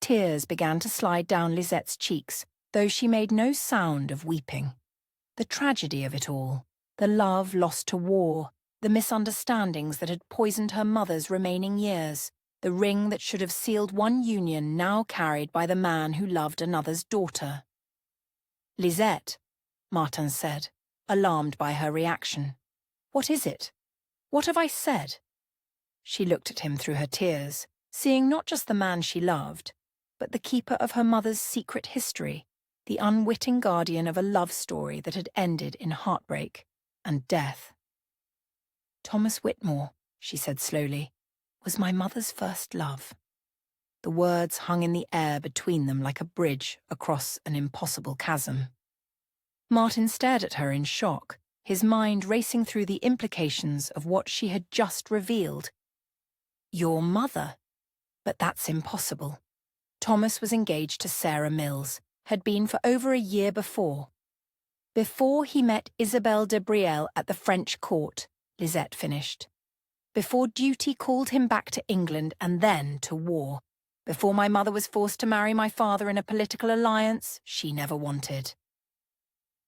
Tears began to slide down Lisette's cheeks, though she made no sound of weeping. The tragedy of it all, the love lost to war, the misunderstandings that had poisoned her mother's remaining years, the ring that should have sealed one union now carried by the man who loved another's daughter. Lisette, Martin said, alarmed by her reaction. What is it? What have I said? She looked at him through her tears, seeing not just the man she loved, but the keeper of her mother's secret history, the unwitting guardian of a love story that had ended in heartbreak and death. Thomas Whitmore, she said slowly, was my mother's first love. The words hung in the air between them like a bridge across an impossible chasm. Martin stared at her in shock, his mind racing through the implications of what she had just revealed. Your mother? But that's impossible. Thomas was engaged to Sarah Mills, had been for over a year before. Before he met Isabelle de Brielle at the French court, Lisette finished. Before duty called him back to England and then to war. Before my mother was forced to marry my father in a political alliance she never wanted.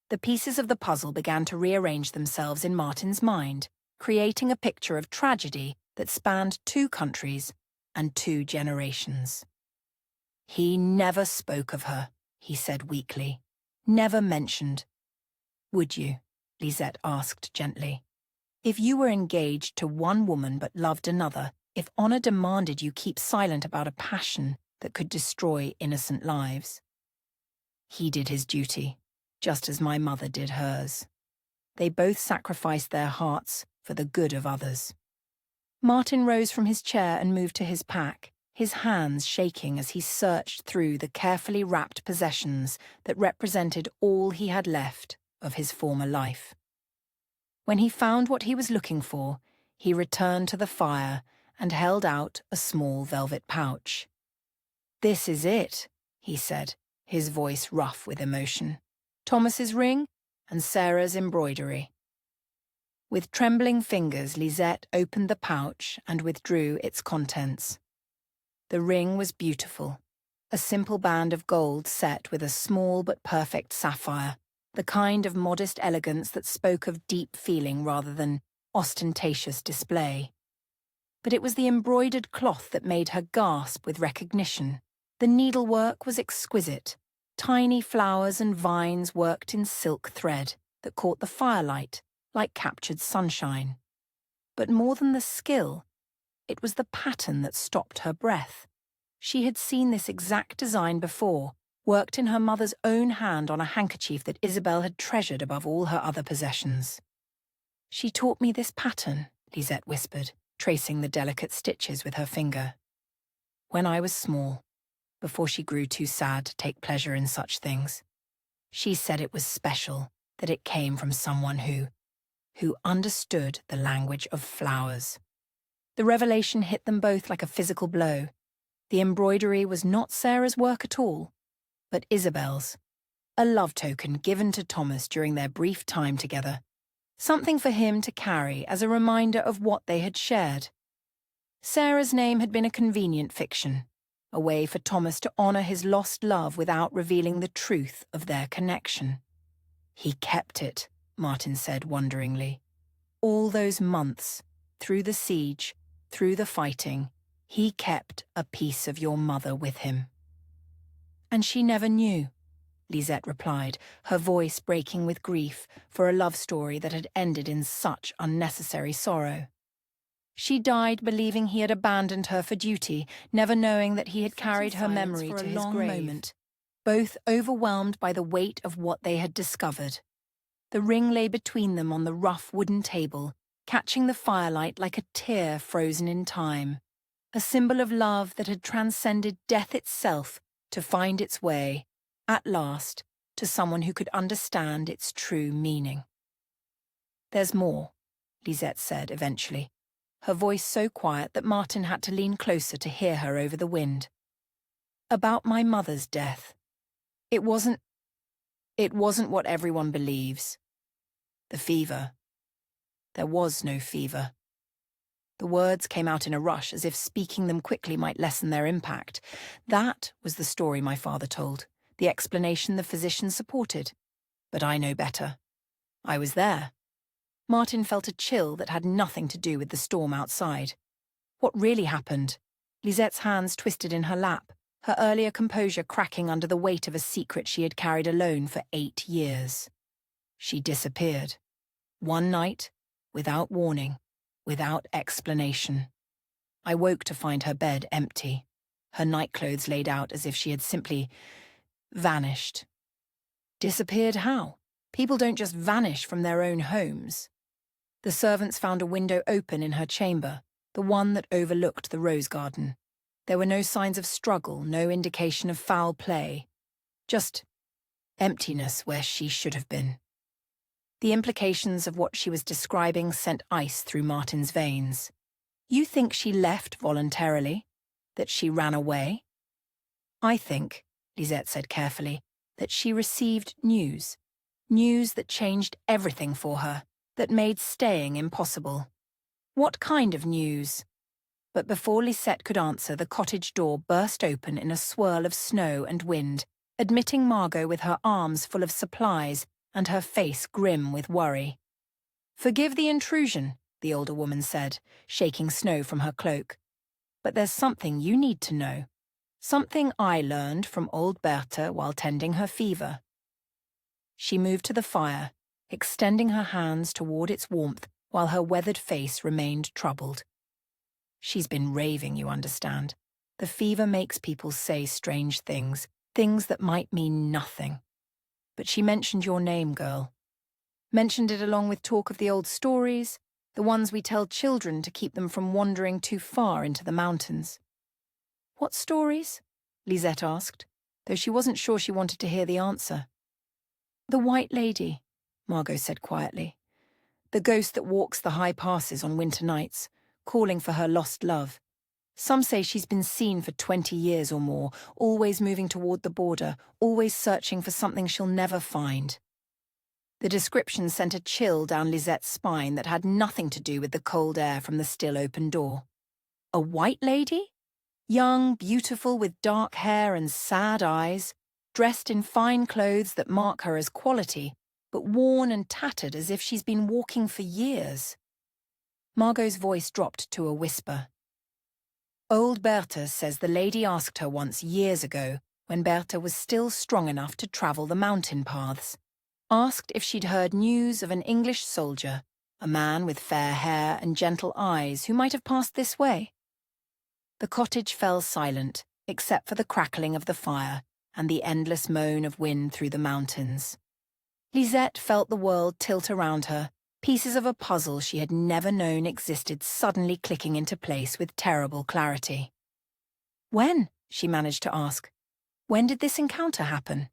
The pieces of the puzzle began to rearrange themselves in Martin's mind, creating a picture of tragedy that spanned 2 countries and 2 generations. He never spoke of her, he said weakly. Never mentioned. Would you? Lisette asked gently. If you were engaged to one woman but loved another, if honor demanded you keep silent about a passion that could destroy innocent lives. He did his duty, just as my mother did hers. They both sacrificed their hearts for the good of others. Martin rose from his chair and moved to his pack, his hands shaking as he searched through the carefully wrapped possessions that represented all he had left of his former life. When he found what he was looking for, he returned to the fire and held out a small velvet pouch. This is it, he said, his voice rough with emotion. Thomas's ring and Sarah's embroidery. With trembling fingers, Lisette opened the pouch and withdrew its contents. The ring was beautiful, a simple band of gold set with a small but perfect sapphire, the kind of modest elegance that spoke of deep feeling rather than ostentatious display. But it was the embroidered cloth that made her gasp with recognition. The needlework was exquisite, tiny flowers and vines worked in silk thread that caught the firelight like captured sunshine. But more than the skill, it was the pattern that stopped her breath. She had seen this exact design before, worked in her mother's own hand on a handkerchief that Isabelle had treasured above all her other possessions. She taught me this pattern, Lisette whispered, tracing the delicate stitches with her finger. When I was small, before she grew too sad to take pleasure in such things. She said it was special, that it came from someone who understood the language of flowers. The revelation hit them both like a physical blow. The embroidery was not Sarah's work at all, but Isabelle's, a love token given to Thomas during their brief time together, something for him to carry as a reminder of what they had shared. Sarah's name had been a convenient fiction, a way for Thomas to honor his lost love without revealing the truth of their connection. He kept it, Martin said wonderingly. All those months, through the siege, through the fighting, he kept a piece of your mother with him. And she never knew, Lisette replied, her voice breaking with grief for a love story that had ended in such unnecessary sorrow. She died believing he had abandoned her for duty, never knowing that he had carried her memory to his grave, both overwhelmed by the weight of what they had discovered. The ring lay between them on the rough wooden table, catching the firelight like a tear frozen in time, a symbol of love that had transcended death itself to find its way, at last, to someone who could understand its true meaning. There's more, Lisette said eventually, her voice so quiet that Martin had to lean closer to hear her over the wind. About my mother's death. It wasn't what everyone believes. The fever. There was no fever. The words came out in a rush, as if speaking them quickly might lessen their impact. That was the story my father told, the explanation the physician supported. But I know better. I was there. Martin felt a chill that had nothing to do with the storm outside. What really happened? Lisette's hands twisted in her lap, her earlier composure cracking under the weight of a secret she had carried alone for 8 years. She disappeared. One night, without warning, without explanation. I woke to find her bed empty, her nightclothes laid out as if she had simply vanished. Disappeared how? People don't just vanish from their own homes. The servants found a window open in her chamber, the one that overlooked the rose garden. There were no signs of struggle, no indication of foul play. Just emptiness where she should have been. The implications of what she was describing sent ice through Martin's veins. You think she left voluntarily? That she ran away? I think, Lisette said carefully, that she received news. News that changed everything for her, that made staying impossible. What kind of news? But before Lisette could answer, the cottage door burst open in a swirl of snow and wind, admitting Margot with her arms full of supplies and her face grim with worry. "Forgive the intrusion," the older woman said, shaking snow from her cloak. "But there's something you need to know. Something I learned from old Bertha while tending her fever." She moved to the fire, extending her hands toward its warmth while her weathered face remained troubled. "She's been raving, you understand. The fever makes people say strange things, things that might mean nothing. But she mentioned your name, girl. Mentioned it along with talk of the old stories, the ones we tell children to keep them from wandering too far into the mountains." "What stories?" Lisette asked, though she wasn't sure she wanted to hear the answer. "The White Lady," Margot said quietly. "The ghost that walks the high passes on winter nights, calling for her lost love. Some say she's been seen for 20 years or more, always moving toward the border, always searching for something she'll never find." The description sent a chill down Lisette's spine that had nothing to do with the cold air from the still open door. A white lady? Young, beautiful, with dark hair and sad eyes, dressed in fine clothes that mark her as quality, but worn and tattered as if she's been walking for years. Margot's voice dropped to a whisper. "Old Bertha says the lady asked her once years ago, when Bertha was still strong enough to travel the mountain paths, asked if she'd heard news of an English soldier, a man with fair hair and gentle eyes who might have passed this way." The cottage fell silent, except for the crackling of the fire and the endless moan of wind through the mountains. Lisette felt the world tilt around her, pieces of a puzzle she had never known existed suddenly clicking into place with terrible clarity. "When?" she managed to ask. "When did this encounter happen?"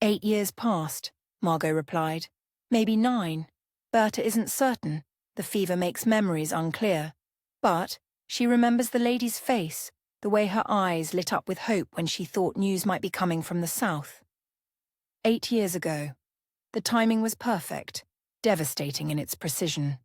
8 years passed, Margot replied. "Maybe 9. Bertha isn't certain. The fever makes memories unclear. But she remembers the lady's face, the way her eyes lit up with hope when she thought news might be coming from the south. 8 years ago. The timing was perfect, devastating in its precision.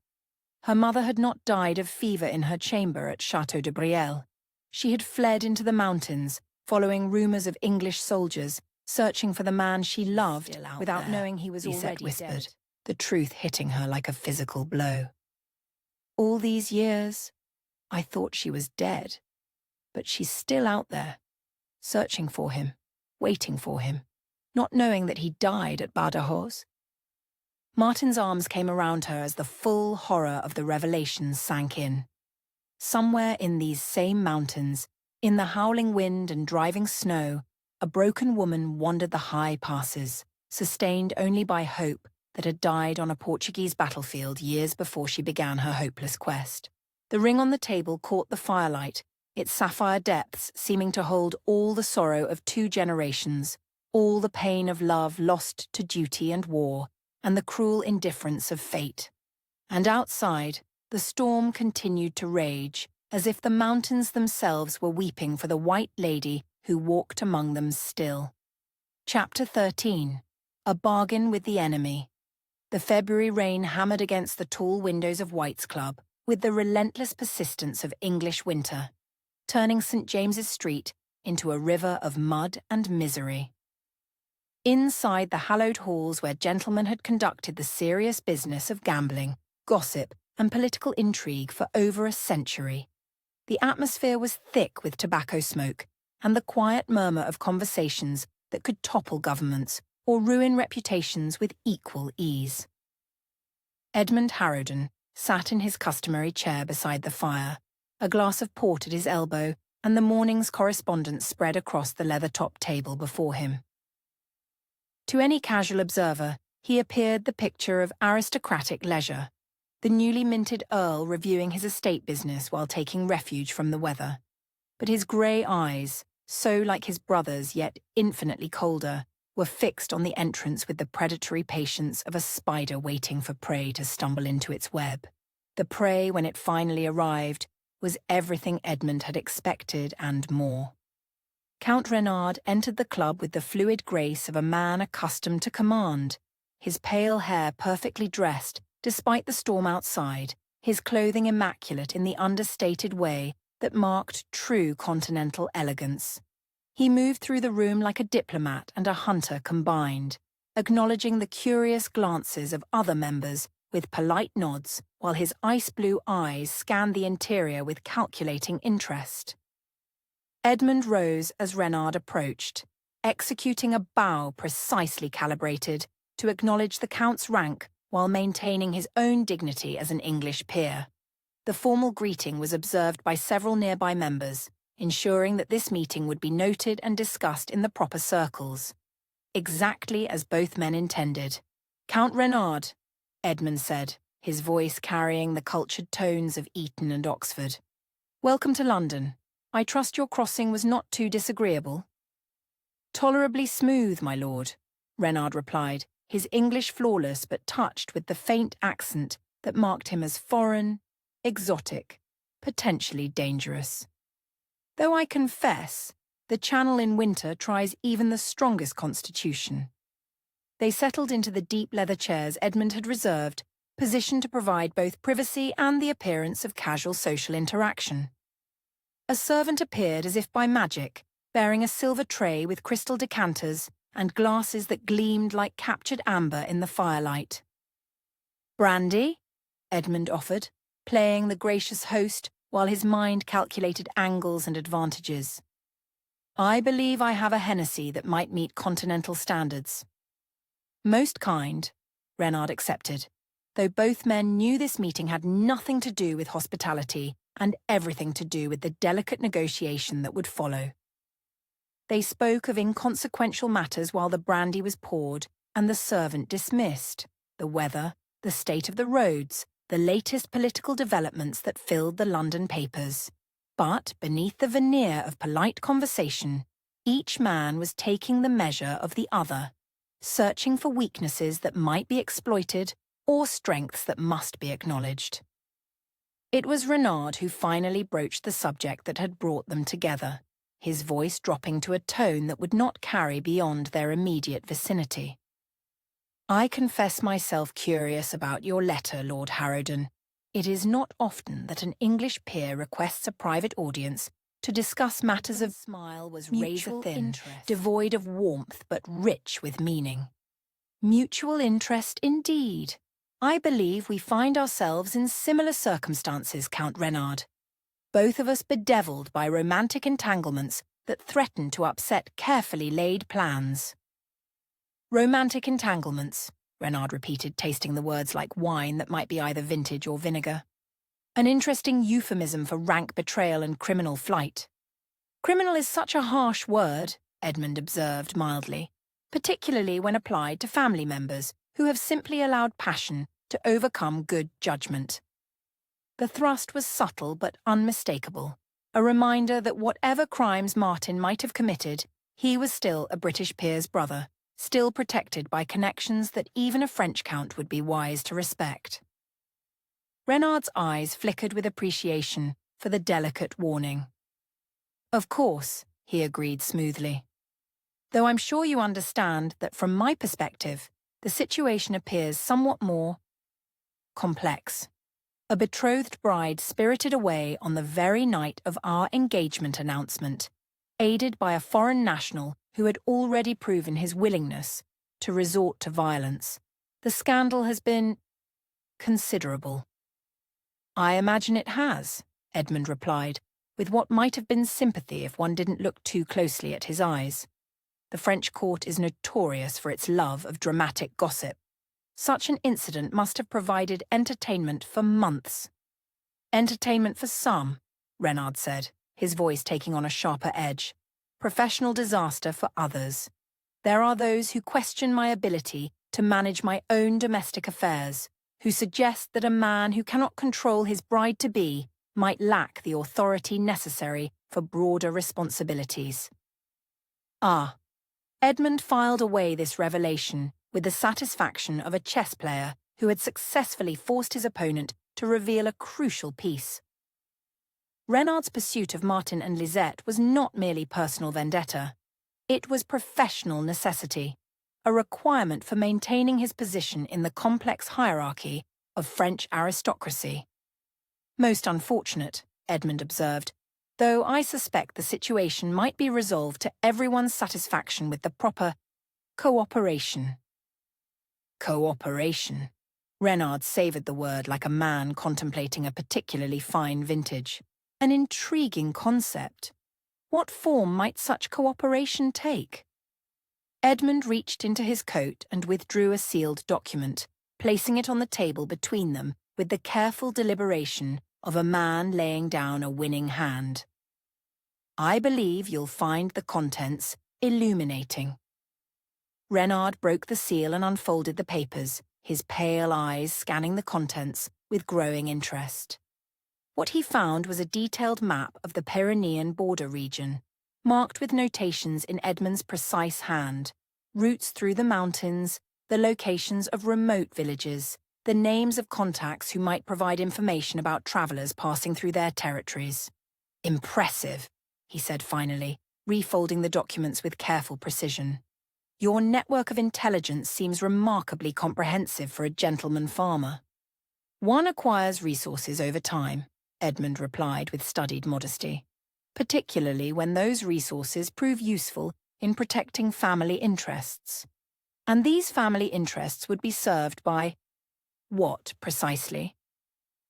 Her mother had not died of fever in her chamber at Château de Brielle. She had fled into the mountains, following rumors of English soldiers, searching for the man she loved without knowing he was already whispered, the truth hitting her like a physical blow. "All these years, I thought she was dead. But she's still out there, searching for him, waiting for him, not knowing that he died at Badajoz." Martin's arms came around her as the full horror of the revelations sank in. Somewhere in these same mountains, in the howling wind and driving snow, a broken woman wandered the high passes, sustained only by hope that had died on a Portuguese battlefield years before she began her hopeless quest. The ring on the table caught the firelight, its sapphire depths seeming to hold all the sorrow of 2 generations, all the pain of love lost to duty and war, and the cruel indifference of fate. And outside, The storm continued to rage, as if the mountains themselves were weeping for the white lady who walked among them still. Chapter 13. A Bargain with the Enemy. The February rain hammered against the tall windows of White's Club with the relentless persistence of English winter, turning St. James's Street into a river of mud and misery. Inside the hallowed halls where gentlemen had conducted the serious business of gambling, gossip, and political intrigue for over a century, the atmosphere was thick with tobacco smoke and the quiet murmur of conversations that could topple governments or ruin reputations with equal ease. Edmund Harrowden sat in his customary chair beside the fire, a glass of port at his elbow and the morning's correspondence spread across the leather-topped table before him. To any casual observer, he appeared the picture of aristocratic leisure, the newly minted Earl reviewing his estate business while taking refuge from the weather. But his grey eyes, so like his brother's yet infinitely colder, were fixed on the entrance with the predatory patience of a spider waiting for prey to stumble into its web. The prey, when it finally arrived, was everything Edmund had expected and more. Count Renard entered the club with the fluid grace of a man accustomed to command, his pale hair perfectly dressed despite the storm outside, his clothing immaculate in the understated way that marked true continental elegance. He moved through the room like a diplomat and a hunter combined, acknowledging the curious glances of other members with polite nods while his ice-blue eyes scanned the interior with calculating interest. Edmund rose as Renard approached, executing a bow precisely calibrated to acknowledge the Count's rank while maintaining his own dignity as an English peer. The formal greeting was observed by several nearby members, ensuring that this meeting would be noted and discussed in the proper circles. Exactly as both men intended. "Count Renard," Edmund said, his voice carrying the cultured tones of Eton and Oxford. "Welcome to London. I trust your crossing was not too disagreeable." "Tolerably smooth, my lord," Renard replied, his English flawless but touched with the faint accent that marked him as foreign, exotic, potentially dangerous. "Though I confess, the Channel in winter tries even the strongest constitution." They settled into the deep leather chairs Edmund had reserved, positioned to provide both privacy and the appearance of casual social interaction. A servant appeared as if by magic, bearing a silver tray with crystal decanters and glasses that gleamed like captured amber in the firelight. "Brandy?" Edmund offered, playing the gracious host while his mind calculated angles and advantages. "I believe I have a Hennessy that might meet continental standards." "Most kind," Renard accepted, though both men knew this meeting had nothing to do with hospitality and everything to do with the delicate negotiation that would follow. They spoke of inconsequential matters while the brandy was poured and the servant dismissed, the weather, the state of the roads, the latest political developments that filled the London papers. But beneath the veneer of polite conversation, each man was taking the measure of the other, searching for weaknesses that might be exploited or strengths that must be acknowledged. It was Renard who finally broached the subject that had brought them together, his voice dropping to a tone that would not carry beyond their immediate vicinity. "I confess myself curious about your letter, Lord Harrowden. It is not often that an English peer requests a private audience to discuss matters of smile was razor thin, devoid of warmth but rich with meaning. Mutual interest indeed. I believe we find ourselves in similar circumstances, Count Renard. Both of us bedeviled by romantic entanglements that threaten to upset carefully laid plans." "Romantic entanglements," Renard repeated, tasting the words like wine that might be either vintage or vinegar. "An interesting euphemism for rank betrayal and criminal flight." "Criminal is such a harsh word," Edmund observed mildly, "particularly when applied to family members who have simply allowed passion to overcome good judgment." The thrust was subtle but unmistakable, a reminder that whatever crimes Martin might have committed, he was still a British peer's brother, still protected by connections that even a French count would be wise to respect. Renard's eyes flickered with appreciation for the delicate warning. Of course, he agreed smoothly. Though I'm sure you understand that from my perspective, the situation appears somewhat more complex. A betrothed bride spirited away on the very night of our engagement announcement, aided by a foreign national who had already proven his willingness to resort to violence. The scandal has been considerable. I imagine it has, Edmund replied, with what might have been sympathy if one didn't look too closely at his eyes. The French court is notorious for its love of dramatic gossip. Such an incident must have provided entertainment for months. Entertainment for some, Renard said, his voice taking on a sharper edge. Professional disaster for others. There are those who question my ability to manage my own domestic affairs, who suggest that a man who cannot control his bride-to-be might lack the authority necessary for broader responsibilities. Ah. Edmund filed away this revelation with the satisfaction of a chess player who had successfully forced his opponent to reveal a crucial piece. Renard's pursuit of Martin and Lisette was not merely personal vendetta. It was professional necessity, a requirement for maintaining his position in the complex hierarchy of French aristocracy. Most unfortunate, Edmund observed, though I suspect the situation might be resolved to everyone's satisfaction with the proper cooperation. Cooperation. Renard savoured the word like a man contemplating a particularly fine vintage. An intriguing concept. What form might such cooperation take? Edmund reached into his coat and withdrew a sealed document, placing it on the table between them with the careful deliberation of a man laying down a winning hand. I believe you'll find the contents illuminating. Renard broke the seal and unfolded the papers, his pale eyes scanning the contents with growing interest. What he found was a detailed map of the Pyrenean border region, marked with notations in Edmund's precise hand, routes through the mountains, the locations of remote villages, the names of contacts who might provide information about travellers passing through their territories. Impressive, he said finally, refolding the documents with careful precision. Your network of intelligence seems remarkably comprehensive for a gentleman farmer. One acquires resources over time, Edmund replied with studied modesty, particularly when those resources prove useful in protecting family interests. And these family interests would be served by what, precisely?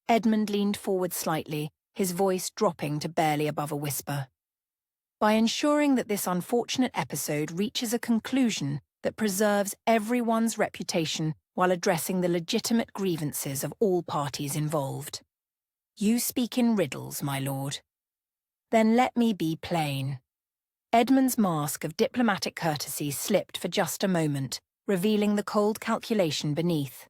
Edmund leaned forward slightly, his voice dropping to barely above a whisper. By ensuring that this unfortunate episode reaches a conclusion that preserves everyone's reputation while addressing the legitimate grievances of all parties involved. You speak in riddles, my lord. Then let me be plain. Edmund's mask of diplomatic courtesy slipped for just a moment, revealing the cold calculation beneath.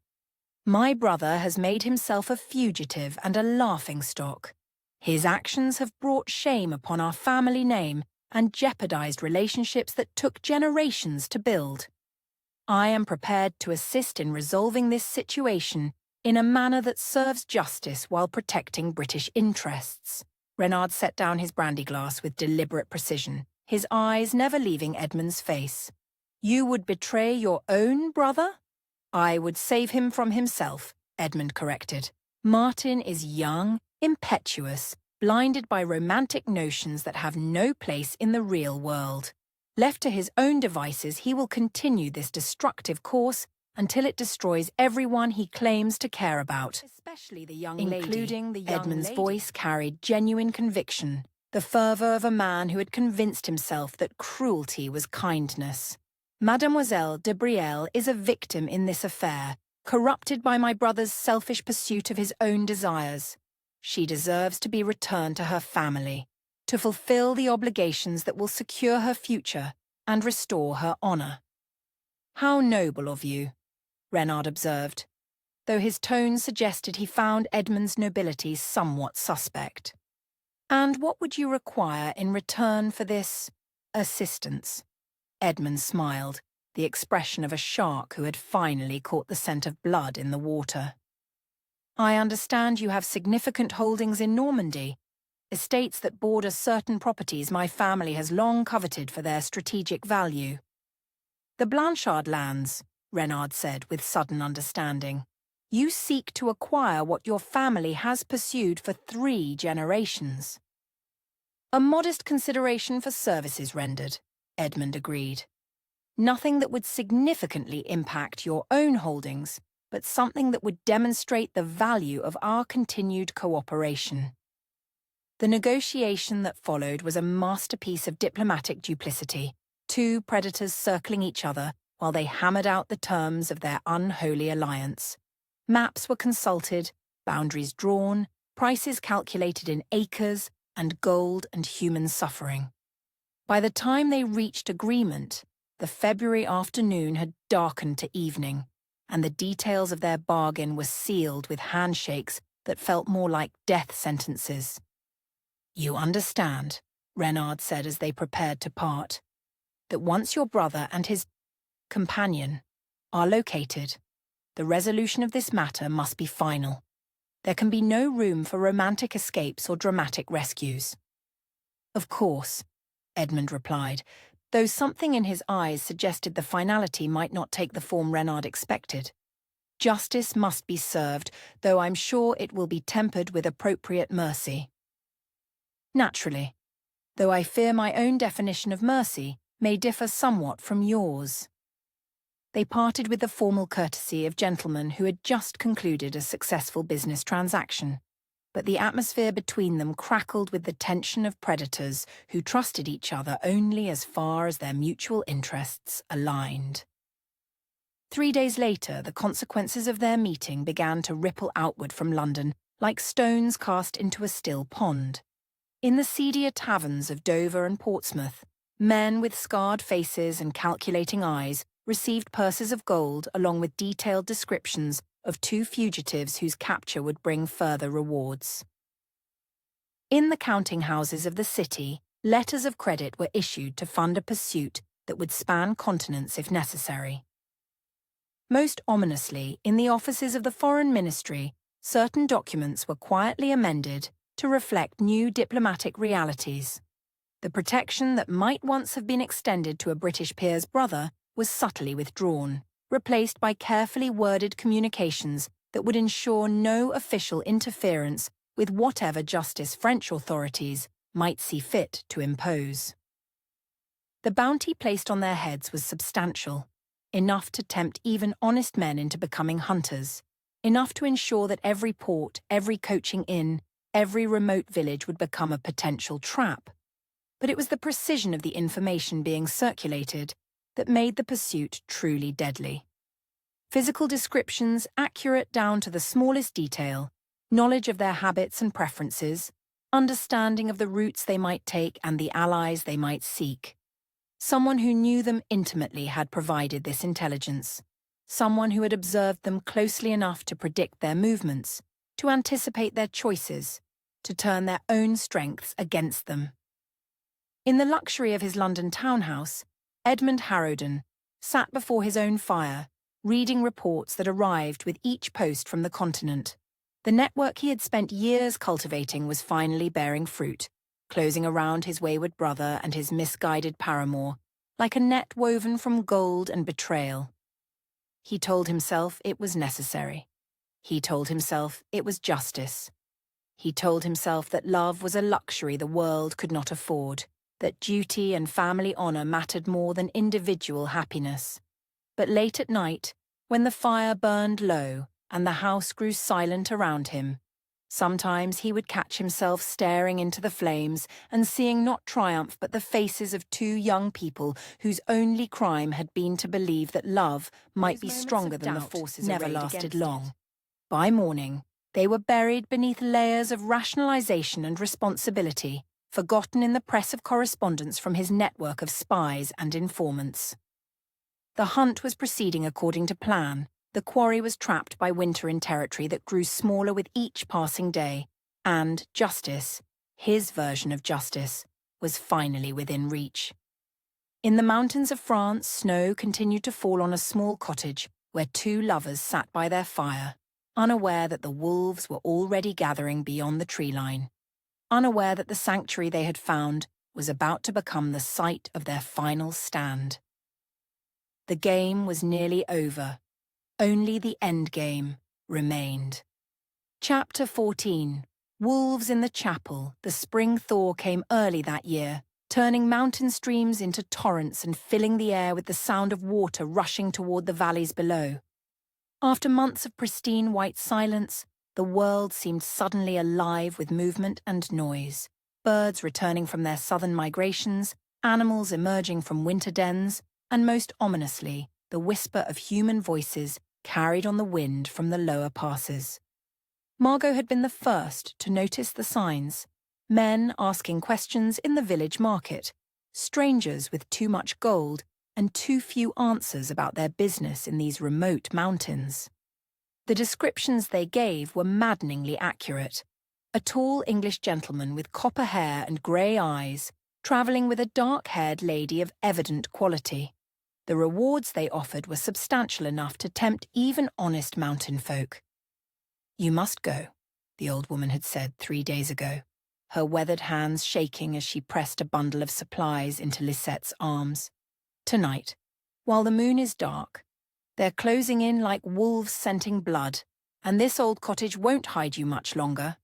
My brother has made himself a fugitive and a laughingstock. His actions have brought shame upon our family name and jeopardized relationships that took generations to build. I am prepared to assist in resolving this situation in a manner that serves justice while protecting British interests. Renard set down his brandy glass with deliberate precision, his eyes never leaving Edmund's face. You would betray your own brother? I would save him from himself, Edmund corrected. Martin is young, impetuous, blinded by romantic notions that have no place in the real world. Left to his own devices, he will continue this destructive course until it destroys everyone he claims to care about, especially the young lady. Including the young Edmund's lady. Voice carried genuine conviction, the fervour of a man who had convinced himself that cruelty was kindness. Mademoiselle De Brielle is a victim in this affair, corrupted by my brother's selfish pursuit of his own desires. She deserves to be returned to her family, to fulfill the obligations that will secure her future and restore her honour. How noble of you, Renard observed, though his tone suggested he found Edmund's nobility somewhat suspect. And what would you require in return for this assistance? Edmund smiled, the expression of a shark who had finally caught the scent of blood in the water. I understand you have significant holdings in Normandy, estates that border certain properties my family has long coveted for their strategic value. The Blanchard lands, Reynard said with sudden understanding. You seek to acquire what your family has pursued for 3 generations. A modest consideration for services rendered, Edmund agreed. Nothing that would significantly impact your own holdings, but something that would demonstrate the value of our continued cooperation. The negotiation that followed was a masterpiece of diplomatic duplicity, 2 predators circling each other while they hammered out the terms of their unholy alliance. Maps were consulted, boundaries drawn, prices calculated in acres, and gold and human suffering. By the time they reached agreement, the February afternoon had darkened to evening, and the details of their bargain were sealed with handshakes that felt more like death sentences. You understand, Reynard said as they prepared to part, that once your brother and his companion are located, the resolution of this matter must be final. There can be no room for romantic escapes or dramatic rescues. Of course, Edmund replied, though something in his eyes suggested the finality might not take the form Reynard expected. Justice must be served, though I'm sure it will be tempered with appropriate mercy. Naturally, though I fear my own definition of mercy may differ somewhat from yours. They parted with the formal courtesy of gentlemen who had just concluded a successful business transaction, but the atmosphere between them crackled with the tension of predators who trusted each other only as far as their mutual interests aligned. 3 days later, the consequences of their meeting began to ripple outward from London like stones cast into a still pond. In the seedier taverns of Dover and Portsmouth, men with scarred faces and calculating eyes received purses of gold along with detailed descriptions of 2 fugitives whose capture would bring further rewards. In the counting houses of the city, letters of credit were issued to fund a pursuit that would span continents if necessary. Most ominously, in the offices of the Foreign Ministry, certain documents were quietly amended to reflect new diplomatic realities. The protection that might once have been extended to a British peer's brother was subtly withdrawn, replaced by carefully worded communications that would ensure no official interference with whatever justice French authorities might see fit to impose. The bounty placed on their heads was substantial, enough to tempt even honest men into becoming hunters, enough to ensure that every port, every coaching inn, every remote village would become a potential trap. But it was the precision of the information being circulated that made the pursuit truly deadly. Physical descriptions accurate down to the smallest detail, knowledge of their habits and preferences, understanding of the routes they might take and the allies they might seek. Someone who knew them intimately had provided this intelligence. Someone who had observed them closely enough to predict their movements, to anticipate their choices, to turn their own strengths against them. In the luxury of his London townhouse, Edmund Harrowden sat before his own fire, reading reports that arrived with each post from the continent. The network he had spent years cultivating was finally bearing fruit, closing around his wayward brother and his misguided paramour, like a net woven from gold and betrayal. He told himself it was necessary. He told himself it was justice. He told himself that love was a luxury the world could not afford, that duty and family honour mattered more than individual happiness. But late at night, when the fire burned low and the house grew silent around him, sometimes he would catch himself staring into the flames and seeing not triumph but the faces of 2 young people whose only crime had been to believe that love might be stronger than the forces never lasted long. By morning, they were buried beneath layers of rationalization and responsibility, forgotten in the press of correspondence from his network of spies and informants. The hunt was proceeding according to plan. The quarry was trapped by winter in territory that grew smaller with each passing day, and justice, his version of justice, was finally within reach. In the mountains of France, snow continued to fall on a small cottage where 2 lovers sat by their fire, unaware that the wolves were already gathering beyond the tree line, unaware that the sanctuary they had found was about to become the site of their final stand. The game was nearly over. Only the end game remained. Chapter 14. Wolves in the Chapel. The spring thaw came early that year, turning mountain streams into torrents and filling the air with the sound of water rushing toward the valleys below. After months of pristine white silence, the world seemed suddenly alive with movement and noise. Birds returning from their southern migrations, animals emerging from winter dens, and most ominously, the whisper of human voices carried on the wind from the lower passes. Margot had been the first to notice the signs. Men asking questions in the village market, strangers with too much gold and too few answers about their business in these remote mountains. The descriptions they gave were maddeningly accurate. A tall English gentleman with copper hair and grey eyes, travelling with a dark-haired lady of evident quality. The rewards they offered were substantial enough to tempt even honest mountain folk. "You must go," the old woman had said 3 days ago, her weathered hands shaking as she pressed a bundle of supplies into Lisette's arms. "Tonight, while the moon is dark, they're closing in like wolves scenting blood, and this old cottage won't hide you much longer."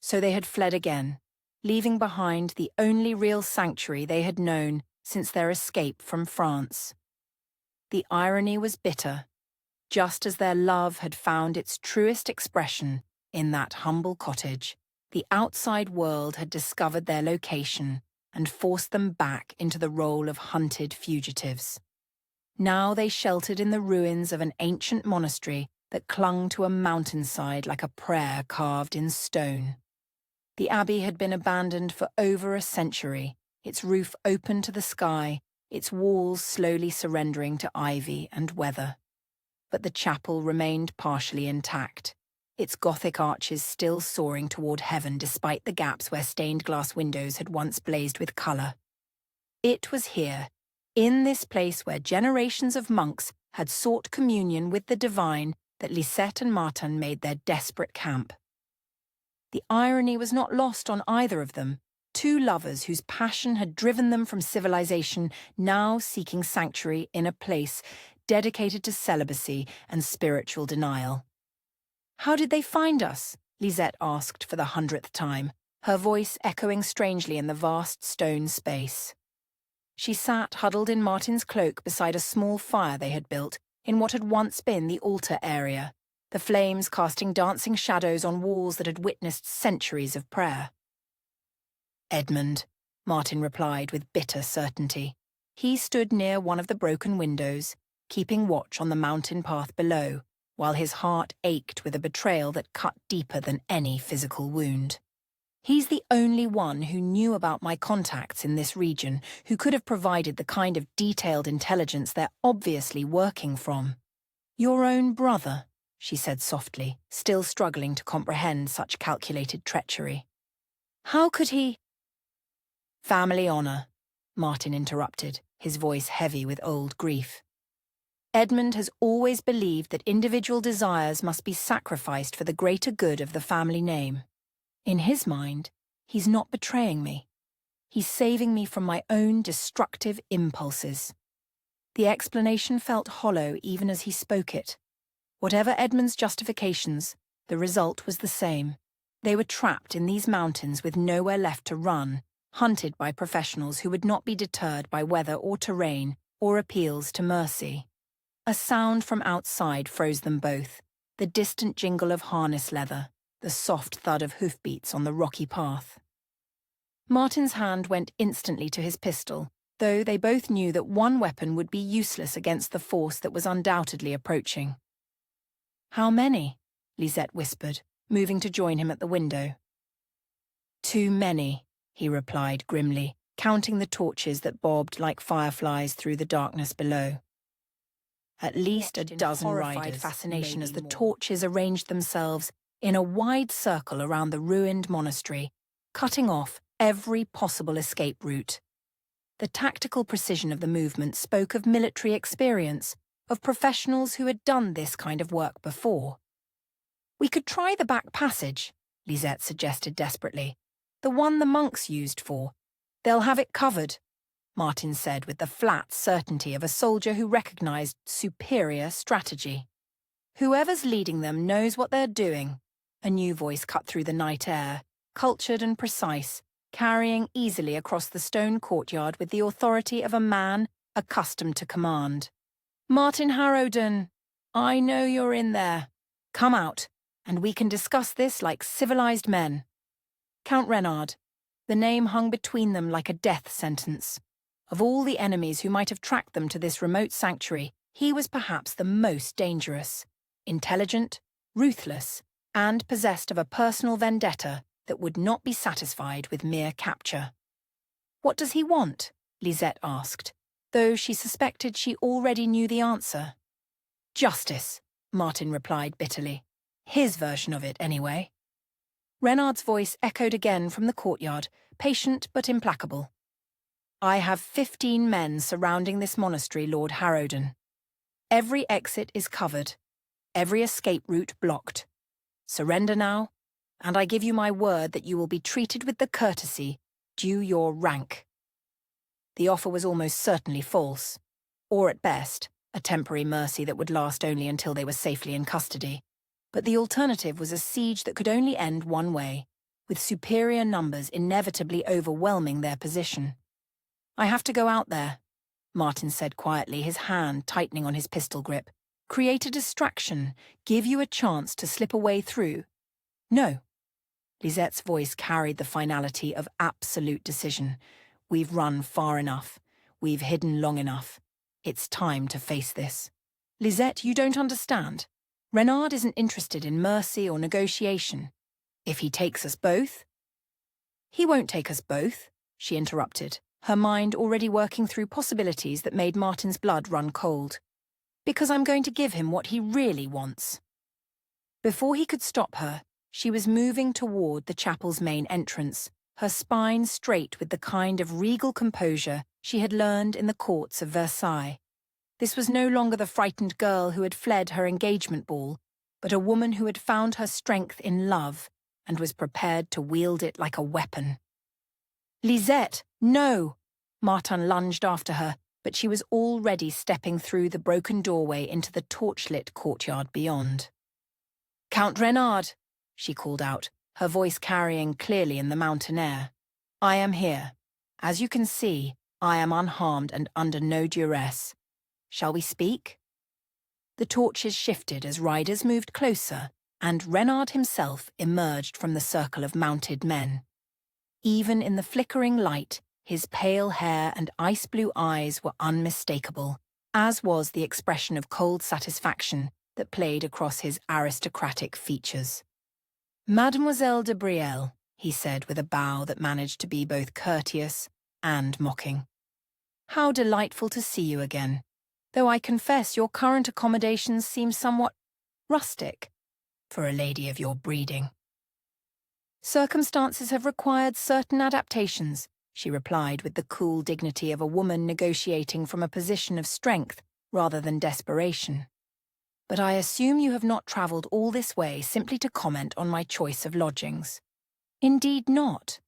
So they had fled again, leaving behind the only real sanctuary they had known since their escape from France. The irony was bitter, just as their love had found its truest expression in that humble cottage. The outside world had discovered their location and forced them back into the role of hunted fugitives. Now they sheltered in the ruins of an ancient monastery that clung to a mountainside like a prayer carved in stone. The abbey had been abandoned for over a century, its roof open to the sky, its walls slowly surrendering to ivy and weather. But the chapel remained partially intact, its Gothic arches still soaring toward heaven despite the gaps where stained glass windows had once blazed with colour. It was here, in this place where generations of monks had sought communion with the divine, that Lisette and Martin made their desperate camp. The irony was not lost on either of them, two lovers whose passion had driven them from civilization, now seeking sanctuary in a place dedicated to celibacy and spiritual denial. "How did they find us?" Lisette asked for the 100th time, her voice echoing strangely in the vast stone space. She sat huddled in Martin's cloak beside a small fire they had built in what had once been the altar area, the flames casting dancing shadows on walls that had witnessed centuries of prayer. "Edmund," Martin replied with bitter certainty. He stood near one of the broken windows, keeping watch on the mountain path below, while his heart ached with a betrayal that cut deeper than any physical wound. "He's the only one who knew about my contacts in this region, who could have provided the kind of detailed intelligence they're obviously working from." "Your own brother," she said softly, still struggling to comprehend such calculated treachery. "How could he—" "Family honour," Martin interrupted, his voice heavy with old grief. "Edmund has always believed that individual desires must be sacrificed for the greater good of the family name. In his mind, he's not betraying me. He's saving me from my own destructive impulses." The explanation felt hollow even as he spoke it. Whatever Edmund's justifications, the result was the same. They were trapped in these mountains with nowhere left to run, hunted by professionals who would not be deterred by weather or terrain or appeals to mercy. A sound from outside froze them both, the distant jingle of harness leather, the soft thud of hoofbeats on the rocky path. Martin's hand went instantly to his pistol, though they both knew that one weapon would be useless against the force that was undoubtedly approaching. "How many?" Lisette whispered, moving to join him at the window. "Too many," he replied grimly, counting the torches that bobbed like fireflies through the darkness below. At least a dozen riders, fascination as the torches arranged themselves in a wide circle around the ruined monastery, cutting off every possible escape route. The tactical precision of the movement spoke of military experience, of professionals who had done this kind of work before. We could try the back passage, Lisette suggested desperately. The one the monks used for. They'll have it covered, Martin said with the flat certainty of a soldier who recognized superior strategy. Whoever's leading them knows what they're doing. A new voice cut through the night air, cultured and precise, carrying easily across the stone courtyard with the authority of a man accustomed to command. Martin Harrowden, I know you're in there. Come out, and we can discuss this like civilized men. Count Renard. The name hung between them like a death sentence. Of all the enemies who might have tracked them to this remote sanctuary, he was perhaps the most dangerous. Intelligent, ruthless, and possessed of a personal vendetta that would not be satisfied with mere capture. What does he want? Lisette asked, though she suspected she already knew the answer. Justice, Martin replied bitterly. His version of it, anyway. Renard's voice echoed again from the courtyard, patient but implacable. I have 15 men surrounding this monastery, Lord Harrowden. Every exit is covered, every escape route blocked. Surrender now, and I give you my word that you will be treated with the courtesy due your rank. The offer was almost certainly false, or at best, a temporary mercy that would last only until they were safely in custody. But the alternative was a siege that could only end one way, with superior numbers inevitably overwhelming their position. I have to go out there, Martin said quietly, his hand tightening on his pistol grip. Create a distraction, give you a chance to slip away through. No. Lisette's voice carried the finality of absolute decision. We've run far enough. We've hidden long enough. It's time to face this. Lisette, you don't understand. Renard isn't interested in mercy or negotiation. If he takes us both... He won't take us both, she interrupted, her mind already working through possibilities that made Martin's blood run cold. Because I'm going to give him what he really wants. Before he could stop her, she was moving toward the chapel's main entrance, her spine straight with the kind of regal composure she had learned in the courts of Versailles. This was no longer the frightened girl who had fled her engagement ball, but a woman who had found her strength in love and was prepared to wield it like a weapon. Lisette, no! Martin lunged after her, but she was already stepping through the broken doorway into the torchlit courtyard beyond. Count Renard, she called out, her voice carrying clearly in the mountain air. I am here. As you can see, I am unharmed and under no duress. Shall we speak? The torches shifted as riders moved closer, and Renard himself emerged from the circle of mounted men. Even in the flickering light, his pale hair and ice-blue eyes were unmistakable, as was the expression of cold satisfaction that played across his aristocratic features. Mademoiselle de Brielle, he said with a bow that managed to be both courteous and mocking. How delightful to see you again, though I confess your current accommodations seem somewhat rustic for a lady of your breeding. Circumstances have required certain adaptations, she replied with the cool dignity of a woman negotiating from a position of strength rather than desperation. But I assume you have not travelled all this way simply to comment on my choice of lodgings. Indeed not.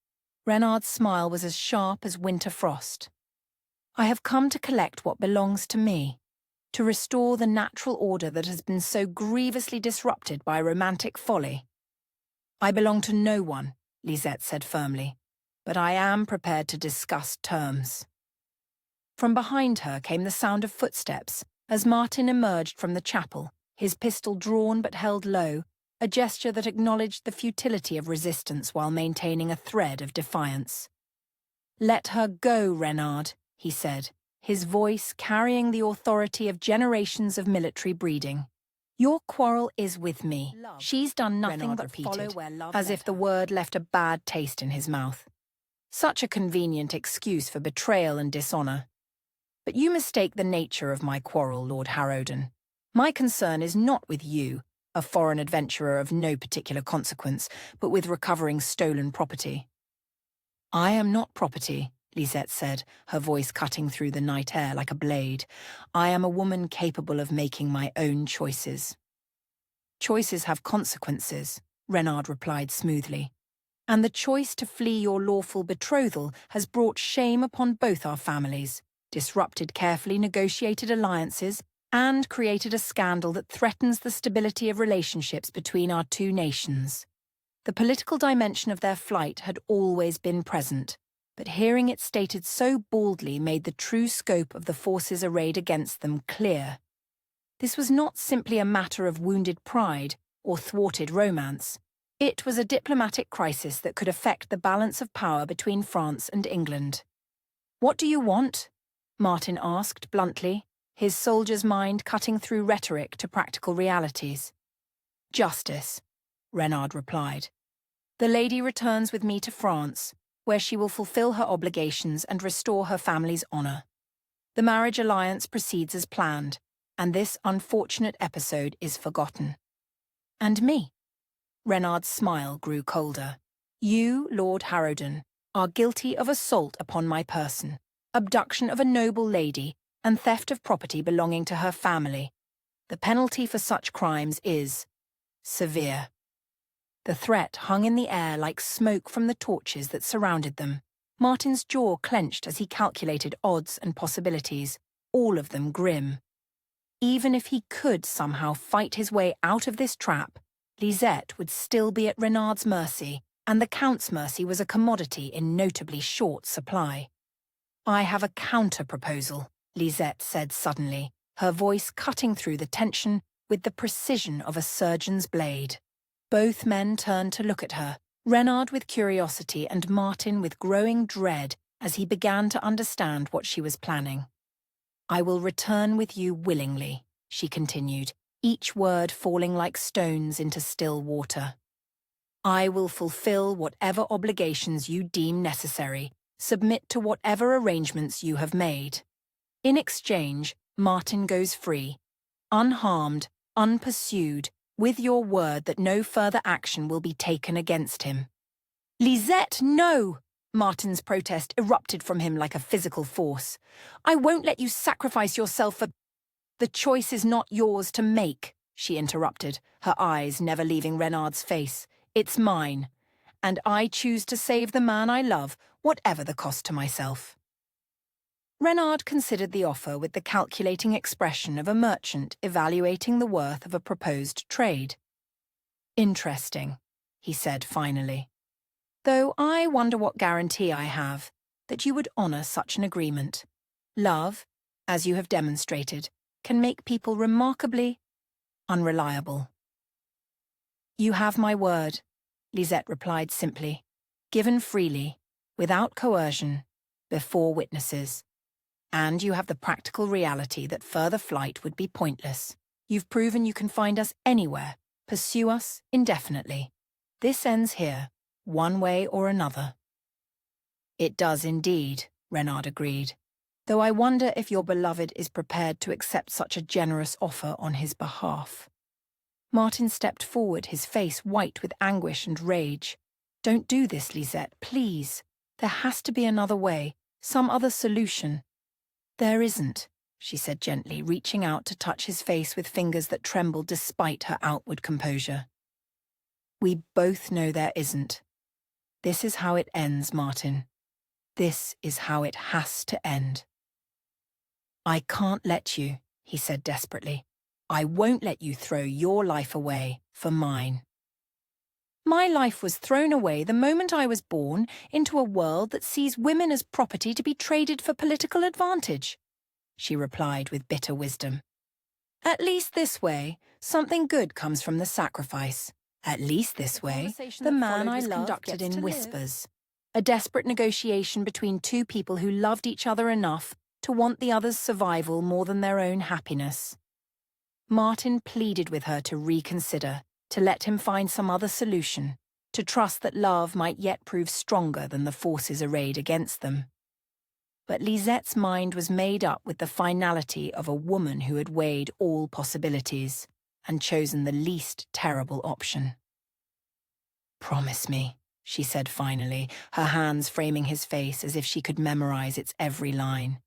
Renard's smile was as sharp as winter frost. I have come to collect what belongs to me, to restore the natural order that has been so grievously disrupted by romantic folly. I belong to no one, Lisette said firmly, but I am prepared to discuss terms. From behind her came the sound of footsteps as Martin emerged from the chapel, his pistol drawn but held low, a gesture that acknowledged the futility of resistance while maintaining a thread of defiance. Let her go, Renard, he said, his voice carrying the authority of generations of military breeding. Your quarrel is with me. She's done nothing but follow where love as if the word left a bad taste in his mouth. Such a convenient excuse for betrayal and dishonour. But you mistake the nature of my quarrel, Lord Harrowden. My concern is not with you, a foreign adventurer of no particular consequence, but with recovering stolen property. I am not property, Lisette said, her voice cutting through the night air like a blade. I am a woman capable of making my own choices. Choices have consequences, Reynard replied smoothly. And the choice to flee your lawful betrothal has brought shame upon both our families, disrupted carefully negotiated alliances, and created a scandal that threatens the stability of relationships between our two nations. The political dimension of their flight had always been present, but hearing it stated so baldly made the true scope of the forces arrayed against them clear. This was not simply a matter of wounded pride or thwarted romance. It was a diplomatic crisis that could affect the balance of power between France and England. "What do you want?" Martin asked bluntly, his soldier's mind cutting through rhetoric to practical realities. "Justice," Reynard replied. "The lady returns with me to France, where she will fulfill her obligations and restore her family's honour. The marriage alliance proceeds as planned, and this unfortunate episode is forgotten." "And me?" Reynard's smile grew colder. "You, Lord Harrowden, are guilty of assault upon my person, abduction of a noble lady, and theft of property belonging to her family. The penalty for such crimes is severe." The threat hung in the air like smoke from the torches that surrounded them. Martin's jaw clenched as he calculated odds and possibilities, all of them grim. Even if he could somehow fight his way out of this trap, Lisette would still be at Reynard's mercy, and the Count's mercy was a commodity in notably short supply. "I have a counter-proposal," Lisette said suddenly, her voice cutting through the tension with the precision of a surgeon's blade. Both men turned to look at her, Reynard with curiosity and Martin with growing dread as he began to understand what she was planning. "I will return with you willingly," she continued, each word falling like stones into still water. "I will fulfill whatever obligations you deem necessary, submit to whatever arrangements you have made. In exchange, Martin goes free, unharmed, unpursued, with your word that no further action will be taken against him." "Lisette, no!" Martin's protest erupted from him like a physical force. "I won't let you sacrifice yourself for—" "The choice is not yours to make," she interrupted, her eyes never leaving Reynard's face. "It's mine, and I choose to save the man I love, whatever the cost to myself." Reynard considered the offer with the calculating expression of a merchant evaluating the worth of a proposed trade. "Interesting," he said finally. "Though I wonder what guarantee I have that you would honour such an agreement. Love, as you have demonstrated, can make people remarkably unreliable." "You have my word," Lisette replied simply, "given freely, without coercion, before witnesses. And you have the practical reality that further flight would be pointless. You've proven you can find us anywhere, pursue us indefinitely. This ends here, one way or another." "It does indeed," Reynard agreed, "though I wonder if your beloved is prepared to accept such a generous offer on his behalf." Martin stepped forward, his face white with anguish and rage. "Don't do this, Lisette, please. There has to be another way, some other solution." "There isn't," she said gently, reaching out to touch his face with fingers that trembled despite her outward composure. "We both know there isn't. This is how it ends, Martin. This is how it has to end." "I can't let you," he said desperately. "I won't let you throw your life away for mine." "My life was thrown away the moment I was born into a world that sees women as property to be traded for political advantage," she replied with bitter wisdom. "At least this way, something good comes from the sacrifice. At least this way, the man I love conducted in whispers. A desperate negotiation between two people who loved each other enough to want the other's survival more than their own happiness." Martin pleaded with her to reconsider, to let him find some other solution, to trust that love might yet prove stronger than the forces arrayed against them. But Lisette's mind was made up with the finality of a woman who had weighed all possibilities and chosen the least terrible option. "Promise me," she said finally, her hands framing his face as if she could memorize its every line.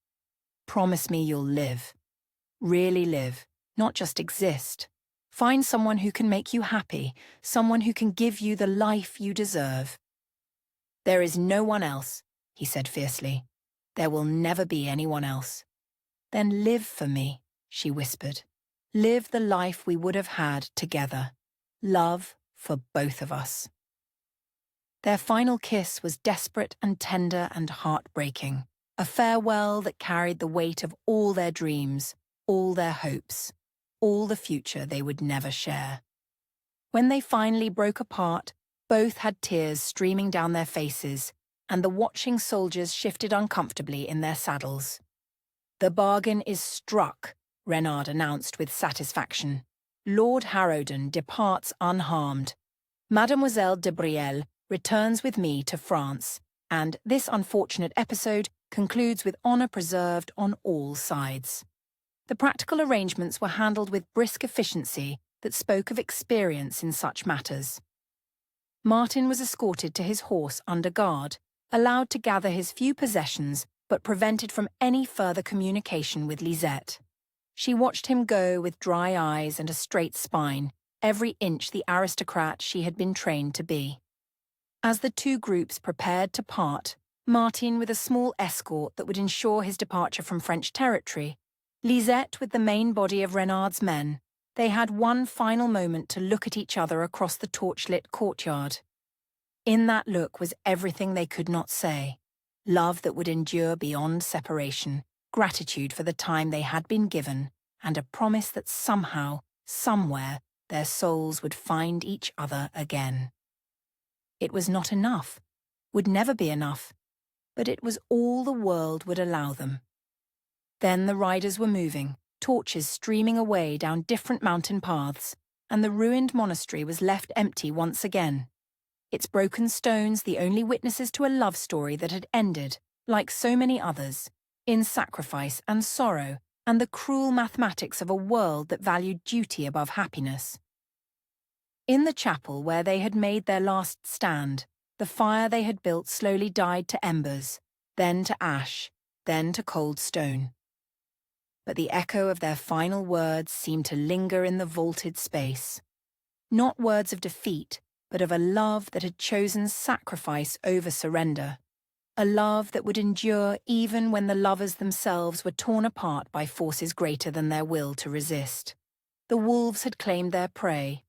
"Promise me you'll live. Really live, not just exist. Find someone who can make you happy, someone who can give you the life you deserve." "There is no one else," he said fiercely. "There will never be anyone else." "Then live for me," she whispered. "Live the life we would have had together. Love for both of us." Their final kiss was desperate and tender and heartbreaking, a farewell that carried the weight of all their dreams, all their hopes, all the future they would never share. When they finally broke apart, both had tears streaming down their faces, and the watching soldiers shifted uncomfortably in their saddles. "The bargain is struck," Reynard announced with satisfaction. "Lord Harrowden departs unharmed. Mademoiselle De Brielle returns with me to France, and this unfortunate episode concludes with honour preserved on all sides." The practical arrangements were handled with brisk efficiency that spoke of experience in such matters. Martin was escorted to his horse under guard, allowed to gather his few possessions, but prevented from any further communication with Lisette. She watched him go with dry eyes and a straight spine, every inch the aristocrat she had been trained to be. As the two groups prepared to part, Martin with a small escort that would ensure his departure from French territory, Lisette with the main body of Reynard's men, they had one final moment to look at each other across the torchlit courtyard. In that look was everything they could not say: love that would endure beyond separation, gratitude for the time they had been given, and a promise that somehow, somewhere, their souls would find each other again. It was not enough, would never be enough, but it was all the world would allow them. Then the riders were moving, torches streaming away down different mountain paths, and the ruined monastery was left empty once again. Its broken stones the only witnesses to a love story that had ended, like so many others, in sacrifice and sorrow and the cruel mathematics of a world that valued duty above happiness. In the chapel where they had made their last stand, the fire they had built slowly died to embers, then to ash, then to cold stone. But the echo of their final words seemed to linger in the vaulted space. Not words of defeat, but of a love that had chosen sacrifice over surrender. A love that would endure even when the lovers themselves were torn apart by forces greater than their will to resist. The wolves had claimed their prey,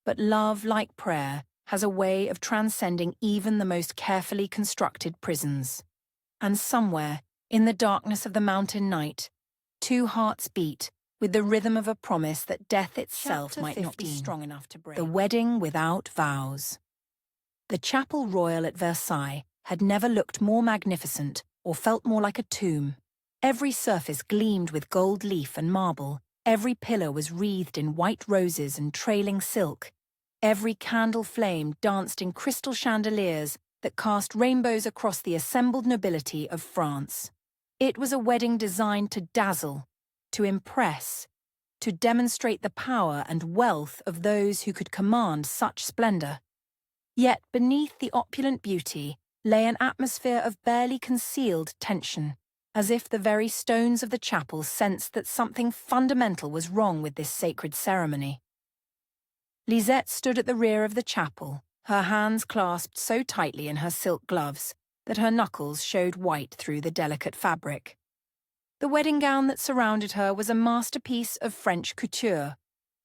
but love, like prayer, has a way of transcending even the most carefully constructed prisons. And somewhere, in the darkness of the mountain night, two hearts beat with the rhythm of a promise that death itself might not be strong enough to break. The wedding without vows. The chapel royal at Versailles had never looked more magnificent or felt more like a tomb. Every surface gleamed with gold leaf and marble. Every pillar was wreathed in white roses and trailing silk. Every candle flame danced in crystal chandeliers that cast rainbows across the assembled nobility of France. It was a wedding designed to dazzle, to impress, to demonstrate the power and wealth of those who could command such splendor. Yet beneath the opulent beauty lay an atmosphere of barely concealed tension, as if the very stones of the chapel sensed that something fundamental was wrong with this sacred ceremony. Lisette stood at the rear of the chapel, her hands clasped so tightly in her silk gloves that her knuckles showed white through the delicate fabric. The wedding gown that surrounded her was a masterpiece of French couture,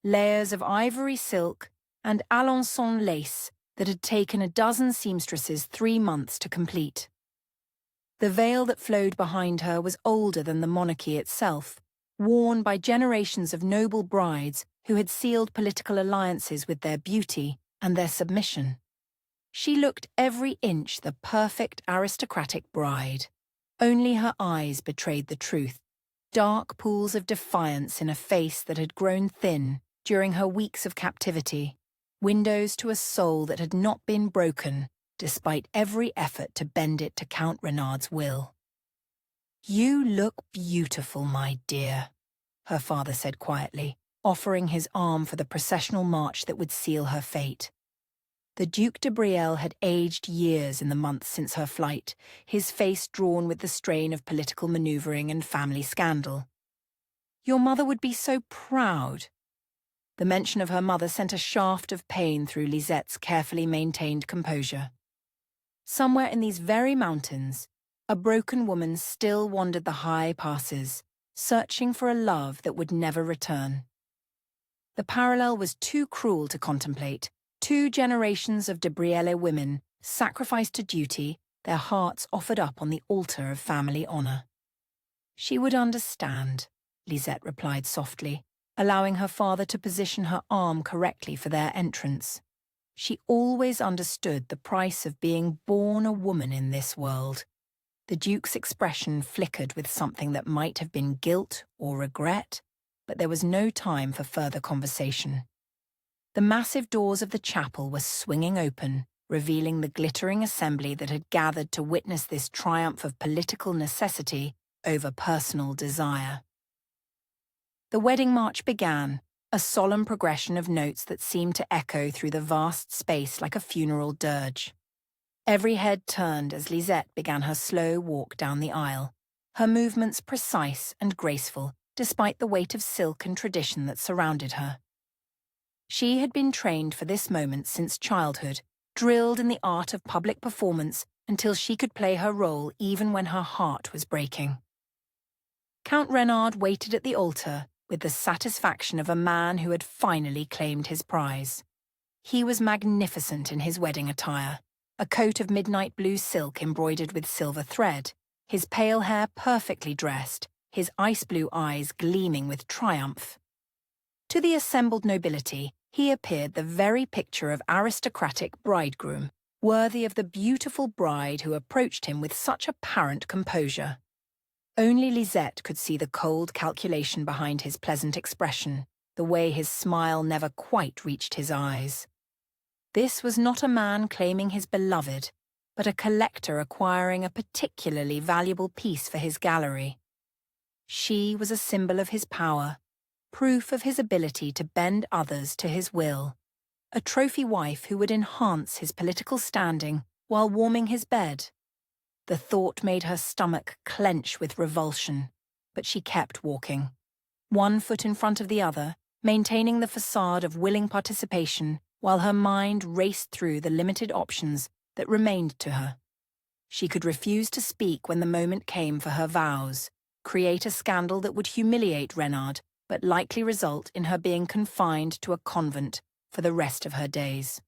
layers of ivory silk and Alençon lace that had taken a dozen seamstresses 3 months to complete. The veil that flowed behind her was older than the monarchy itself, worn by generations of noble brides who had sealed political alliances with their beauty and their submission. She looked every inch the perfect aristocratic bride. Only her eyes betrayed the truth, dark pools of defiance in a face that had grown thin during her weeks of captivity, windows to a soul that had not been broken, despite every effort to bend it to Count Renard's will. "You look beautiful, my dear," her father said quietly, offering his arm for the processional march that would seal her fate. The Duc de Brielle had aged years in the months since her flight, his face drawn with the strain of political maneuvering and family scandal. "Your mother would be so proud." The mention of her mother sent a shaft of pain through Lisette's carefully maintained composure. Somewhere in these very mountains, a broken woman still wandered the high passes, searching for a love that would never return. The parallel was too cruel to contemplate. 2 generations of De Brielle women sacrificed to duty, their hearts offered up on the altar of family honor. She would understand, Lisette replied softly, allowing her father to position her arm correctly for their entrance. She always understood the price of being born a woman in this world. The Duke's expression flickered with something that might have been guilt or regret, but there was no time for further conversation. The massive doors of the chapel were swinging open, revealing the glittering assembly that had gathered to witness this triumph of political necessity over personal desire. The wedding march began, a solemn progression of notes that seemed to echo through the vast space like a funeral dirge. Every head turned as Lisette began her slow walk down the aisle, her movements precise and graceful, despite the weight of silk and tradition that surrounded her. She had been trained for this moment since childhood, drilled in the art of public performance until she could play her role even when her heart was breaking. Count Reynard waited at the altar with the satisfaction of a man who had finally claimed his prize. He was magnificent in his wedding attire, a coat of midnight blue silk embroidered with silver thread, his pale hair perfectly dressed, his ice blue eyes gleaming with triumph. To the assembled nobility, he appeared the very picture of aristocratic bridegroom, worthy of the beautiful bride who approached him with such apparent composure. Only Lisette could see the cold calculation behind his pleasant expression, the way his smile never quite reached his eyes. This was not a man claiming his beloved, but a collector acquiring a particularly valuable piece for his gallery. She was a symbol of his power, proof of his ability to bend others to his will, a trophy wife who would enhance his political standing while warming his bed. The thought made her stomach clench with revulsion, but she kept walking, one foot in front of the other, maintaining the facade of willing participation while her mind raced through the limited options that remained to her. She could refuse to speak when the moment came for her vows, create a scandal that would humiliate Reynard, but likely result in her being confined to a convent for the rest of her days.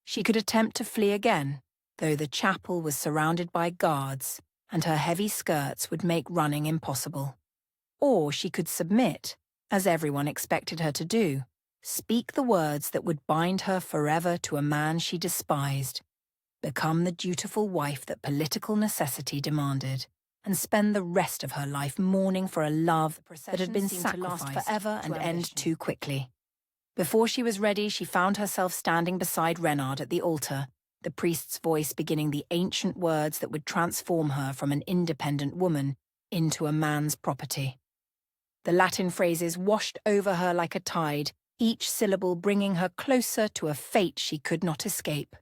She could attempt to flee again, though the chapel was surrounded by guards and her heavy skirts would make running impossible. Or she could submit, as everyone expected her to do, speak the words that would bind her forever to a man she despised, become the dutiful wife that political necessity demanded, and spend the rest of her life mourning for a love that had been sacrificed forever and end too quickly. Before she was ready, she found herself standing beside Reynard at the altar, the priest's voice beginning the ancient words that would transform her from an independent woman into a man's property. The Latin phrases washed over her like a tide, each syllable bringing her closer to a fate she could not escape.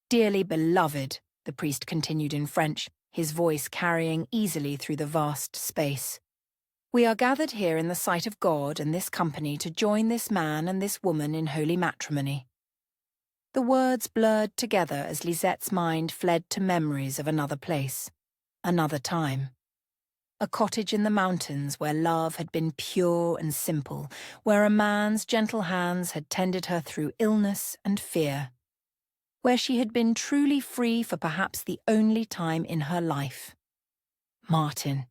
"Dearly beloved," the priest continued in French, his voice carrying easily through the vast space. "We are gathered here in the sight of God and this company to join this man and this woman in holy matrimony." The words blurred together as Lisette's mind fled to memories of another place, another time. A cottage in the mountains where love had been pure and simple, where a man's gentle hands had tended her through illness and fear, where she had been truly free for perhaps the only time in her life. Martin.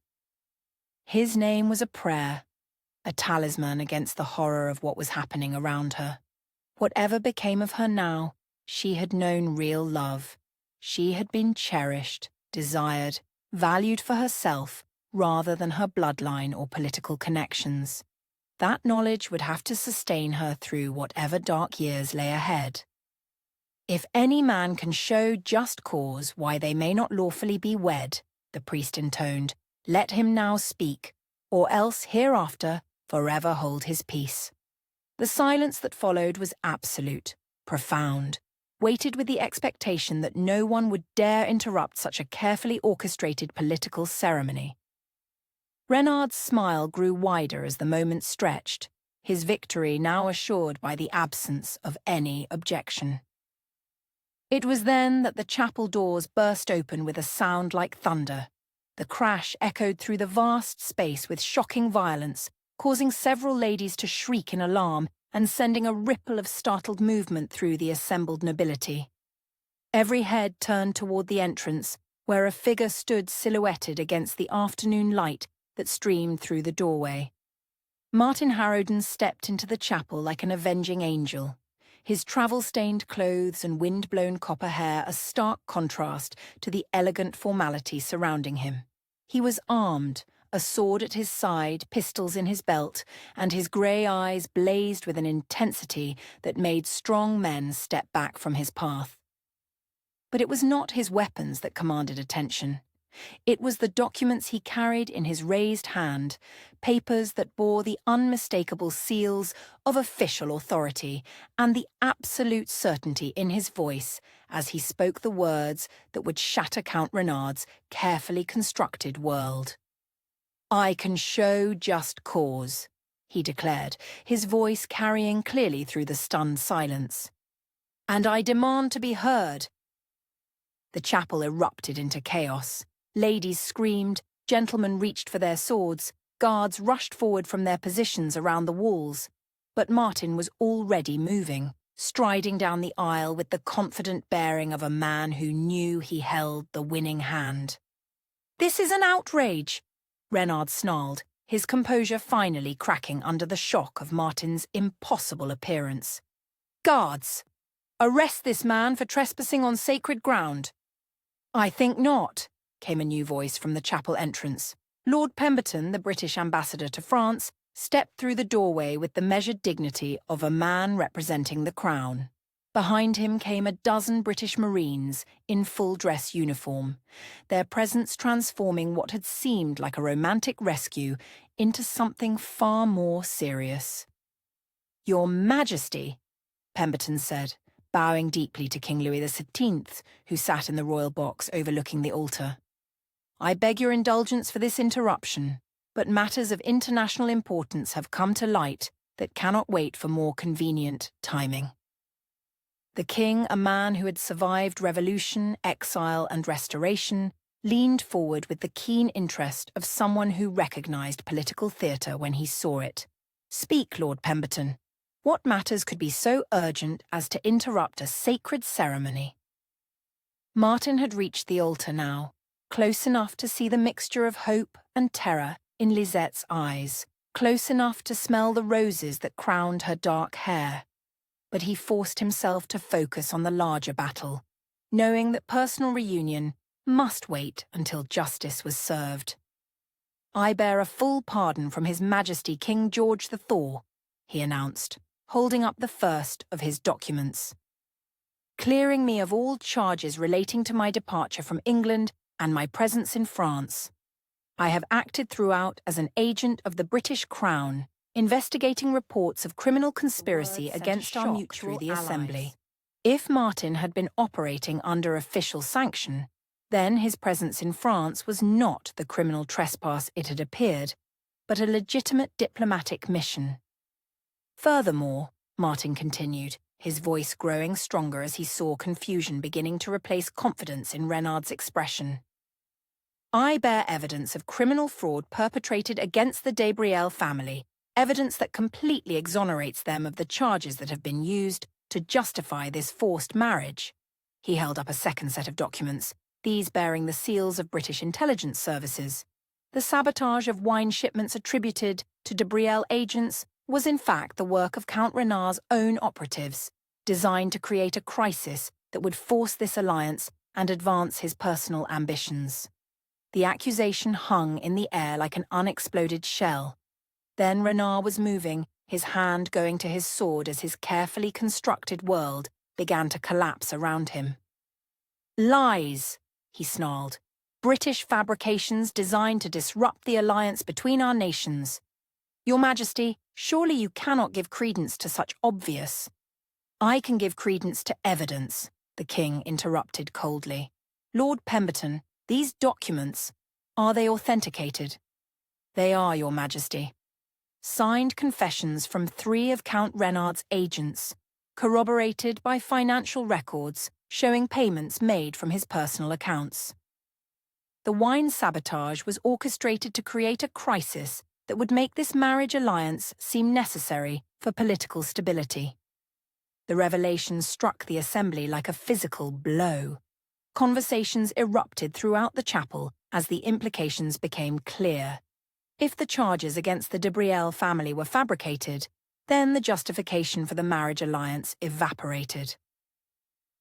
His name was a prayer, a talisman against the horror of what was happening around her. Whatever became of her now, she had known real love. She had been cherished, desired, valued for herself rather than her bloodline or political connections. That knowledge would have to sustain her through whatever dark years lay ahead. "If any man can show just cause why they may not lawfully be wed," the priest intoned, "let him now speak, or else hereafter forever hold his peace." The silence that followed was absolute, profound, weighted with the expectation that no one would dare interrupt such a carefully orchestrated political ceremony. Reynard's smile grew wider as the moment stretched, his victory now assured by the absence of any objection. It was then that the chapel doors burst open with a sound like thunder. The crash echoed through the vast space with shocking violence, causing several ladies to shriek in alarm and sending a ripple of startled movement through the assembled nobility. Every head turned toward the entrance, where a figure stood silhouetted against the afternoon light that streamed through the doorway. Martin Harrowden stepped into the chapel like an avenging angel, his travel-stained clothes and wind-blown copper hair a stark contrast to the elegant formality surrounding him. He was armed, a sword at his side, pistols in his belt, and his grey eyes blazed with an intensity that made strong men step back from his path. But it was not his weapons that commanded attention. It was the documents he carried in his raised hand, papers that bore the unmistakable seals of official authority and the absolute certainty in his voice as he spoke the words that would shatter Count Renard's carefully constructed world. "I can show just cause," he declared, his voice carrying clearly through the stunned silence. "And I demand to be heard." The chapel erupted into chaos. Ladies screamed, gentlemen reached for their swords, guards rushed forward from their positions around the walls. But Martin was already moving, striding down the aisle with the confident bearing of a man who knew he held the winning hand. "This is an outrage," Renard snarled, his composure finally cracking under the shock of Martin's impossible appearance. "Guards! Arrest this man for trespassing on sacred ground." "I think not," came a new voice from the chapel entrance. Lord Pemberton, the British ambassador to France, stepped through the doorway with the measured dignity of a man representing the crown. Behind him came a dozen British Marines in full-dress uniform, their presence transforming what had seemed like a romantic rescue into something far more serious. "Your Majesty," Pemberton said, bowing deeply to King Louis XVII, who sat in the royal box overlooking the altar. "I beg your indulgence for this interruption, but matters of international importance have come to light that cannot wait for more convenient timing." The king, a man who had survived revolution, exile, and restoration, leaned forward with the keen interest of someone who recognized political theatre when he saw it. "Speak, Lord Pemberton. What matters could be so urgent as to interrupt a sacred ceremony?" Martin had reached the altar now, close enough to see the mixture of hope and terror in Lisette's eyes, close enough to smell the roses that crowned her dark hair. But he forced himself to focus on the larger battle, knowing that personal reunion must wait until justice was served. "I bear a full pardon from His Majesty King George the Thaw," he announced, holding up the first of his documents. "Clearing me of all charges relating to my departure from England and my presence in France. I have acted throughout as an agent of the British Crown, investigating reports of criminal conspiracy against our mutual the Assembly." If Martin had been operating under official sanction, then his presence in France was not the criminal trespass it had appeared, but a legitimate diplomatic mission. "Furthermore," Martin continued, his voice growing stronger as he saw confusion beginning to replace confidence in Renard's expression, "I bear evidence of criminal fraud perpetrated against the De Brielle family, evidence that completely exonerates them of the charges that have been used to justify this forced marriage." He held up a second set of documents, these bearing the seals of British intelligence services. The sabotage of wine shipments attributed to De Brielle agents was in fact the work of Count Renard's own operatives, designed to create a crisis that would force this alliance and advance his personal ambitions. The accusation hung in the air like an unexploded shell. Then Renard was moving, his hand going to his sword as his carefully constructed world began to collapse around him. "Lies," he snarled. "British fabrications designed to disrupt the alliance between our nations. Your Majesty, surely you cannot give credence to such obvious—" "I can give credence to evidence," the king interrupted coldly. "Lord Pemberton, these documents, are they authenticated?" "They are, Your Majesty." signed confessions from 3 of Count Renard's agents, corroborated by financial records showing payments made from his personal accounts. The wine sabotage was orchestrated to create a crisis that would make this marriage alliance seem necessary for political stability. The revelation struck the assembly like a physical blow. Conversations erupted throughout the chapel as the implications became clear. If the charges against the De Brielle family were fabricated, then the justification for the marriage alliance evaporated.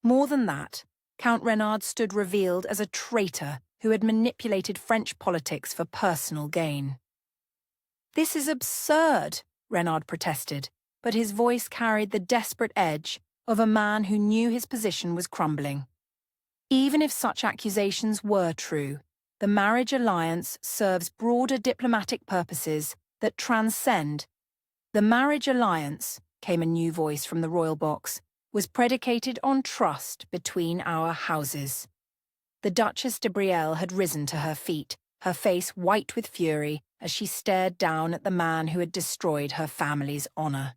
More than that, Count Renard stood revealed as a traitor who had manipulated French politics for personal gain. "This is absurd," Renard protested, but his voice carried the desperate edge of a man who knew his position was crumbling. Even if such accusations were true, the marriage alliance serves broader diplomatic purposes that transcend. "The marriage alliance," came a new voice from the royal box, "was predicated on trust between our houses." The Duchess de Brielle had risen to her feet, her face white with fury as she stared down at the man who had destroyed her family's honor.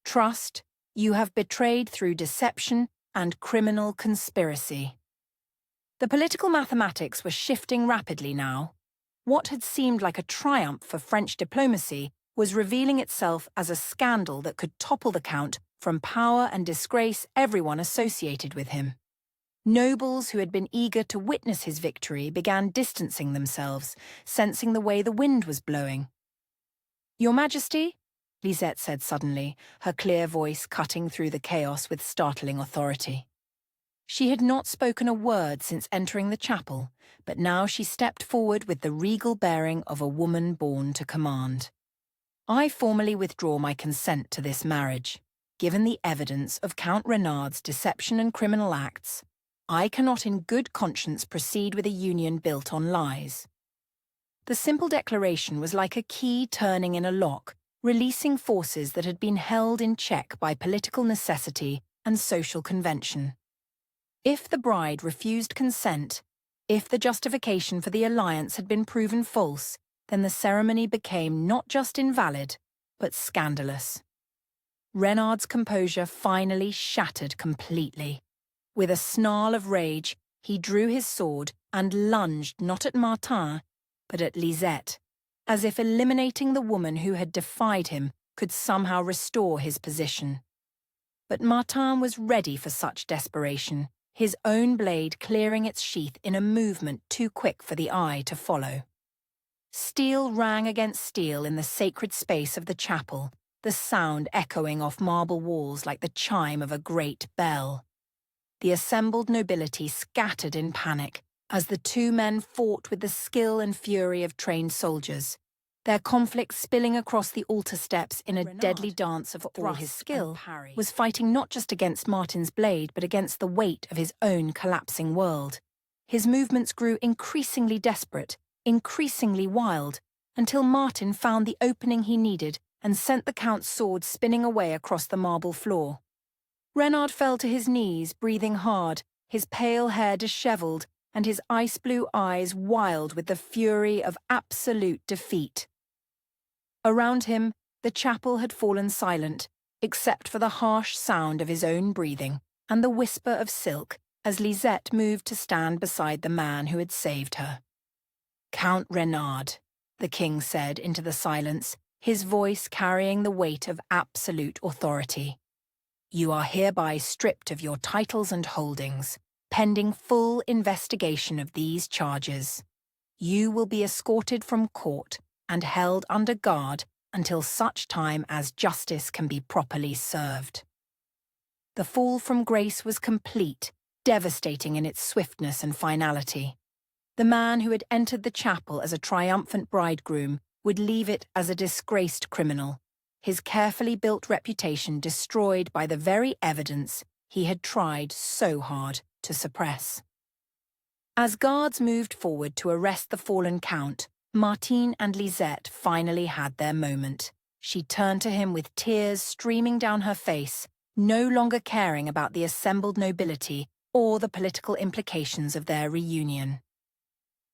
"Trust you have betrayed through deception and criminal conspiracy." The political mathematics were shifting rapidly now. What had seemed like a triumph for French diplomacy was revealing itself as a scandal that could topple the Count from power and disgrace everyone associated with him. Nobles who had been eager to witness his victory began distancing themselves, sensing the way the wind was blowing. "Your Majesty," Lisette said suddenly, her clear voice cutting through the chaos with startling authority. She had not spoken a word since entering the chapel, but now she stepped forward with the regal bearing of a woman born to command. "I formally withdraw my consent to this marriage. Given the evidence of Count Renard's deception and criminal acts, I cannot in good conscience proceed with a union built on lies." The simple declaration was like a key turning in a lock, releasing forces that had been held in check by political necessity and social convention. If the bride refused consent, if the justification for the alliance had been proven false, then the ceremony became not just invalid, but scandalous. Renard's composure finally shattered completely. With a snarl of rage, he drew his sword and lunged not at Martin, but at Lisette, as if eliminating the woman who had defied him could somehow restore his position. But Martin was ready for such desperation, his own blade clearing its sheath in a movement too quick for the eye to follow. Steel rang against steel in the sacred space of the chapel, the sound echoing off marble walls like the chime of a great bell. The assembled nobility scattered in panic as the 2 men fought with the skill and fury of trained soldiers, their conflict spilling across the altar steps in a deadly dance of all his skill, was fighting not just against Martin's blade but against the weight of his own collapsing world. His movements grew increasingly desperate, increasingly wild, until Martin found the opening he needed and sent the Count's sword spinning away across the marble floor. Renard fell to his knees, breathing hard, his pale hair dishevelled and his ice-blue eyes wild with the fury of absolute defeat. Around him, the chapel had fallen silent, except for the harsh sound of his own breathing and the whisper of silk as Lisette moved to stand beside the man who had saved her. "Count Renard," the king said into the silence, his voice carrying the weight of absolute authority. "You are hereby stripped of your titles and holdings, pending full investigation of these charges. You will be escorted from court and held under guard until such time as justice can be properly served." The fall from grace was complete, devastating in its swiftness and finality. The man who had entered the chapel as a triumphant bridegroom would leave it as a disgraced criminal, his carefully built reputation destroyed by the very evidence he had tried so hard to suppress. As guards moved forward to arrest the fallen Count, Martin and Lisette finally had their moment. She turned to him with tears streaming down her face, no longer caring about the assembled nobility or the political implications of their reunion.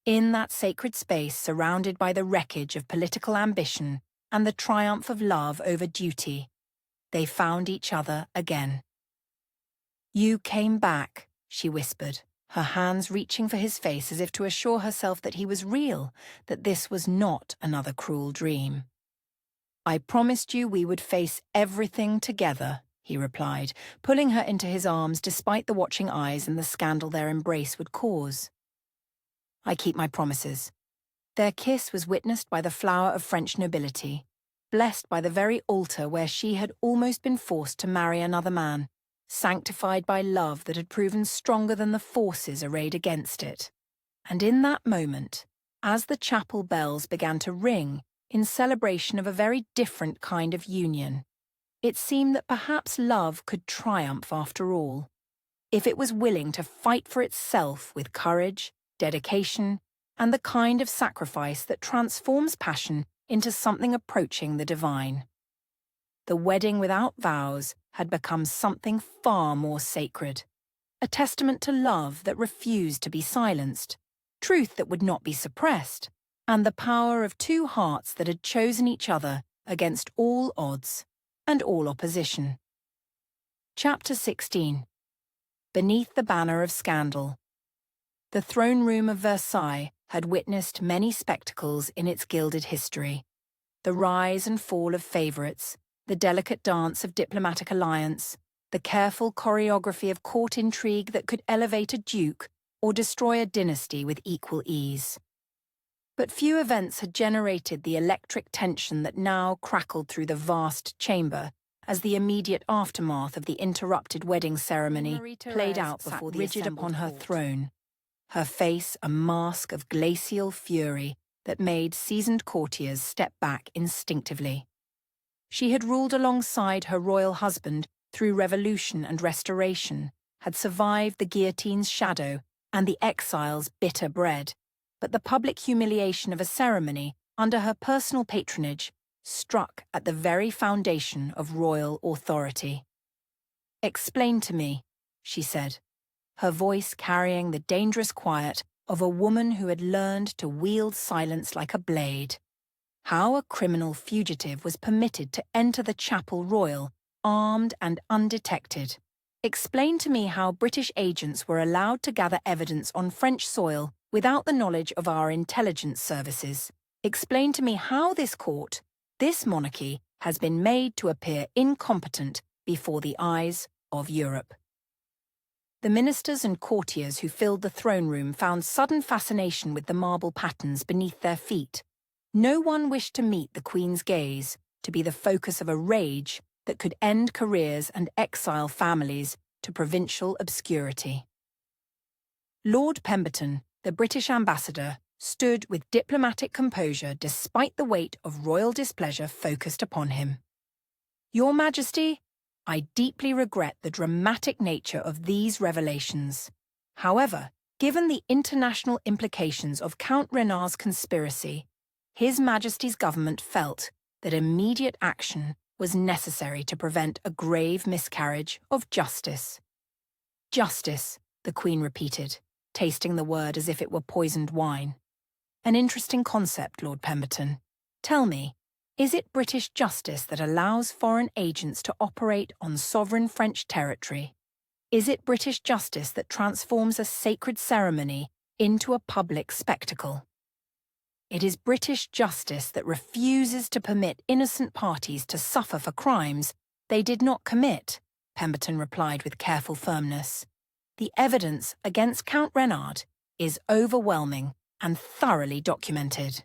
In that sacred space surrounded by the wreckage of political ambition and the triumph of love over duty. They found each other again. "You came back," she whispered, her hands reaching for his face as if to assure herself that he was real, that this was not another cruel dream. "I promised you we would face everything together," he replied, pulling her into his arms despite the watching eyes and the scandal their embrace would cause. "I keep my promises." Their kiss was witnessed by the flower of French nobility, blessed by the very altar where she had almost been forced to marry another man, sanctified by love that had proven stronger than the forces arrayed against it. And in that moment, as the chapel bells began to ring in celebration of a very different kind of union, it seemed that perhaps love could triumph after all, if it was willing to fight for itself with courage, dedication, and the kind of sacrifice that transforms passion into something approaching the divine. The wedding without vows had become something far more sacred, a testament to love that refused to be silenced, truth that would not be suppressed, and the power of two hearts that had chosen each other against all odds and all opposition. Chapter 16. Beneath the banner of scandal. The throne room of Versailles had witnessed many spectacles in its gilded history. The rise and fall of favourites, the delicate dance of diplomatic alliance, the careful choreography of court intrigue that could elevate a duke or destroy a dynasty with equal ease. But few events had generated the electric tension that now crackled through the vast chamber as the immediate aftermath of the interrupted wedding ceremony played out before the rigid upon her throne, her face a mask of glacial fury that made seasoned courtiers step back instinctively. She had ruled alongside her royal husband through revolution and restoration, had survived the guillotine's shadow and the exile's bitter bread, but the public humiliation of a ceremony under her personal patronage struck at the very foundation of royal authority. "Explain to me," she said, her voice carrying the dangerous quiet of a woman who had learned to wield silence like a blade, how a criminal fugitive was permitted to enter the chapel royal, armed and undetected. Explain to me how British agents were allowed to gather evidence on French soil without the knowledge of our intelligence services. Explain to me how this court, this monarchy, has been made to appear incompetent before the eyes of Europe. The ministers and courtiers who filled the throne room found sudden fascination with the marble patterns beneath their feet. No one wished to meet the Queen's gaze, to be the focus of a rage that could end careers and exile families to provincial obscurity. Lord Pemberton, the British ambassador, stood with diplomatic composure despite the weight of royal displeasure focused upon him. "Your Majesty, I deeply regret the dramatic nature of these revelations. However, given the international implications of Count Renard's conspiracy, His Majesty's government felt that immediate action was necessary to prevent a grave miscarriage of justice." "Justice," the Queen repeated, tasting the word as if it were poisoned wine. "An interesting concept, Lord Pemberton. Tell me, is it British justice that allows foreign agents to operate on sovereign French territory? Is it British justice that transforms a sacred ceremony into a public spectacle? It is British justice that refuses to permit innocent parties to suffer for crimes they did not commit," Pemberton replied with careful firmness. "The evidence against Count Renard is overwhelming and thoroughly documented.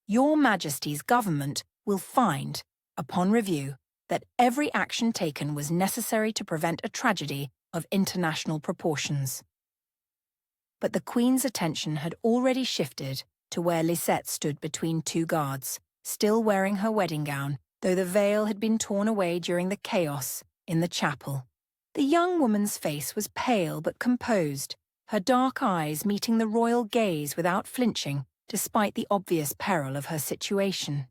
Your Majesty's government will find, upon review, that every action taken was necessary to prevent a tragedy of international proportions." But the Queen's attention had already shifted to where Lisette stood between two guards, still wearing her wedding gown, though the veil had been torn away during the chaos in the chapel. The young woman's face was pale but composed, her dark eyes meeting the royal gaze without flinching, despite the obvious peril of her situation.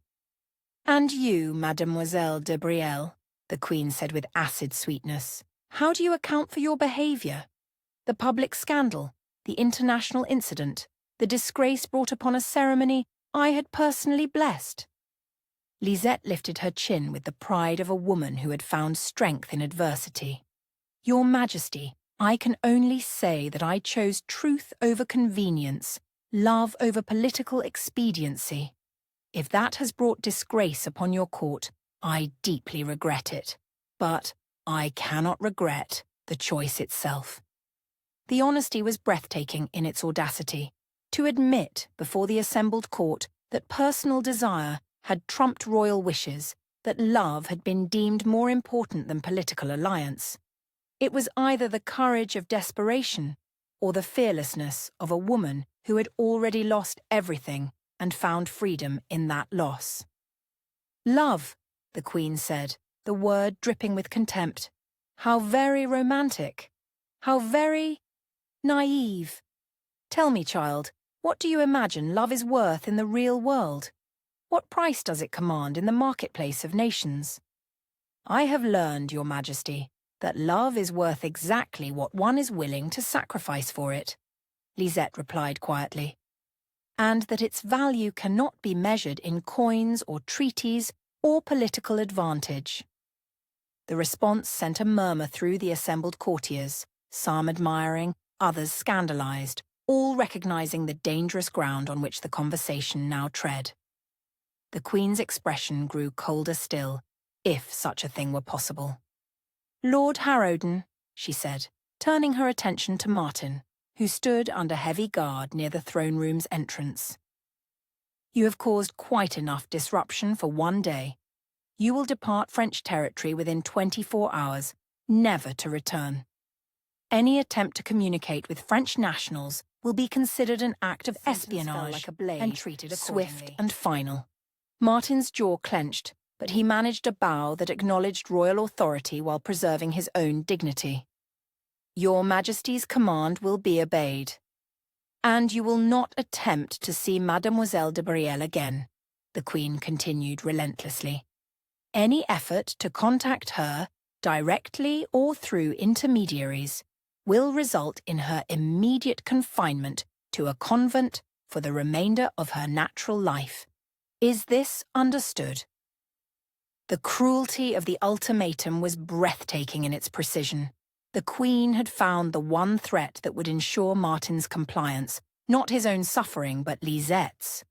"And you, Mademoiselle De Brielle," the Queen said with acid sweetness, "how do you account for your behaviour? The public scandal, the international incident, the disgrace brought upon a ceremony I had personally blessed." Lisette lifted her chin with the pride of a woman who had found strength in adversity. Your Majesty, I can only say that I chose truth over convenience, love over political expediency. If that has brought disgrace upon your court, I deeply regret it. But I cannot regret the choice itself. The honesty was breathtaking in its audacity. To admit before the assembled court that personal desire had trumped royal wishes, that love had been deemed more important than political alliance. It was either the courage of desperation or the fearlessness of a woman who had already lost everything and found freedom in that loss. Love, the Queen said, the word dripping with contempt. How very romantic. How very naive. Tell me, child, what do you imagine love is worth in the real world? What price does it command in the marketplace of nations? I have learned, Your Majesty, that love is worth exactly what one is willing to sacrifice for it, Lisette replied quietly, and that its value cannot be measured in coins or treaties or political advantage. The response sent a murmur through the assembled courtiers, some admiring, others scandalized, all recognizing the dangerous ground on which the conversation now tread. The Queen's expression grew colder still, if such a thing were possible. Lord Harrowden, she said, turning her attention to Martin, who stood under heavy guard near the throne room's entrance. You have caused quite enough disruption for one day. You will depart French territory within 24 hours, never to return. Any attempt to communicate with French nationals will be considered an act of espionage like a blade, and treated swift and final. Martin's jaw clenched, but he managed a bow that acknowledged royal authority while preserving his own dignity. Your Majesty's command will be obeyed. And you will not attempt to see Mademoiselle de Brielle again, the Queen continued relentlessly. Any effort to contact her, directly or through intermediaries, will result in her immediate confinement to a convent for the remainder of her natural life. Is this understood? The cruelty of the ultimatum was breathtaking in its precision. The Queen had found the one threat that would ensure Martin's compliance, not his own suffering but Lisette's.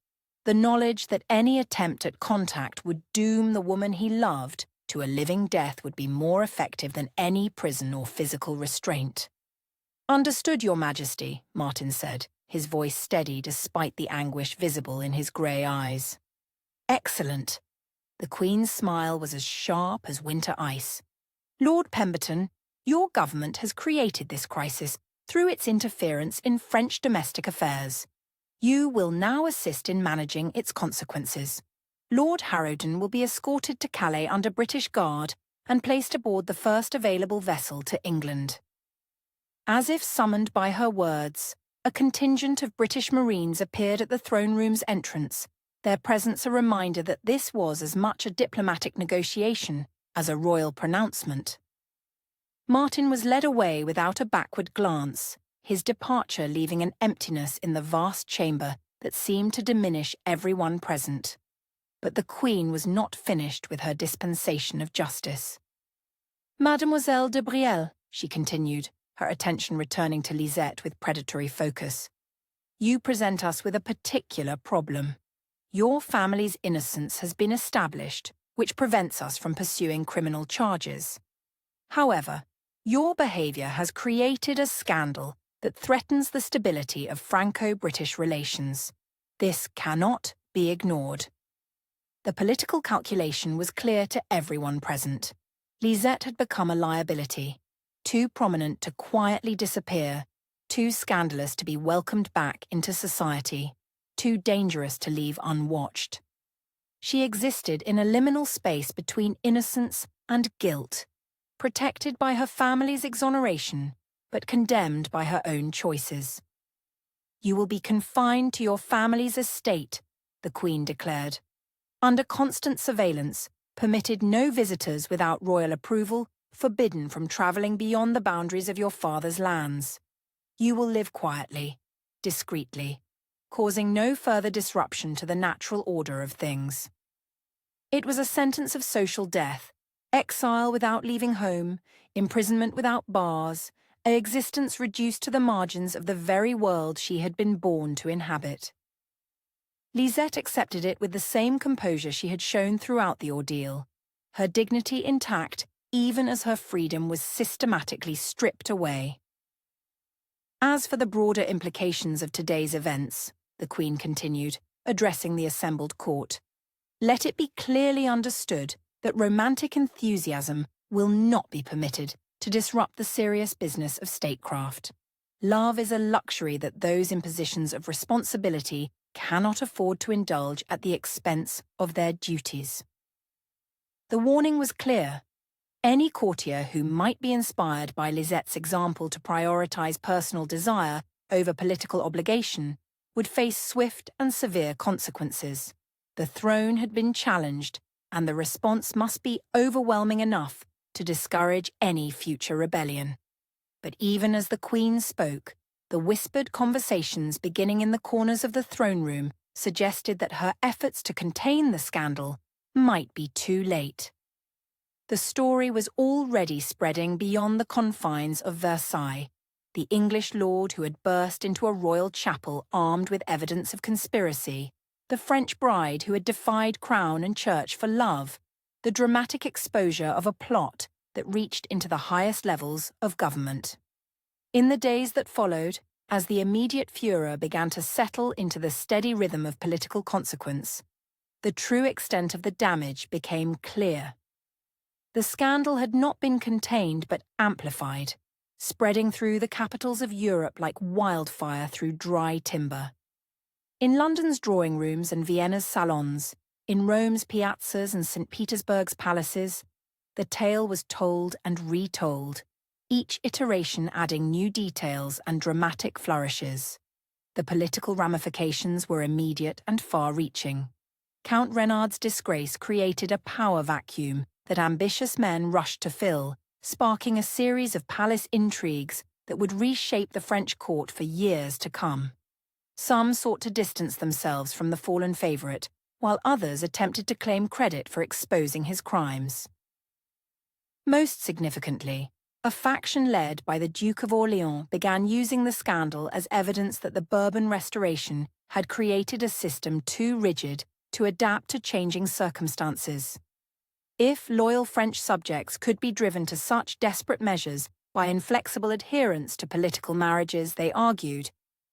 The knowledge that any attempt at contact would doom the woman he loved to a living death would be more effective than any prison or physical restraint. Understood, Your Majesty, Martin said, his voice steady despite the anguish visible in his grey eyes. Excellent. The Queen's smile was as sharp as winter ice. Lord Pemberton, your government has created this crisis through its interference in French domestic affairs. You will now assist in managing its consequences. Lord Harrowden will be escorted to Calais under British guard and placed aboard the first available vessel to England. As if summoned by her words, a contingent of British Marines appeared at the throne room's entrance, their presence a reminder that this was as much a diplomatic negotiation as a royal pronouncement. Martin was led away without a backward glance, his departure leaving an emptiness in the vast chamber that seemed to diminish everyone present. But the Queen was not finished with her dispensation of justice. Mademoiselle de Brielle, she continued, her attention returning to Lisette with predatory focus. You present us with a particular problem. Your family's innocence has been established, which prevents us from pursuing criminal charges. However, your behaviour has created a scandal that threatens the stability of Franco-British relations. This cannot be ignored. The political calculation was clear to everyone present. Lisette had become a liability, too prominent to quietly disappear, too scandalous to be welcomed back into society, too dangerous to leave unwatched. She existed in a liminal space between innocence and guilt, protected by her family's exoneration, but condemned by her own choices. You will be confined to your family's estate, the Queen declared, under constant surveillance, permitted no visitors without royal approval, forbidden from travelling beyond the boundaries of your father's lands. You will live quietly, discreetly, causing no further disruption to the natural order of things. It was a sentence of social death, exile without leaving home, imprisonment without bars, an existence reduced to the margins of the very world she had been born to inhabit. Lisette accepted it with the same composure she had shown throughout the ordeal, her dignity intact even as her freedom was systematically stripped away. As for the broader implications of today's events, the Queen continued, addressing the assembled court, let it be clearly understood that romantic enthusiasm will not be permitted to disrupt the serious business of statecraft. Love is a luxury that those in positions of responsibility cannot afford to indulge at the expense of their duties. The warning was clear. Any courtier who might be inspired by Lisette's example to prioritize personal desire over political obligation would face swift and severe consequences. The throne had been challenged, and the response must be overwhelming enough to discourage any future rebellion. But even as the Queen spoke, the whispered conversations beginning in the corners of the throne room suggested that her efforts to contain the scandal might be too late. The story was already spreading beyond the confines of Versailles. The English lord who had burst into a royal chapel armed with evidence of conspiracy, the French bride who had defied crown and church for love, the dramatic exposure of a plot that reached into the highest levels of government. In the days that followed, as the immediate furor began to settle into the steady rhythm of political consequence, the true extent of the damage became clear. The scandal had not been contained but amplified, spreading through the capitals of Europe like wildfire through dry timber. In London's drawing rooms and Vienna's salons, in Rome's piazzas and St. Petersburg's palaces, the tale was told and retold, each iteration adding new details and dramatic flourishes. The political ramifications were immediate and far-reaching. Count Renard's disgrace created a power vacuum that ambitious men rushed to fill, sparking a series of palace intrigues that would reshape the French court for years to come. Some sought to distance themselves from the fallen favourite, while others attempted to claim credit for exposing his crimes. Most significantly, a faction led by the Duke of Orleans began using the scandal as evidence that the Bourbon Restoration had created a system too rigid to adapt to changing circumstances. If loyal French subjects could be driven to such desperate measures by inflexible adherence to political marriages, they argued,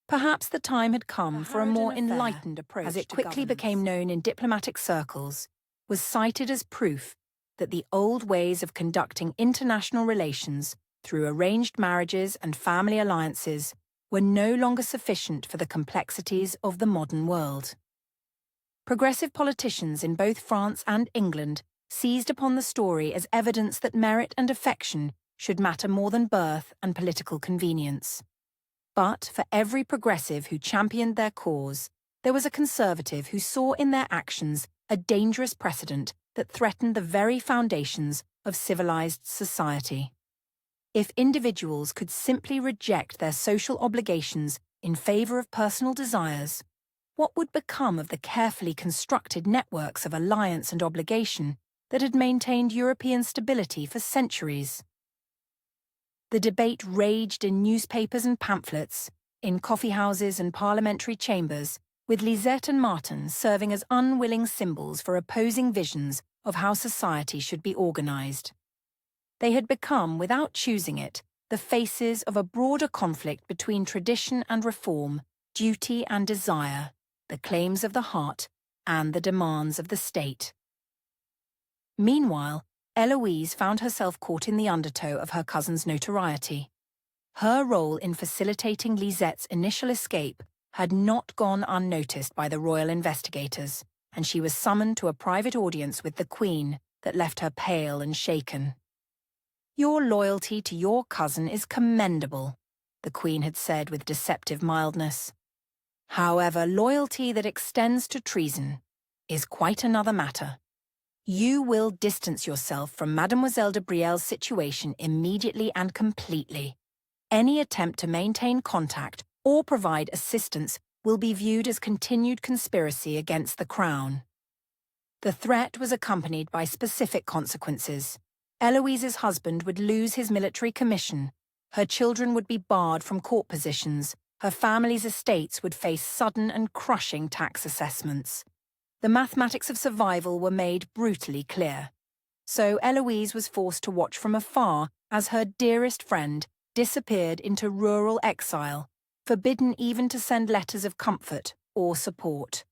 perhaps the time had come for a more enlightened approach, as it quickly became known in diplomatic circles, was cited as proof that the old ways of conducting international relations through arranged marriages and family alliances were no longer sufficient for the complexities of the modern world. Progressive politicians in both France and England seized upon the story as evidence that merit and affection should matter more than birth and political convenience. But for every progressive who championed their cause, there was a conservative who saw in their actions a dangerous precedent that threatened the very foundations of civilized society. If individuals could simply reject their social obligations in favor of personal desires, what would become of the carefully constructed networks of alliance and obligation that had maintained European stability for centuries? The debate raged in newspapers and pamphlets, in coffeehouses and parliamentary chambers, with Lisette and Martin serving as unwilling symbols for opposing visions of how society should be organized. They had become, without choosing it, the faces of a broader conflict between tradition and reform, duty and desire, the claims of the heart and the demands of the state. Meanwhile, Eloise found herself caught in the undertow of her cousin's notoriety. Her role in facilitating Lisette's initial escape had not gone unnoticed by the royal investigators, and she was summoned to a private audience with the Queen that left her pale and shaken. "Your loyalty to your cousin is commendable," the Queen had said with deceptive mildness. "However, loyalty that extends to treason is quite another matter. You will distance yourself from Mademoiselle de Brielle's situation immediately and completely. Any attempt to maintain contact or provide assistance will be viewed as continued conspiracy against the Crown." The threat was accompanied by specific consequences. Eloise's husband would lose his military commission. Her children would be barred from court positions. Her family's estates would face sudden and crushing tax assessments. The mathematics of survival were made brutally clear. So Eloise was forced to watch from afar as her dearest friend disappeared into rural exile, forbidden even to send letters of comfort or support.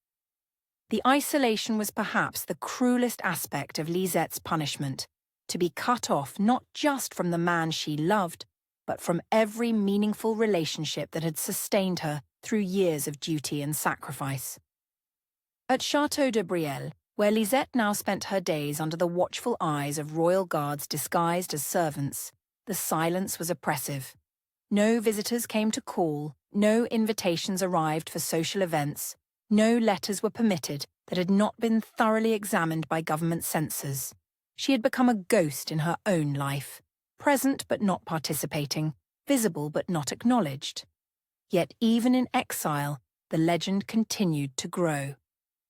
The isolation was perhaps the cruelest aspect of Lisette's punishment, to be cut off not just from the man she loved, but from every meaningful relationship that had sustained her through years of duty and sacrifice. At Château de Brielle, where Lisette now spent her days under the watchful eyes of royal guards disguised as servants, the silence was oppressive. No visitors came to call, no invitations arrived for social events, no letters were permitted that had not been thoroughly examined by government censors. She had become a ghost in her own life, present but not participating, visible but not acknowledged. Yet even in exile, the legend continued to grow.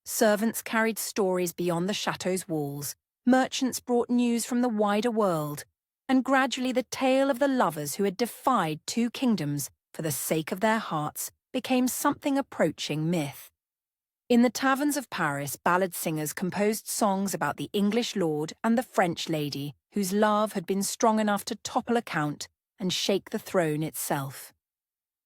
Servants carried stories beyond the chateau's walls, merchants brought news from the wider world, and gradually the tale of the lovers who had defied two kingdoms for the sake of their hearts became something approaching myth. In the taverns of Paris, ballad singers composed songs about the English lord and the French lady whose love had been strong enough to topple a count and shake the throne itself.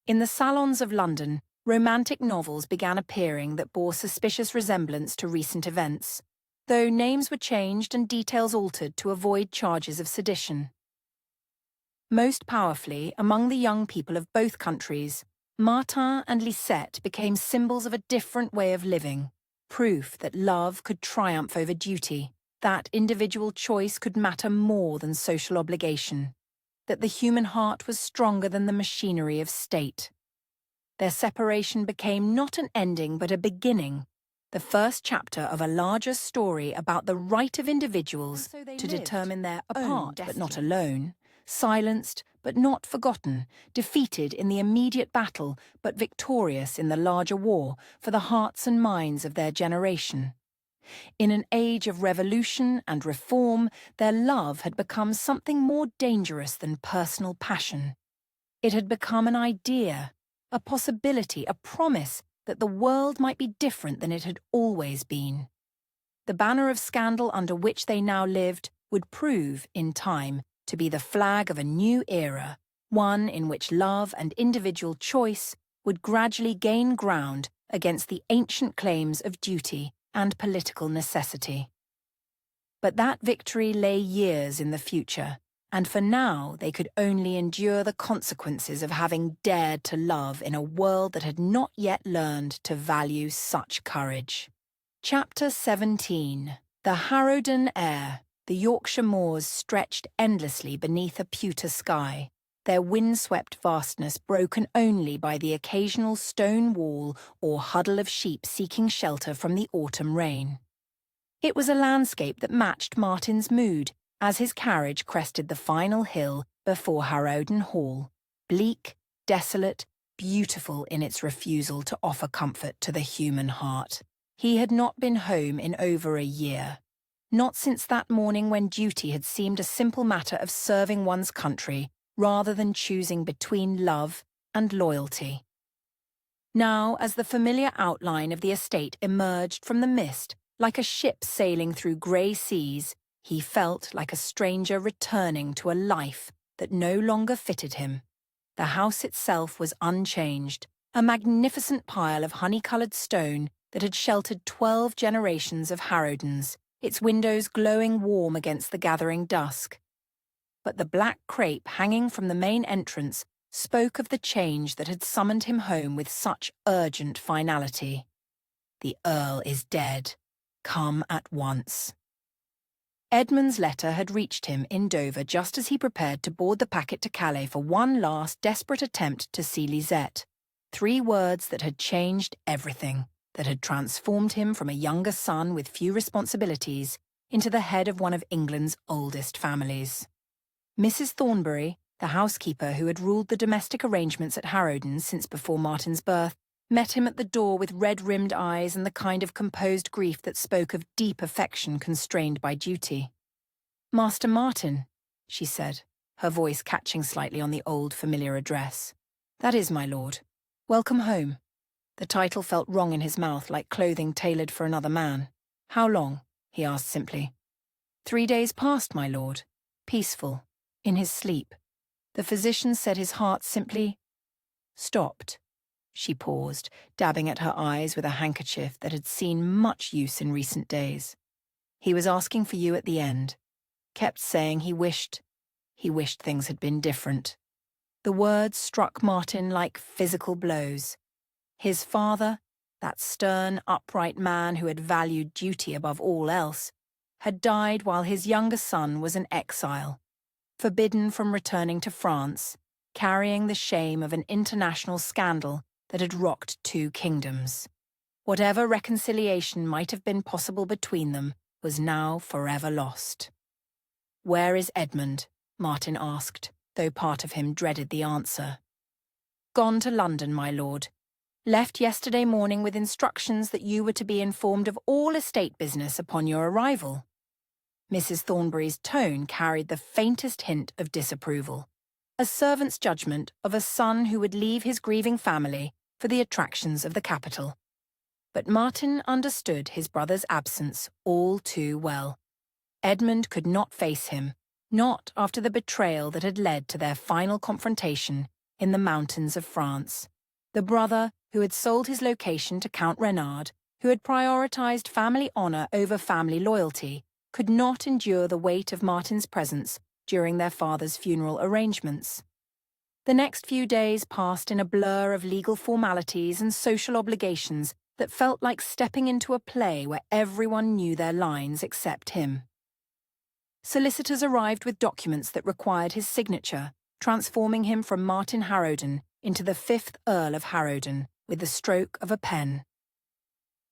In the salons of London, romantic novels began appearing that bore suspicious resemblance to recent events, though names were changed and details altered to avoid charges of sedition. Most powerfully, among the young people of both countries, Martin and Lisette became symbols of a different way of living, proof that love could triumph over duty, that individual choice could matter more than social obligation, that the human heart was stronger than the machinery of state. Their separation became not an ending but a beginning, the first chapter of a larger story about the right of individuals to determine their apart but not alone, silenced but not forgotten, defeated in the immediate battle but victorious in the larger war for the hearts and minds of their generation. In an age of revolution and reform, their love had become something more dangerous than personal passion. It had become an idea, a possibility, a promise that the world might be different than it had always been. The banner of scandal under which they now lived would prove, in time, to be the flag of a new era, one in which love and individual choice would gradually gain ground against the ancient claims of duty and political necessity. But that victory lay years in the future, and for now they could only endure the consequences of having dared to love in a world that had not yet learned to value such courage. Chapter 17. The Harrowden Heir. The Yorkshire moors stretched endlessly beneath a pewter sky, their windswept vastness broken only by the occasional stone wall or huddle of sheep seeking shelter from the autumn rain. It was a landscape that matched Martin's mood as his carriage crested the final hill before Harrowden Hall, bleak, desolate, beautiful in its refusal to offer comfort to the human heart. He had not been home in over a year. Not since that morning when duty had seemed a simple matter of serving one's country rather than choosing between love and loyalty. Now, as the familiar outline of the estate emerged from the mist, like a ship sailing through grey seas, he felt like a stranger returning to a life that no longer fitted him. The house itself was unchanged, a magnificent pile of honey-coloured stone that had sheltered 12 generations of Harrowdens, its windows glowing warm against the gathering dusk. But the black crape hanging from the main entrance spoke of the change that had summoned him home with such urgent finality. The Earl is dead. Come at once. Edmund's letter had reached him in Dover just as he prepared to board the packet to Calais for one last desperate attempt to see Lisette. 3 words that had changed everything, that had transformed him from a younger son with few responsibilities into the head of one of England's oldest families. Mrs. Thornbury, the housekeeper who had ruled the domestic arrangements at Harrowden since before Martin's birth, met him at the door with red-rimmed eyes and the kind of composed grief that spoke of deep affection constrained by duty. "Master Martin," she said, her voice catching slightly on the old familiar address. "That is, my lord. Welcome home." The title felt wrong in his mouth, like clothing tailored for another man. "How long?" he asked simply. 3 days past, my lord. Peaceful, in his sleep. The physician said his heart simply stopped. She paused, dabbing at her eyes with a handkerchief that had seen much use in recent days. "He was asking for you at the end. Kept saying he wished things had been different." The words struck Martin like physical blows. His father, that stern, upright man who had valued duty above all else, had died while his younger son was an exile, forbidden from returning to France, carrying the shame of an international scandal that had rocked 2 kingdoms. Whatever reconciliation might have been possible between them was now forever lost. "Where is Edmund?" Martin asked, though part of him dreaded the answer. "Gone to London, my lord. Left yesterday morning with instructions that you were to be informed of all estate business upon your arrival." Mrs. Thornbury's tone carried the faintest hint of disapproval, a servant's judgment of a son who would leave his grieving family for the attractions of the capital. But Martin understood his brother's absence all too well. Edmund could not face him, not after the betrayal that had led to their final confrontation in the mountains of France. The brother who had sold his location to Count Renard, who had prioritized family honor over family loyalty, could not endure the weight of Martin's presence during their father's funeral arrangements. The next few days passed in a blur of legal formalities and social obligations that felt like stepping into a play where everyone knew their lines except him. Solicitors arrived with documents that required his signature, transforming him from Martin Harrowden into the 5th Earl of Harrowden with the stroke of a pen.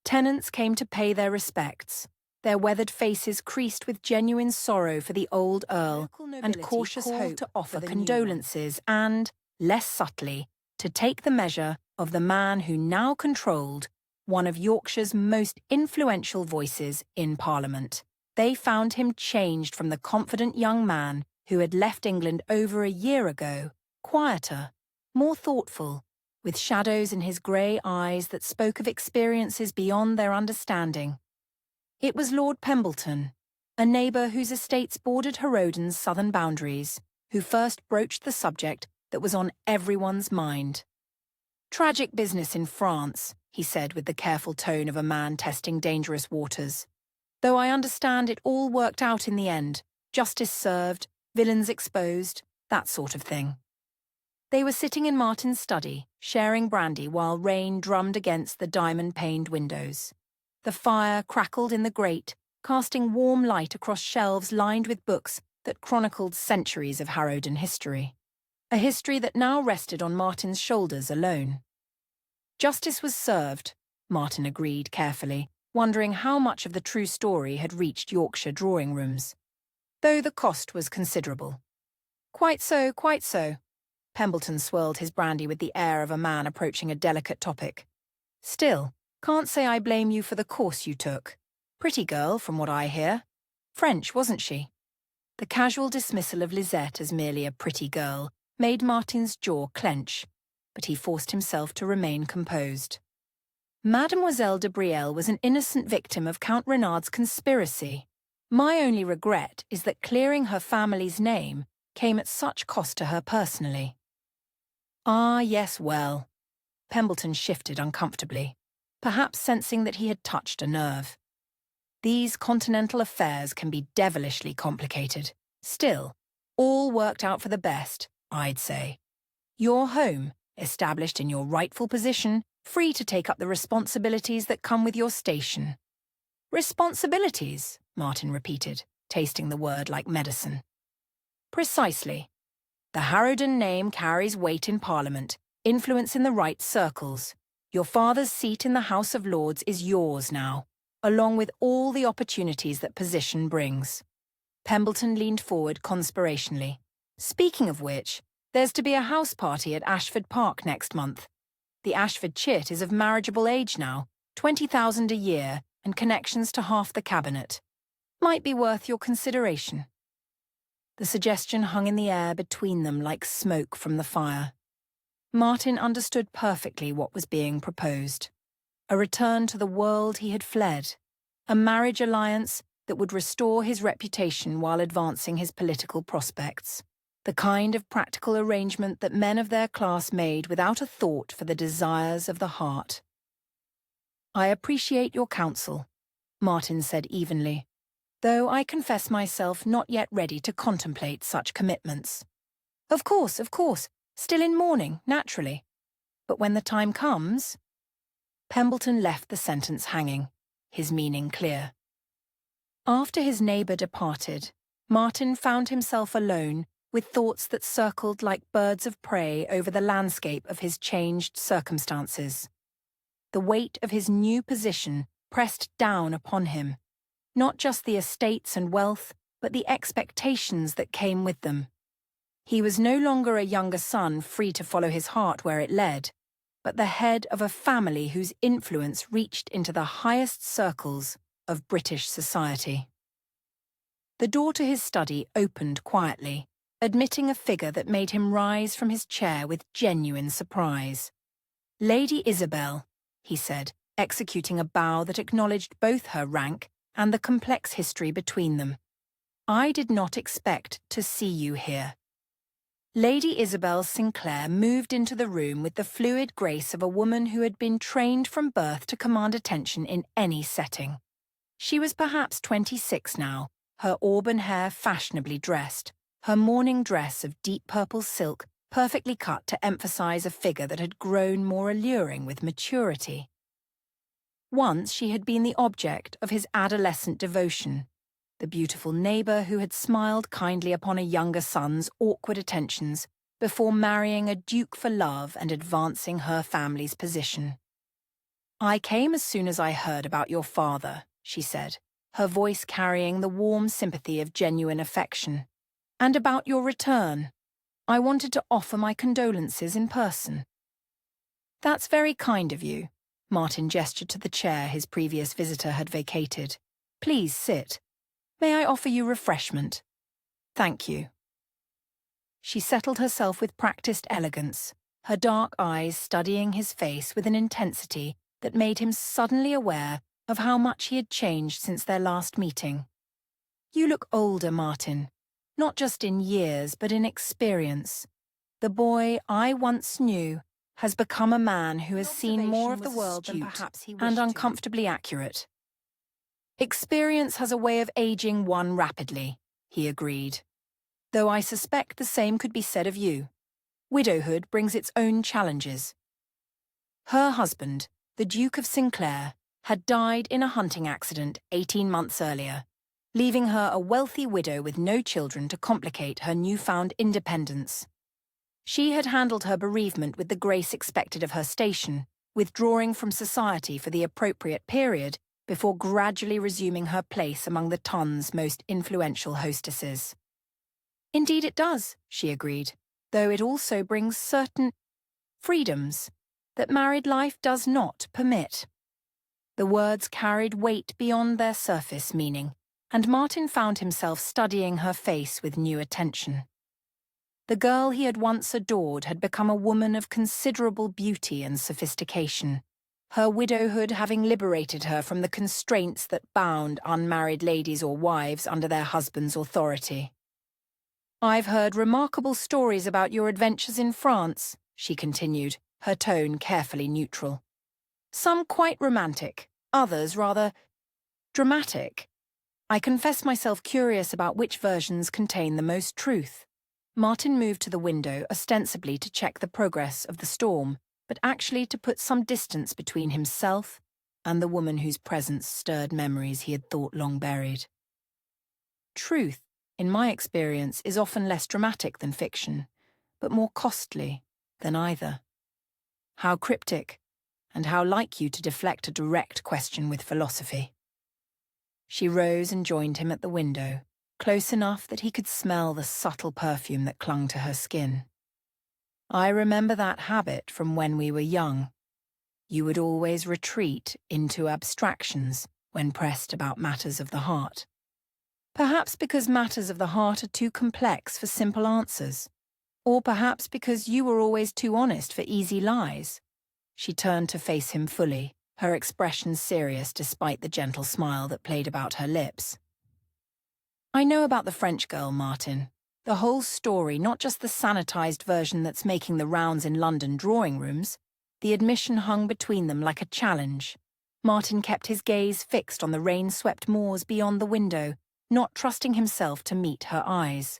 Tenants came to pay their respects, their weathered faces creased with genuine sorrow for the old Earl and cautious hope to offer condolences and, less subtly, to take the measure of the man who now controlled one of Yorkshire's most influential voices in Parliament. They found him changed from the confident young man who had left England over a year ago, quieter, more thoughtful, with shadows in his grey eyes that spoke of experiences beyond their understanding. It was Lord Pembleton, a neighbour whose estates bordered Harrowden's southern boundaries, who first broached the subject that was on everyone's mind. "Tragic business in France," he said with the careful tone of a man testing dangerous waters. "Though I understand it all worked out in the end, justice served, villains exposed, that sort of thing." They were sitting in Martin's study, sharing brandy while rain drummed against the diamond-paned windows. The fire crackled in the grate, casting warm light across shelves lined with books that chronicled centuries of Harrowden history. A history that now rested on Martin's shoulders alone. Justice was served, Martin agreed carefully, wondering how much of the true story had reached Yorkshire drawing rooms. Though the cost was considerable. "Quite so, quite so." Pembleton swirled his brandy with the air of a man approaching a delicate topic. "Still, can't say I blame you for the course you took. Pretty girl, from what I hear. French, wasn't she?" The casual dismissal of Lisette as merely a pretty girl made Martin's jaw clench, but he forced himself to remain composed. "Mademoiselle de Brielle was an innocent victim of Count Renard's conspiracy. My only regret is that clearing her family's name came at such cost to her personally." "Ah, yes, well." Pembleton shifted uncomfortably, perhaps sensing that he had touched a nerve. "These continental affairs can be devilishly complicated. Still, all worked out for the best, I'd say. Your home, established in your rightful position, free to take up the responsibilities that come with your station." "Responsibilities," Martin repeated, tasting the word like medicine. "Precisely. The Harrowden name carries weight in Parliament, influence in the right circles. Your father's seat in the House of Lords is yours now, along with all the opportunities that position brings." Pembleton leaned forward conspirationally. "Speaking of which, there's to be a house party at Ashford Park next month. The Ashford chit is of marriageable age now, 20,000 a year, and connections to half the cabinet. Might be worth your consideration." The suggestion hung in the air between them like smoke from the fire. Martin understood perfectly what was being proposed. A return to the world he had fled. A marriage alliance that would restore his reputation while advancing his political prospects. The kind of practical arrangement that men of their class made without a thought for the desires of the heart. "I appreciate your counsel," Martin said evenly, "though I confess myself not yet ready to contemplate such commitments." Of course, still in mourning, naturally. But when the time comes—" Pembleton left the sentence hanging, his meaning clear. After his neighbour departed, Martin found himself alone with thoughts that circled like birds of prey over the landscape of his changed circumstances. The weight of his new position pressed down upon him, not just the estates and wealth, but the expectations that came with them. He was no longer a younger son free to follow his heart where it led, but the head of a family whose influence reached into the highest circles of British society. The door to his study opened quietly, admitting a figure that made him rise from his chair with genuine surprise. "Lady Isabel," he said, executing a bow that acknowledged both her rank and the complex history between them. "I did not expect to see you here." Lady Isabel Sinclair moved into the room with the fluid grace of a woman who had been trained from birth to command attention in any setting. She was perhaps 26 now, her auburn hair fashionably dressed, her morning dress of deep purple silk perfectly cut to emphasize a figure that had grown more alluring with maturity. Once she had been the object of his adolescent devotion, the beautiful neighbour who had smiled kindly upon a younger son's awkward attentions before marrying a duke for love and advancing her family's position. "I came as soon as I heard about your father," she said, her voice carrying the warm sympathy of genuine affection. "And about your return. I wanted to offer my condolences in person." "That's very kind of you." Martin gestured to the chair his previous visitor had vacated. "Please sit. May I offer you refreshment?" "Thank you." She settled herself with practiced elegance, her dark eyes studying his face with an intensity that made him suddenly aware of how much he had changed since their last meeting. "You look older, Martin. Not just in years, but in experience. The boy I once knew has become a man who has seen more of the world than perhaps he wished and uncomfortably accurate." "Experience has a way of aging one rapidly," he agreed. "Though I suspect the same could be said of you. Widowhood brings its own challenges." Her husband, the Duke of Sinclair, had died in a hunting accident 18 months earlier, leaving her a wealthy widow with no children to complicate her newfound independence. She had handled her bereavement with the grace expected of her station, withdrawing from society for the appropriate period before gradually resuming her place among the ton's most influential hostesses. "Indeed it does," she agreed, "though it also brings certain freedoms that married life does not permit." The words carried weight beyond their surface meaning, and Martin found himself studying her face with new attention. The girl he had once adored had become a woman of considerable beauty and sophistication, her widowhood having liberated her from the constraints that bound unmarried ladies or wives under their husband's authority. "I've heard remarkable stories about your adventures in France," she continued, her tone carefully neutral. "Some quite romantic, others rather dramatic. I confess myself curious about which versions contain the most truth." Martin moved to the window ostensibly to check the progress of the storm, but actually to put some distance between himself and the woman whose presence stirred memories he had thought long buried. "Truth, in my experience, is often less dramatic than fiction, but more costly than either." "How cryptic, and how like you to deflect a direct question with philosophy." She rose and joined him at the window, close enough that he could smell the subtle perfume that clung to her skin. I remember that habit from when we were young. You would always retreat into abstractions when pressed about matters of the heart. Perhaps because matters of the heart are too complex for simple answers. Or perhaps because you were always too honest for easy lies. She turned to face him fully, her expression serious despite the gentle smile that played about her lips. I know about the French girl, Martin. The whole story, not just the sanitized version that's making the rounds in London drawing rooms. The admission hung between them like a challenge. Martin kept his gaze fixed on the rain-swept moors beyond the window, not trusting himself to meet her eyes.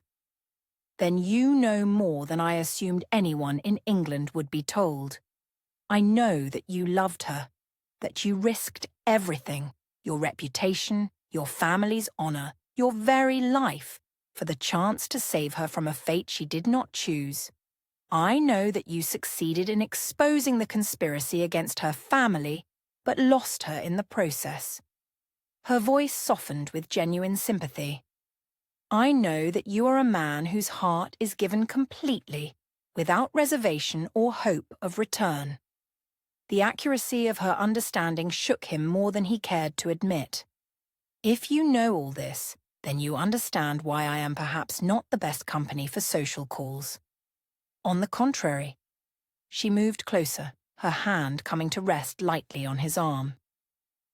Then you know more than I assumed anyone in England would be told. I know that you loved her, that you risked everything, your reputation, your family's honor, your very life, for the chance to save her from a fate she did not choose. I know that you succeeded in exposing the conspiracy against her family, but lost her in the process. Her voice softened with genuine sympathy. I know that you are a man whose heart is given completely, without reservation or hope of return. The accuracy of her understanding shook him more than he cared to admit. If you know all this, then you understand why I am perhaps not the best company for social calls. On the contrary. She moved closer, her hand coming to rest lightly on his arm.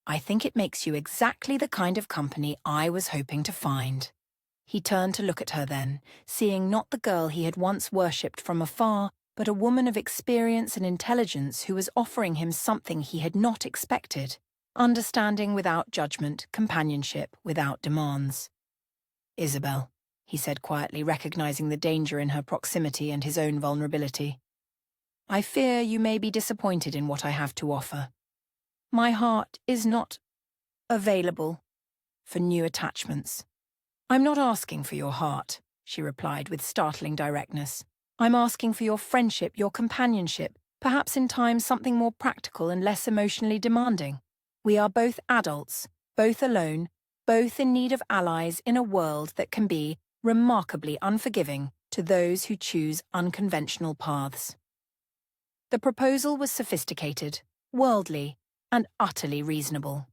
I think it makes you exactly the kind of company I was hoping to find. He turned to look at her then, seeing not the girl he had once worshipped from afar, but a woman of experience and intelligence who was offering him something he had not expected, understanding without judgment, companionship without demands. Isabel, he said quietly, recognizing the danger in her proximity and his own vulnerability. I fear you may be disappointed in what I have to offer. My heart is not available for new attachments. I'm not asking for your heart, she replied with startling directness. I'm asking for your friendship, your companionship, perhaps in time something more practical and less emotionally demanding. We are both adults, both alone, both in need of allies in a world that can be remarkably unforgiving to those who choose unconventional paths. The proposal was sophisticated, worldly, and utterly reasonable.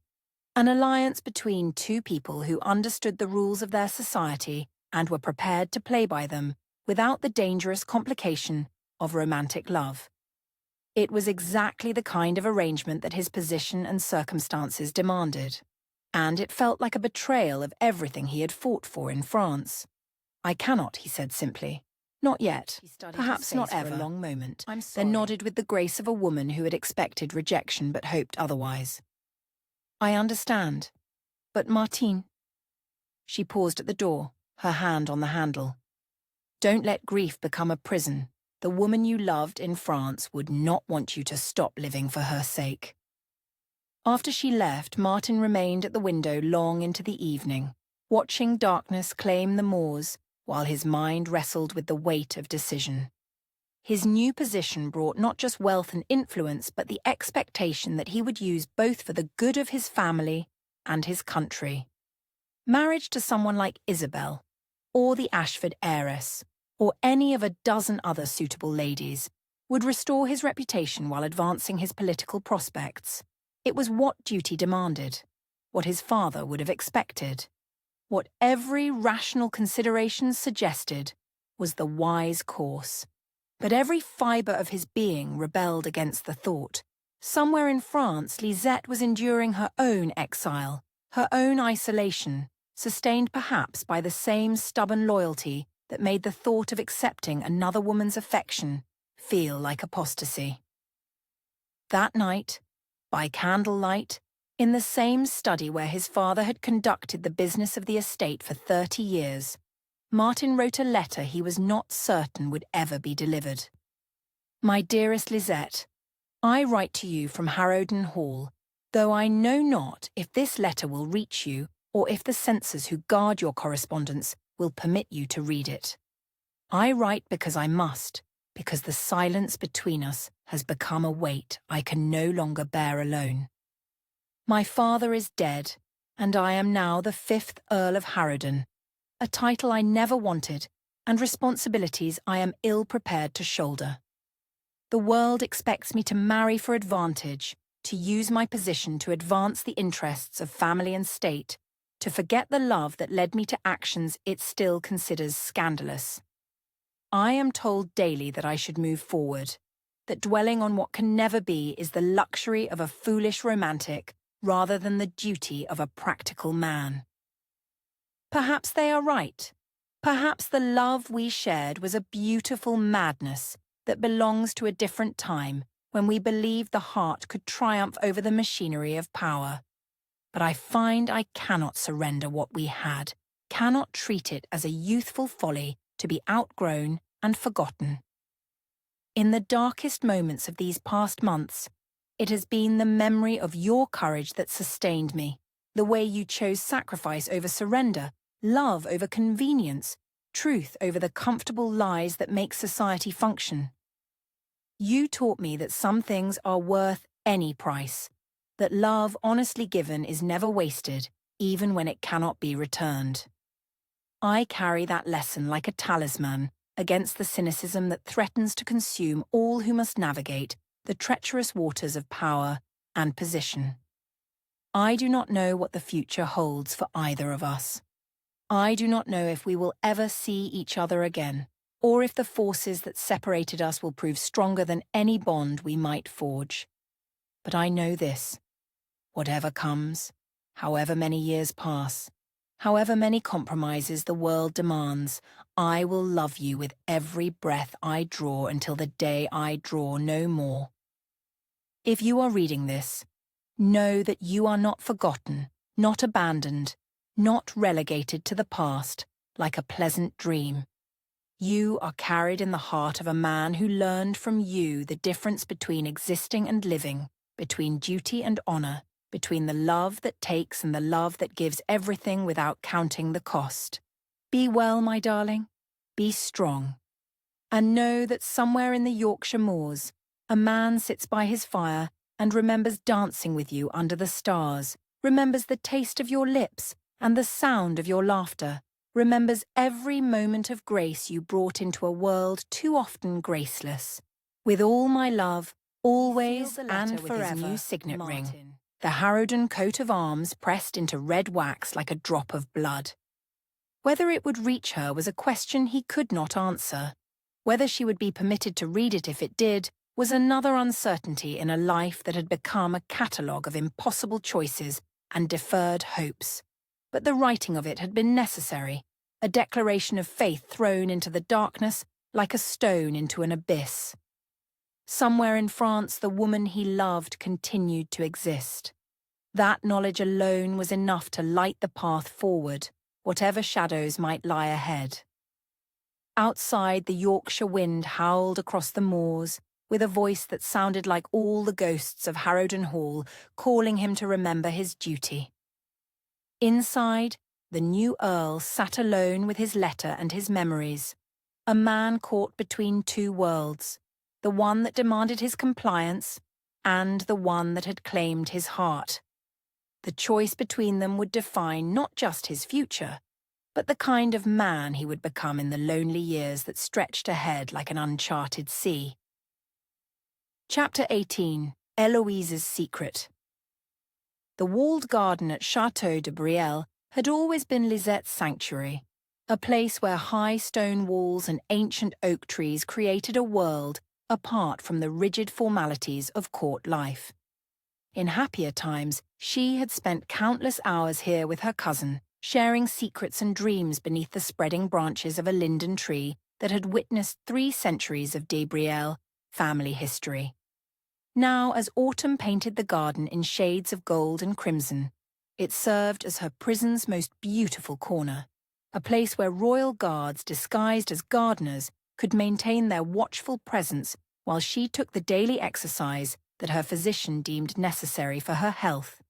An alliance between two people who understood the rules of their society and were prepared to play by them without the dangerous complication of romantic love. It was exactly the kind of arrangement that his position and circumstances demanded, and it felt like a betrayal of everything he had fought for in France. I cannot, he said simply. Not yet. Perhaps not ever. For a long moment, then nodded with the grace of a woman who had expected rejection but hoped otherwise. I understand. But Martine... She paused at the door, her hand on the handle. Don't let grief become a prison. The woman you loved in France would not want you to stop living for her sake. After she left, Martin remained at the window long into the evening, watching darkness claim the moors while his mind wrestled with the weight of decision. His new position brought not just wealth and influence, but the expectation that he would use both for the good of his family and his country. Marriage to someone like Isabel, or the Ashford heiress, or any of a dozen other suitable ladies, would restore his reputation while advancing his political prospects. It was what duty demanded, what his father would have expected. What every rational consideration suggested was the wise course. But every fibre of his being rebelled against the thought. Somewhere in France, Lisette was enduring her own exile, her own isolation, sustained perhaps by the same stubborn loyalty that made the thought of accepting another woman's affection feel like apostasy. That night, by candlelight, in the same study where his father had conducted the business of the estate for 30 years, Martin wrote a letter he was not certain would ever be delivered. My dearest Lisette, I write to you from Harrowden Hall, though I know not if this letter will reach you or if the censors who guard your correspondence will permit you to read it. I write because I must, because the silence between us has become a weight I can no longer bear alone. My father is dead, and I am now the 5th Earl of Harrowden, a title I never wanted, and responsibilities I am ill prepared to shoulder. The world expects me to marry for advantage, to use my position to advance the interests of family and state, to forget the love that led me to actions it still considers scandalous. I am told daily that I should move forward, that dwelling on what can never be is the luxury of a foolish romantic rather than the duty of a practical man. Perhaps they are right. Perhaps the love we shared was a beautiful madness that belongs to a different time when we believed the heart could triumph over the machinery of power. But I find I cannot surrender what we had, cannot treat it as a youthful folly to be outgrown and forgotten. In the darkest moments of these past months, it has been the memory of your courage that sustained me, the way you chose sacrifice over surrender, love over convenience, truth over the comfortable lies that make society function. You taught me that some things are worth any price, that love honestly given is never wasted, even when it cannot be returned. I carry that lesson like a talisman against the cynicism that threatens to consume all who must navigate the treacherous waters of power and position. I do not know what the future holds for either of us. I do not know if we will ever see each other again, or if the forces that separated us will prove stronger than any bond we might forge. But I know this: whatever comes, however many years pass, however many compromises the world demands, I will love you with every breath I draw until the day I draw no more. If you are reading this, know that you are not forgotten, not abandoned, not relegated to the past like a pleasant dream. You are carried in the heart of a man who learned from you the difference between existing and living, between duty and honor, between the love that takes and the love that gives everything without counting the cost. Be well, my darling. Be strong. And know that somewhere in the Yorkshire moors, a man sits by his fire and remembers dancing with you under the stars, remembers the taste of your lips and the sound of your laughter, remembers every moment of grace you brought into a world too often graceless. With all my love, always and forever, his new signet ring, the Harrowden coat of arms pressed into red wax like a drop of blood. Whether it would reach her was a question he could not answer. Whether she would be permitted to read it if it did was another uncertainty in a life that had become a catalogue of impossible choices and deferred hopes. But the writing of it had been necessary, a declaration of faith thrown into the darkness like a stone into an abyss. Somewhere in France, the woman he loved continued to exist. That knowledge alone was enough to light the path forward, whatever shadows might lie ahead. Outside, the Yorkshire wind howled across the moors, with a voice that sounded like all the ghosts of Harrowden Hall, calling him to remember his duty. Inside, the new Earl sat alone with his letter and his memories, a man caught between two worlds, the one that demanded his compliance and the one that had claimed his heart. The choice between them would define not just his future, but the kind of man he would become in the lonely years that stretched ahead like an uncharted sea. Chapter 18. Eloise's Secret. The walled garden at Château de Brielle had always been Lisette's sanctuary, a place where high stone walls and ancient oak trees created a world apart from the rigid formalities of court life. In happier times, she had spent countless hours here with her cousin, sharing secrets and dreams beneath the spreading branches of a linden tree that had witnessed 3 centuries of De Brielle family history. Now, as autumn painted the garden in shades of gold and crimson, it served as her prison's most beautiful corner, a place where royal guards disguised as gardeners could maintain their watchful presence while she took the daily exercise that her physician deemed necessary for her health.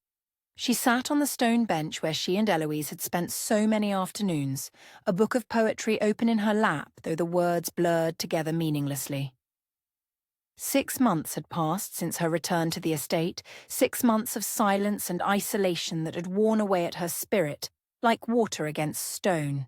She sat on the stone bench where she and Eloise had spent so many afternoons, a book of poetry open in her lap, though the words blurred together meaninglessly. 6 months had passed since her return to the estate, 6 months of silence and isolation that had worn away at her spirit, like water against stone.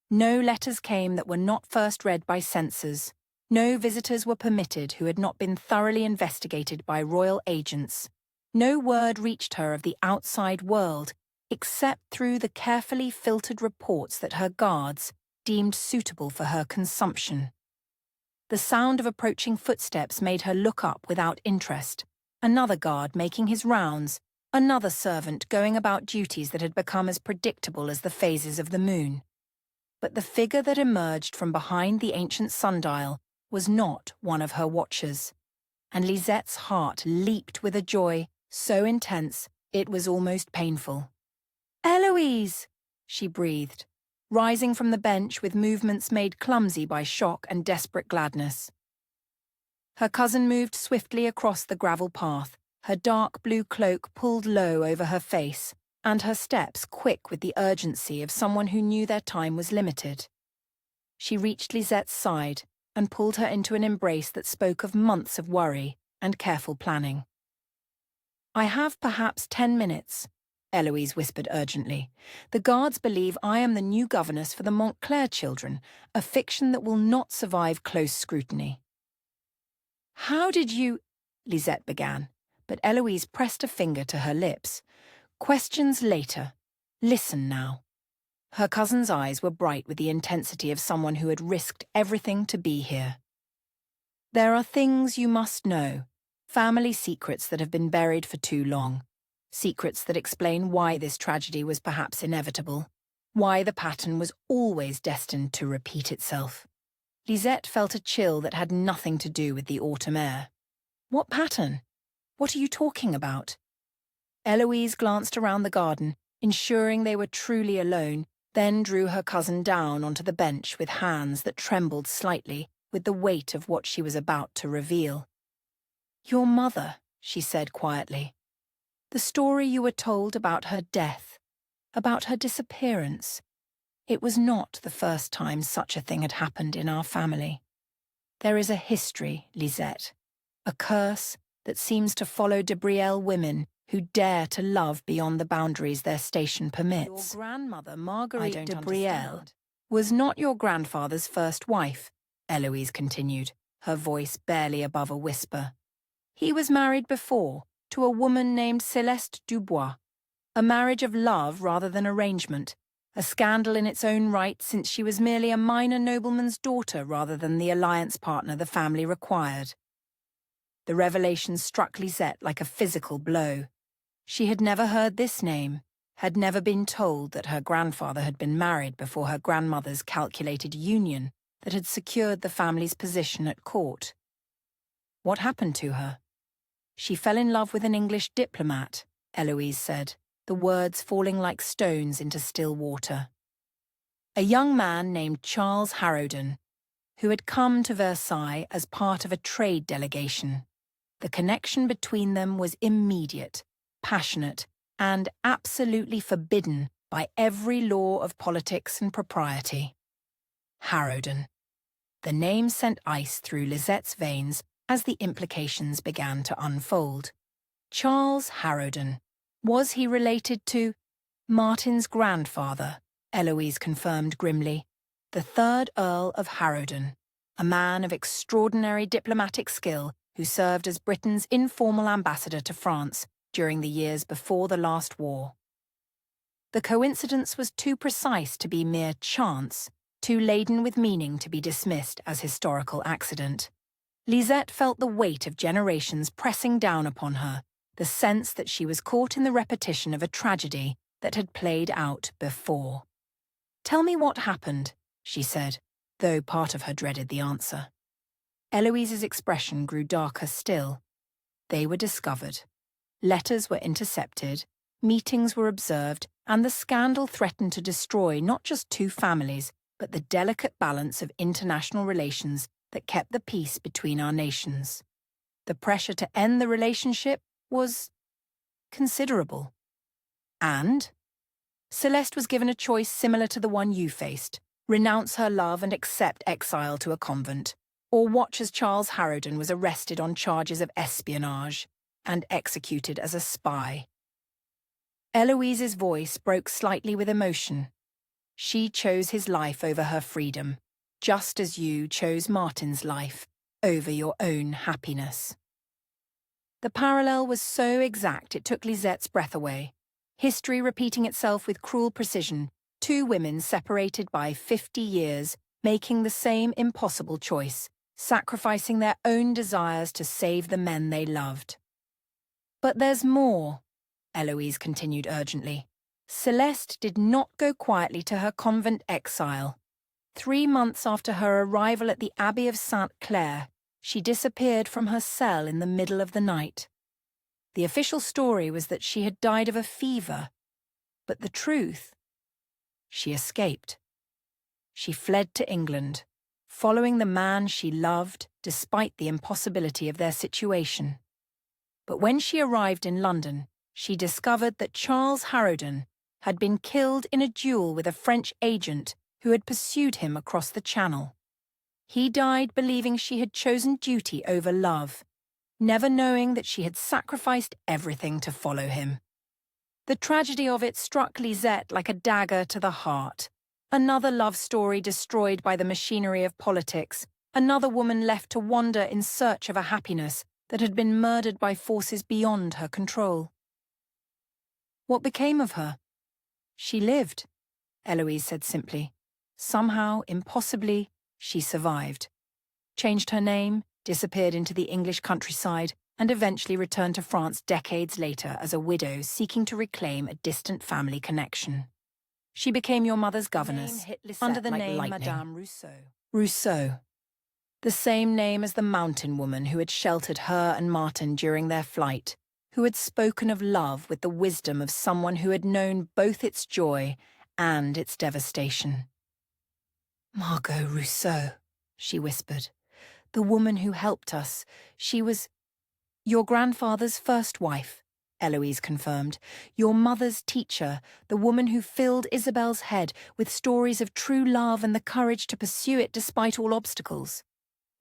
No letters came that were not first read by censors, No visitors were permitted who had not been thoroughly investigated by royal agents. No word reached her of the outside world, except through the carefully filtered reports that her guards deemed suitable for her consumption. The sound of approaching footsteps made her look up without interest. Another guard making his rounds, another servant going about duties that had become as predictable as the phases of the moon. But the figure that emerged from behind the ancient sundial was not one of her watchers, and Lisette's heart leaped with a joy so intense it was almost painful. "Eloise!" she breathed, rising from the bench with movements made clumsy by shock and desperate gladness. Her cousin moved swiftly across the gravel path, her dark blue cloak pulled low over her face, and her steps quick with the urgency of someone who knew their time was limited. She reached Lisette's side and pulled her into an embrace that spoke of months of worry and careful planning. "I have perhaps 10 minutes," Eloise whispered urgently. "The guards believe I am the new governess for the Montclair children, a fiction that will not survive close scrutiny." "How did you—" Lisette began, but Eloise pressed a finger to her lips. "Questions later. Listen now." Her cousin's eyes were bright with the intensity of someone who had risked everything to be here. "There are things you must know, family secrets that have been buried for too long, secrets that explain why this tragedy was perhaps inevitable, why the pattern was always destined to repeat itself." Lisette felt a chill that had nothing to do with the autumn air. "What pattern? What are you talking about?" Eloise glanced around the garden, ensuring they were truly alone, then drew her cousin down onto the bench with hands that trembled slightly with the weight of what she was about to reveal. "Your mother," she said quietly. "The story you were told about her death, about her disappearance. It was not the first time such a thing had happened in our family. There is a history, Lisette, a curse that seems to follow De Brielle women who dare to love beyond the boundaries their station permits. Your grandmother, Marguerite de Brielle, was not your grandfather's first wife," Eloise continued, her voice barely above a whisper. "He was married before, to a woman named Celeste Dubois, a marriage of love rather than arrangement, a scandal in its own right since she was merely a minor nobleman's daughter rather than the alliance partner the family required." The revelation struck Lisette like a physical blow. She had never heard this name, had never been told that her grandfather had been married before her grandmother's calculated union that had secured the family's position at court. What happened to her? "She fell in love with an English diplomat," Eloise said, the words falling like stones into still water. "A young man named Charles Harrowden, who had come to Versailles as part of a trade delegation. The connection between them was immediate, passionate, and absolutely forbidden by every law of politics and propriety. Harrowden. The name sent ice through Lisette's veins as the implications began to unfold. Charles Harrowden. Was he related to Martin's grandfather? Eloise confirmed grimly. The 3rd Earl of Harrowden, a man of extraordinary diplomatic skill who served as Britain's informal ambassador to France during the years before the last war. The coincidence was too precise to be mere chance, too laden with meaning to be dismissed as historical accident. Lisette felt the weight of generations pressing down upon her, the sense that she was caught in the repetition of a tragedy that had played out before. "Tell me what happened," she said, though part of her dreaded the answer. Eloise's expression grew darker still. They were discovered. Letters were intercepted, meetings were observed, and the scandal threatened to destroy not just 2 families, but the delicate balance of international relations that kept the peace between our nations. The pressure to end the relationship was considerable. And Celeste was given a choice similar to the one you faced: renounce her love and accept exile to a convent, or watch as Charles Harrowden was arrested on charges of espionage and executed as a spy. Eloise's voice broke slightly with emotion. She chose his life over her freedom, just as you chose Martin's life over your own happiness. The parallel was so exact it took Lisette's breath away. History repeating itself with cruel precision, two women separated by 50 years, making the same impossible choice, sacrificing their own desires to save the men they loved. But there's more, Eloise continued urgently. Celeste did not go quietly to her convent exile. 3 months after her arrival at the Abbey of Sainte-Claire, she disappeared from her cell in the middle of the night. The official story was that she had died of a fever, but the truth? She escaped. She fled to England, following the man she loved despite the impossibility of their situation. But when she arrived in London, she discovered that Charles Harrowden had been killed in a duel with a French agent who had pursued him across the Channel. He died believing she had chosen duty over love, never knowing that she had sacrificed everything to follow him. The tragedy of it struck Lisette like a dagger to the heart. Another love story destroyed by the machinery of politics, another woman left to wander in search of a happiness that had been murdered by forces beyond her control. What became of her? She lived, Eloise said simply. Somehow, impossibly, she survived. Changed her name, disappeared into the English countryside, and eventually returned to France decades later as a widow seeking to reclaim a distant family connection. She became your mother's governess, under the name Madame Rousseau. Rousseau. The same name as the mountain woman who had sheltered her and Martin during their flight, who had spoken of love with the wisdom of someone who had known both its joy and its devastation. Margot Rousseau, she whispered. The woman who helped us. She was your grandfather's first wife, Eloise confirmed. Your mother's teacher, the woman who filled Isabel's head with stories of true love and the courage to pursue it despite all obstacles.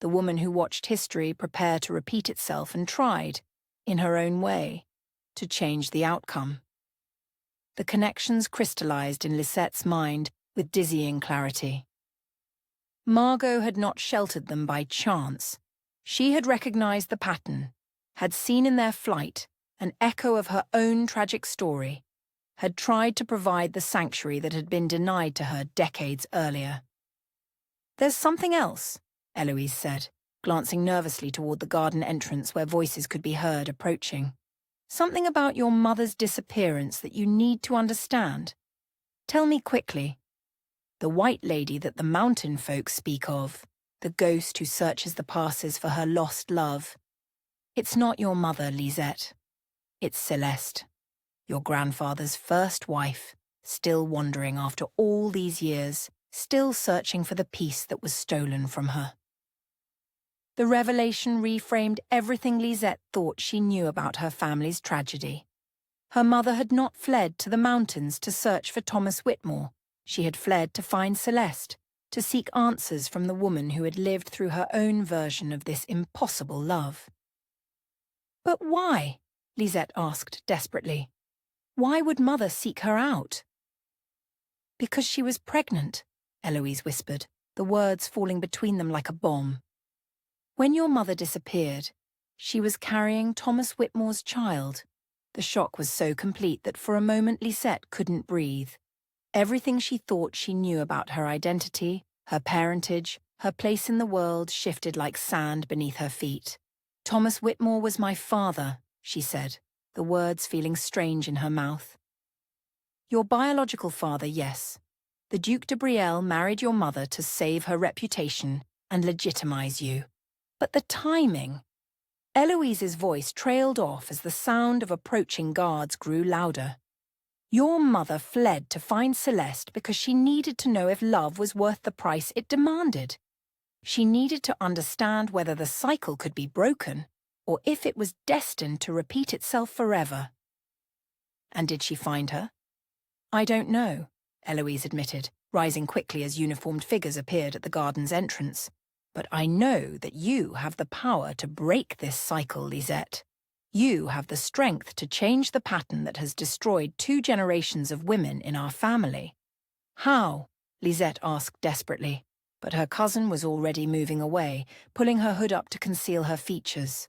The woman who watched history prepare to repeat itself and tried, in her own way, to change the outcome. The connections crystallized in Lisette's mind with dizzying clarity. Margot had not sheltered them by chance. She had recognized the pattern, had seen in their flight an echo of her own tragic story, had tried to provide the sanctuary that had been denied to her decades earlier. There's something else, Eloise said, glancing nervously toward the garden entrance where voices could be heard approaching. Something about your mother's disappearance that you need to understand. Tell me quickly. The white lady that the mountain folk speak of, the ghost who searches the passes for her lost love. It's not your mother, Lisette. It's Celeste, your grandfather's first wife, still wandering after all these years, still searching for the peace that was stolen from her. The revelation reframed everything Lisette thought she knew about her family's tragedy. Her mother had not fled to the mountains to search for Thomas Whitmore. She had fled to find Celeste, to seek answers from the woman who had lived through her own version of this impossible love. But why? Lisette asked desperately. Why would Mother seek her out? Because she was pregnant, Eloise whispered, the words falling between them like a bomb. When your mother disappeared, she was carrying Thomas Whitmore's child. The shock was so complete that for a moment Lisette couldn't breathe. Everything she thought she knew about her identity, her parentage, her place in the world shifted like sand beneath her feet. Thomas Whitmore was my father, she said, the words feeling strange in her mouth. Your biological father, yes. The Duc de Brielle married your mother to save her reputation and legitimize you. But the timing... Eloise's voice trailed off as the sound of approaching guards grew louder. Your mother fled to find Celeste because she needed to know if love was worth the price it demanded. She needed to understand whether the cycle could be broken, or if it was destined to repeat itself forever. And did she find her? I don't know, Eloise admitted, rising quickly as uniformed figures appeared at the garden's entrance. But I know that you have the power to break this cycle, Lisette. You have the strength to change the pattern that has destroyed 2 generations of women in our family. How? Lisette asked desperately. but her cousin was already moving away, pulling her hood up to conceal her features.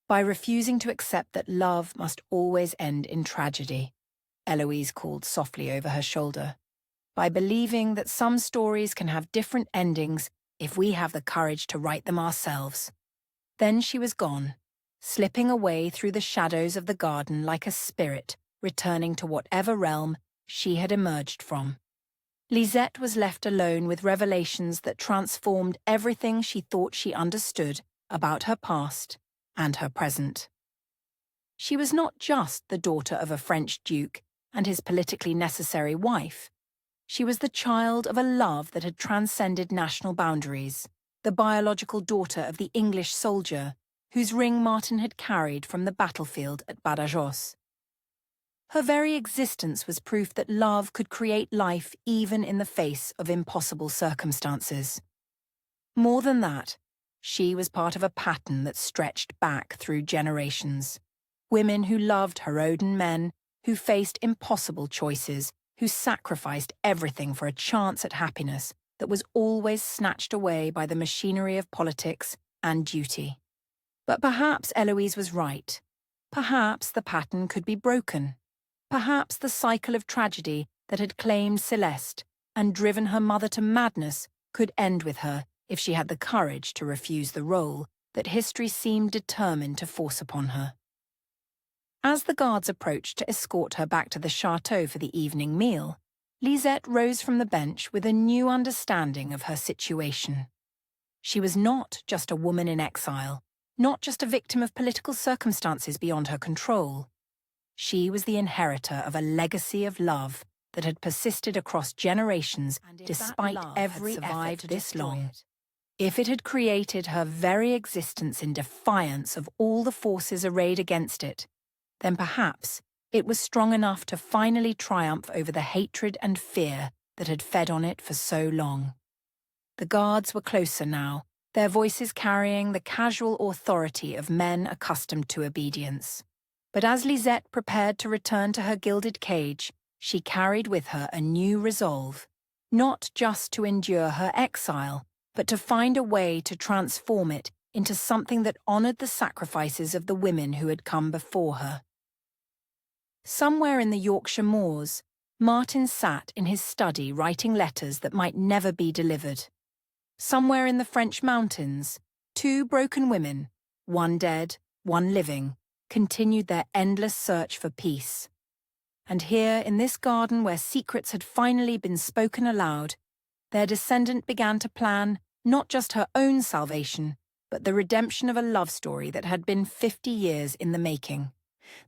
By refusing to accept that love must always end in tragedy, Eloise called softly over her shoulder. By believing that some stories can have different endings if we have the courage to write them ourselves. Then she was gone, slipping away through the shadows of the garden like a spirit returning to whatever realm she had emerged from. Lisette was left alone with revelations that transformed everything she thought she understood about her past and her present. She was not just the daughter of a French duke and his politically necessary wife. She was the child of a love that had transcended national boundaries, the biological daughter of the English soldier whose ring Martin had carried from the battlefield at Badajoz. Her very existence was proof that love could create life even in the face of impossible circumstances. More than that, she was part of a pattern that stretched back through generations. Women who loved Harrowden men, who faced impossible choices, who sacrificed everything for a chance at happiness that was always snatched away by the machinery of politics and duty. But perhaps Eloise was right. Perhaps the pattern could be broken. Perhaps the cycle of tragedy that had claimed Celeste and driven her mother to madness could end with her if she had the courage to refuse the role that history seemed determined to force upon her. As the guards approached to escort her back to the chateau for the evening meal, Lisette rose from the bench with a new understanding of her situation. She was not just a woman in exile, not just a victim of political circumstances beyond her control. She was the inheritor of a legacy of love that had persisted across generations despite every effort this long. If it had created her very existence in defiance of all the forces arrayed against it, then perhaps it was strong enough to finally triumph over the hatred and fear that had fed on it for so long. The guards were closer now, their voices carrying the casual authority of men accustomed to obedience. But as Lisette prepared to return to her gilded cage, she carried with her a new resolve, not just to endure her exile, but to find a way to transform it into something that honored the sacrifices of the women who had come before her. Somewhere in the Yorkshire moors, Martin sat in his study writing letters that might never be delivered. Somewhere in the French mountains, two broken women, one dead, one living, continued their endless search for peace. And here, in this garden where secrets had finally been spoken aloud, their descendant began to plan not just her own salvation, but the redemption of a love story that had been 50 years in the making.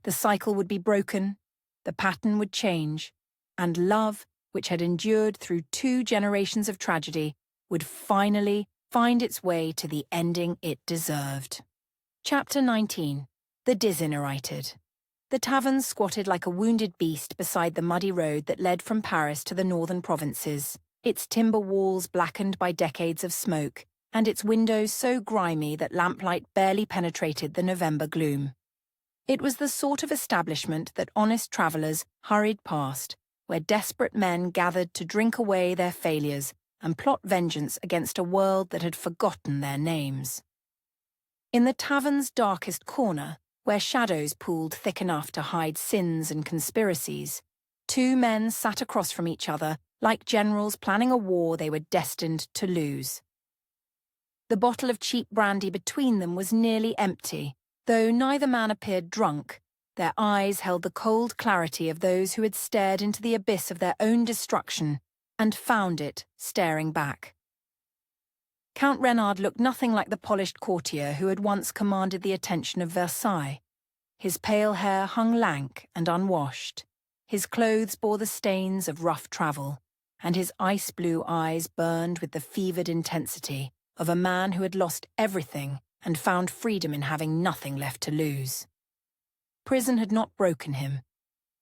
The cycle would be broken, the pattern would change, and love, which had endured through 2 generations of tragedy, would finally find its way to the ending it deserved. Chapter 19. The Disinherited. The tavern squatted like a wounded beast beside the muddy road that led from Paris to the northern provinces, its timber walls blackened by decades of smoke, and its windows so grimy that lamplight barely penetrated the November gloom. It was the sort of establishment that honest travellers hurried past, where desperate men gathered to drink away their failures and plot vengeance against a world that had forgotten their names. In the tavern's darkest corner, where shadows pooled thick enough to hide sins and conspiracies, 2 men sat across from each other like generals planning a war they were destined to lose. The bottle of cheap brandy between them was nearly empty. Though neither man appeared drunk, their eyes held the cold clarity of those who had stared into the abyss of their own destruction and found it staring back. Count Renard looked nothing like the polished courtier who had once commanded the attention of Versailles. His pale hair hung lank and unwashed, his clothes bore the stains of rough travel, and his ice-blue eyes burned with the fevered intensity of a man who had lost everything and found freedom in having nothing left to lose. Prison had not broken him.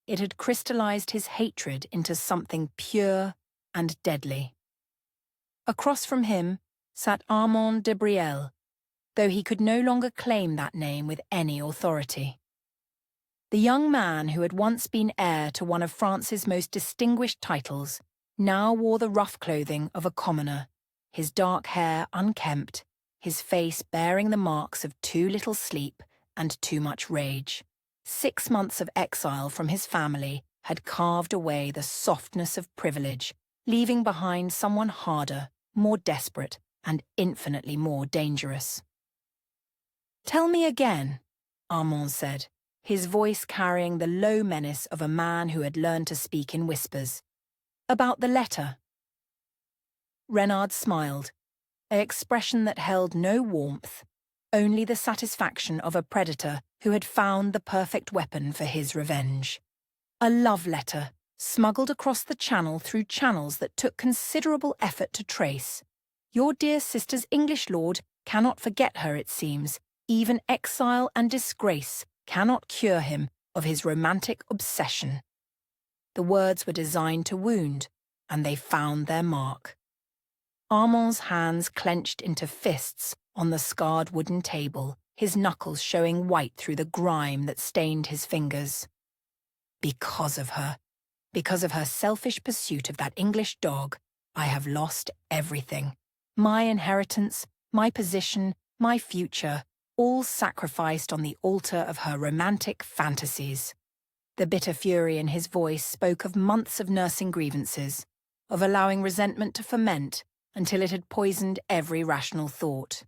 It had crystallized his hatred into something pure and deadly. Across from him sat Lisette De Brielle, though he could no longer claim that name with any authority. The young man who had once been heir to one of France's most distinguished titles now wore the rough clothing of a commoner, his dark hair unkempt, his face bearing the marks of too little sleep and too much rage. 6 months of exile from his family had carved away the softness of privilege, leaving behind someone harder, more desperate, and infinitely more dangerous. "Tell me again," Armand said, his voice carrying the low menace of a man who had learned to speak in whispers. "About the letter." Renard smiled, an expression that held no warmth, only the satisfaction of a predator who had found the perfect weapon for his revenge. A love letter, smuggled across the channel through channels that took considerable effort to trace. Your dear sister's English lord cannot forget her, it seems. Even exile and disgrace cannot cure him of his romantic obsession. The words were designed to wound, and they found their mark. Armand's hands clenched into fists on the scarred wooden table, his knuckles showing white through the grime that stained his fingers. Because of her selfish pursuit of that English dog, I have lost everything. My inheritance, my position, my future, all sacrificed on the altar of her romantic fantasies. The bitter fury in his voice spoke of months of nursing grievances, of allowing resentment to ferment until it had poisoned every rational thought.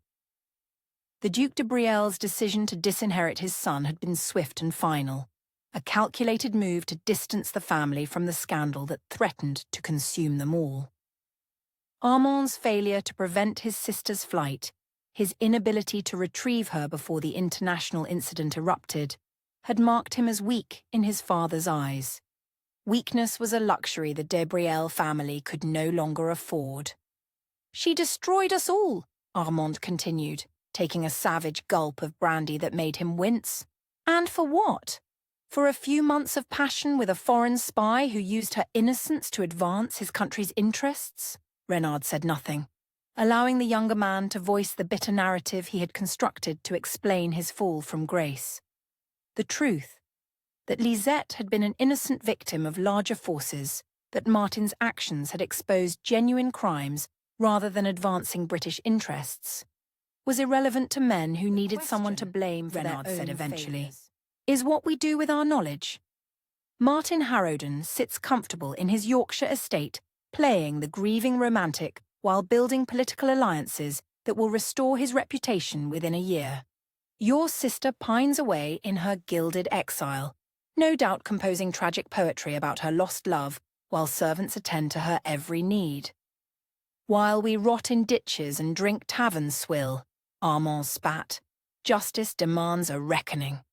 The Duc de Brielle's decision to disinherit his son had been swift and final, a calculated move to distance the family from the scandal that threatened to consume them all. Armand's failure to prevent his sister's flight, his inability to retrieve her before the international incident erupted, had marked him as weak in his father's eyes. Weakness was a luxury the De Brielle family could no longer afford. "She destroyed us all," Armand continued, taking a savage gulp of brandy that made him wince. "And for what? For a few months of passion with a foreign spy who used her innocence to advance his country's interests?" Renard said nothing, allowing the younger man to voice the bitter narrative he had constructed to explain his fall from grace. The truth, that Lisette had been an innocent victim of larger forces, that Martin's actions had exposed genuine crimes rather than advancing British interests, was irrelevant to men who needed someone to blame for their own failures. Renard said eventually, "Is what we do with our knowledge. Martin Harrowden sits comfortable in his Yorkshire estate, playing the grieving romantic while building political alliances that will restore his reputation within a year. Your sister pines away in her gilded exile, no doubt composing tragic poetry about her lost love while servants attend to her every need. While we rot in ditches and drink tavern swill," Armand spat, "justice demands a reckoning."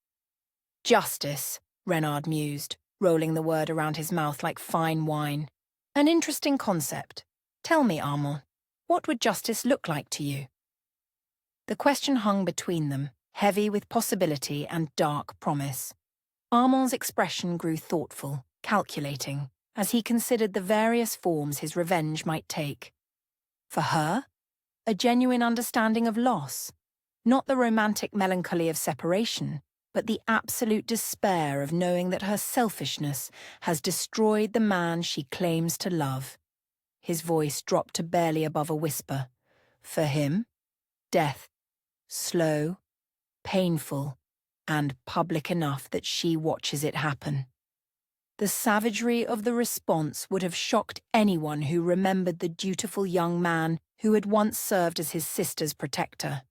"Justice," Renard mused, rolling the word around his mouth like fine wine. "An interesting concept. Tell me, Armand, what would justice look like to you?" The question hung between them, heavy with possibility and dark promise. Armand's expression grew thoughtful, calculating, as he considered the various forms his revenge might take. For her, a genuine understanding of loss, not the romantic melancholy of separation, but the absolute despair of knowing that her selfishness has destroyed the man she claims to love. His voice dropped to barely above a whisper. For him, death, slow, painful, and public enough that she watches it happen. The savagery of the response would have shocked anyone who remembered the dutiful young man who had once served as his sister's protector.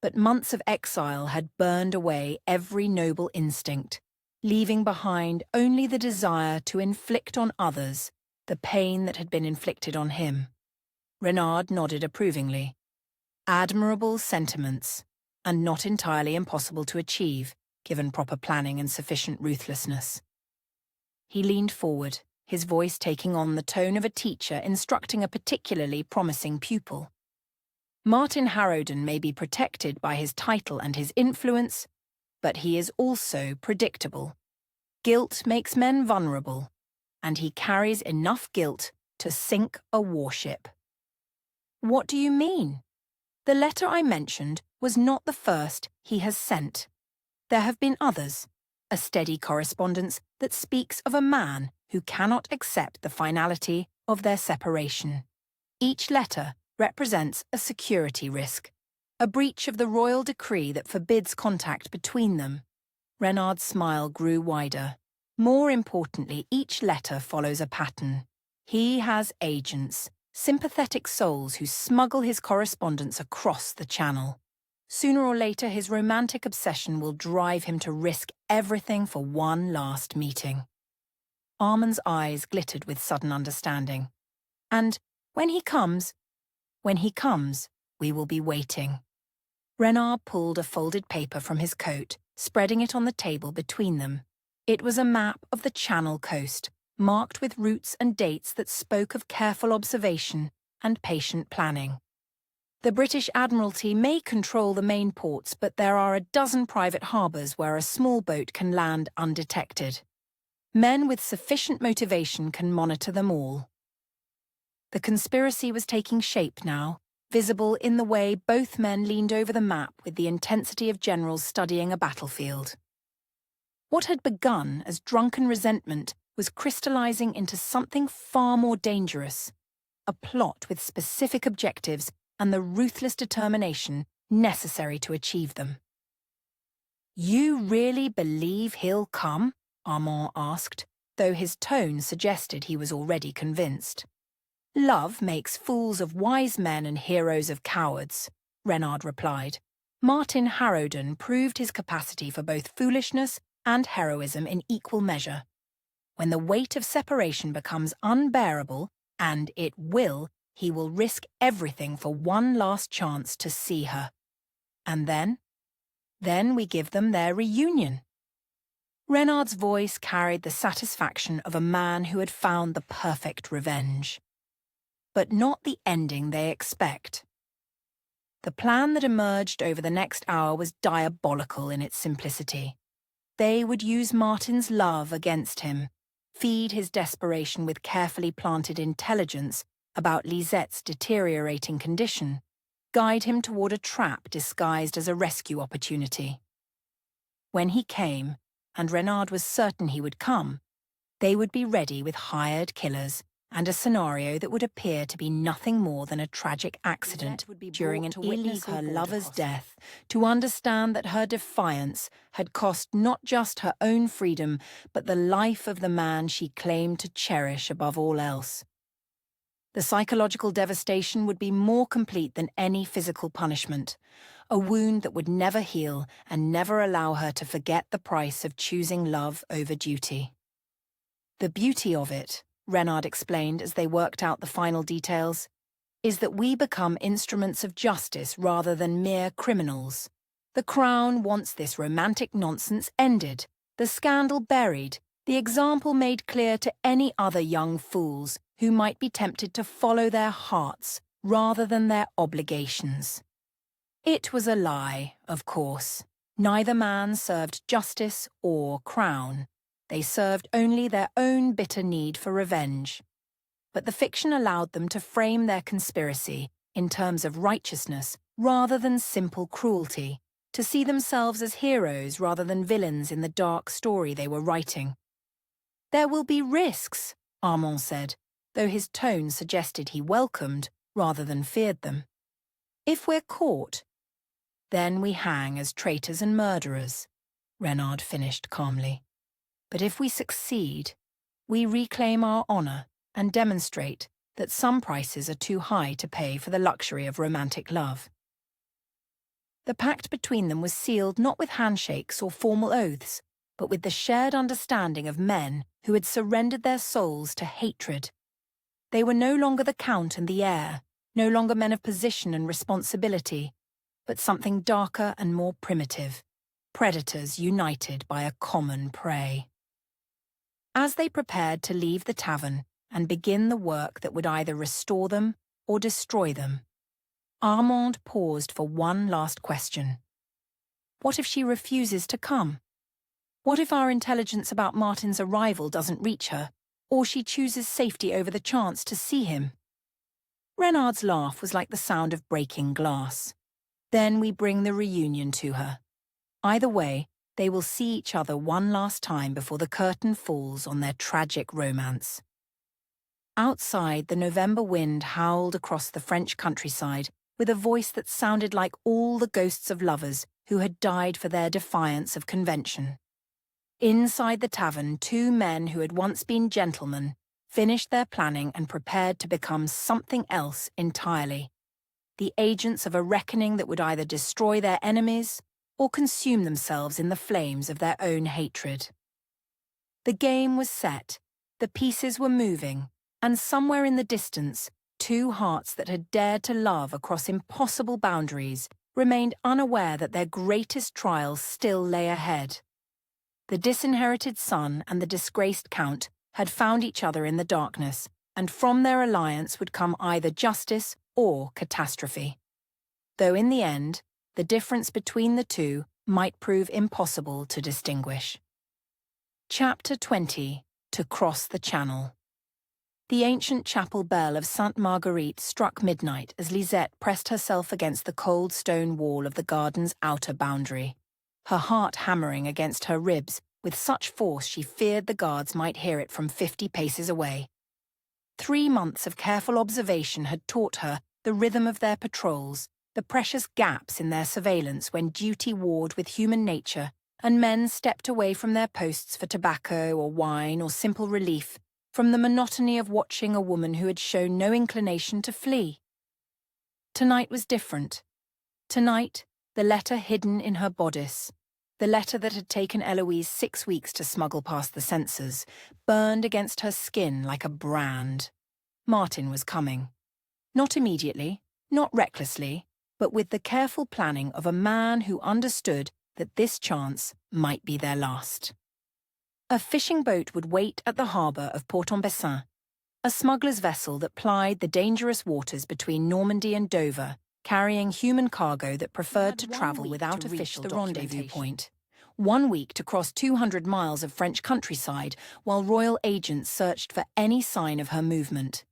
But months of exile had burned away every noble instinct, leaving behind only the desire to inflict on others the pain that had been inflicted on him. Renard nodded approvingly. Admirable sentiments, and not entirely impossible to achieve, given proper planning and sufficient ruthlessness. He leaned forward, his voice taking on the tone of a teacher instructing a particularly promising pupil. Martin Harrowden may be protected by his title and his influence, but he is also predictable. Guilt makes men vulnerable, and he carries enough guilt to sink a warship. What do you mean? The letter I mentioned was not the first he has sent. There have been others, a steady correspondence that speaks of a man who cannot accept the finality of their separation. Each letter represents a security risk, a breach of the royal decree that forbids contact between them. Reynard's smile grew wider. More importantly, each letter follows a pattern. He has agents, sympathetic souls who smuggle his correspondence across the channel. Sooner or later, his romantic obsession will drive him to risk everything for one last meeting. Armand's eyes glittered with sudden understanding. And when he comes, we will be waiting. Reynard pulled a folded paper from his coat, spreading it on the table between them. It was a map of the Channel coast, marked with routes and dates that spoke of careful observation and patient planning. The British Admiralty may control the main ports, but there are a dozen private harbours where a small boat can land undetected. Men with sufficient motivation can monitor them all. The conspiracy was taking shape now, visible in the way both men leaned over the map with the intensity of generals studying a battlefield. What had begun as drunken resentment was crystallizing into something far more dangerous, a plot with specific objectives and the ruthless determination necessary to achieve them. "You really believe he'll come?" Armand asked, though his tone suggested he was already convinced. "Love makes fools of wise men and heroes of cowards," Reynard replied. Martin Harrowden proved his capacity for both foolishness and heroism in equal measure. When the weight of separation becomes unbearable, and it will, he will risk everything for one last chance to see her. And then we give them their reunion. Reynard's voice carried the satisfaction of a man who had found the perfect revenge. But not the ending they expect. The plan that emerged over the next hour was diabolical in its simplicity. They would use Martin's love against him, feed his desperation with carefully planted intelligence about Lisette's deteriorating condition, guide him toward a trap disguised as a rescue opportunity. When he came, and Reynard was certain he would come, they would be ready with hired killers and a scenario that would appear to be nothing more than a tragic accident during an illegal lover's death, to understand that her defiance had cost not just her own freedom, but the life of the man she claimed to cherish above all else. The psychological devastation would be more complete than any physical punishment, a wound that would never heal and never allow her to forget the price of choosing love over duty. The beauty of it, Reynard explained as they worked out the final details, is that we become instruments of justice rather than mere criminals. The Crown wants this romantic nonsense ended, the scandal buried, the example made clear to any other young fools who might be tempted to follow their hearts rather than their obligations. It was a lie, of course. Neither man served justice or crown. They served only their own bitter need for revenge. But the fiction allowed them to frame their conspiracy in terms of righteousness rather than simple cruelty, to see themselves as heroes rather than villains in the dark story they were writing. "There will be risks," Armand said, though his tone suggested he welcomed rather than feared them. "If we're caught, then we hang as traitors and murderers," Reynard finished calmly. "But if we succeed, we reclaim our honor and demonstrate that some prices are too high to pay for the luxury of romantic love." The pact between them was sealed not with handshakes or formal oaths, but with the shared understanding of men who had surrendered their souls to hatred. They were no longer the count and the heir, no longer men of position and responsibility, but something darker and more primitive, predators united by a common prey. As they prepared to leave the tavern and begin the work that would either restore them or destroy them, Armand paused for one last question. What if she refuses to come? What if our intelligence about Martin's arrival doesn't reach her, or she chooses safety over the chance to see him? Reynard's laugh was like the sound of breaking glass. Then we bring the reunion to her. Either way, they will see each other one last time before the curtain falls on their tragic romance. Outside, the November wind howled across the French countryside with a voice that sounded like all the ghosts of lovers who had died for their defiance of convention. Inside the tavern, two men who had once been gentlemen finished their planning and prepared to become something else entirely, the agents of a reckoning that would either destroy their enemies or consume themselves in the flames of their own hatred. The game was set, the pieces were moving, and somewhere in the distance, two hearts that had dared to love across impossible boundaries remained unaware that their greatest trials still lay ahead. The disinherited son and the disgraced count had found each other in the darkness, and from their alliance would come either justice or catastrophe. Though in the end, the difference between the two might prove impossible to distinguish. Chapter 20. To Cross the Channel. The ancient chapel bell of Sainte Marguerite struck midnight as Lisette pressed herself against the cold stone wall of the garden's outer boundary, her heart hammering against her ribs with such force she feared the guards might hear it from 50 paces away. 3 months of careful observation had taught her the rhythm of their patrols, the precious gaps in their surveillance when duty warred with human nature and men stepped away from their posts for tobacco or wine or simple relief from the monotony of watching a woman who had shown no inclination to flee. Tonight was different. Tonight, the letter hidden in her bodice, the letter that had taken Eloise 6 weeks to smuggle past the censors, burned against her skin like a brand. Martin was coming. Not immediately, not recklessly, but with the careful planning of a man who understood that this chance might be their last. A fishing boat would wait at the harbour of Port-en-Bessin, a smuggler's vessel that plied the dangerous waters between Normandy and Dover, carrying human cargo that preferred to travel without official the rendezvous point. 1 week to cross 200 miles of French countryside while royal agents searched for any sign of her movement.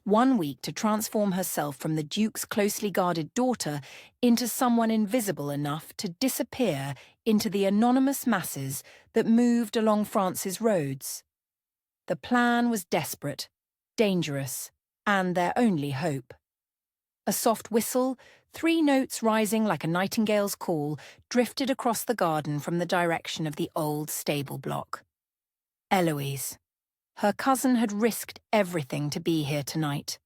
1 week to transform herself from the Duke's closely guarded daughter into someone invisible enough to disappear into the anonymous masses that moved along France's roads. The plan was desperate, dangerous, and their only hope. A soft whistle, 3 notes rising like a nightingale's call, drifted across the garden from the direction of the old stable block. Eloise. Her cousin had risked everything to be here tonight,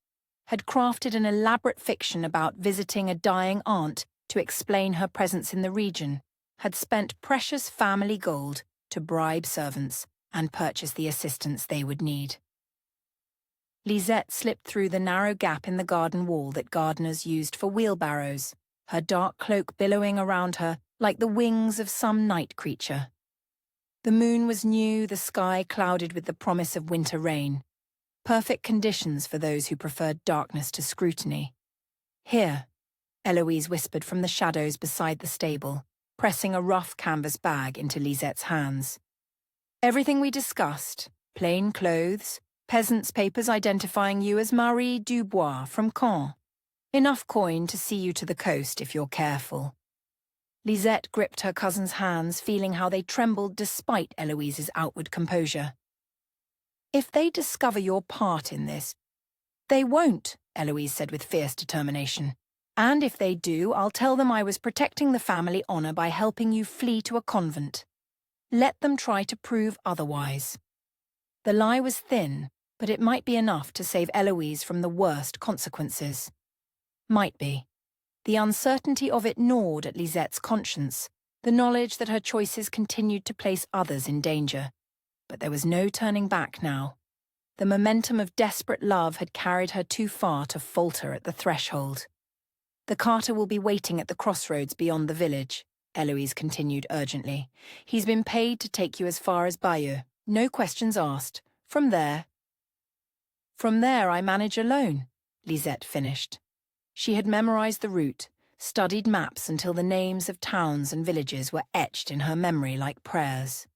had crafted an elaborate fiction about visiting a dying aunt to explain her presence in the region, had spent precious family gold to bribe servants and purchase the assistance they would need. Lisette slipped through the narrow gap in the garden wall that gardeners used for wheelbarrows, her dark cloak billowing around her like the wings of some night creature. The moon was new, the sky clouded with the promise of winter rain. Perfect conditions for those who preferred darkness to scrutiny. "Here," Eloise whispered from the shadows beside the stable, pressing a rough canvas bag into Lisette's hands. "Everything we discussed, plain clothes, peasants' papers identifying you as Marie Dubois from Caen. Enough coin to see you to the coast if you're careful." Lisette gripped her cousin's hands, feeling how they trembled despite Eloise's outward composure. "If they discover your part in this—" "They won't," Eloise said with fierce determination. "And if they do, I'll tell them I was protecting the family honour by helping you flee to a convent. Let them try to prove otherwise." The lie was thin, but it might be enough to save Eloise from the worst consequences. Might be. The uncertainty of it gnawed at Lisette's conscience, the knowledge that her choices continued to place others in danger. But there was no turning back now. The momentum of desperate love had carried her too far to falter at the threshold. "The carter will be waiting at the crossroads beyond the village," Eloise continued urgently. "He's been paid to take you as far as Bayeux. No questions asked. From there—" "From there I manage alone," Lisette finished. She had memorized the route, studied maps until the names of towns and villages were etched in her memory like prayers.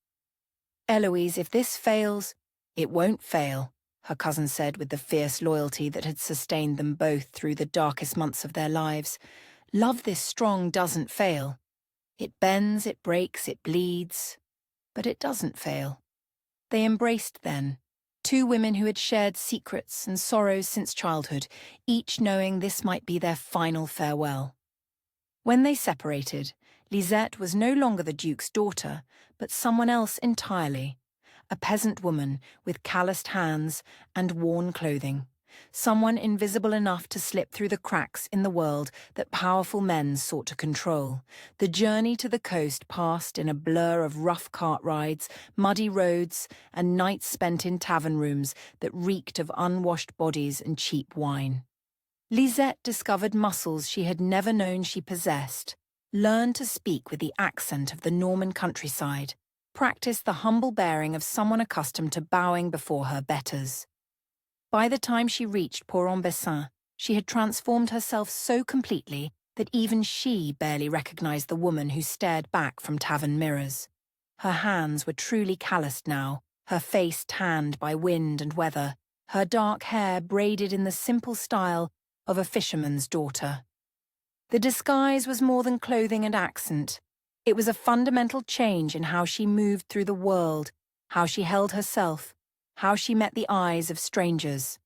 "Eloise, if this fails—" "It won't fail," her cousin said with the fierce loyalty that had sustained them both through the darkest months of their lives. "Love this strong doesn't fail. It bends, it breaks, it bleeds, but it doesn't fail." They embraced then, Two women who had shared secrets and sorrows since childhood, each knowing this might be their final farewell. When they separated, Lisette was no longer the Duke's daughter, but someone else entirely. A peasant woman with calloused hands and worn clothing. Someone invisible enough to slip through the cracks in the world that powerful men sought to control. The journey to the coast passed in a blur of rough cart rides, muddy roads, and nights spent in tavern rooms that reeked of unwashed bodies and cheap wine. Lisette discovered muscles she had never known she possessed, learned to speak with the accent of the Norman countryside, practiced the humble bearing of someone accustomed to bowing before her betters. By the time she reached Port-en-Bessin, she had transformed herself so completely that even she barely recognized the woman who stared back from tavern mirrors. Her hands were truly calloused now, her face tanned by wind and weather, her dark hair braided in the simple style of a fisherman's daughter. The disguise was more than clothing and accent. It was a fundamental change in how she moved through the world, how she held herself, how she met the eyes of strangers.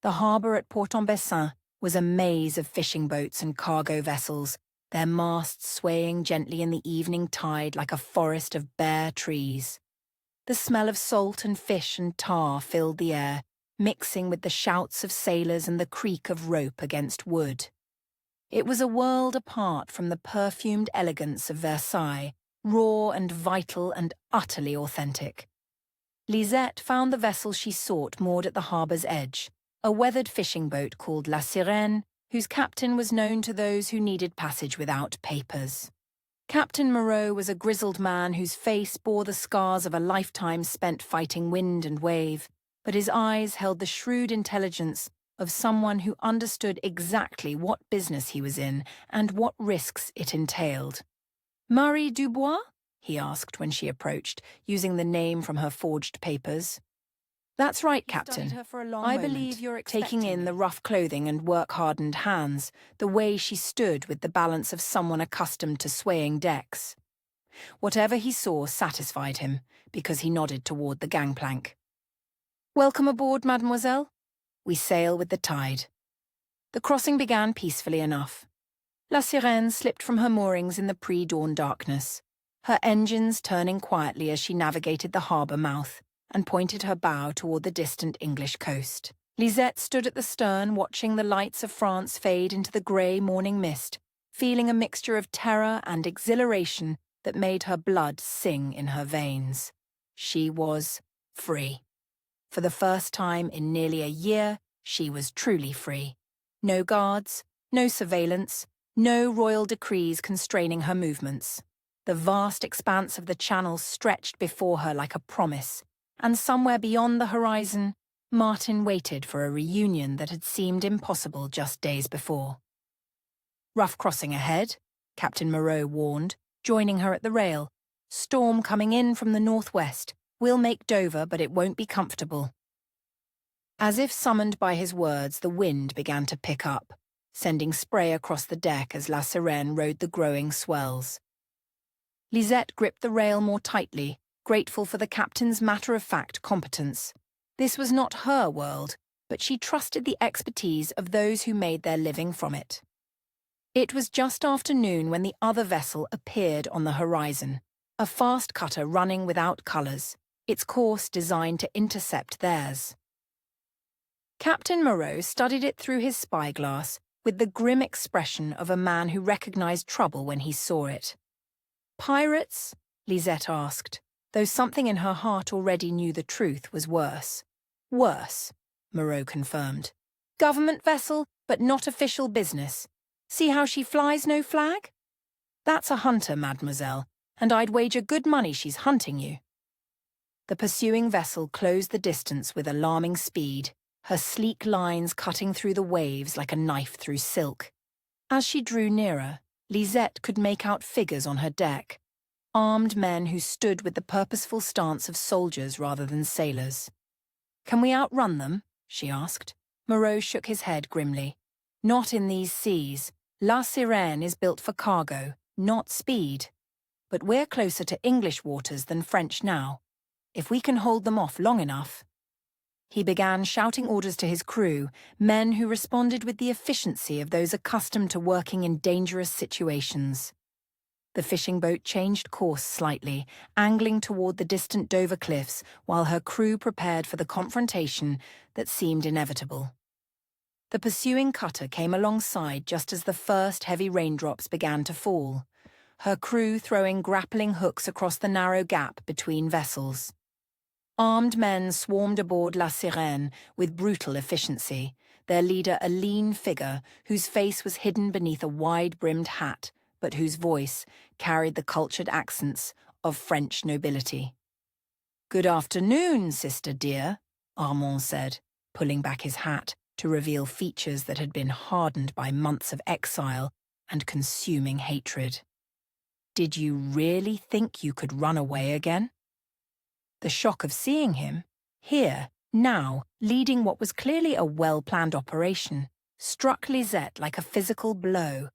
The harbour at Port-en-Bessin was a maze of fishing boats and cargo vessels, their masts swaying gently in the evening tide like a forest of bare trees. The smell of salt and fish and tar filled the air, mixing with the shouts of sailors and the creak of rope against wood. It was a world apart from the perfumed elegance of Versailles, raw and vital and utterly authentic. Lisette found the vessel she sought moored at the harbour's edge, a weathered fishing boat called La Sirène, whose captain was known to those who needed passage without papers. Captain Moreau was a grizzled man whose face bore the scars of a lifetime spent fighting wind and wave, but his eyes held the shrewd intelligence of someone who understood exactly what business he was in and what risks it entailed. "Marie Dubois?" he asked when she approached, using the name from her forged papers. "That's right, Captain. I believe you're taking in the rough clothing and work-hardened hands, the way she stood with the balance of someone accustomed to swaying decks." Whatever he saw satisfied him, because he nodded toward the gangplank. "Welcome aboard, mademoiselle. We sail with the tide." The crossing began peacefully enough. La Sirène slipped from her moorings in the pre-dawn darkness, her engines turning quietly as she navigated the harbour mouth and pointed her bow toward the distant English coast. Lisette stood at the stern watching the lights of France fade into the grey morning mist, feeling a mixture of terror and exhilaration that made her blood sing in her veins. She was free. For the first time in nearly a year, she was truly free. No guards, no surveillance, no royal decrees constraining her movements. The vast expanse of the Channel stretched before her like a promise, and somewhere beyond the horizon, Martin waited for a reunion that had seemed impossible just days before. "Rough crossing ahead," Captain Moreau warned, joining her at the rail. "Storm coming in from the northwest. We'll make Dover, but it won't be comfortable." As if summoned by his words, the wind began to pick up, sending spray across the deck as La Sirène rode the growing swells. Lisette gripped the rail more tightly, grateful for the captain's matter-of-fact competence. This was not her world, but she trusted the expertise of those who made their living from it. It was just after noon when the other vessel appeared on the horizon, a fast cutter running without colours, its course designed to intercept theirs. Captain Moreau studied it through his spyglass with the grim expression of a man who recognized trouble when he saw it. "Pirates?" Lisette asked, though something in her heart already knew the truth was worse. "Worse," Moreau confirmed. "Government vessel, but not official business. See how she flies no flag? That's a hunter, mademoiselle, and I'd wager good money she's hunting you." The pursuing vessel closed the distance with alarming speed, her sleek lines cutting through the waves like a knife through silk. As she drew nearer, Lisette could make out figures on her deck, armed men who stood with the purposeful stance of soldiers rather than sailors. "Can we outrun them?" she asked. Moreau shook his head grimly. "Not in these seas. La Sirène is built for cargo, not speed. But we're closer to English waters than French now. If we can hold them off long enough..." He began shouting orders to his crew, men who responded with the efficiency of those accustomed to working in dangerous situations. The fishing boat changed course slightly, angling toward the distant Dover cliffs while her crew prepared for the confrontation that seemed inevitable. The pursuing cutter came alongside just as the first heavy raindrops began to fall, her crew throwing grappling hooks across the narrow gap between vessels. Armed men swarmed aboard La Sirène with brutal efficiency, their leader a lean figure whose face was hidden beneath a wide-brimmed hat, but whose voice carried the cultured accents of French nobility. "Good afternoon, sister dear," Armand said, pulling back his hat to reveal features that had been hardened by months of exile and consuming hatred. "Did you really think you could run away again?" The shock of seeing him, here, now, leading what was clearly a well-planned operation, struck Lisette like a physical blow.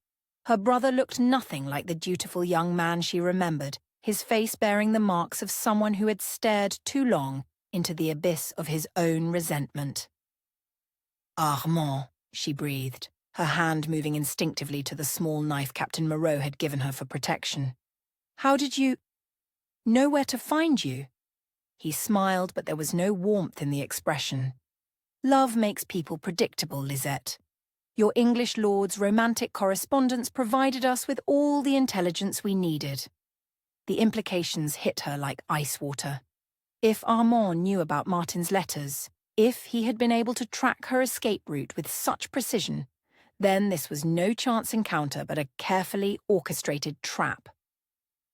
Her brother looked nothing like the dutiful young man she remembered, his face bearing the marks of someone who had stared too long into the abyss of his own resentment. "Armand," she breathed, her hand moving instinctively to the small knife Captain Moreau had given her for protection. "How did you know where to find you?" He smiled, but there was no warmth in the expression. "Love makes people predictable, Lisette. Your English lord's romantic correspondence provided us with all the intelligence we needed." The implications hit her like ice water. If Armand knew about Martin's letters, if he had been able to track her escape route with such precision, then this was no chance encounter but a carefully orchestrated trap.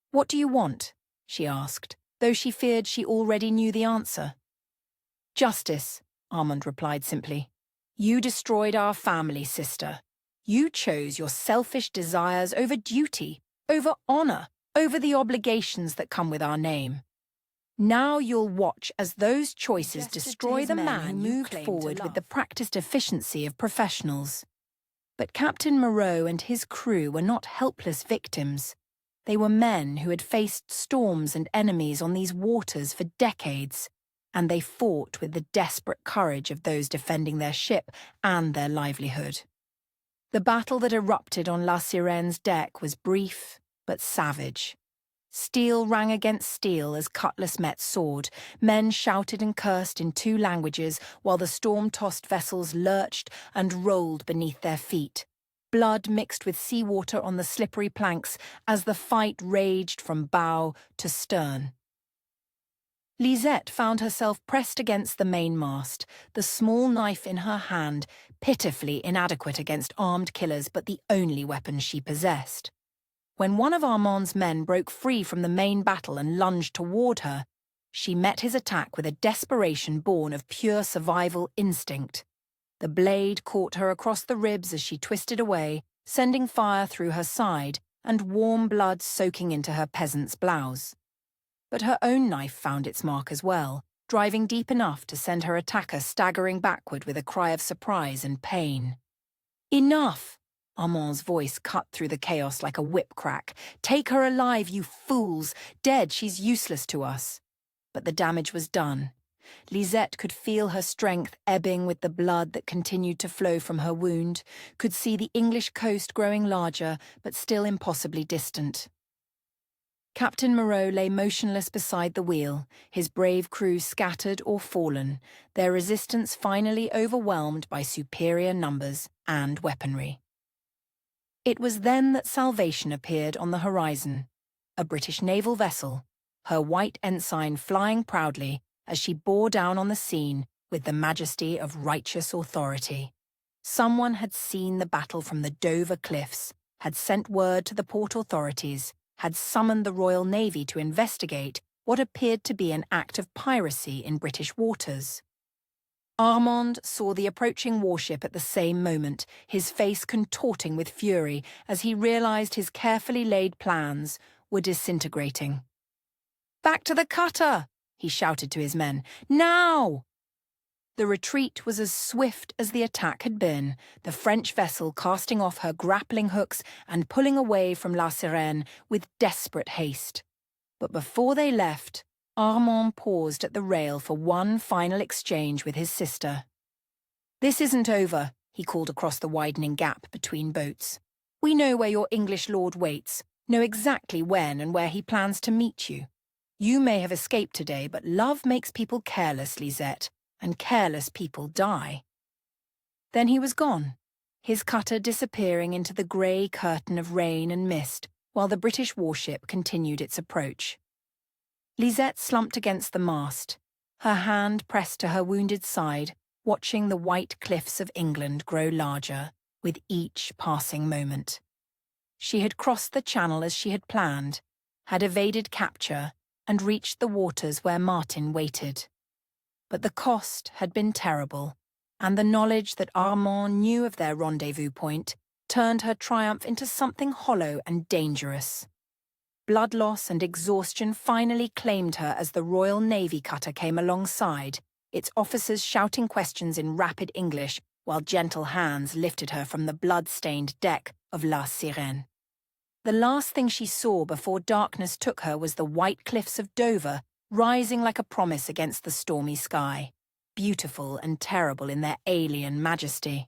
"What do you want?" she asked, though she feared she already knew the answer. "Justice," Armand replied simply. "You destroyed our family, sister. You chose your selfish desires over duty, over honor, over the obligations that come with our name. Now you'll watch as those choices destroy the man who moved forward with the practiced efficiency of professionals." But Captain Moreau and his crew were not helpless victims. They were men who had faced storms and enemies on these waters for decades, and they fought with the desperate courage of those defending their ship and their livelihood. The battle that erupted on La Sirène's deck was brief but savage. Steel rang against steel as cutlass met sword. Men shouted and cursed in two languages while the storm-tossed vessels lurched and rolled beneath their feet. Blood mixed with seawater on the slippery planks as the fight raged from bow to stern. Lisette found herself pressed against the mainmast, the small knife in her hand, pitifully inadequate against armed killers but the only weapon she possessed. When one of Armand's men broke free from the main battle and lunged toward her, she met his attack with a desperation born of pure survival instinct. The blade caught her across the ribs as she twisted away, sending fire through her side and warm blood soaking into her peasant's blouse. But her own knife found its mark as well, driving deep enough to send her attacker staggering backward with a cry of surprise and pain. "Enough!" Armand's voice cut through the chaos like a whip crack. "Take her alive, you fools! Dead, she's useless to us." But the damage was done. Lisette could feel her strength ebbing with the blood that continued to flow from her wound, could see the English coast growing larger but still impossibly distant. Captain Moreau lay motionless beside the wheel, his brave crew scattered or fallen, their resistance finally overwhelmed by superior numbers and weaponry. It was then that salvation appeared on the horizon, a British naval vessel, her white ensign flying proudly as she bore down on the scene with the majesty of righteous authority. Someone had seen the battle from the Dover cliffs, had sent word to the port authorities, had summoned the Royal Navy to investigate what appeared to be an act of piracy in British waters. Armand saw the approaching warship at the same moment, his face contorting with fury as he realized his carefully laid plans were disintegrating. "Back to the cutter!" he shouted to his men. "Now!" The retreat was as swift as the attack had been, the French vessel casting off her grappling hooks and pulling away from La Sirène with desperate haste. But before they left, Armand paused at the rail for one final exchange with his sister. "This isn't over," he called across the widening gap between boats. "We know where your English lord waits, know exactly when and where he plans to meet you. You may have escaped today, but love makes people careless, Lisette, and careless people die." Then he was gone, his cutter disappearing into the grey curtain of rain and mist while the British warship continued its approach. Lisette slumped against the mast, her hand pressed to her wounded side, watching the white cliffs of England grow larger with each passing moment. She had crossed the channel as she had planned, had evaded capture, and reached the waters where Martin waited. But the cost had been terrible, and the knowledge that Armand knew of their rendezvous point turned her triumph into something hollow and dangerous. Blood loss and exhaustion finally claimed her as the Royal Navy cutter came alongside, its officers shouting questions in rapid English while gentle hands lifted her from the blood-stained deck of La Sirène. The last thing she saw before darkness took her was the white cliffs of Dover rising like a promise against the stormy sky, beautiful and terrible in their alien majesty.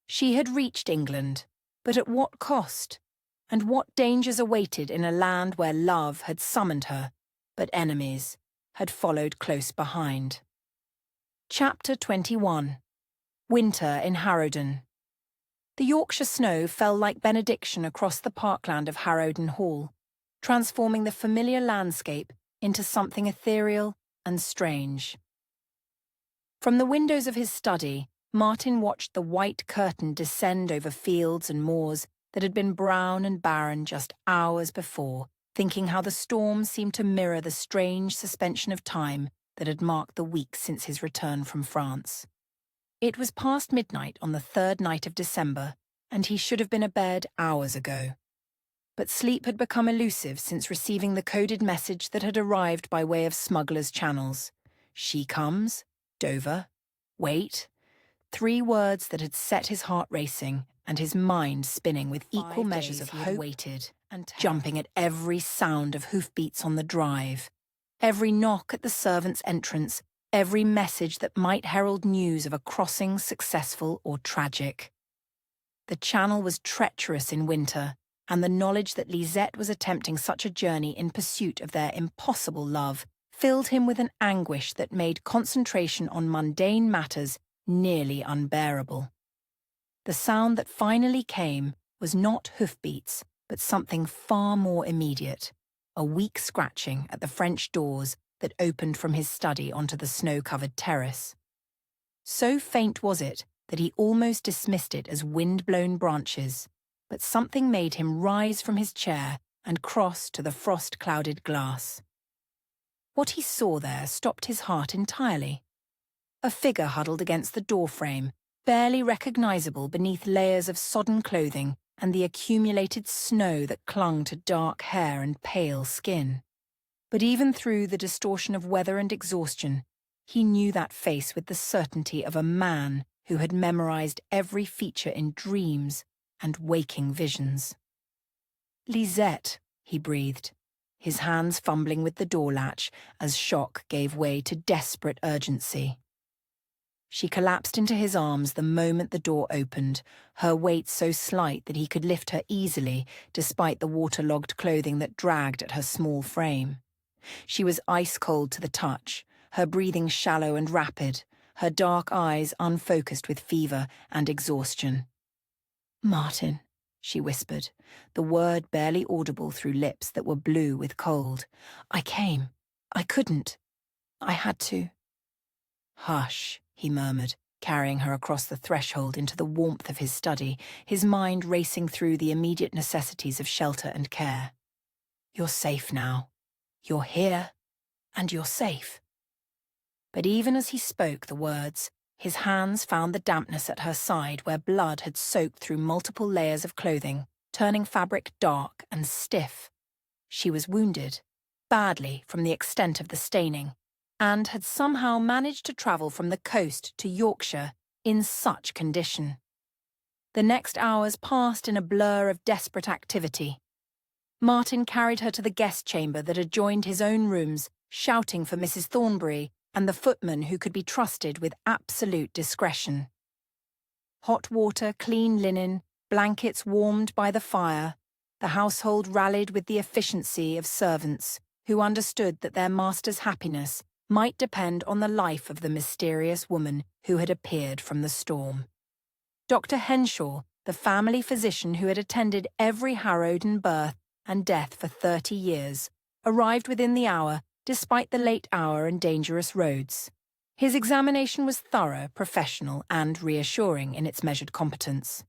She had reached England, but at what cost? And what dangers awaited in a land where love had summoned her, but enemies had followed close behind. Chapter 21. Winter in Harrowden. The Yorkshire snow fell like benediction across the parkland of Harrowden Hall, transforming the familiar landscape into something ethereal and strange. From the windows of his study, Martin watched the white curtain descend over fields and moors that had been brown and barren just hours before, thinking how the storm seemed to mirror the strange suspension of time that had marked the weeks since his return from France. It was past midnight on the third night of December, and he should have been abed hours ago. But sleep had become elusive since receiving the coded message that had arrived by way of smugglers' channels. "She comes, Dover, wait." 3 words that had set his heart racing and his mind spinning with equal measures of hope and terror, jumping at every sound of hoofbeats on the drive, every knock at the servant's entrance, every message that might herald news of a crossing successful or tragic. The channel was treacherous in winter, and the knowledge that Lisette was attempting such a journey in pursuit of their impossible love filled him with an anguish that made concentration on mundane matters nearly unbearable. The sound that finally came was not hoofbeats, but something far more immediate, a weak scratching at the French doors that opened from his study onto the snow-covered terrace. So faint was it that he almost dismissed it as wind-blown branches, but something made him rise from his chair and cross to the frost-clouded glass. What he saw there stopped his heart entirely. A figure huddled against the doorframe, barely recognizable beneath layers of sodden clothing and the accumulated snow that clung to dark hair and pale skin. But even through the distortion of weather and exhaustion, he knew that face with the certainty of a man who had memorized every feature in dreams and waking visions. "Lisette," he breathed, his hands fumbling with the door latch as shock gave way to desperate urgency. She collapsed into his arms the moment the door opened, her weight so slight that he could lift her easily despite the waterlogged clothing that dragged at her small frame. She was ice-cold to the touch, her breathing shallow and rapid, her dark eyes unfocused with fever and exhaustion. "Martin," she whispered, the word barely audible through lips that were blue with cold. "I came. I couldn't. I had to." "Hush," he murmured, carrying her across the threshold into the warmth of his study, his mind racing through the immediate necessities of shelter and care. "You're safe now. You're here, and you're safe." But even as he spoke the words, his hands found the dampness at her side where blood had soaked through multiple layers of clothing, turning fabric dark and stiff. She was wounded, badly from the extent of the staining, and had somehow managed to travel from the coast to Yorkshire in such condition. The next hours passed in a blur of desperate activity. Martin carried her to the guest chamber that adjoined his own rooms, shouting for Mrs. Thornbury and the footman who could be trusted with absolute discretion. Hot water, clean linen, blankets warmed by the fire, the household rallied with the efficiency of servants who understood that their master's happiness might depend on the life of the mysterious woman who had appeared from the storm. Dr. Henshaw, the family physician who had attended every Harrowden birth and death for 30 years, arrived within the hour despite the late hour and dangerous roads. His examination was thorough, professional, and reassuring in its measured competence.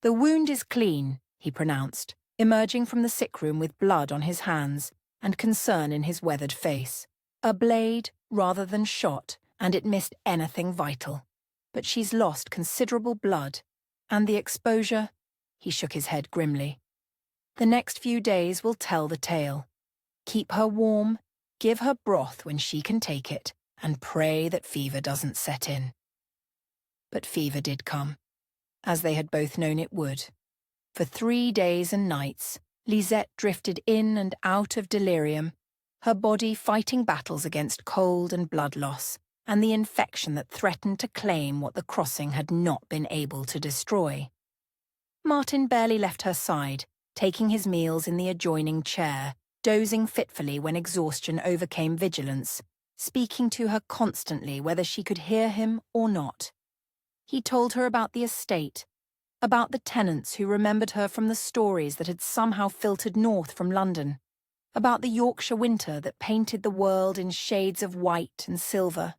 "The wound is clean," he pronounced, emerging from the sick room with blood on his hands and concern in his weathered face. "A blade rather than shot, and it missed anything vital. But she's lost considerable blood, and the exposure—" he shook his head grimly. "The next few days will tell the tale. Keep her warm, give her broth when she can take it, and pray that fever doesn't set in." But fever did come, as they had both known it would. For 3 days and nights, Lisette drifted in and out of delirium, her body fighting battles against cold and blood loss, and the infection that threatened to claim what the crossing had not been able to destroy. Martin barely left her side, taking his meals in the adjoining chair, dozing fitfully when exhaustion overcame vigilance, speaking to her constantly whether she could hear him or not. He told her about the estate, about the tenants who remembered her from the stories that had somehow filtered north from London, about the Yorkshire winter that painted the world in shades of white and silver.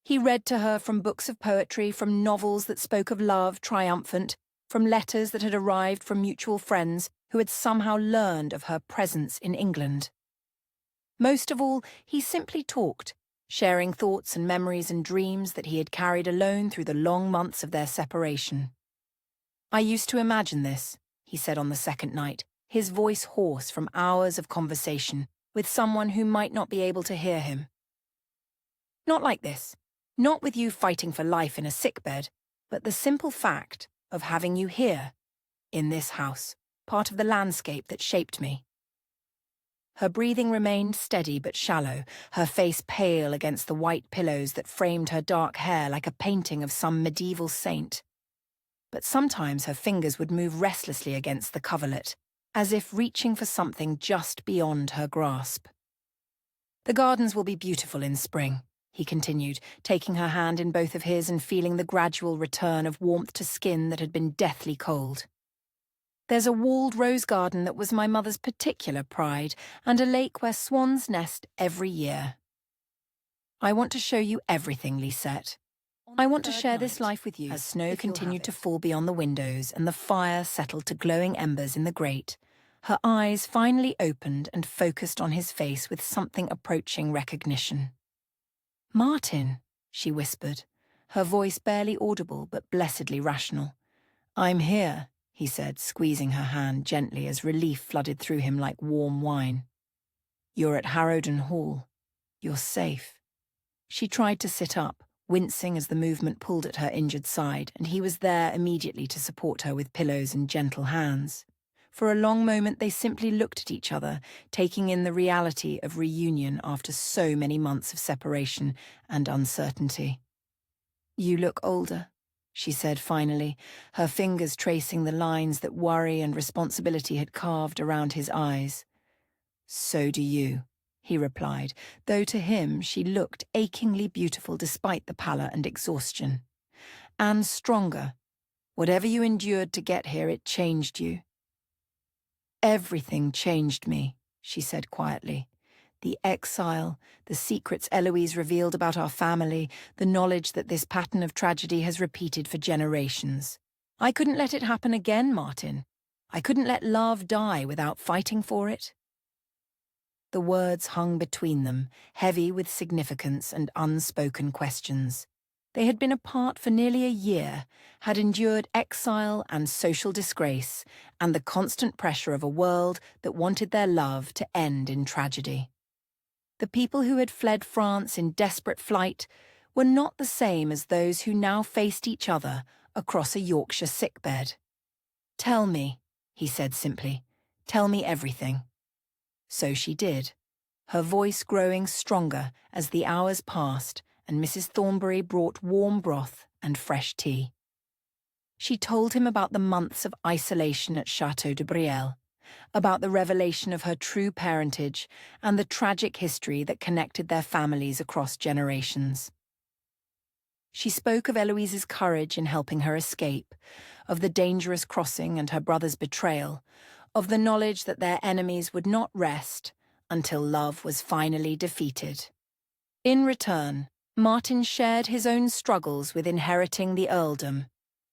He read to her from books of poetry, from novels that spoke of love triumphant, from letters that had arrived from mutual friends who had somehow learned of her presence in England. Most of all, he simply talked, sharing thoughts and memories and dreams that he had carried alone through the long months of their separation. "I used to imagine this," he said on the second night, his voice hoarse from hours of conversation with someone who might not be able to hear him. "Not like this, not with you fighting for life in a sickbed, but the simple fact of having you here, in this house, part of the landscape that shaped me." Her breathing remained steady but shallow, her face pale against the white pillows that framed her dark hair like a painting of some medieval saint. But sometimes her fingers would move restlessly against the coverlet, as if reaching for something just beyond her grasp. "The gardens will be beautiful in spring," he continued, taking her hand in both of his and feeling the gradual return of warmth to skin that had been deathly cold. "There's a walled rose garden that was my mother's particular pride, and a lake where swans nest every year. I want to show you everything, Lisette. I want to share this life with you." As snow continued to fall beyond the windows and the fire settled to glowing embers in the grate, her eyes finally opened and focused on his face with something approaching recognition. "Martin," she whispered, her voice barely audible but blessedly rational. "I'm here," he said, squeezing her hand gently as relief flooded through him like warm wine. "You're at Harrowden Hall. You're safe." She tried to sit up, wincing as the movement pulled at her injured side, and he was there immediately to support her with pillows and gentle hands. For a long moment they simply looked at each other, taking in the reality of reunion after so many months of separation and uncertainty. "You look older," she said finally, her fingers tracing the lines that worry and responsibility had carved around his eyes. "So do you," he replied, though to him she looked achingly beautiful despite the pallor and exhaustion. "And stronger. Whatever you endured to get here, it changed you." "Everything changed me," she said quietly. "The exile, the secrets Eloise revealed about our family, the knowledge that this pattern of tragedy has repeated for generations. I couldn't let it happen again, Martin. I couldn't let love die without fighting for it." The words hung between them, heavy with significance and unspoken questions. They had been apart for nearly a year, had endured exile and social disgrace, and the constant pressure of a world that wanted their love to end in tragedy. The people who had fled France in desperate flight were not the same as those who now faced each other across a Yorkshire sickbed. "Tell me," he said simply. "Tell me everything." So she did. her voice growing stronger as the hours passed and Mrs. Thornbury brought warm broth and fresh tea. She told him about the months of isolation at Château de Brielle, about the revelation of her true parentage and the tragic history that connected their families across generations. She spoke of Eloise's courage in helping her escape, of the dangerous crossing and her brother's betrayal, of the knowledge that their enemies would not rest until love was finally defeated. In return, Martin shared his own struggles with inheriting the earldom,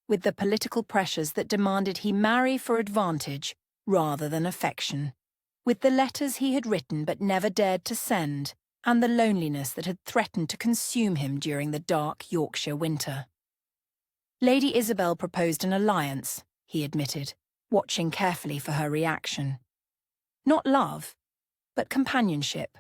with the political pressures that demanded he marry for advantage rather than affection, with the letters he had written but never dared to send, and the loneliness that had threatened to consume him during the dark Yorkshire winter. Lady Isabel proposed an alliance, he admitted, watching carefully for her reaction. Not love, but companionship,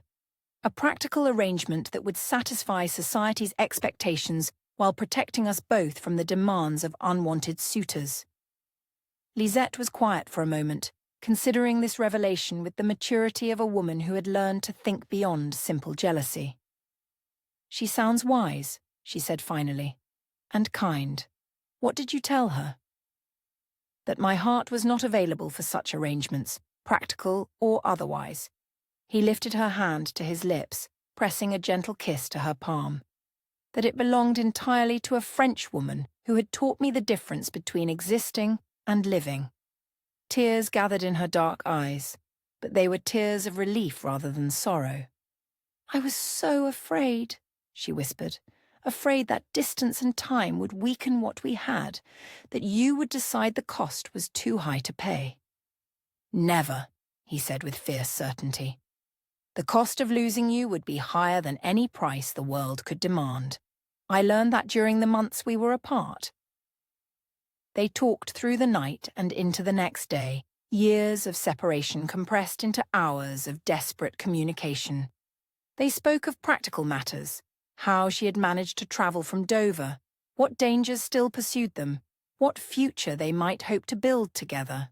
a practical arrangement that would satisfy society's expectations while protecting us both from the demands of unwanted suitors. Lisette was quiet for a moment, considering this revelation with the maturity of a woman who had learned to think beyond simple jealousy. "She sounds wise," she said finally, "and kind. What did you tell her?" "That my heart was not available for such arrangements, practical or otherwise." He lifted her hand to his lips, pressing a gentle kiss to her palm. "That it belonged entirely to a French woman who had taught me the difference between existing and living." Tears gathered in her dark eyes, but they were tears of relief rather than sorrow. "I was so afraid," she whispered, "afraid that distance and time would weaken what we had, that you would decide the cost was too high to pay." "Never," he said with fierce certainty. "The cost of losing you would be higher than any price the world could demand. I learned that during the months we were apart." They talked through the night and into the next day, years of separation compressed into hours of desperate communication. They spoke of practical matters, how she had managed to travel from Dover, what dangers still pursued them, what future they might hope to build together.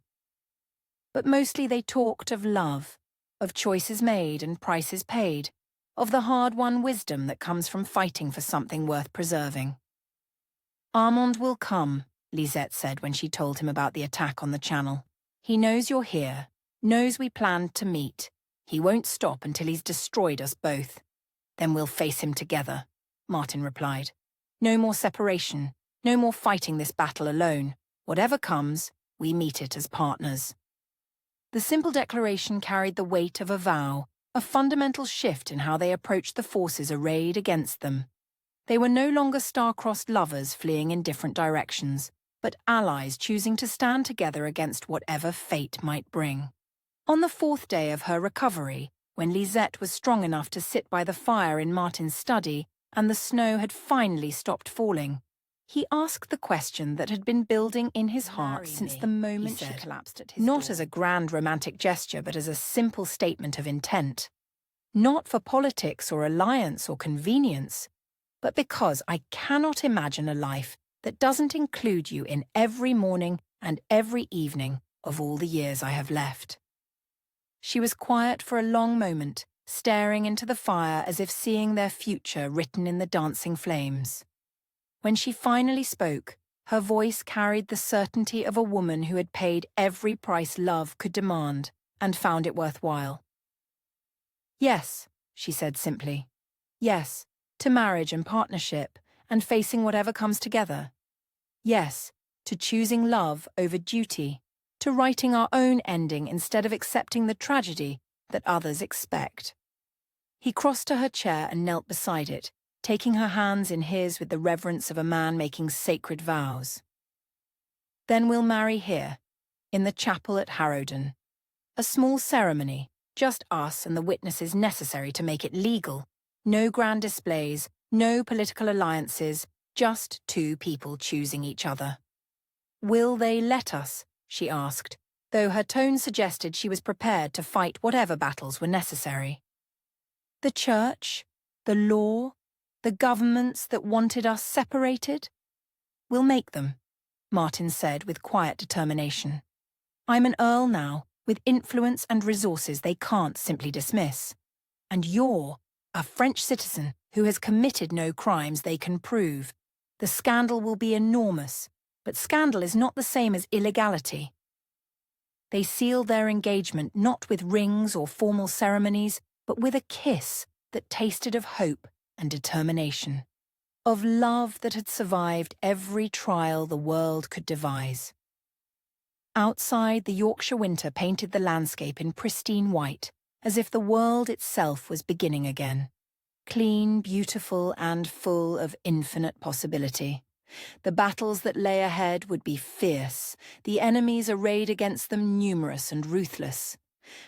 But mostly they talked of love, of choices made and prices paid, of the hard-won wisdom that comes from fighting for something worth preserving. "Armand will come," Lisette said when she told him about the attack on the Channel. "He knows you're here, knows we planned to meet. He won't stop until he's destroyed us both." "Then we'll face him together," Martin replied. "No more separation, no more fighting this battle alone. Whatever comes, we meet it as partners." The simple declaration carried the weight of a vow, a fundamental shift in how they approached the forces arrayed against them. They were no longer star-crossed lovers fleeing in different directions, but allies choosing to stand together against whatever fate might bring. On the fourth day of her recovery, when Lisette was strong enough to sit by the fire in Martin's study and the snow had finally stopped falling, he asked the question that had been building in his heart since the moment she collapsed at his door. Not as a grand romantic gesture, but as a simple statement of intent. Not for politics or alliance or convenience, but because I cannot imagine a life that doesn't include you in every morning and every evening of all the years I have left. She was quiet for a long moment, staring into the fire as if seeing their future written in the dancing flames. When she finally spoke, her voice carried the certainty of a woman who had paid every price love could demand and found it worthwhile. "Yes," she said simply. "Yes, to marriage and partnership, and facing whatever comes together. Yes, to choosing love over duty, to writing our own ending instead of accepting the tragedy that others expect." He crossed to her chair and knelt beside it, taking her hands in his with the reverence of a man making sacred vows. "Then we'll marry here, in the chapel at Harrowden. A small ceremony, just us and the witnesses necessary to make it legal. No grand displays, no political alliances, just two people choosing each other." "Will they let us?" she asked, though her tone suggested she was prepared to fight whatever battles were necessary. "The church, the law, the governments that wanted us separated? We'll make them," Martin said with quiet determination. "I'm an earl now, with influence and resources they can't simply dismiss. And you're a French citizen who has committed no crimes they can prove. The scandal will be enormous, but scandal is not the same as illegality. They sealed their engagement not with rings or formal ceremonies, but with a kiss that tasted of hope and determination, of love that had survived every trial the world could devise. Outside, the Yorkshire winter painted the landscape in pristine white, as if the world itself was beginning again. Clean, beautiful, and full of infinite possibility. The battles that lay ahead would be fierce, the enemies arrayed against them numerous and ruthless.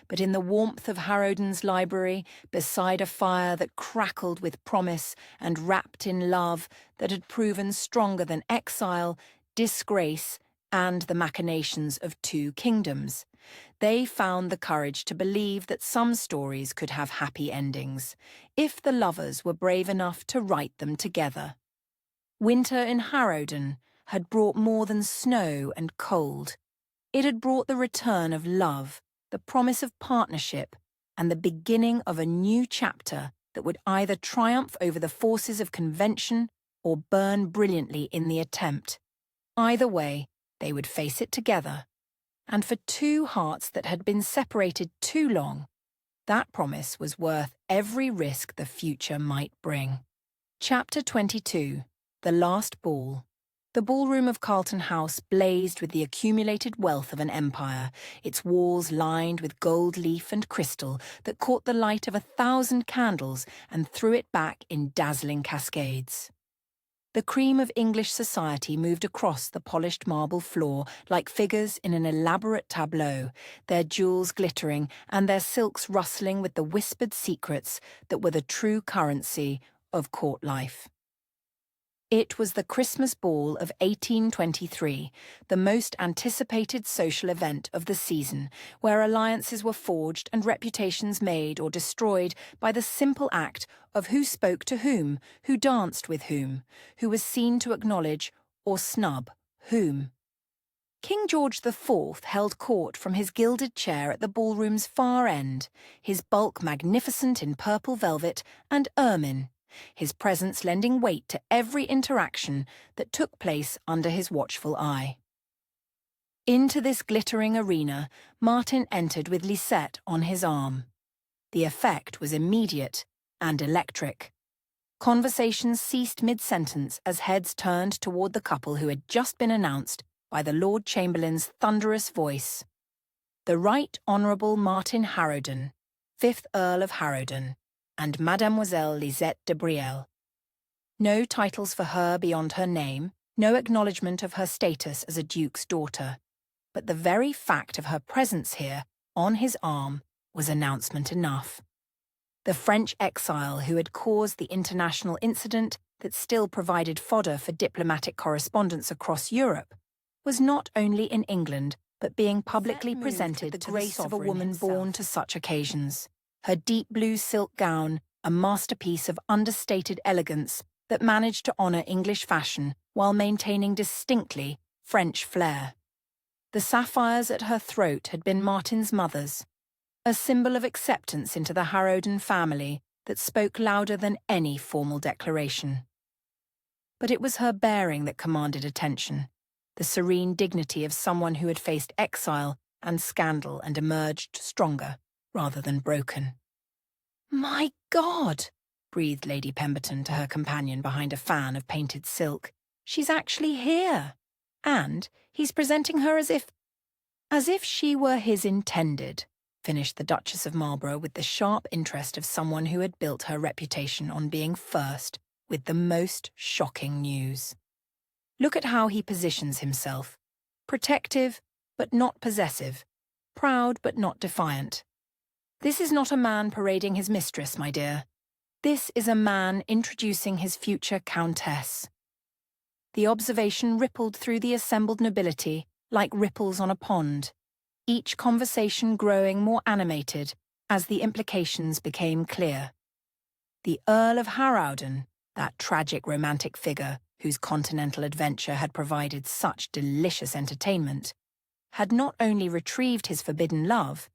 But in the warmth of Harrowden's library, beside a fire that crackled with promise and wrapped in love that had proven stronger than exile, disgrace, and the machinations of 2 kingdoms, they found the courage to believe that some stories could have happy endings, if the lovers were brave enough to write them together. Winter in Harrowden had brought more than snow and cold. It had brought the return of love, the promise of partnership, and the beginning of a new chapter that would either triumph over the forces of convention or burn brilliantly in the attempt. Either way, they would face it together. And for 2 hearts that had been separated too long, that promise was worth every risk the future might bring. Chapter 22. The Last Ball. The ballroom of Carlton House blazed with the accumulated wealth of an empire, its walls lined with gold leaf and crystal that caught the light of 1,000 candles and threw it back in dazzling cascades. The cream of English society moved across the polished marble floor like figures in an elaborate tableau, their jewels glittering and their silks rustling with the whispered secrets that were the true currency of court life. It was the Christmas ball of 1823, the most anticipated social event of the season, where alliances were forged and reputations made or destroyed by the simple act of who spoke to whom, who danced with whom, who was seen to acknowledge or snub whom. King George IV held court from his gilded chair at the ballroom's far end, his bulk magnificent in purple velvet and ermine, his presence lending weight to every interaction that took place under his watchful eye. Into this glittering arena, Martin entered with Lisette on his arm. The effect was immediate and electric. Conversations ceased mid-sentence as heads turned toward the couple who had just been announced by the Lord Chamberlain's thunderous voice. The Right Honourable Martin Harrowden, 5th Earl of Harrowden, and Mademoiselle Lisette De Brielle. No titles for her beyond her name, no acknowledgement of her status as a duke's daughter, but the very fact of her presence here, on his arm, was announcement enough. The French exile who had caused the international incident that still provided fodder for diplomatic correspondence across Europe was not only in England, but being publicly presented with the grace of a woman born to such occasions. Her deep blue silk gown, a masterpiece of understated elegance that managed to honour English fashion while maintaining distinctly French flair. The sapphires at her throat had been Martin's mother's, a symbol of acceptance into the Harrowden family that spoke louder than any formal declaration. But it was her bearing that commanded attention, the serene dignity of someone who had faced exile and scandal and emerged stronger rather than broken. "My God!" breathed Lady Pemberton to her companion behind a fan of painted silk. "She's actually here! And he's presenting her as if she were his intended," finished the Duchess of Marlborough with the sharp interest of someone who had built her reputation on being first with the most shocking news. "Look at how he positions himself. Protective, but not possessive. Proud, but not defiant. This is not a man parading his mistress, my dear. This is a man introducing his future countess." The observation rippled through the assembled nobility like ripples on a pond, each conversation growing more animated as the implications became clear. The Earl of Harrowden, that tragic romantic figure whose continental adventure had provided such delicious entertainment, had not only retrieved his forbidden love,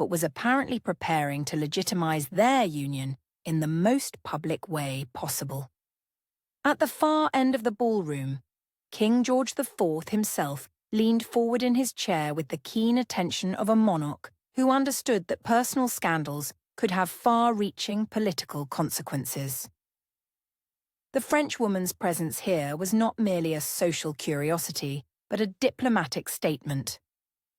but was apparently preparing to legitimize their union in the most public way possible. At the far end of the ballroom, King George IV himself leaned forward in his chair with the keen attention of a monarch who understood that personal scandals could have far-reaching political consequences. The Frenchwoman's presence here was not merely a social curiosity, but a diplomatic statement.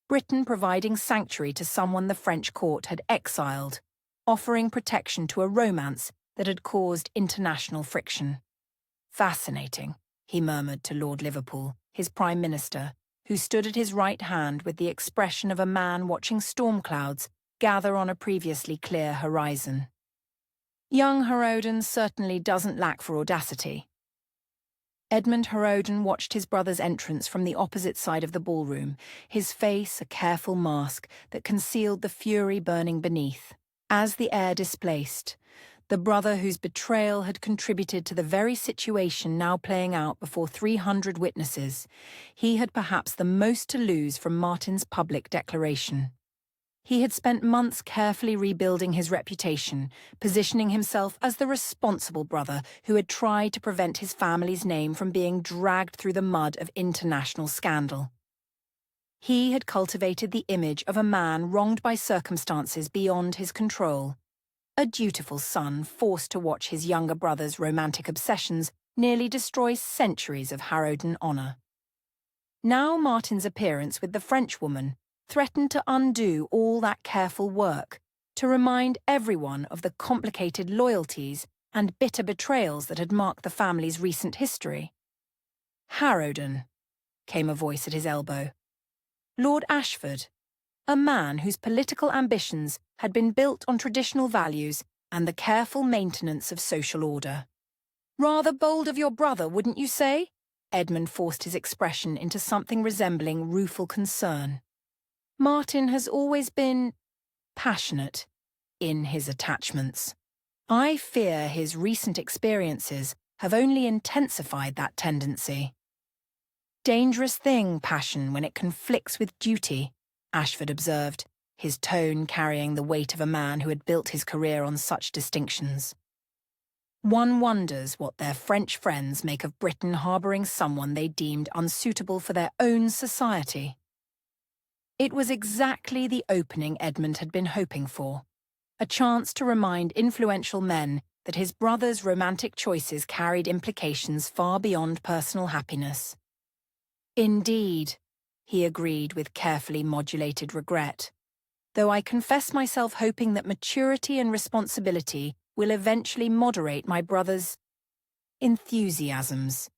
Britain providing sanctuary to someone the French court had exiled, offering protection to a romance that had caused international friction. "Fascinating," he murmured to Lord Liverpool, his Prime Minister, who stood at his right hand with the expression of a man watching storm clouds gather on a previously clear horizon. "Young Harrowden certainly doesn't lack for audacity." Edmund Harrowden watched his brother's entrance from the opposite side of the ballroom, his face a careful mask that concealed the fury burning beneath. As the air displaced, the brother whose betrayal had contributed to the very situation now playing out before 300 witnesses, he had perhaps the most to lose from Martin's public declaration. He had spent months carefully rebuilding his reputation, positioning himself as the responsible brother who had tried to prevent his family's name from being dragged through the mud of international scandal. He had cultivated the image of a man wronged by circumstances beyond his control, a dutiful son forced to watch his younger brother's romantic obsessions nearly destroy centuries of Harrowden honour. Now Martin's appearance with the Frenchwoman threatened to undo all that careful work, to remind everyone of the complicated loyalties and bitter betrayals that had marked the family's recent history. "Harrowden," came a voice at his elbow. Lord Ashford, a man whose political ambitions had been built on traditional values and the careful maintenance of social order. "Rather bold of your brother, wouldn't you say?" Edmund forced his expression into something resembling rueful concern. "Martin has always been passionate in his attachments. I fear his recent experiences have only intensified that tendency." "Dangerous thing, passion, when it conflicts with duty," Ashford observed, his tone carrying the weight of a man who had built his career on such distinctions. "One wonders what their French friends make of Britain harbouring someone they deemed unsuitable for their own society." It was exactly the opening Edmund had been hoping for, a chance to remind influential men that his brother's romantic choices carried implications far beyond personal happiness. "Indeed," he agreed with carefully modulated regret, "though I confess myself hoping that maturity and responsibility will eventually moderate my brother's enthusiasms."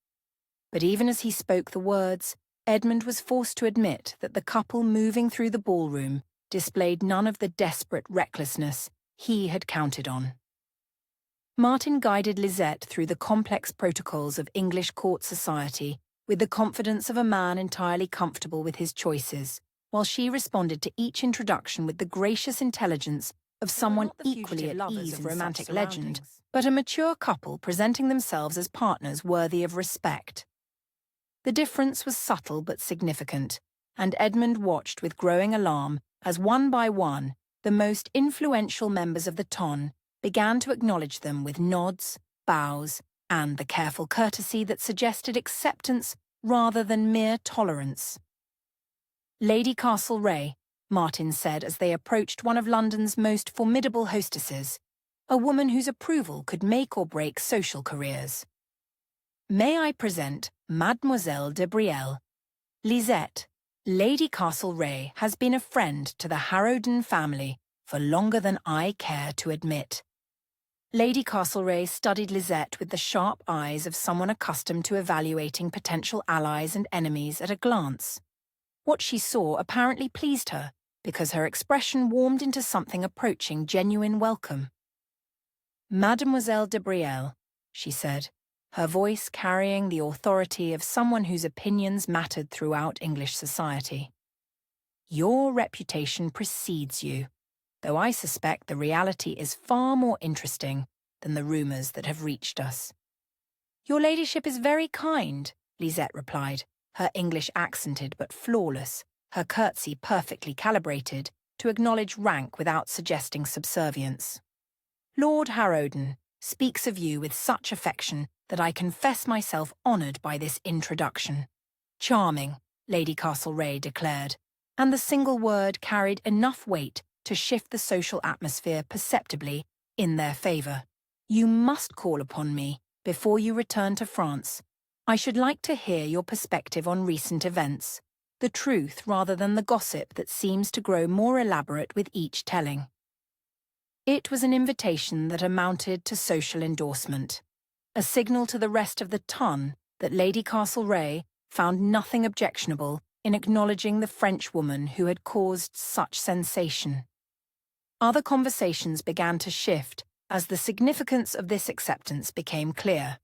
But even as he spoke the words, Edmund was forced to admit that the couple moving through the ballroom displayed none of the desperate recklessness he had counted on. Martin guided Lisette through the complex protocols of English court society with the confidence of a man entirely comfortable with his choices, while she responded to each introduction with the gracious intelligence of someone equally at ease in romantic legend, but a mature couple presenting themselves as partners worthy of respect. The difference was subtle but significant, and Edmund watched with growing alarm as one by one the most influential members of the ton began to acknowledge them with nods, bows, and the careful courtesy that suggested acceptance rather than mere tolerance. "Lady Castlereagh," Martin said as they approached one of London's most formidable hostesses, a woman whose approval could make or break social careers. "May I present Mademoiselle De Brielle? Lisette, Lady Castlereagh has been a friend to the Harrowden family for longer than I care to admit." Lady Castlereagh studied Lisette with the sharp eyes of someone accustomed to evaluating potential allies and enemies at a glance. What she saw apparently pleased her, because her expression warmed into something approaching genuine welcome. "Mademoiselle De Brielle," she said, her voice carrying the authority of someone whose opinions mattered throughout English society. "Your reputation precedes you, though I suspect the reality is far more interesting than the rumours that have reached us." "Your ladyship is very kind," Lisette replied, her English accented but flawless, her curtsy perfectly calibrated, to acknowledge rank without suggesting subservience. Lord Harrowden speaks of you with such affection that I confess myself honoured by this introduction. Charming, Lady Castlereagh declared, and the single word carried enough weight to shift the social atmosphere perceptibly in their favour. You must call upon me before you return to France. I should like to hear your perspective on recent events, the truth rather than the gossip that seems to grow more elaborate with each telling. It was an invitation that amounted to social endorsement, a signal to the rest of the ton that Lady Castlereagh found nothing objectionable in acknowledging the Frenchwoman who had caused such sensation. Other conversations began to shift as the significance of this acceptance became clear,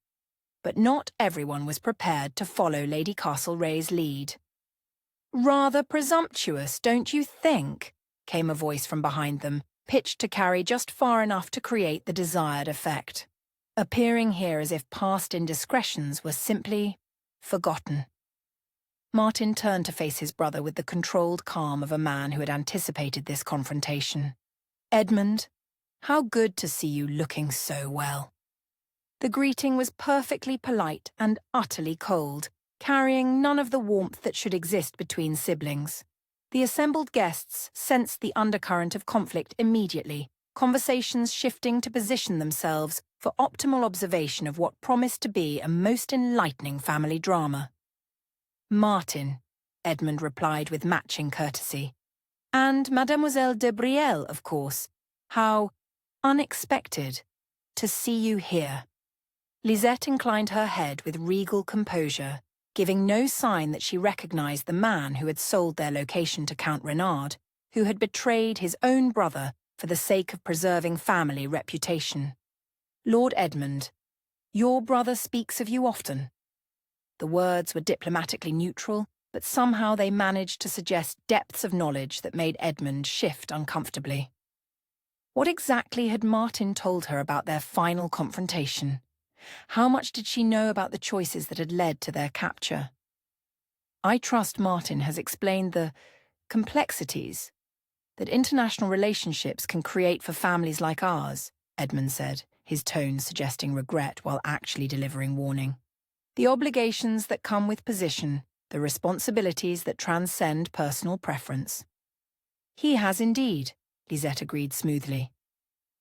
but not everyone was prepared to follow Lady Castlereagh's lead. "Rather presumptuous, don't you think?" came a voice from behind them, pitched to carry just far enough to create the desired effect, appearing here as if past indiscretions were simply forgotten. Martin turned to face his brother with the controlled calm of a man who had anticipated this confrontation. "Edmund, how good to see you looking so well." The greeting was perfectly polite and utterly cold, carrying none of the warmth that should exist between siblings. The assembled guests sensed the undercurrent of conflict immediately, conversations shifting to position themselves for optimal observation of what promised to be a most enlightening family drama. "Martin," Edmund replied with matching courtesy. "And Mademoiselle De Brielle, of course. How unexpected to see you here." Lisette inclined her head with regal composure, giving no sign that she recognized the man who had sold their location to Count Renard, who had betrayed his own brother for the sake of preserving family reputation. "Lord Edmund, your brother speaks of you often." The words were diplomatically neutral, but somehow they managed to suggest depths of knowledge that made Edmund shift uncomfortably. What exactly had Martin told her about their final confrontation? How much did she know about the choices that had led to their capture? "I trust Martin has explained the complexities that international relationships can create for families like ours," Edmund said, his tone suggesting regret while actually delivering warning. "The obligations that come with position, the responsibilities that transcend personal preference." "He has indeed," Lisette agreed smoothly.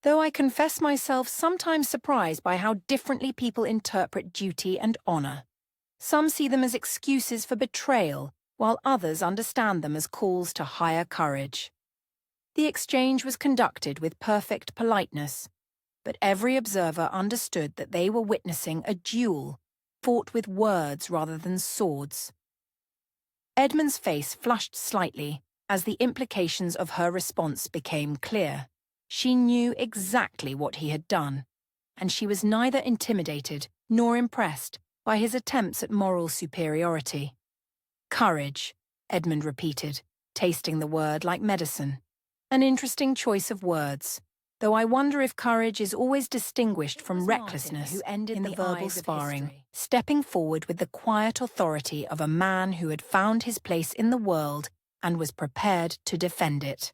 "Though I confess myself sometimes surprised by how differently people interpret duty and honour. Some see them as excuses for betrayal, while others understand them as calls to higher courage." The exchange was conducted with perfect politeness, but every observer understood that they were witnessing a duel, fought with words rather than swords. Edmund's face flushed slightly as the implications of her response became clear. She knew exactly what he had done, and she was neither intimidated nor impressed by his attempts at moral superiority. "Courage," Edmund repeated, tasting the word like medicine. An interesting choice of words, though I wonder if courage is always distinguished from recklessness who ended in the verbal eyes of sparring, history. stepping forward with the quiet authority of a man who had found his place in the world and was prepared to defend it.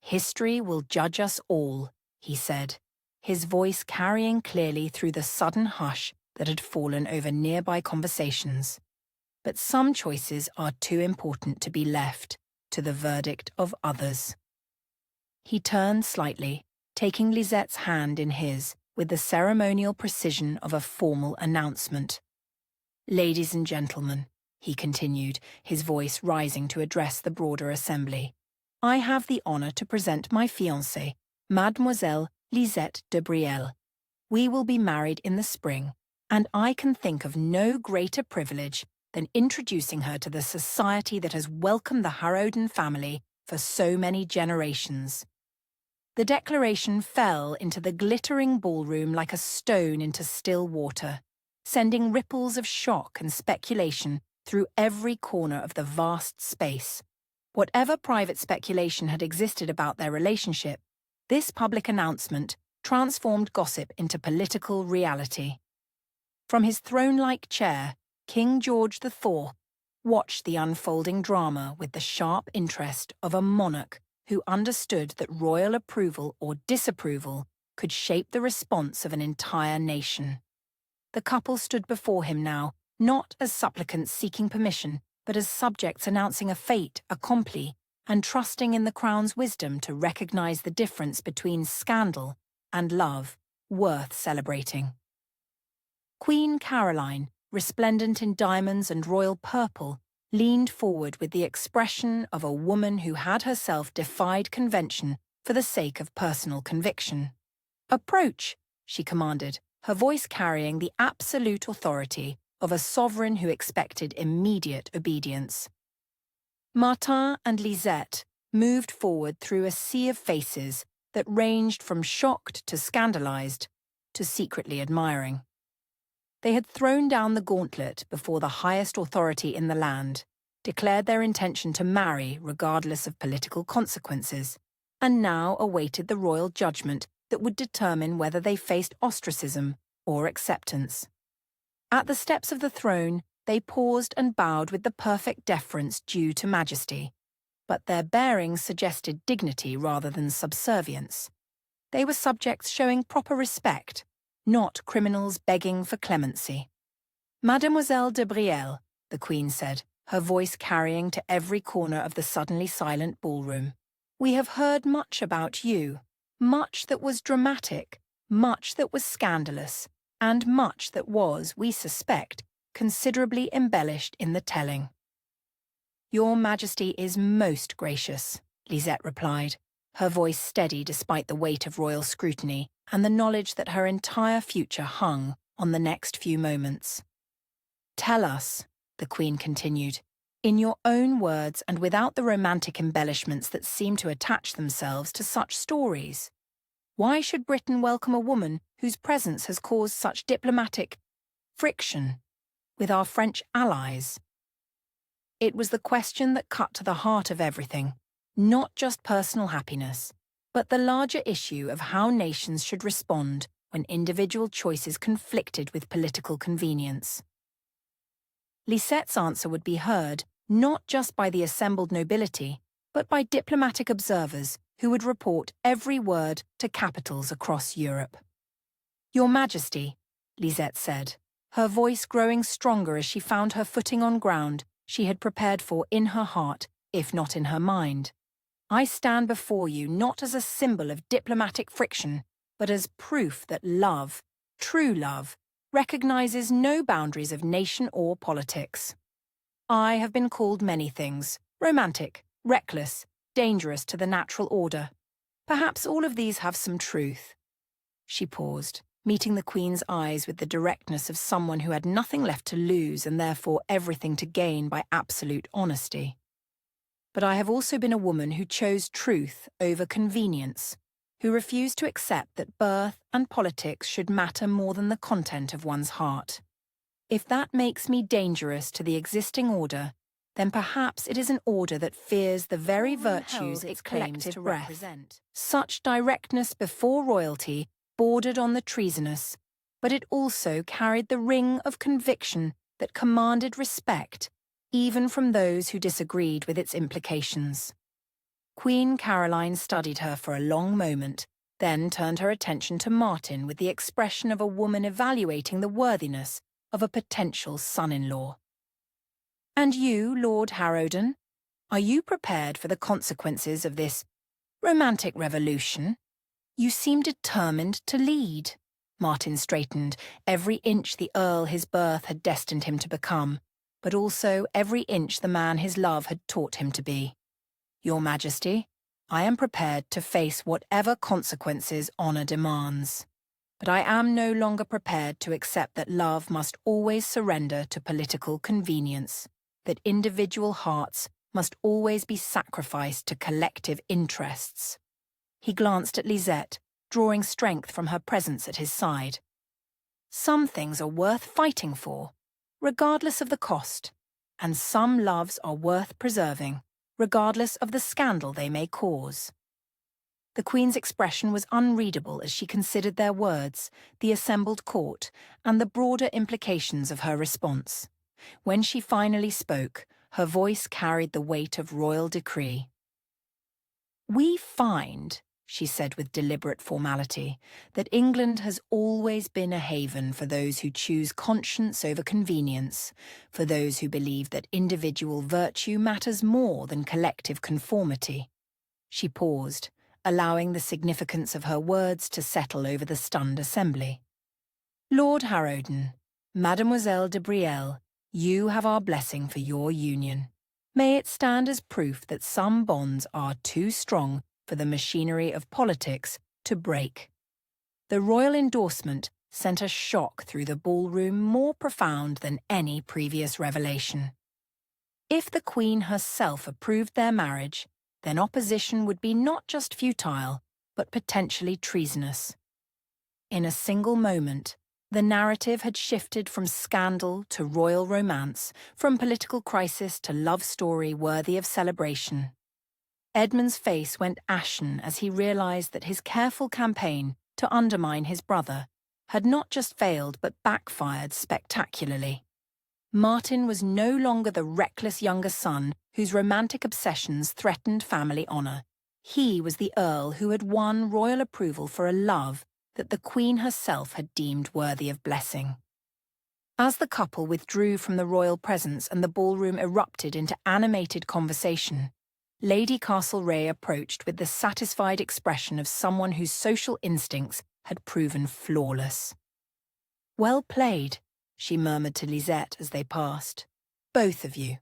"History will judge us all," he said, his voice carrying clearly through the sudden hush that had fallen over nearby conversations. "But some choices are too important to be left to the verdict of others." He turned slightly, taking Lisette's hand in his with the ceremonial precision of a formal announcement. "Ladies and gentlemen," he continued, his voice rising to address the broader assembly, "I have the honour to present my fiancée, Mademoiselle Lisette De Brielle. We will be married in the spring, and I can think of no greater privilege than introducing her to the society that has welcomed the Harrowden family for so many generations." The declaration fell into the glittering ballroom like a stone into still water, sending ripples of shock and speculation through every corner of the vast space. Whatever private speculation had existed about their relationship, this public announcement transformed gossip into political reality. From his throne-like chair, King George IV watched the unfolding drama with the sharp interest of a monarch who understood that royal approval or disapproval could shape the response of an entire nation. The couple stood before him now, not as supplicants seeking permission, but as subjects announcing a fait accompli and trusting in the crown's wisdom to recognize the difference between scandal and love worth celebrating. Queen Caroline, resplendent in diamonds and royal purple, leaned forward with the expression of a woman who had herself defied convention for the sake of personal conviction. "Approach," she commanded, her voice carrying the absolute authority of a sovereign who expected immediate obedience. Martin and Lisette moved forward through a sea of faces that ranged from shocked to scandalized to secretly admiring. They had thrown down the gauntlet before the highest authority in the land, declared their intention to marry regardless of political consequences, and now awaited the royal judgment that would determine whether they faced ostracism or acceptance. At the steps of the throne, they paused and bowed with the perfect deference due to majesty, but their bearing suggested dignity rather than subservience. They were subjects showing proper respect, not criminals begging for clemency. "Mademoiselle de Brielle," the Queen said, her voice carrying to every corner of the suddenly silent ballroom. "We have heard much about you, much that was dramatic, much that was scandalous, and much that was, we suspect, considerably embellished in the telling." "Your Majesty is most gracious," Lisette replied, her voice steady despite the weight of royal scrutiny and the knowledge that her entire future hung on the next few moments. "Tell us," the Queen continued, "in your own words and without the romantic embellishments that seem to attach themselves to such stories. Why should Britain welcome a woman whose presence has caused such diplomatic friction with our French allies?" It was the question that cut to the heart of everything, not just personal happiness, but the larger issue of how nations should respond when individual choices conflicted with political convenience. Lisette's answer would be heard not just by the assembled nobility, but by diplomatic observers who would report every word to capitals across Europe. "Your Majesty," Lisette said, her voice growing stronger as she found her footing on ground she had prepared for in her heart, if not in her mind. "I stand before you not as a symbol of diplomatic friction, but as proof that love, true love, recognizes no boundaries of nation or politics. I have been called many things: romantic, reckless, dangerous to the natural order. Perhaps all of these have some truth." She paused, meeting the Queen's eyes with the directness of someone who had nothing left to lose and therefore everything to gain by absolute honesty. "But I have also been a woman who chose truth over convenience, who refused to accept that birth and politics should matter more than the content of one's heart. If that makes me dangerous to the existing order, then perhaps it is an order that fears the very virtues it claims to represent." Such directness before royalty bordered on the treasonous, but it also carried the ring of conviction that commanded respect, even from those who disagreed with its implications. Queen Caroline studied her for a long moment, then turned her attention to Martin with the expression of a woman evaluating the worthiness of a potential son-in-law. "And you, Lord Harrowden, are you prepared for the consequences of this romantic revolution? You seem determined to lead." Martin straightened, every inch the earl his birth had destined him to become, but also every inch the man his love had taught him to be. "Your Majesty, I am prepared to face whatever consequences honour demands. But I am no longer prepared to accept that love must always surrender to political convenience, that individual hearts must always be sacrificed to collective interests." He glanced at Lisette, drawing strength from her presence at his side. "Some things are worth fighting for, regardless of the cost, and some loves are worth preserving, regardless of the scandal they may cause." The Queen's expression was unreadable as she considered their words, the assembled court, and the broader implications of her response. When she finally spoke, her voice carried the weight of royal decree. "We find," she said with deliberate formality, "that England has always been a haven for those who choose conscience over convenience, for those who believe that individual virtue matters more than collective conformity." She paused, allowing the significance of her words to settle over the stunned assembly. "Lord Harrowden, Mademoiselle de Brielle, you have our blessing for your union. May it stand as proof that some bonds are too strong for the machinery of politics to break." The royal endorsement sent a shock through the ballroom more profound than any previous revelation. If the Queen herself approved their marriage, then opposition would be not just futile, but potentially treasonous. In a single moment, the narrative had shifted from scandal to royal romance, from political crisis to love story worthy of celebration. Edmund's face went ashen as he realized that his careful campaign to undermine his brother had not just failed but backfired spectacularly. Martin was no longer the reckless younger son whose romantic obsessions threatened family honor. He was the Earl who had won royal approval for a love that the Queen herself had deemed worthy of blessing. As the couple withdrew from the royal presence and the ballroom erupted into animated conversation, Lady Castlereagh approached with the satisfied expression of someone whose social instincts had proven flawless. "Well played," she murmured to Lisette as they passed. "Both of you.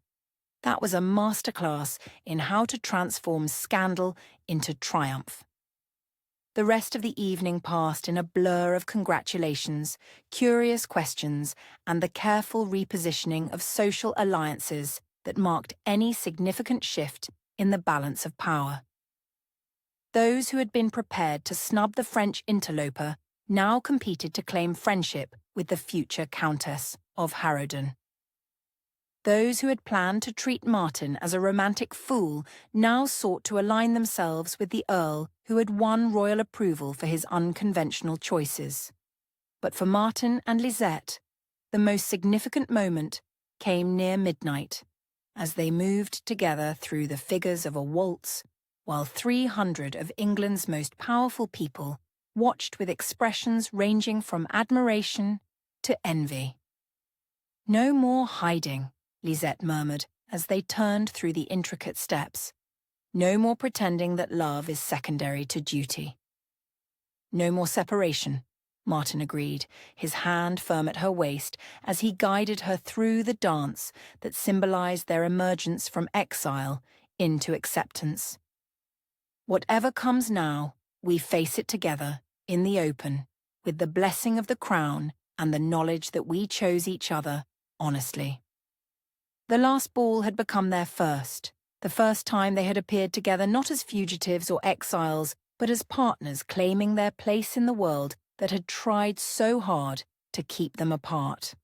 That was a masterclass in how to transform scandal into triumph." The rest of the evening passed in a blur of congratulations, curious questions, and the careful repositioning of social alliances that marked any significant shift in the balance of power. Those who had been prepared to snub the French interloper now competed to claim friendship with the future Countess of Harrowden. Those who had planned to treat Martin as a romantic fool now sought to align themselves with the Earl who had won royal approval for his unconventional choices. But for Martin and Lisette, the most significant moment came near midnight, as they moved together through the figures of a waltz, while 300 of England's most powerful people watched with expressions ranging from admiration to envy. "No more hiding," Lisette murmured as they turned through the intricate steps. "No more pretending that love is secondary to duty." "No more separation," Martin agreed, his hand firm at her waist as he guided her through the dance that symbolized their emergence from exile into acceptance. "Whatever comes now, we face it together, in the open, with the blessing of the crown and the knowledge that we chose each other honestly." The last ball had become their first, the first time they had appeared together not as fugitives or exiles, but as partners claiming their place in the world that had tried so hard to keep them apart.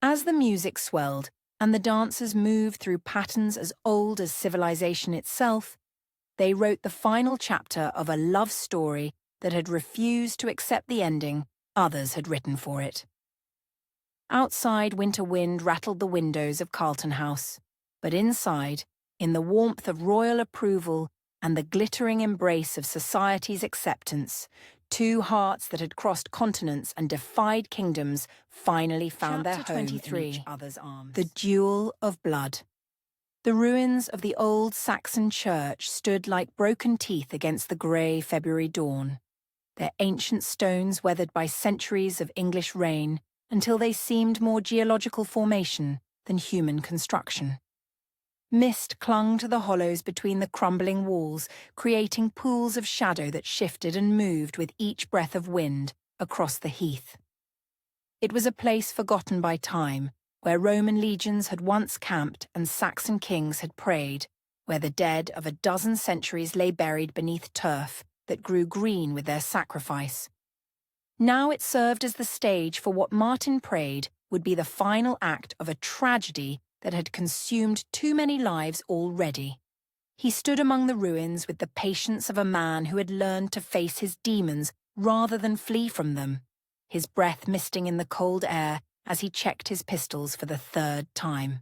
As the music swelled and the dancers moved through patterns as old as civilization itself, they wrote the final chapter of a love story that had refused to accept the ending others had written for it. Outside, winter wind rattled the windows of Carlton House, but inside, in the warmth of royal approval and the glittering embrace of society's acceptance, two hearts that had crossed continents and defied kingdoms finally found their home in each other's arms. The Duel of Blood. The ruins of the old Saxon church stood like broken teeth against the grey February dawn, their ancient stones weathered by centuries of English rain until they seemed more geological formation than human construction. Mist clung to the hollows between the crumbling walls, creating pools of shadow that shifted and moved with each breath of wind across the heath. It was a place forgotten by time, where Roman legions had once camped and Saxon kings had prayed, where the dead of a dozen centuries lay buried beneath turf that grew green with their sacrifice. Now it served as the stage for what Martin prayed would be the final act of a tragedy that had consumed too many lives already. He stood among the ruins with the patience of a man who had learned to face his demons rather than flee from them, his breath misting in the cold air as he checked his pistols for the third time.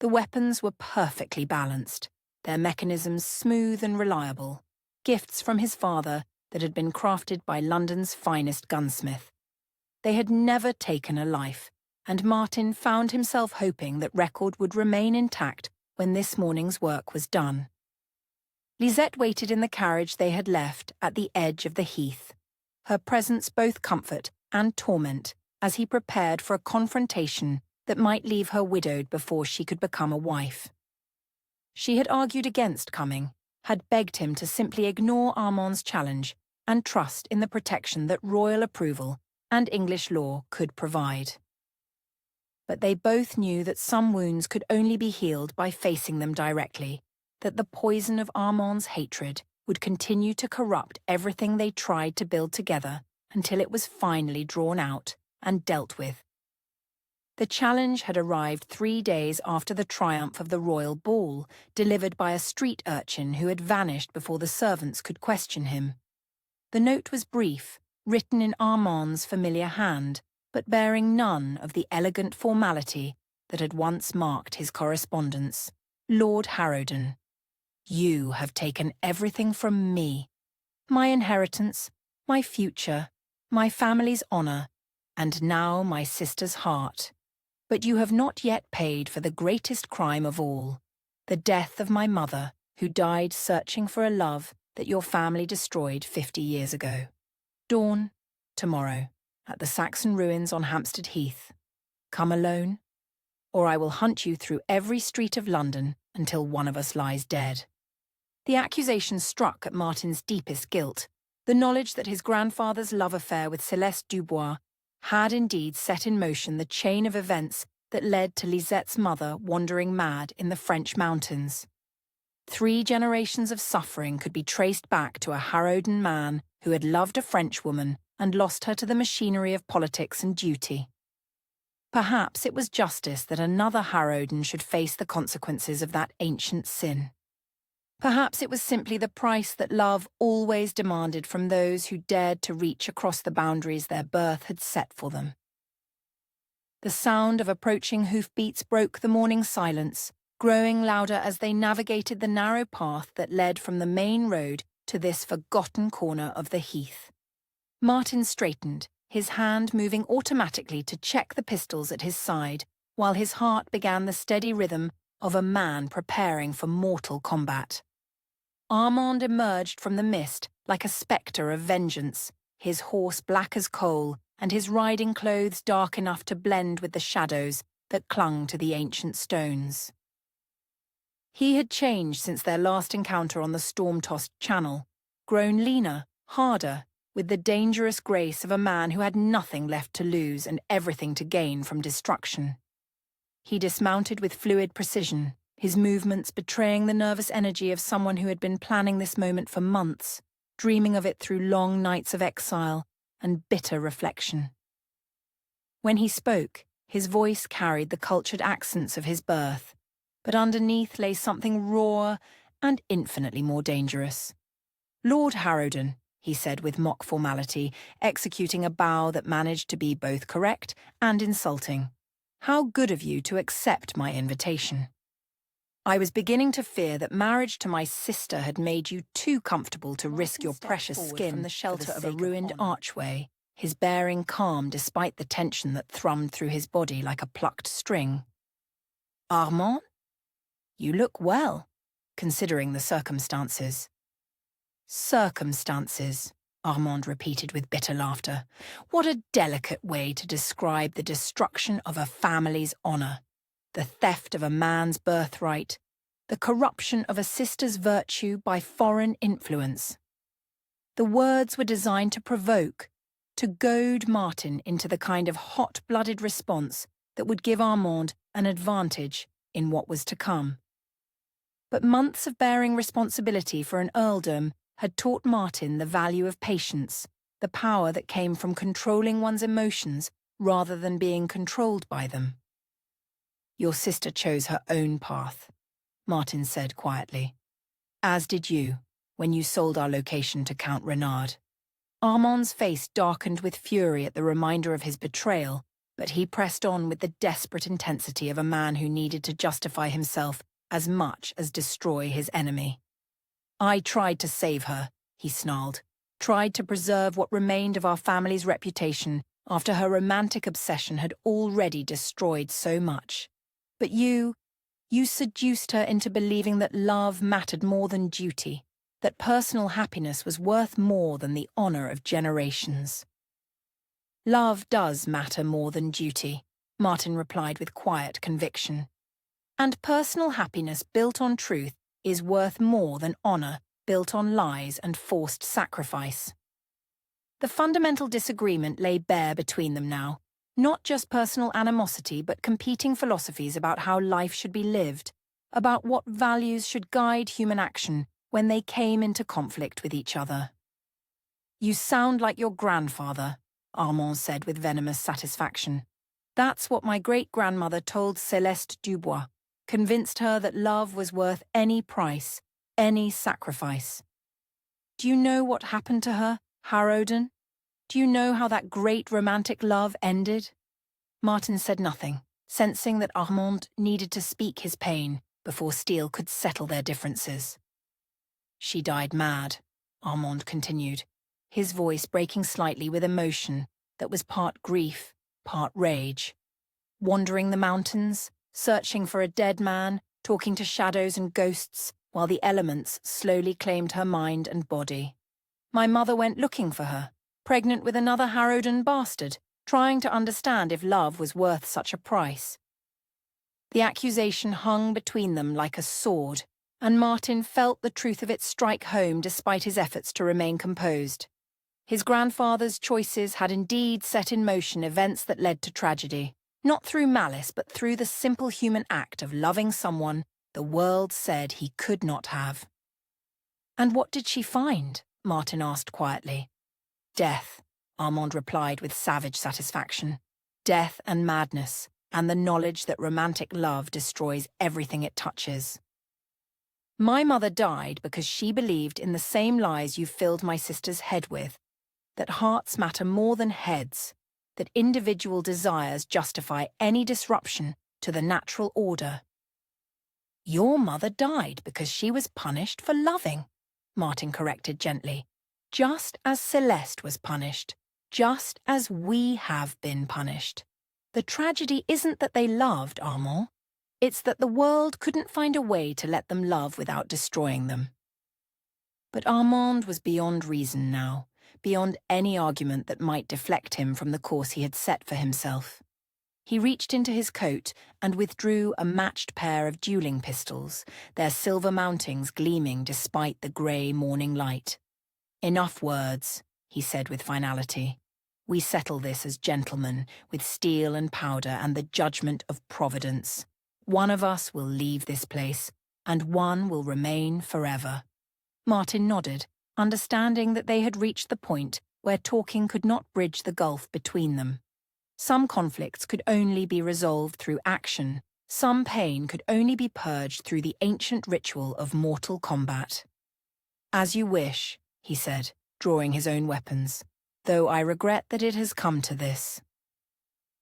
The weapons were perfectly balanced, their mechanisms smooth and reliable, gifts from his father that had been crafted by London's finest gunsmith. They had never taken a life, and Martin found himself hoping that record would remain intact when this morning's work was done. Lisette waited in the carriage they had left at the edge of the heath, her presence both comfort and torment as he prepared for a confrontation that might leave her widowed before she could become a wife. She had argued against coming, had begged him to simply ignore Armand's challenge and trust in the protection that royal approval and English law could provide. But they both knew that some wounds could only be healed by facing them directly, that the poison of Armand's hatred would continue to corrupt everything they tried to build together until it was finally drawn out and dealt with. The challenge had arrived 3 days after the triumph of the royal ball, delivered by a street urchin who had vanished before the servants could question him. The note was brief, written in Armand's familiar hand, but bearing none of the elegant formality that had once marked his correspondence. Lord Harrowden, you have taken everything from me, my inheritance, my future, my family's honour, and now my sister's heart. But you have not yet paid for the greatest crime of all, the death of my mother, who died searching for a love that your family destroyed 50 years ago. Dawn, tomorrow, at the Saxon ruins on Hampstead Heath. Come alone, or I will hunt you through every street of London until one of us lies dead. The accusation struck at Martin's deepest guilt, the knowledge that his grandfather's love affair with Céleste Dubois had indeed set in motion the chain of events that led to Lisette's mother wandering mad in the French mountains. 3 generations of suffering could be traced back to a Harrowden man who had loved a French woman and lost her to the machinery of politics and duty. Perhaps it was justice that another Harrowden should face the consequences of that ancient sin. Perhaps it was simply the price that love always demanded from those who dared to reach across the boundaries their birth had set for them. The sound of approaching hoofbeats broke the morning silence, growing louder as they navigated the narrow path that led from the main road to this forgotten corner of the heath. Martin straightened, his hand moving automatically to check the pistols at his side, while his heart began the steady rhythm of a man preparing for mortal combat. Armand emerged from the mist like a spectre of vengeance, his horse black as coal and his riding clothes dark enough to blend with the shadows that clung to the ancient stones. He had changed since their last encounter on the storm-tossed channel, grown leaner, harder, with the dangerous grace of a man who had nothing left to lose and everything to gain from destruction. He dismounted with fluid precision, his movements betraying the nervous energy of someone who had been planning this moment for months, dreaming of it through long nights of exile and bitter reflection. When he spoke, his voice carried the cultured accents of his birth, but underneath lay something rawer and infinitely more dangerous. Lord Harrowden, he said with mock formality, executing a bow that managed to be both correct and insulting. How good of you to accept my invitation. I was beginning to fear that marriage to my sister had made you too comfortable to risk your precious skin from the shelter of a ruined archway, his bearing calm despite the tension that thrummed through his body like a plucked string. Armand? You look well, considering the circumstances. Circumstances, Armand repeated with bitter laughter. What a delicate way to describe the destruction of a family's honour, the theft of a man's birthright, the corruption of a sister's virtue by foreign influence. The words were designed to provoke, to goad Martin into the kind of hot-blooded response that would give Armand an advantage in what was to come. But months of bearing responsibility for an earldom had taught Martin the value of patience, the power that came from controlling one's emotions rather than being controlled by them. Your sister chose her own path, Martin said quietly. As did you, when you sold our location to Count Renard. Armand's face darkened with fury at the reminder of his betrayal, but he pressed on with the desperate intensity of a man who needed to justify himself as much as destroy his enemy. "I tried to save her," he snarled, "tried to preserve what remained of our family's reputation after her romantic obsession had already destroyed so much. But you seduced her into believing that love mattered more than duty, that personal happiness was worth more than the honor of generations." "Love does matter more than duty," Martin replied with quiet conviction. "And personal happiness built on truth is worth more than honor built on lies and forced sacrifice." The fundamental disagreement lay bare between them now, not just personal animosity but competing philosophies about how life should be lived, about what values should guide human action when they came into conflict with each other. "You sound like your grandfather," Armand said with venomous satisfaction. "That's what my great-grandmother told Céleste Dubois, convinced her that love was worth any price, any sacrifice. Do you know what happened to her, Harrowden? Do you know how that great romantic love ended?" Martin said nothing, sensing that Armand needed to speak his pain before Steele could settle their differences. "She died mad," Armand continued, his voice breaking slightly with emotion that was part grief, part rage. "Wandering the mountains, searching for a dead man, talking to shadows and ghosts, while the elements slowly claimed her mind and body. My mother went looking for her, pregnant with another Harrowden bastard, trying to understand if love was worth such a price." The accusation hung between them like a sword, and Martin felt the truth of it strike home despite his efforts to remain composed. His grandfather's choices had indeed set in motion events that led to tragedy, not through malice but through the simple human act of loving someone the world said he could not have. "And what did she find?" Martin asked quietly. "Death," Armand replied with savage satisfaction. "Death and madness, and the knowledge that romantic love destroys everything it touches. My mother died because she believed in the same lies you filled my sister's head with, that hearts matter more than heads, that individual desires justify any disruption to the natural order." "Your mother died because she was punished for loving," Martin corrected gently. "Just as Céleste was punished, just as we have been punished. The tragedy isn't that they loved, Armand. It's that the world couldn't find a way to let them love without destroying them." But Armand was beyond reason now, beyond any argument that might deflect him from the course he had set for himself. He reached into his coat and withdrew a matched pair of dueling pistols, their silver mountings gleaming despite the grey morning light. "Enough words," he said with finality. "We settle this as gentlemen, with steel and powder and the judgment of Providence. One of us will leave this place, and one will remain forever." Martin nodded, understanding that they had reached the point where talking could not bridge the gulf between them. Some conflicts could only be resolved through action. Some pain could only be purged through the ancient ritual of mortal combat. "As you wish," he said, drawing his own weapons, "though I regret that it has come to this."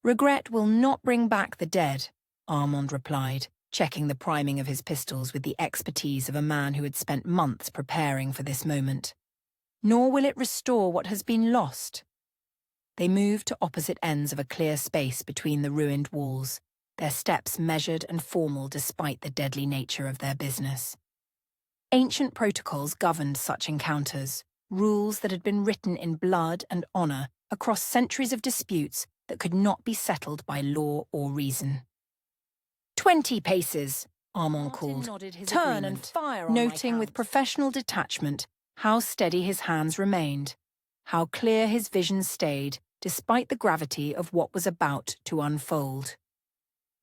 "Regret will not bring back the dead," Armand replied, checking the priming of his pistols with the expertise of a man who had spent months preparing for this moment. "Nor will it restore what has been lost." They moved to opposite ends of a clear space between the ruined walls, their steps measured and formal despite the deadly nature of their business. Ancient protocols governed such encounters, rules that had been written in blood and honor across centuries of disputes that could not be settled by law or reason. 20 paces, Armand called. Turn and fire on noting with professional detachment how steady his hands remained, how clear his vision stayed despite the gravity of what was about to unfold.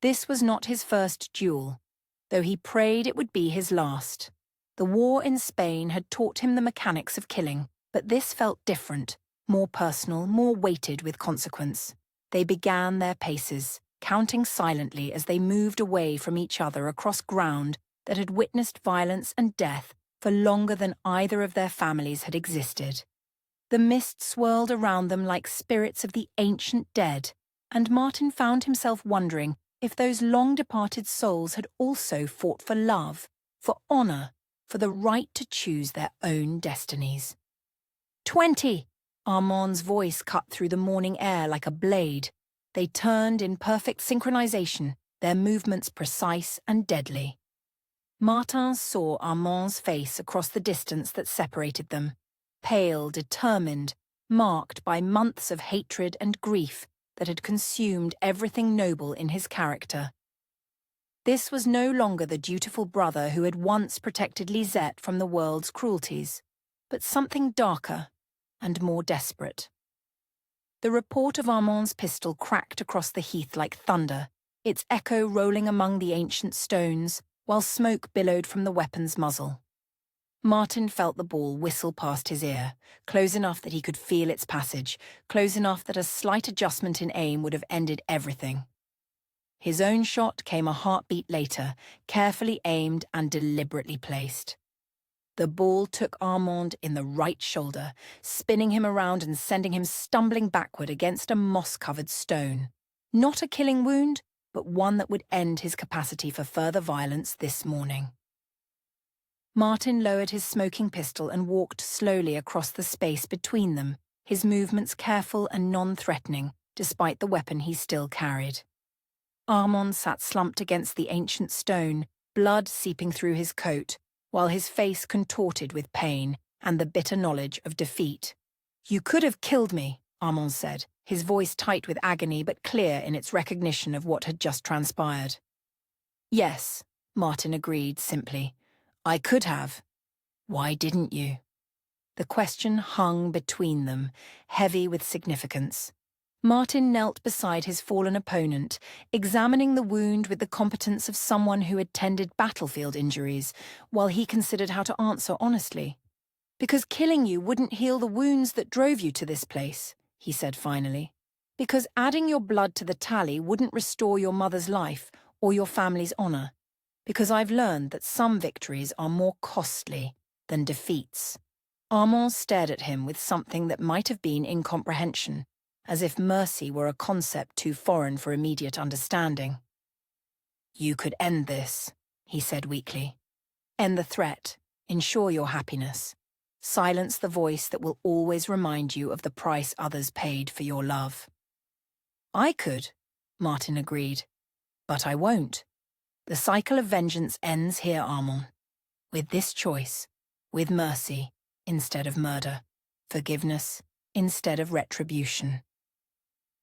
This was not his first duel, though he prayed it would be his last. The war in Spain had taught him the mechanics of killing, but this felt different, more personal, more weighted with consequence. They began their paces, counting silently as they moved away from each other across ground that had witnessed violence and death for longer than either of their families had existed. The mist swirled around them like spirits of the ancient dead, and Martin found himself wondering If those long-departed souls had also fought for love, for honor, for the right to choose their own destinies. 20! Armand's voice cut through the morning air like a blade. They turned in perfect synchronization, their movements precise and deadly. Martin saw Armand's face across the distance that separated them, pale, determined, marked by months of hatred and grief that had consumed everything noble in his character. This was no longer the dutiful brother who had once protected Lisette from the world's cruelties, but something darker and more desperate. The report of Armand's pistol cracked across the heath like thunder, its echo rolling among the ancient stones, while smoke billowed from the weapon's muzzle. Martin felt the ball whistle past his ear, close enough that he could feel its passage, close enough that a slight adjustment in aim would have ended everything. His own shot came a heartbeat later, carefully aimed and deliberately placed. The ball took Armand in the right shoulder, spinning him around and sending him stumbling backward against a moss-covered stone. Not a killing wound, but one that would end his capacity for further violence this morning. Martin lowered his smoking pistol and walked slowly across the space between them, his movements careful and non-threatening, despite the weapon he still carried. Armand sat slumped against the ancient stone, blood seeping through his coat, while his face contorted with pain and the bitter knowledge of defeat. "You could have killed me," Armand said, his voice tight with agony but clear in its recognition of what had just transpired. "Yes," Martin agreed simply. "I could have. Why didn't you?" The question hung between them, heavy with significance. Martin knelt beside his fallen opponent, examining the wound with the competence of someone who had tended battlefield injuries, while he considered how to answer honestly. "Because killing you wouldn't heal the wounds that drove you to this place," he said finally. "Because adding your blood to the tally wouldn't restore your mother's life or your family's honor. Because I've learned that some victories are more costly than defeats." Armand stared at him with something that might have been incomprehension, as if mercy were a concept too foreign for immediate understanding. "You could end this," he said weakly. "End the threat, ensure your happiness, silence the voice that will always remind you of the price others paid for your love." "I could," Martin agreed, "but I won't. The cycle of vengeance ends here, Armand. With this choice, with mercy instead of murder, forgiveness instead of retribution."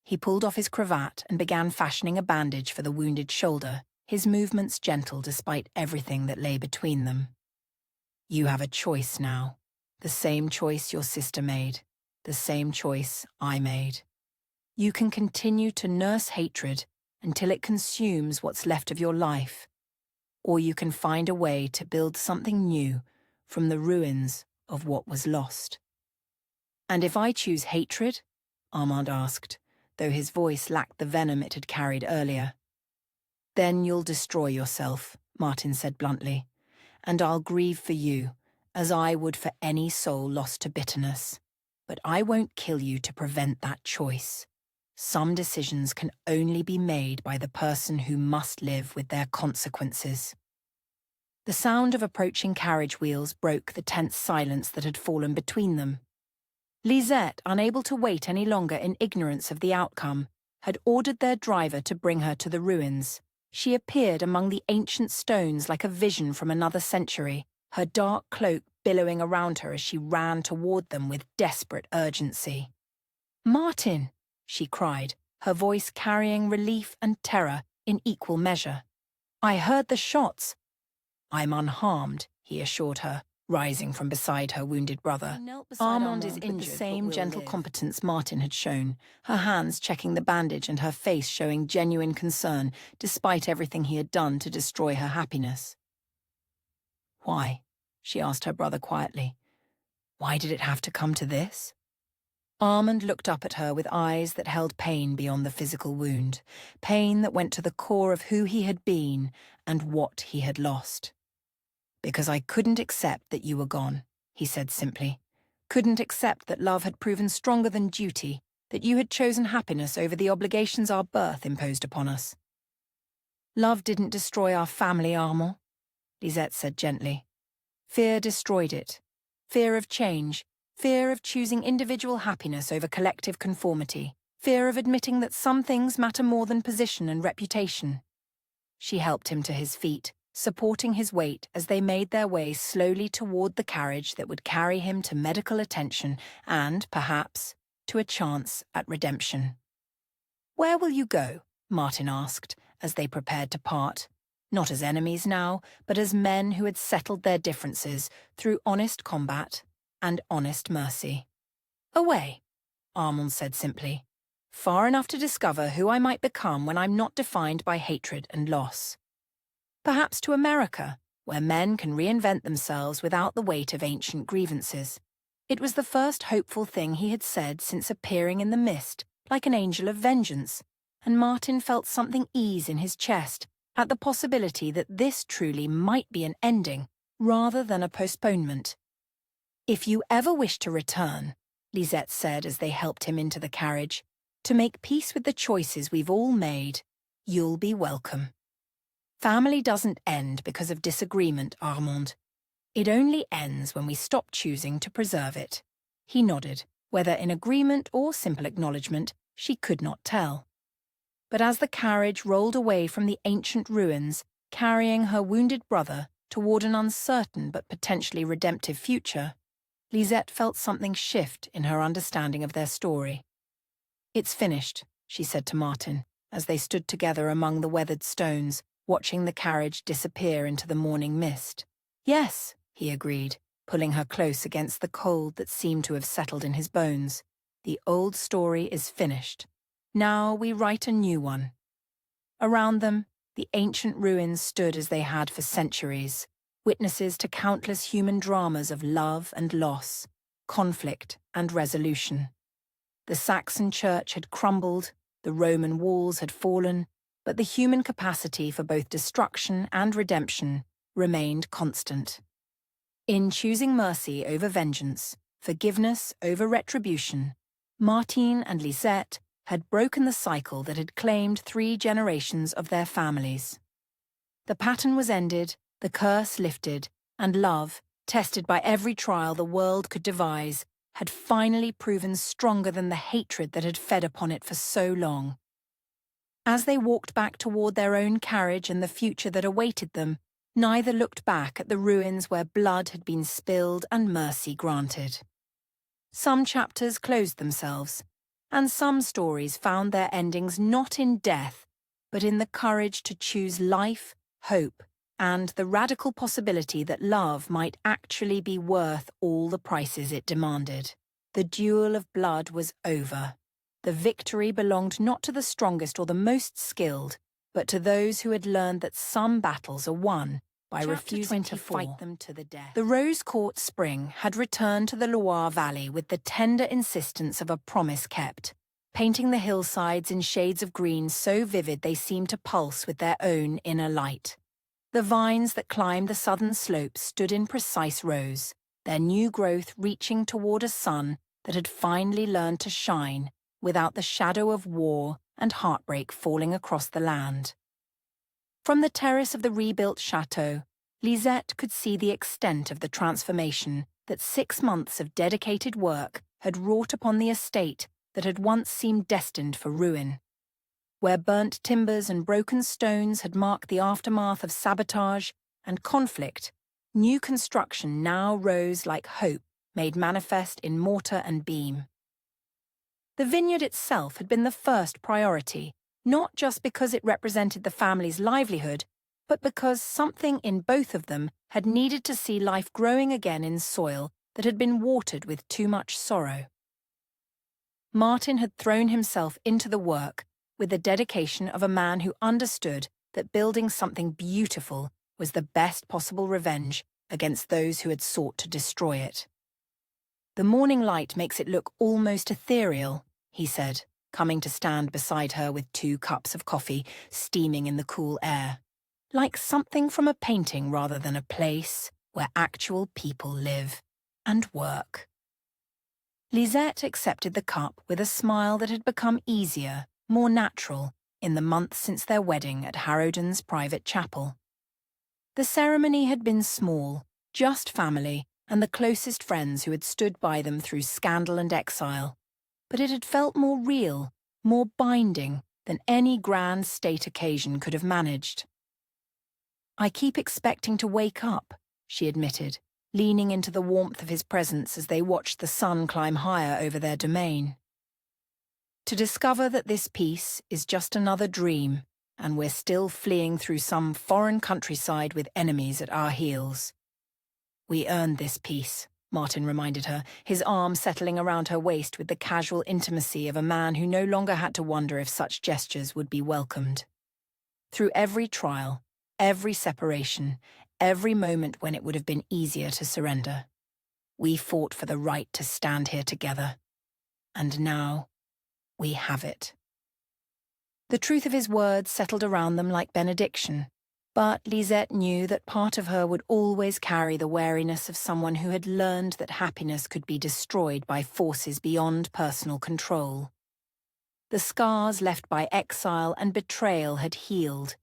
He pulled off his cravat and began fashioning a bandage for the wounded shoulder, his movements gentle despite everything that lay between them. "You have a choice now. The same choice your sister made. The same choice I made. You can continue to nurse hatred until it consumes what's left of your life, or you can find a way to build something new from the ruins of what was lost." "And if I choose hatred?" Armand asked, though his voice lacked the venom it had carried earlier. "Then you'll destroy yourself," Martin said bluntly, "and I'll grieve for you, as I would for any soul lost to bitterness. But I won't kill you to prevent that choice. Some decisions can only be made by the person who must live with their consequences." The sound of approaching carriage wheels broke the tense silence that had fallen between them. Lisette, unable to wait any longer in ignorance of the outcome, had ordered their driver to bring her to the ruins. She appeared among the ancient stones like a vision from another century, her dark cloak billowing around her as she ran toward them with desperate urgency. "Martin!" she cried, her voice carrying relief and terror in equal measure. "I heard the shots." "I'm unharmed," he assured her, rising from beside her wounded brother. Armand is injured, with the same gentle competence Martin had shown, her hands checking the bandage and her face showing genuine concern despite everything he had done to destroy her happiness. "Why?" she asked her brother quietly. "Why did it have to come to this?" Armand looked up at her with eyes that held pain beyond the physical wound, pain that went to the core of who he had been and what he had lost. "Because I couldn't accept that you were gone," he said simply. "Couldn't accept that love had proven stronger than duty, that you had chosen happiness over the obligations our birth imposed upon us." Love didn't destroy our family, Armand, Lisette said gently. Fear destroyed it. Fear of change, fear of choosing individual happiness over collective conformity, fear of admitting that some things matter more than position and reputation. She helped him to his feet, supporting his weight as they made their way slowly toward the carriage that would carry him to medical attention and, perhaps, to a chance at redemption. "Where will you go?" Martin asked, as they prepared to part, not as enemies now, but as men who had settled their differences through honest combat and honest mercy. "Away," Armand said simply. "Far enough to discover who I might become when I'm not defined by hatred and loss. Perhaps to America, where men can reinvent themselves without the weight of ancient grievances." It was the first hopeful thing he had said since appearing in the mist, like an angel of vengeance, and Martin felt something ease in his chest at the possibility that this truly might be an ending rather than a postponement. "If you ever wish to return," Lisette said as they helped him into the carriage, "to make peace with the choices we've all made, you'll be welcome. Family doesn't end because of disagreement, Armand. It only ends when we stop choosing to preserve it." He nodded, whether in agreement or simple acknowledgement, she could not tell. But as the carriage rolled away from the ancient ruins, carrying her wounded brother toward an uncertain but potentially redemptive future, Lisette felt something shift in her understanding of their story. "It's finished," she said to Martin, as they stood together among the weathered stones, watching the carriage disappear into the morning mist. "Yes," he agreed, pulling her close against the cold that seemed to have settled in his bones. "The old story is finished. Now we write a new one." Around them, the ancient ruins stood as they had for centuries, witnesses to countless human dramas of love and loss, conflict and resolution. The Saxon church had crumbled, the Roman walls had fallen, but the human capacity for both destruction and redemption remained constant. In choosing mercy over vengeance, forgiveness over retribution, Martin and Lisette had broken the cycle that had claimed 3 generations of their families. The pattern was ended, the curse lifted, and love, tested by every trial the world could devise, had finally proven stronger than the hatred that had fed upon it for so long. As they walked back toward their own carriage and the future that awaited them, neither looked back at the ruins where blood had been spilled and mercy granted. Some chapters closed themselves, and some stories found their endings not in death, but in the courage to choose life, hope, and the radical possibility that love might actually be worth all the prices it demanded. The duel of blood was over. The victory belonged not to the strongest or the most skilled, but to those who had learned that some battles are won by refusing to fight them to the death. The rose-caught spring had returned to the Loire Valley with the tender insistence of a promise kept, painting the hillsides in shades of green so vivid they seemed to pulse with their own inner light. The vines that climbed the southern slopes stood in precise rows, their new growth reaching toward a sun that had finally learned to shine without the shadow of war and heartbreak falling across the land. From the terrace of the rebuilt chateau, Lisette could see the extent of the transformation that 6 months of dedicated work had wrought upon the estate that had once seemed destined for ruin. Where burnt timbers and broken stones had marked the aftermath of sabotage and conflict, new construction now rose like hope made manifest in mortar and beam. The vineyard itself had been the first priority, not just because it represented the family's livelihood, but because something in both of them had needed to see life growing again in soil that had been watered with too much sorrow. Martin had thrown himself into the work with the dedication of a man who understood that building something beautiful was the best possible revenge against those who had sought to destroy it. "The morning light makes it look almost ethereal," he said, coming to stand beside her with 2 cups of coffee steaming in the cool air. "Like something from a painting rather than a place where actual people live and work." Lisette accepted the cup with a smile that had become easier, more natural, in the months since their wedding at Harrowden's private chapel. The ceremony had been small, just family and the closest friends who had stood by them through scandal and exile, but it had felt more real, more binding than any grand state occasion could have managed. "I keep expecting to wake up," she admitted, leaning into the warmth of his presence as they watched the sun climb higher over their domain. "To discover that this peace is just another dream, and we're still fleeing through some foreign countryside with enemies at our heels." "We earned this peace," Martin reminded her, his arm settling around her waist with the casual intimacy of a man who no longer had to wonder if such gestures would be welcomed. Through every trial, every separation, every moment when it would have been easier to surrender, we fought for the right to stand here together. And now, we have it. The truth of his words settled around them like benediction, but Lisette knew that part of her would always carry the wariness of someone who had learned that happiness could be destroyed by forces beyond personal control. The scars left by exile and betrayal had healed,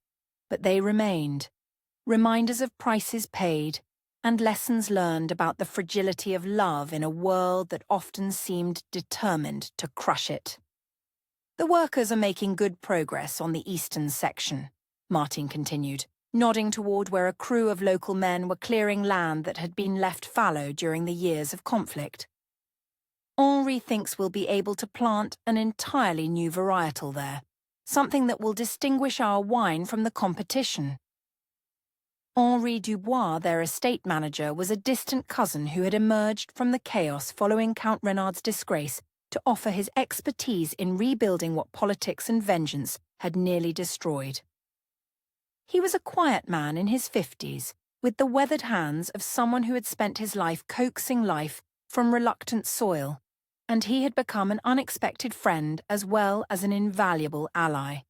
but they remained, reminders of prices paid and lessons learned about the fragility of love in a world that often seemed determined to crush it. "The workers are making good progress on the eastern section," Martin continued, nodding toward where a crew of local men were clearing land that had been left fallow during the years of conflict. "Henri thinks we'll be able to plant an entirely new varietal there, something that will distinguish our wine from the competition." Henri Dubois, their estate manager, was a distant cousin who had emerged from the chaos following Count Renard's disgrace to offer his expertise in rebuilding what politics and vengeance had nearly destroyed. He was a quiet man in his 50s, with the weathered hands of someone who had spent his life coaxing life from reluctant soil, and he had become an unexpected friend as well as an invaluable ally.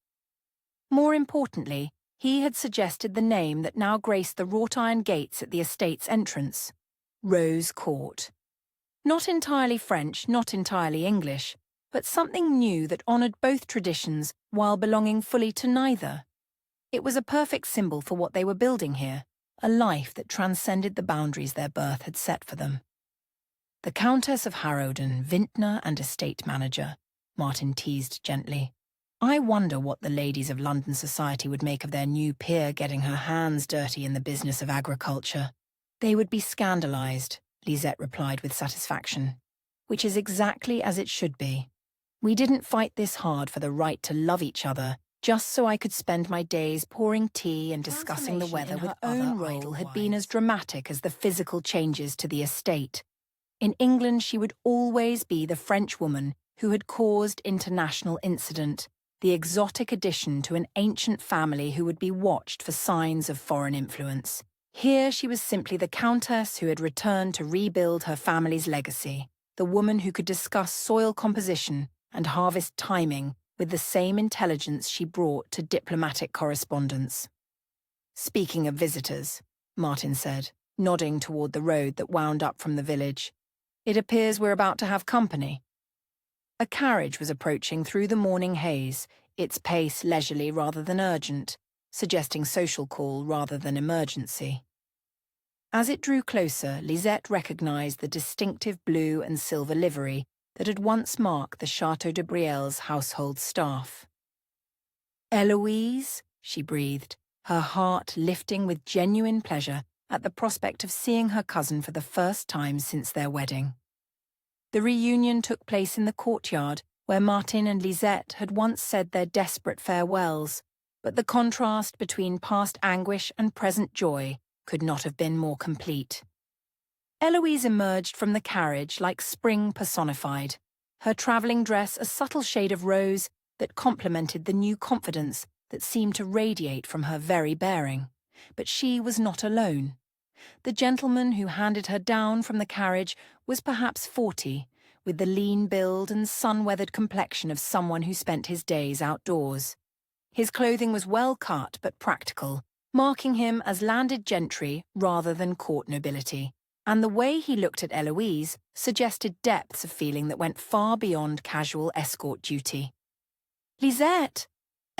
More importantly, he had suggested the name that now graced the wrought-iron gates at the estate's entrance: Rose Court. Not entirely French, not entirely English, but something new that honoured both traditions while belonging fully to neither. It was a perfect symbol for what they were building here, a life that transcended the boundaries their birth had set for them. "The Countess of Harrowden, vintner and estate manager," Martin teased gently. "I wonder what the ladies of London society would make of their new peer getting her hands dirty in the business of agriculture." "They would be scandalised," Lisette replied with satisfaction. "Which is exactly as it should be. We didn't fight this hard for the right to love each other, just so I could spend my days pouring tea and discussing the weather with other. Her own role had been as dramatic as the physical changes to the estate. In England, she would always be the French woman who had caused international incident, the exotic addition to an ancient family who would be watched for signs of foreign influence. Here she was simply the countess who had returned to rebuild her family's legacy, the woman who could discuss soil composition and harvest timing with the same intelligence she brought to diplomatic correspondence. "Speaking of visitors," Martin said, nodding toward the road that wound up from the village, "it appears we're about to have company." A carriage was approaching through the morning haze, its pace leisurely rather than urgent, suggesting social call rather than emergency. As it drew closer, Lisette recognised the distinctive blue and silver livery that had once marked the Château de Brielle's household staff. "Eloise," she breathed, her heart lifting with genuine pleasure at the prospect of seeing her cousin for the first time since their wedding. The reunion took place in the courtyard where Martin and Lisette had once said their desperate farewells, but the contrast between past anguish and present joy could not have been more complete. Eloise emerged from the carriage like spring personified, her travelling dress a subtle shade of rose that complemented the new confidence that seemed to radiate from her very bearing. But she was not alone. The gentleman who handed her down from the carriage was perhaps 40, with the lean build and sun-weathered complexion of someone who spent his days outdoors. His clothing was well cut but practical, marking him as landed gentry rather than court nobility, and the way he looked at Eloise suggested depths of feeling that went far beyond casual escort duty. "Lisette!"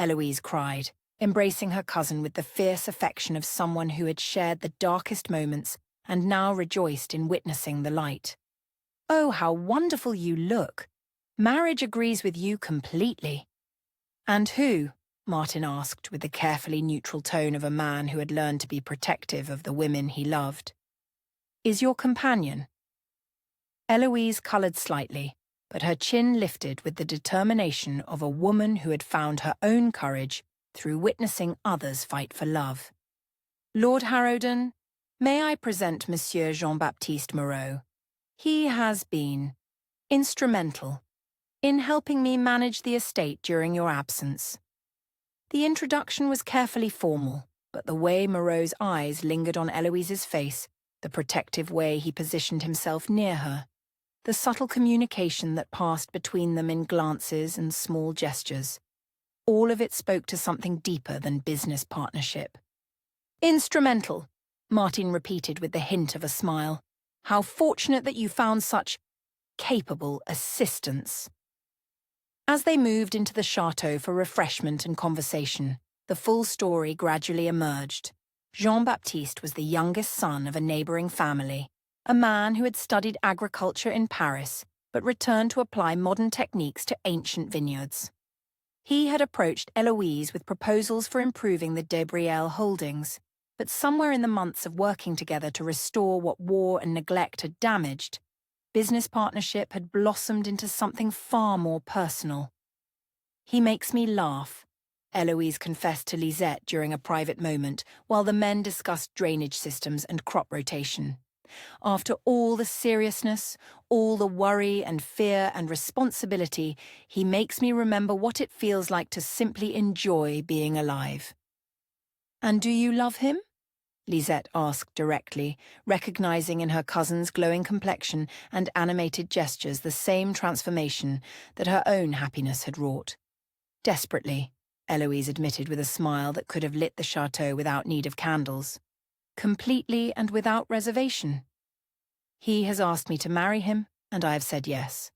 Eloise cried, embracing her cousin with the fierce affection of someone who had shared the darkest moments and now rejoiced in witnessing the light. "Oh, how wonderful you look! Marriage agrees with you completely." "And who?" Martin asked with the carefully neutral tone of a man who had learned to be protective of the women he loved. "Is your companion?" Eloise coloured slightly, but her chin lifted with the determination of a woman who had found her own courage through witnessing others fight for love. "Lord Harrowden, may I present Monsieur Jean-Baptiste Moreau? He has been instrumental in helping me manage the estate during your absence." The introduction was carefully formal, but the way Moreau's eyes lingered on Eloise's face, the protective way he positioned himself near her, the subtle communication that passed between them in glances and small gestures, all of it spoke to something deeper than business partnership. "Instrumental," Martin repeated with the hint of a smile. "How fortunate that you found such capable assistants." As they moved into the chateau for refreshment and conversation, the full story gradually emerged. Jean-Baptiste was the youngest son of a neighbouring family, a man who had studied agriculture in Paris but returned to apply modern techniques to ancient vineyards. He had approached Eloise with proposals for improving the De Brielle holdings, but somewhere in the months of working together to restore what war and neglect had damaged, business partnership had blossomed into something far more personal. "He makes me laugh," Eloise confessed to Lisette during a private moment while the men discussed drainage systems and crop rotation. "After all the seriousness, all the worry and fear and responsibility, he makes me remember what it feels like to simply enjoy being alive." "And do you love him?" Lisette asked directly, recognizing in her cousin's glowing complexion and animated gestures the same transformation that her own happiness had wrought. "Desperately," Eloise admitted with a smile that could have lit the chateau without need of candles. "Completely and without reservation. He has asked me to marry him, and I have said yes."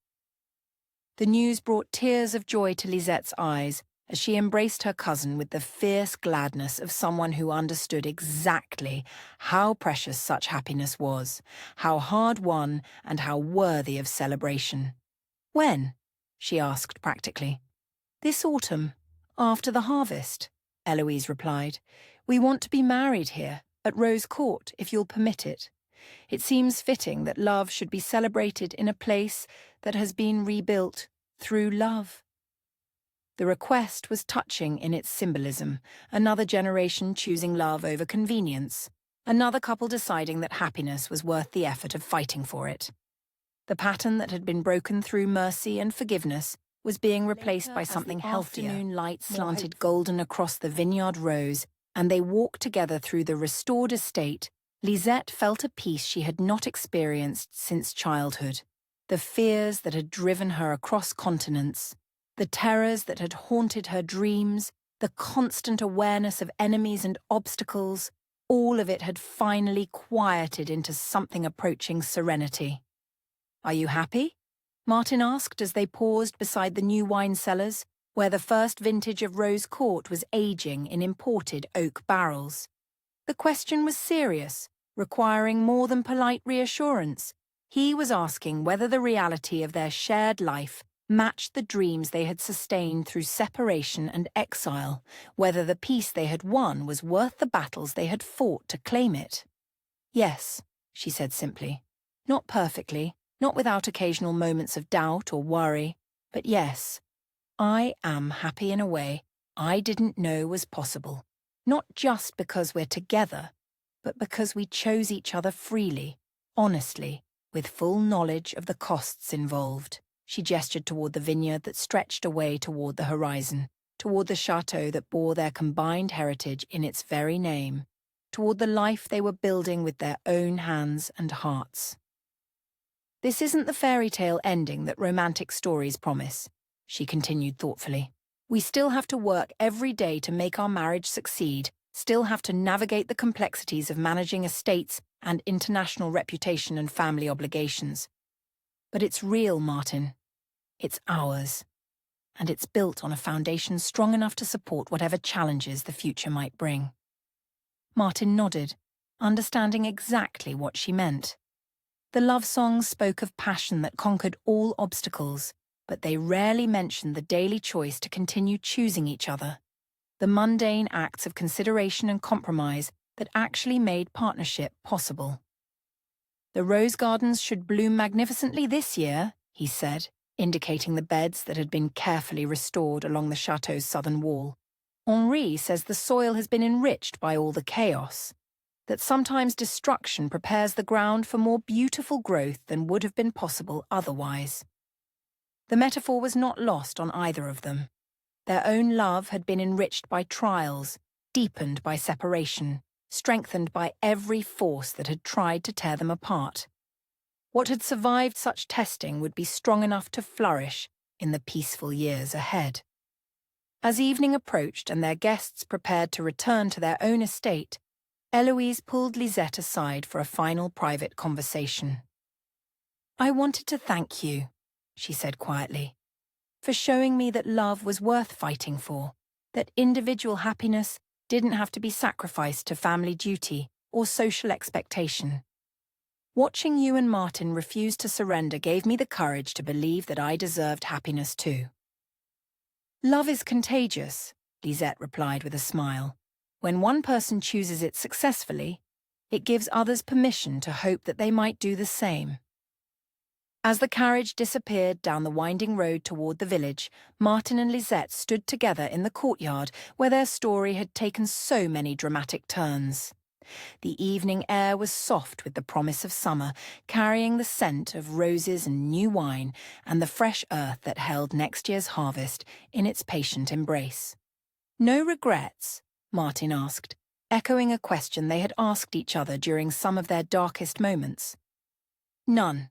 The news brought tears of joy to Lisette's eyes as she embraced her cousin with the fierce gladness of someone who understood exactly how precious such happiness was, how hard-won and how worthy of celebration. "When?" she asked practically. "This autumn, after the harvest," Eloise replied. "We want to be married here, at Rose Court, if you'll permit it. It seems fitting that love should be celebrated in a place that has been rebuilt through love." The request was touching in its symbolism, another generation choosing love over convenience, another couple deciding that happiness was worth the effort of fighting for it. The pattern that had been broken through mercy and forgiveness was being replaced by something healthier. Afternoon light slanted golden across the vineyard rows, and they walked together through the restored estate. Lisette felt a peace she had not experienced since childhood. The fears that had driven her across continents, the terrors that had haunted her dreams, the constant awareness of enemies and obstacles, all of it had finally quieted into something approaching serenity. "Are you happy?" Martin asked as they paused beside the new wine cellars, where the first vintage of Rose Court was aging in imported oak barrels. The question was serious, requiring more than polite reassurance. He was asking whether the reality of their shared life matched the dreams they had sustained through separation and exile, whether the peace they had won was worth the battles they had fought to claim it. "Yes," she said simply. "Not perfectly, not without occasional moments of doubt or worry, but yes, I am happy in a way I didn't know was possible. Not just because we're together, but because we chose each other freely, honestly, with full knowledge of the costs involved." She gestured toward the vineyard that stretched away toward the horizon, toward the chateau that bore their combined heritage in its very name, toward the life they were building with their own hands and hearts. "This isn't the fairy tale ending that romantic stories promise," she continued thoughtfully. "We still have to work every day to make our marriage succeed, still have to navigate the complexities of managing estates and international reputation and family obligations. But it's real, Martin. It's ours. and it's built on a foundation strong enough to support whatever challenges the future might bring. Martin nodded, understanding exactly what she meant. The love songs spoke of passion that conquered all obstacles, but they rarely mentioned the daily choice to continue choosing each other, the mundane acts of consideration and compromise that actually made partnership possible. "The rose gardens should bloom magnificently this year," he said, indicating the beds that had been carefully restored along the chateau's southern wall. "Henri says the soil has been enriched by all the chaos, that sometimes destruction prepares the ground for more beautiful growth than would have been possible otherwise." The metaphor was not lost on either of them. Their own love had been enriched by trials, deepened by separation, strengthened by every force that had tried to tear them apart. What had survived such testing would be strong enough to flourish in the peaceful years ahead. As evening approached and their guests prepared to return to their own estate, Eloise pulled Lisette aside for a final private conversation. "I wanted to thank you," she said quietly, "for showing me that love was worth fighting for, that individual happiness didn't have to be sacrificed to family duty or social expectation. Watching you and Martin refuse to surrender gave me the courage to believe that I deserved happiness too." "Love is contagious," Lisette replied with a smile. "When one person chooses it successfully, it gives others permission to hope that they might do the same." As the carriage disappeared down the winding road toward the village, Martin and Lisette stood together in the courtyard where their story had taken so many dramatic turns. The evening air was soft with the promise of summer, carrying the scent of roses and new wine and the fresh earth that held next year's harvest in its patient embrace. "No regrets?" Martin asked, echoing a question they had asked each other during some of their darkest moments. "None,"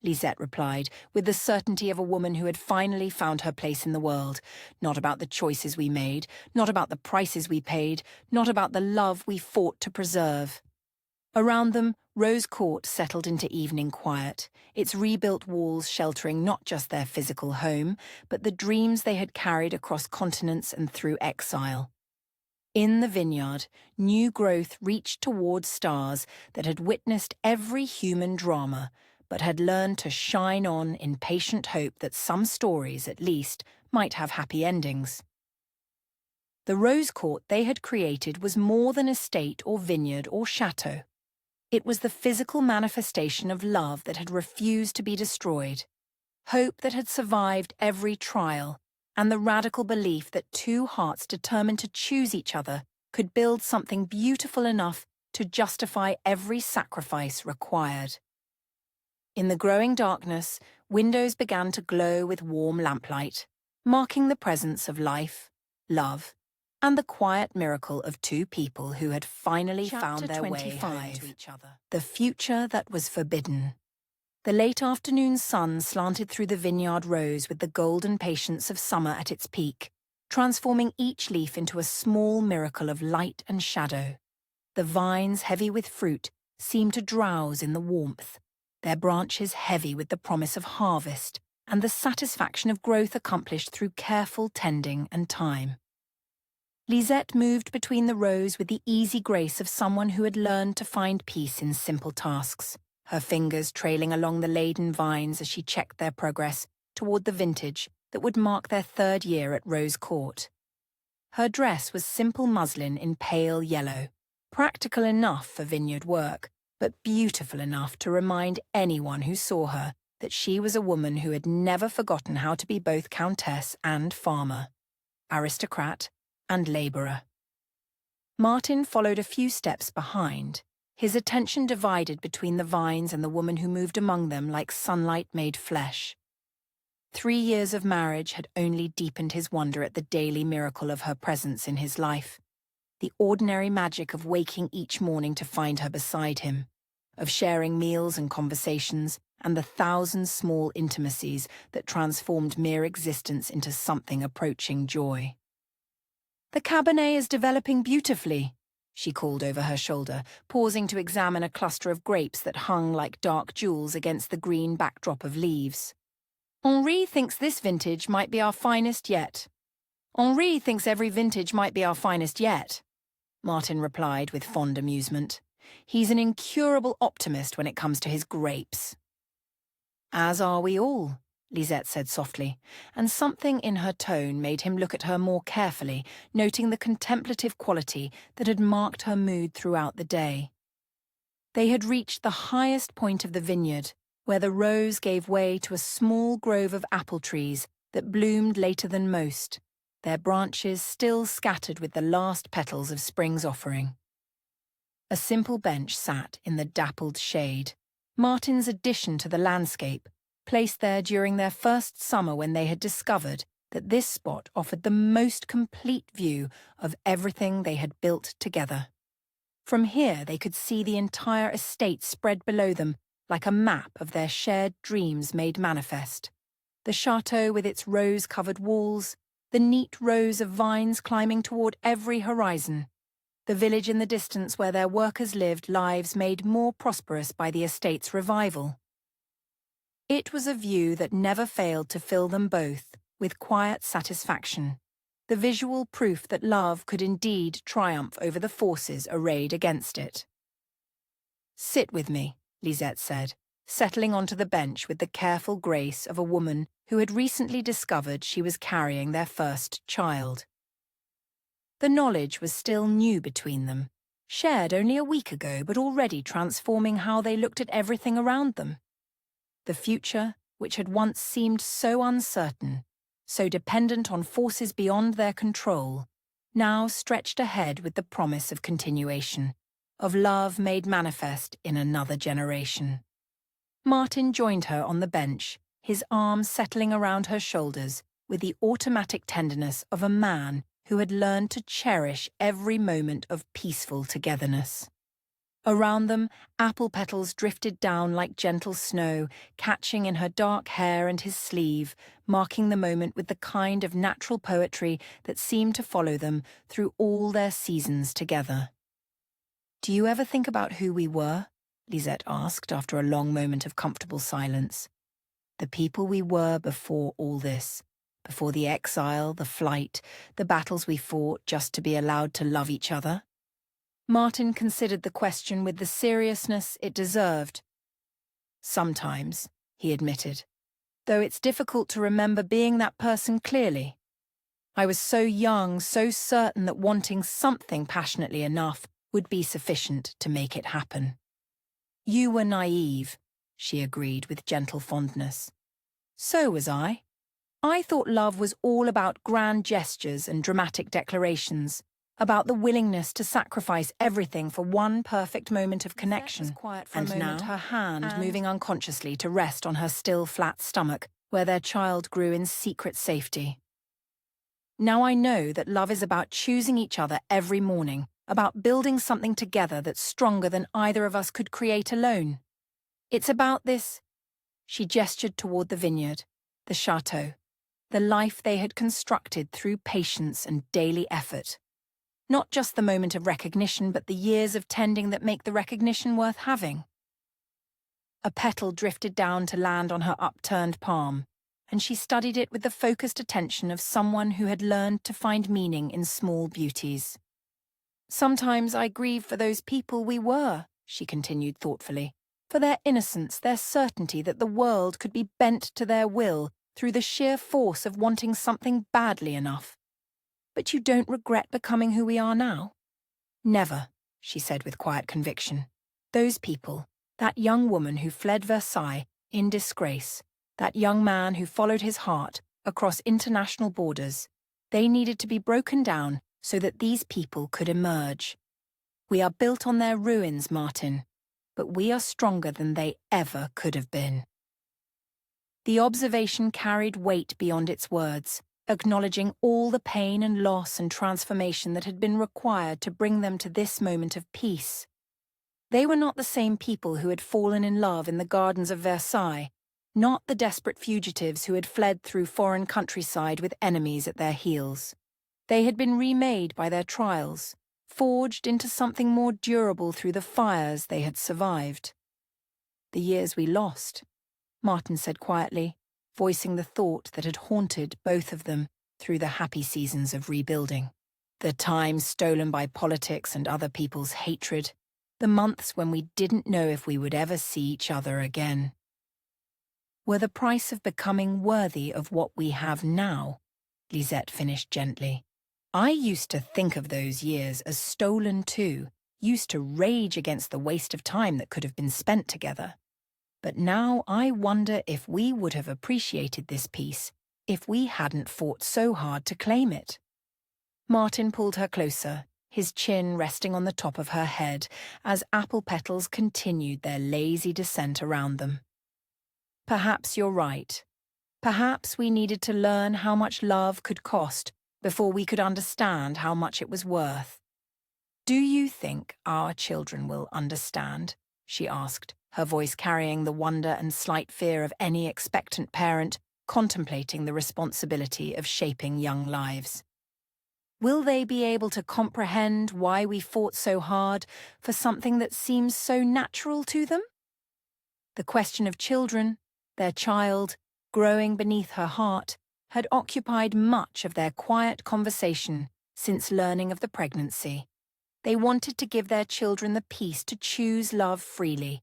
Lisette replied, with the certainty of a woman who had finally found her place in the world. "Not about the choices we made, not about the prices we paid, not about the love we fought to preserve." Around them, Rose Court settled into evening quiet, its rebuilt walls sheltering not just their physical home, but the dreams they had carried across continents and through exile. In the vineyard, new growth reached toward stars that had witnessed every human drama, but had learned to shine on in patient hope that some stories, at least, might have happy endings. The rose court they had created was more than estate or vineyard or chateau. It was the physical manifestation of love that had refused to be destroyed, hope that had survived every trial, and the radical belief that two hearts determined to choose each other could build something beautiful enough to justify every sacrifice required. In the growing darkness, windows began to glow with warm lamplight, marking the presence of life, love, and the quiet miracle of two people who had finally found their way home to each other. The future that was forbidden. The late afternoon sun slanted through the vineyard rows with the golden patience of summer at its peak, transforming each leaf into a small miracle of light and shadow. The vines, heavy with fruit, seemed to drowse in the warmth, their branches heavy with the promise of harvest and the satisfaction of growth accomplished through careful tending and time. Lisette moved between the rows with the easy grace of someone who had learned to find peace in simple tasks, her fingers trailing along the laden vines as she checked their progress toward the vintage that would mark their third year at Rose Court. Her dress was simple muslin in pale yellow, practical enough for vineyard work, but beautiful enough to remind anyone who saw her that she was a woman who had never forgotten how to be both countess and farmer, aristocrat and labourer. Martin followed a few steps behind, his attention divided between the vines and the woman who moved among them like sunlight made flesh. 3 years of marriage had only deepened his wonder at the daily miracle of her presence in his life. The ordinary magic of waking each morning to find her beside him, of sharing meals and conversations, and the 1,000 small intimacies that transformed mere existence into something approaching joy. "The Cabernet is developing beautifully," she called over her shoulder, pausing to examine a cluster of grapes that hung like dark jewels against the green backdrop of leaves. Henri thinks this vintage might be our finest yet. Henri thinks every vintage might be our finest yet, Martin replied with fond amusement. He's an incurable optimist when it comes to his grapes. As are we all, Lisette said softly, and something in her tone made him look at her more carefully, noting the contemplative quality that had marked her mood throughout the day. They had reached the highest point of the vineyard, where the rows gave way to a small grove of apple trees that bloomed later than most, their branches still scattered with the last petals of spring's offering. A simple bench sat in the dappled shade, Martin's addition to the landscape, placed there during their first summer when they had discovered that this spot offered the most complete view of everything they had built together. From here they could see the entire estate spread below them like a map of their shared dreams made manifest. The chateau with its rose-covered walls, the neat rows of vines climbing toward every horizon, the village in the distance where their workers lived lives made more prosperous by the estate's revival. It was a view that never failed to fill them both with quiet satisfaction, the visual proof that love could indeed triumph over the forces arrayed against it. "Sit with me," Lisette said, settling onto the bench with the careful grace of a woman who had recently discovered she was carrying their first child. The knowledge was still new between them, shared only a week ago but already transforming how they looked at everything around them. The future, which had once seemed so uncertain, so dependent on forces beyond their control, now stretched ahead with the promise of continuation, of love made manifest in another generation. Martin joined her on the bench, his arms settling around her shoulders with the automatic tenderness of a man who had learned to cherish every moment of peaceful togetherness. Around them, apple petals drifted down like gentle snow, catching in her dark hair and his sleeve, marking the moment with the kind of natural poetry that seemed to follow them through all their seasons together. "Do you ever think about who we were?" Lisette asked after a long moment of comfortable silence. "The people we were before all this, before the exile, the flight, the battles we fought just to be allowed to love each other?" Martin considered the question with the seriousness it deserved. "Sometimes," he admitted, "though it's difficult to remember being that person clearly. I was so young, so certain that wanting something passionately enough would be sufficient to make it happen." "You were naive," she agreed with gentle fondness. "So was I. I thought love was all about grand gestures and dramatic declarations, about the willingness to sacrifice everything for one perfect moment of connection. And now, her hand moving unconsciously to rest on her still flat stomach, where their child grew in secret safety. Now I know that love is about choosing each other every morning, about building something together that's stronger than either of us could create alone. It's about this." She gestured toward the vineyard, the chateau, the life they had constructed through patience and daily effort. Not just the moment of recognition, but the years of tending that make the recognition worth having. A petal drifted down to land on her upturned palm, and she studied it with the focused attention of someone who had learned to find meaning in small beauties. "Sometimes I grieve for those people we were," she continued thoughtfully, "for their innocence, their certainty that the world could be bent to their will through the sheer force of wanting something badly enough. But you don't regret becoming who we are now?" "Never," she said with quiet conviction. "Those people, that young woman who fled Versailles in disgrace, that young man who followed his heart across international borders, they needed to be broken down so that these people could emerge. We are built on their ruins, Martin, but we are stronger than they ever could have been." The observation carried weight beyond its words, acknowledging all the pain and loss and transformation that had been required to bring them to this moment of peace. They were not the same people who had fallen in love in the gardens of Versailles, not the desperate fugitives who had fled through foreign countryside with enemies at their heels. They had been remade by their trials, forged into something more durable through the fires they had survived. "The years we lost," Martin said quietly, voicing the thought that had haunted both of them through the happy seasons of rebuilding. The time stolen by politics and other people's hatred, the months when we didn't know if we would ever see each other again, were the price of becoming worthy of what we have now, Lisette finished gently. I used to think of those years as stolen too, used to rage against the waste of time that could have been spent together. But now I wonder if we would have appreciated this peace if we hadn't fought so hard to claim it. Martin pulled her closer, his chin resting on the top of her head as apple petals continued their lazy descent around them. Perhaps you're right. Perhaps we needed to learn how much love could cost before we could understand how much it was worth. Do you think our children will understand? She asked, her voice carrying the wonder and slight fear of any expectant parent contemplating the responsibility of shaping young lives. Will they be able to comprehend why we fought so hard for something that seems so natural to them? The question of children, their child, growing beneath her heart, had occupied much of their quiet conversation since learning of the pregnancy. They wanted to give their children the peace to choose love freely,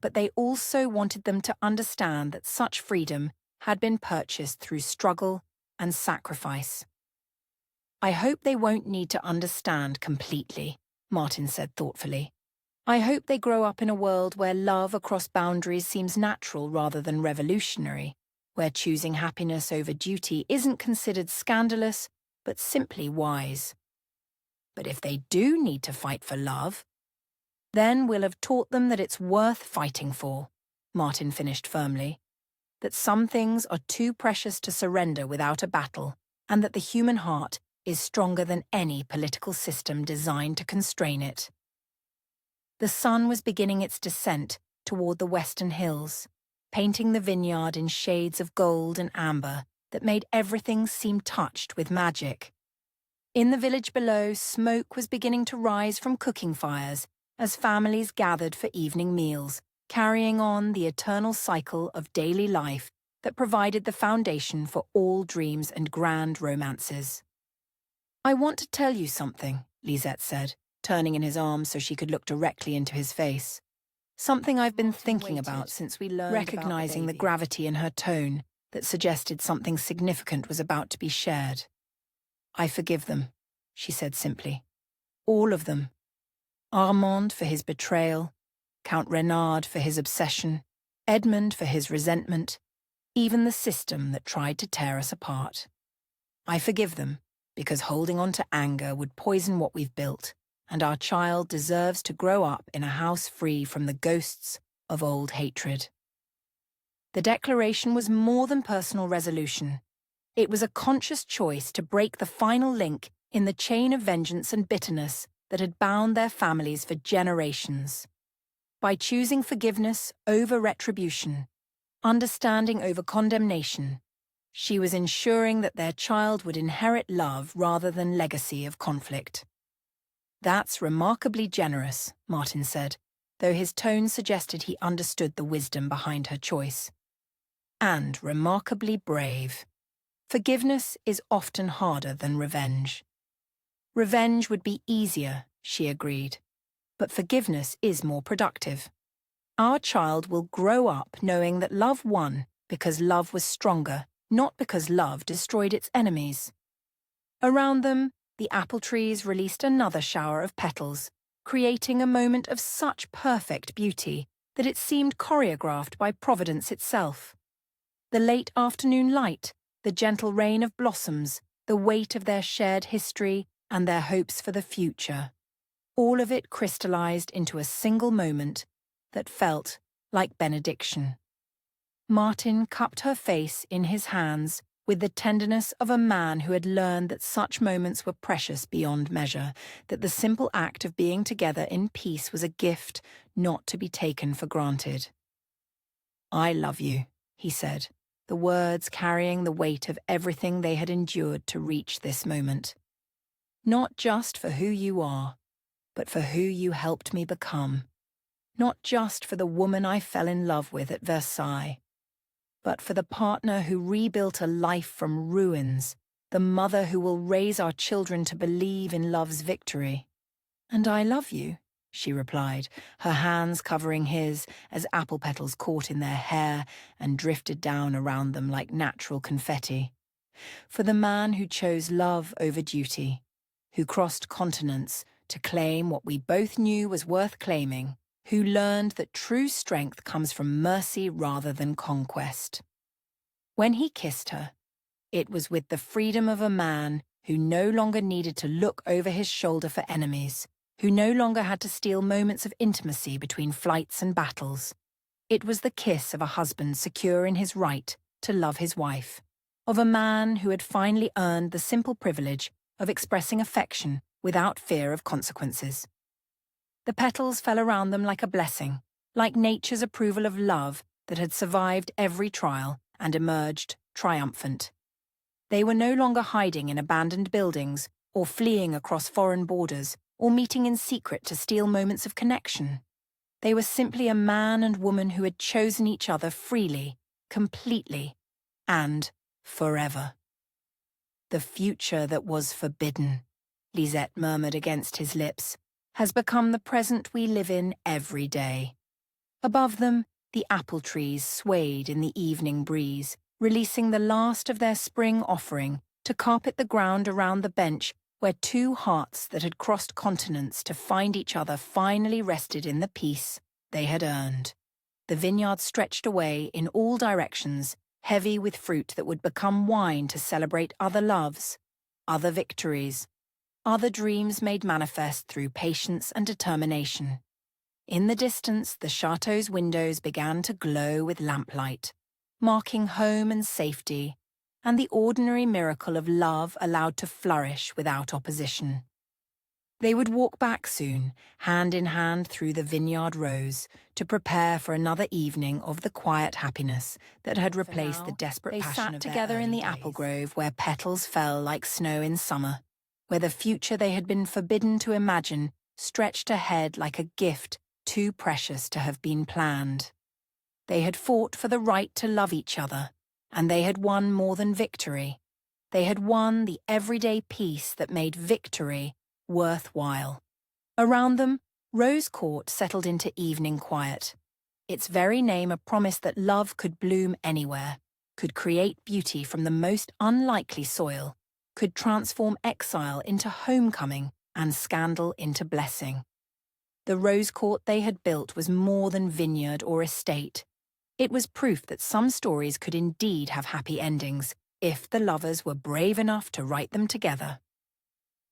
but they also wanted them to understand that such freedom had been purchased through struggle and sacrifice. I hope they won't need to understand completely, Martin said thoughtfully. I hope they grow up in a world where love across boundaries seems natural rather than revolutionary, where choosing happiness over duty isn't considered scandalous, but simply wise. But if they do need to fight for love, then we'll have taught them that it's worth fighting for, Martin finished firmly, that some things are too precious to surrender without a battle, and that the human heart is stronger than any political system designed to constrain it. The sun was beginning its descent toward the western hills, painting the vineyard in shades of gold and amber that made everything seem touched with magic. In the village below, smoke was beginning to rise from cooking fires as families gathered for evening meals, carrying on the eternal cycle of daily life that provided the foundation for all dreams and grand romances. I want to tell you something, Lisette said, turning in his arms so she could look directly into his face. Something I've been thinking about since we learned recognizing the gravity in her tone that suggested something significant was about to be shared. I forgive them, she said simply. All of them. Armand for his betrayal, Count Renard for his obsession, Edmund for his resentment, even the system that tried to tear us apart. I forgive them because holding on to anger would poison what we've built, and our child deserves to grow up in a house free from the ghosts of old hatred. The declaration was more than personal resolution. It was a conscious choice to break the final link in the chain of vengeance and bitterness that had bound their families for generations. By choosing forgiveness over retribution, understanding over condemnation, she was ensuring that their child would inherit love rather than legacy of conflict. That's remarkably generous, Martin said, though his tone suggested he understood the wisdom behind her choice. And remarkably brave. Forgiveness is often harder than revenge. Revenge would be easier, she agreed, but forgiveness is more productive. Our child will grow up knowing that love won because love was stronger, not because love destroyed its enemies. Around them, the apple trees released another shower of petals, creating a moment of such perfect beauty that it seemed choreographed by Providence itself. The late afternoon light, the gentle rain of blossoms, the weight of their shared history and their hopes for the future, all of it crystallized into a single moment that felt like benediction. Martin cupped her face in his hands with the tenderness of a man who had learned that such moments were precious beyond measure, that the simple act of being together in peace was a gift not to be taken for granted. I love you, he said, the words carrying the weight of everything they had endured to reach this moment. Not just for who you are, but for who you helped me become. Not just for the woman I fell in love with at Versailles, but for the partner who rebuilt a life from ruins, the mother who will raise our children to believe in love's victory. And I love you, she replied, her hands covering his as apple petals caught in their hair and drifted down around them like natural confetti. For the man who chose love over duty, who crossed continents to claim what we both knew was worth claiming, who learned that true strength comes from mercy rather than conquest. When he kissed her, it was with the freedom of a man who no longer needed to look over his shoulder for enemies, who no longer had to steal moments of intimacy between flights and battles. It was the kiss of a husband secure in his right to love his wife, of a man who had finally earned the simple privilege of expressing affection without fear of consequences. The petals fell around them like a blessing, like nature's approval of love that had survived every trial and emerged triumphant. They were no longer hiding in abandoned buildings or fleeing across foreign borders or meeting in secret to steal moments of connection. They were simply a man and woman who had chosen each other freely, completely, and forever. The future that was forbidden, Lisette murmured against his lips, has become the present we live in every day. Above them, the apple trees swayed in the evening breeze, releasing the last of their spring offering to carpet the ground around the bench where two hearts that had crossed continents to find each other finally rested in the peace they had earned. The vineyard stretched away in all directions, heavy with fruit that would become wine to celebrate other loves, other victories, other dreams made manifest through patience and determination. In the distance, the chateau's windows began to glow with lamplight, marking home and safety, and the ordinary miracle of love allowed to flourish without opposition. They would walk back soon, hand in hand through the vineyard rows, to prepare for another evening of the quiet happiness that had replaced the desperate passion of their early days. They sat together in the apple grove where petals fell like snow in summer, where the future they had been forbidden to imagine stretched ahead like a gift too precious to have been planned. They had fought for the right to love each other, and they had won more than victory. They had won the everyday peace that made victory worthwhile. Around them, Rose Court settled into evening quiet, its very name a promise that love could bloom anywhere, could create beauty from the most unlikely soil, could transform exile into homecoming and scandal into blessing. The Rose Court they had built was more than vineyard or estate. It was proof that some stories could indeed have happy endings if the lovers were brave enough to write them together.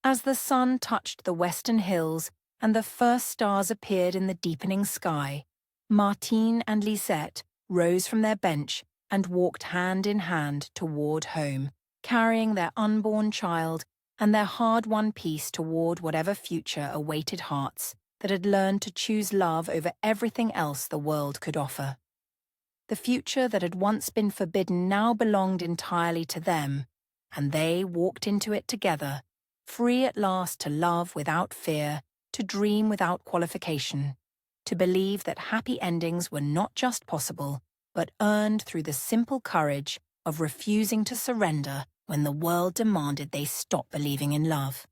As the sun touched the western hills and the first stars appeared in the deepening sky, Martin and Lisette rose from their bench and walked hand in hand toward home, carrying their unborn child and their hard-won peace toward whatever future awaited hearts that had learned to choose love over everything else the world could offer. The future that had once been forbidden now belonged entirely to them, and they walked into it together, free at last to love without fear, to dream without qualification, to believe that happy endings were not just possible, but earned through the simple courage of refusing to surrender when the world demanded they stop believing in love.